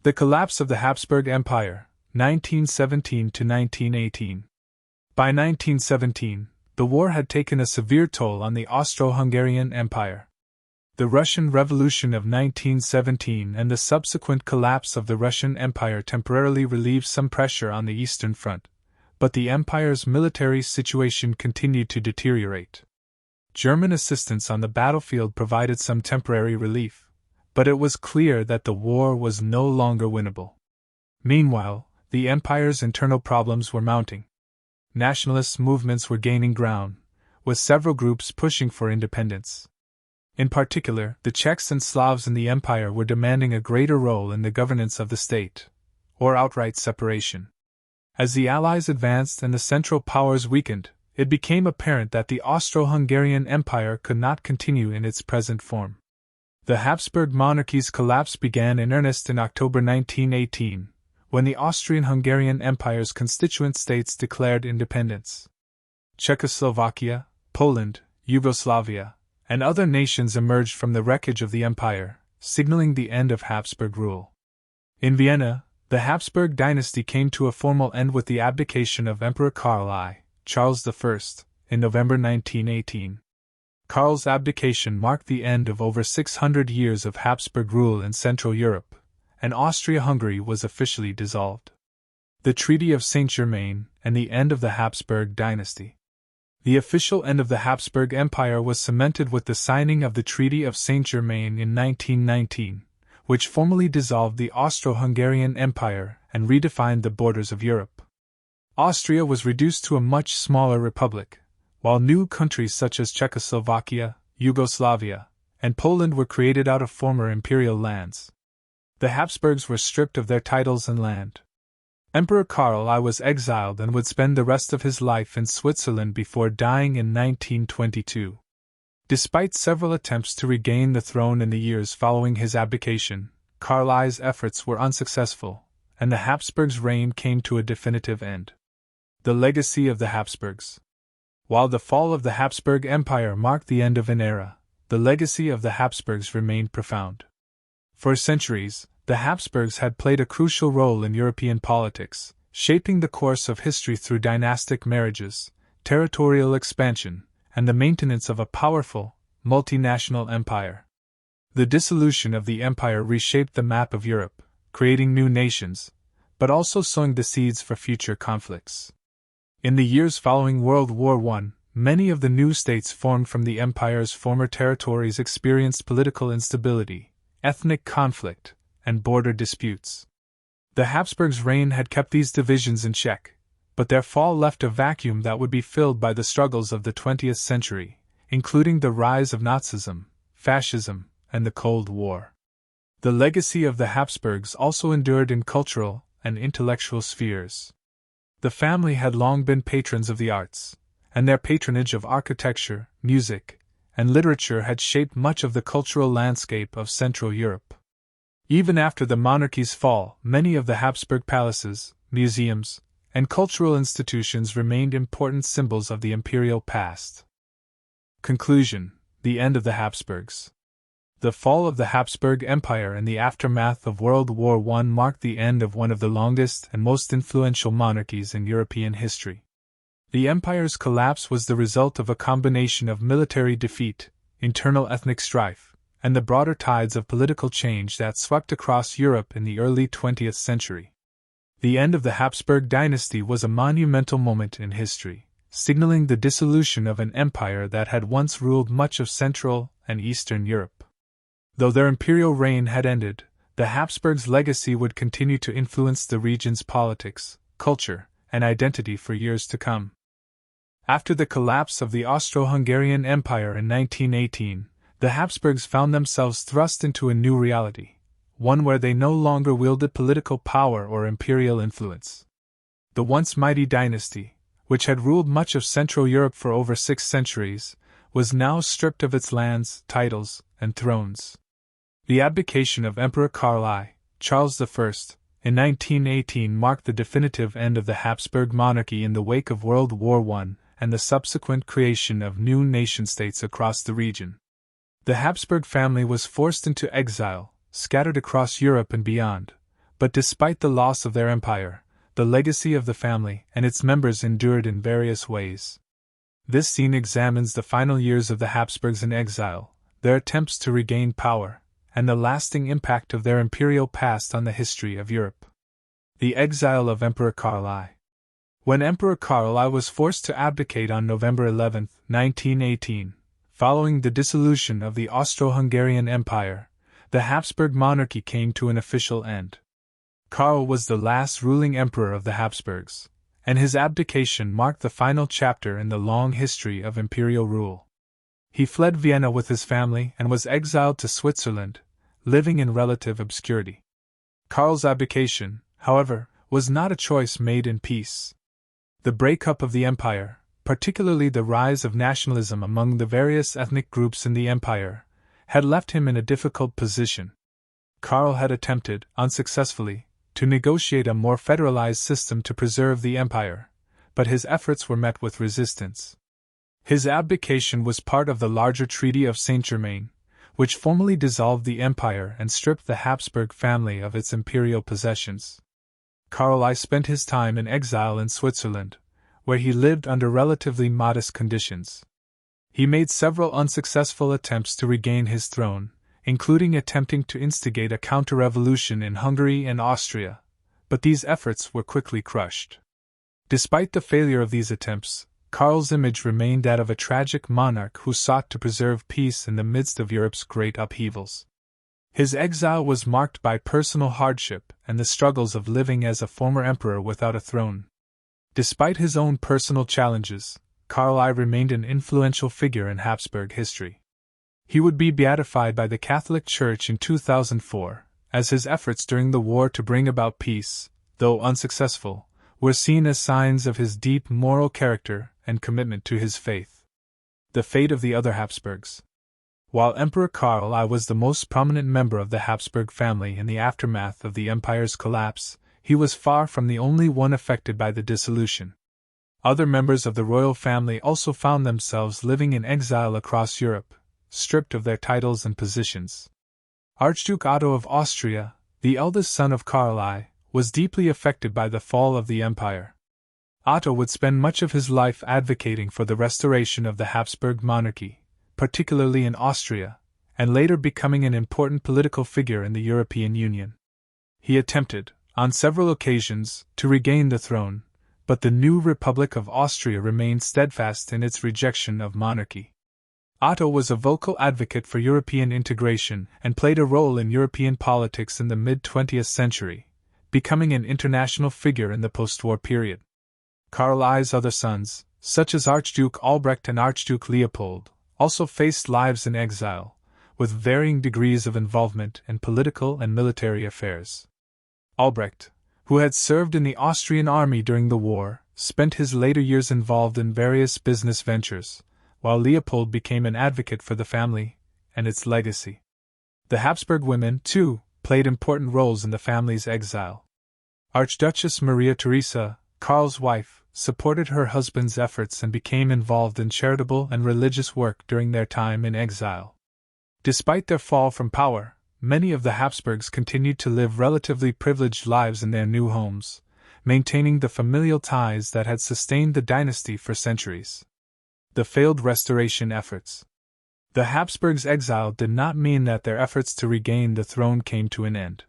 The collapse of the Habsburg Empire, 1917 to 1918. By 1917, the war had taken a severe toll on the Austro-Hungarian Empire. The Russian Revolution of 1917 and the subsequent collapse of the Russian Empire temporarily relieved some pressure on the Eastern Front, but the empire's military situation continued to deteriorate. German assistance on the battlefield provided some temporary relief, but it was clear that the war was no longer winnable. Meanwhile, the empire's internal problems were mounting. Nationalist movements were gaining ground, with several groups pushing for independence. In particular, the Czechs and Slavs in the empire were demanding a greater role in the governance of the state, or outright separation. As the Allies advanced and the Central Powers weakened, it became apparent that the Austro-Hungarian Empire could not continue in its present form. The Habsburg monarchy's collapse began in earnest in October 1918, when the Austrian-Hungarian Empire's constituent states declared independence. Czechoslovakia, Poland, Yugoslavia, and other nations emerged from the wreckage of the empire, signaling the end of Habsburg rule. In Vienna, the Habsburg dynasty came to a formal end with the abdication of Emperor Karl I, Charles I, in November 1918. Karl's abdication marked the end of over 600 years of Habsburg rule in Central Europe, and Austria-Hungary was officially dissolved. The Treaty of Saint-Germain and the end of the Habsburg dynasty. The official end of the Habsburg Empire was cemented with the signing of the Treaty of Saint-Germain in 1919, which formally dissolved the Austro-Hungarian Empire and redefined the borders of Europe. Austria was reduced to a much smaller republic, while new countries such as Czechoslovakia, Yugoslavia, and Poland were created out of former imperial lands. The Habsburgs were stripped of their titles and land. Emperor Karl I was exiled and would spend the rest of his life in Switzerland before dying in 1922. Despite several attempts to regain the throne in the years following his abdication, Karl I's efforts were unsuccessful, and the Habsburgs' reign came to a definitive end. The legacy of the Habsburgs. While the fall of the Habsburg Empire marked the end of an era, the legacy of the Habsburgs remained profound. For centuries, the Habsburgs had played a crucial role in European politics, shaping the course of history through dynastic marriages, territorial expansion, and the maintenance of a powerful, multinational empire. The dissolution of the empire reshaped the map of Europe, creating new nations, but also sowing the seeds for future conflicts. In the years following World War I, many of the new states formed from the empire's former territories experienced political instability, ethnic conflict, and border disputes. The Habsburgs' reign had kept these divisions in check, but their fall left a vacuum that would be filled by the struggles of the 20th century, including the rise of Nazism, fascism, and the Cold War. The legacy of the Habsburgs also endured in cultural and intellectual spheres. The family had long been patrons of the arts, and their patronage of architecture, music, and literature had shaped much of the cultural landscape of Central Europe. Even after the monarchy's fall, many of the Habsburg palaces, museums, and cultural institutions remained important symbols of the imperial past. Conclusion: the end of the Habsburgs. The fall of the Habsburg Empire and the aftermath of World War I marked the end of one of the longest and most influential monarchies in European history. The empire's collapse was the result of a combination of military defeat, internal ethnic strife, and the broader tides of political change that swept across Europe in the early 20th century. The end of the Habsburg dynasty was a monumental moment in history, signaling the dissolution of an empire that had once ruled much of Central and Eastern Europe. Though their imperial reign had ended, the Habsburgs' legacy would continue to influence the region's politics, culture, and identity for years to come. After the collapse of the Austro-Hungarian Empire in 1918, the Habsburgs found themselves thrust into a new reality, one where they no longer wielded political power or imperial influence. The once mighty dynasty, which had ruled much of Central Europe for over 6 centuries, was now stripped of its lands, titles, and thrones. The abdication of Emperor Karl I, Charles I, in 1918 marked the definitive end of the Habsburg monarchy in the wake of World War I and the subsequent creation of new nation-states across the region. The Habsburg family was forced into exile, scattered across Europe and beyond, but despite the loss of their empire, the legacy of the family and its members endured in various ways. This scene examines the final years of the Habsburgs in exile, their attempts to regain power, and the lasting impact of their imperial past on the history of Europe. The exile of Emperor Karl I. When Emperor Karl I was forced to abdicate on November 11, 1918, following the dissolution of the Austro-Hungarian Empire, the Habsburg monarchy came to an official end. Karl was the last ruling emperor of the Habsburgs, and his abdication marked the final chapter in the long history of imperial rule. He fled Vienna with his family and was exiled to Switzerland, living in relative obscurity. Karl's abdication, however, was not a choice made in peace. The breakup of the empire, particularly the rise of nationalism among the various ethnic groups in the empire, had left him in a difficult position. Karl had attempted, unsuccessfully, to negotiate a more federalized system to preserve the empire, but his efforts were met with resistance. His abdication was part of the larger Treaty of Saint-Germain, which formally dissolved the empire and stripped the Habsburg family of its imperial possessions. Karl I spent his time in exile in Switzerland, where he lived under relatively modest conditions. He made several unsuccessful attempts to regain his throne, including attempting to instigate a counter-revolution in Hungary and Austria, but these efforts were quickly crushed. Despite the failure of these attempts, Karl's image remained that of a tragic monarch who sought to preserve peace in the midst of Europe's great upheavals. His exile was marked by personal hardship and the struggles of living as a former emperor without a throne. Despite his own personal challenges, Karl I remained an influential figure in Habsburg history. He would be beatified by the Catholic Church in 2004, as his efforts during the war to bring about peace, though unsuccessful, were seen as signs of his deep moral character and commitment to his faith. The fate of the other Habsburgs. While Emperor Karl I was the most prominent member of the Habsburg family in the aftermath of the empire's collapse, he was far from the only one affected by the dissolution. Other members of the royal family also found themselves living in exile across Europe, stripped of their titles and positions. Archduke Otto of Austria, the eldest son of Karl I, was deeply affected by the fall of the empire. Otto would spend much of his life advocating for the restoration of the Habsburg monarchy, particularly in Austria, and later becoming an important political figure in the European Union. He attempted, on several occasions, to regain the throne, but the new Republic of Austria remained steadfast in its rejection of monarchy. Otto was a vocal advocate for European integration and played a role in European politics in the mid-20th century, becoming an international figure in the post-war period. Karl I's other sons, such as Archduke Albrecht and Archduke Leopold, also faced lives in exile, with varying degrees of involvement in political and military affairs. Albrecht, who had served in the Austrian army during the war, spent his later years involved in various business ventures, while Leopold became an advocate for the family and its legacy. The Habsburg women, too, played important roles in the family's exile. Archduchess Maria Theresa, Karl's wife, supported her husband's efforts and became involved in charitable and religious work during their time in exile. Despite their fall from power, many of the Habsburgs continued to live relatively privileged lives in their new homes, maintaining the familial ties that had sustained the dynasty for centuries. The failed restoration efforts. The Habsburgs' exile did not mean that their efforts to regain the throne came to an end.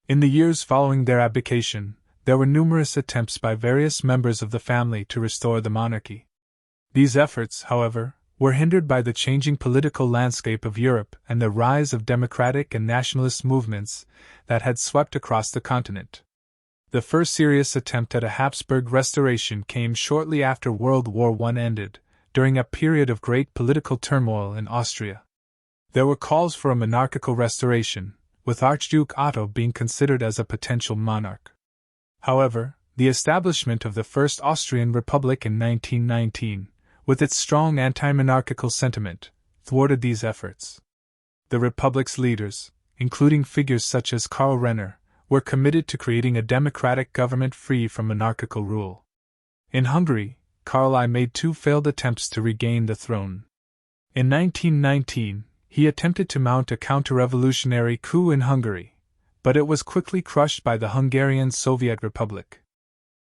In the years following their abdication, there were numerous attempts by various members of the family to restore the monarchy. These efforts, however, were hindered by the changing political landscape of Europe and the rise of democratic and nationalist movements that had swept across the continent. The first serious attempt at a Habsburg restoration came shortly after World War I ended, during a period of great political turmoil in Austria. There were calls for a monarchical restoration, with Archduke Otto being considered as a potential monarch. However, the establishment of the First Austrian Republic in 1919, with its strong anti-monarchical sentiment, thwarted these efforts. The Republic's leaders, including figures such as Karl Renner, were committed to creating a democratic government free from monarchical rule. In Hungary, Karl I made two failed attempts to regain the throne. In 1919, he attempted to mount a counter-revolutionary coup in Hungary, but it was quickly crushed by the Hungarian Soviet Republic.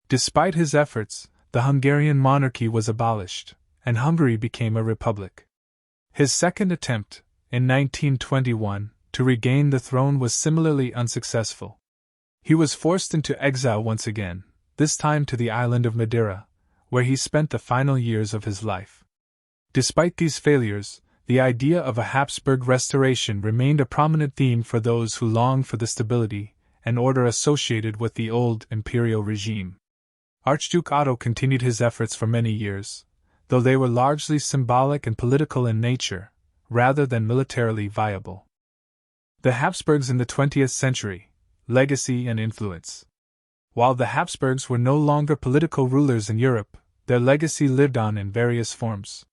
Despite his efforts, the Hungarian monarchy was abolished, and Hungary became a republic. His second attempt, in 1921, to regain the throne was similarly unsuccessful. He was forced into exile once again, this time to the island of Madeira, where he spent the final years of his life. Despite these failures, the idea of a Habsburg restoration remained a prominent theme for those who longed for the stability and order associated with the old imperial regime. Archduke Otto continued his efforts for many years, though they were largely symbolic and political in nature, rather than militarily viable. The Habsburgs in the 20th century: legacy and influence. While the Habsburgs were no longer political rulers in Europe, their legacy lived on in various forms.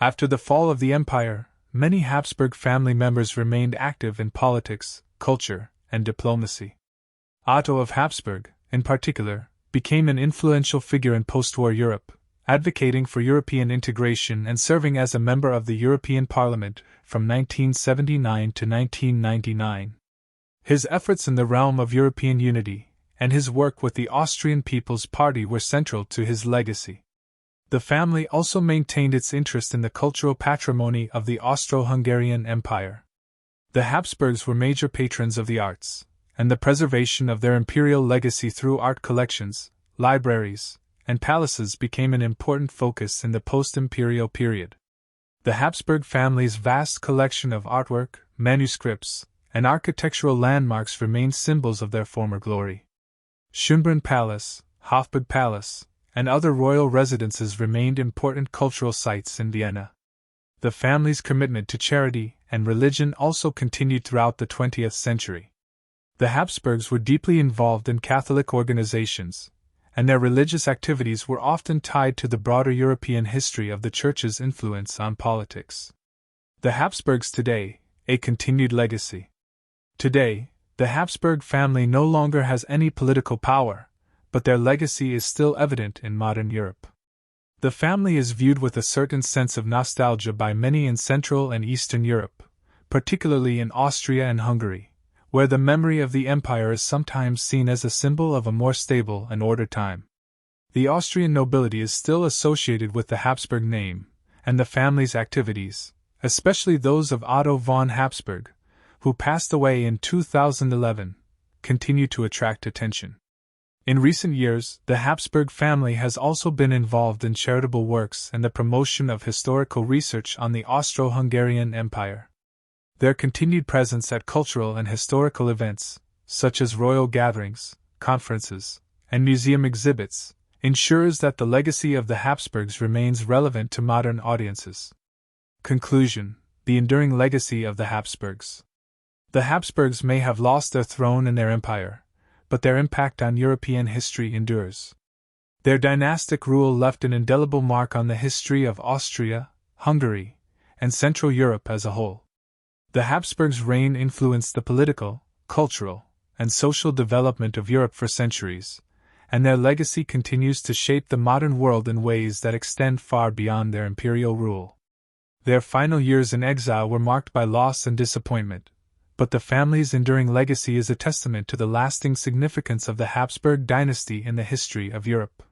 After the fall of the empire, many Habsburg family members remained active in politics, culture, and diplomacy. Otto of Habsburg, in particular, became an influential figure in post-war Europe, advocating for European integration and serving as a member of the European Parliament from 1979 to 1999. His efforts in the realm of European unity and his work with the Austrian People's Party were central to his legacy. The family also maintained its interest in the cultural patrimony of the Austro-Hungarian Empire. The Habsburgs were major patrons of the arts, and the preservation of their imperial legacy through art collections, libraries, and palaces became an important focus in the post-imperial period. The Habsburg family's vast collection of artwork, manuscripts, and architectural landmarks remain symbols of their former glory. Schönbrunn Palace, Hofburg Palace, and other royal residences remained important cultural sites in Vienna. The family's commitment to charity and religion also continued throughout the 20th century. The Habsburgs were deeply involved in Catholic organizations, and their religious activities were often tied to the broader European history of the Church's influence on politics. The Habsburgs today, a continued legacy. Today, the Habsburg family no longer has any political power, but their legacy is still evident in modern Europe. The family is viewed with a certain sense of nostalgia by many in Central and Eastern Europe, particularly in Austria and Hungary, where the memory of the empire is sometimes seen as a symbol of a more stable and ordered time. The Austrian nobility is still associated with the Habsburg name, and the family's activities, especially those of Otto von Habsburg, who passed away in 2011, continue to attract attention. In recent years, the Habsburg family has also been involved in charitable works and the promotion of historical research on the Austro-Hungarian Empire. Their continued presence at cultural and historical events, such as royal gatherings, conferences, and museum exhibits, ensures that the legacy of the Habsburgs remains relevant to modern audiences. Conclusion: the enduring legacy of the Habsburgs. The Habsburgs may have lost their throne and their empire, but their impact on European history endures. Their dynastic rule left an indelible mark on the history of Austria, Hungary, and Central Europe as a whole. The Habsburgs' reign influenced the political, cultural, and social development of Europe for centuries, and their legacy continues to shape the modern world in ways that extend far beyond their imperial rule. Their final years in exile were marked by loss and disappointment, but the family's enduring legacy is a testament to the lasting significance of the Habsburg dynasty in the history of Europe.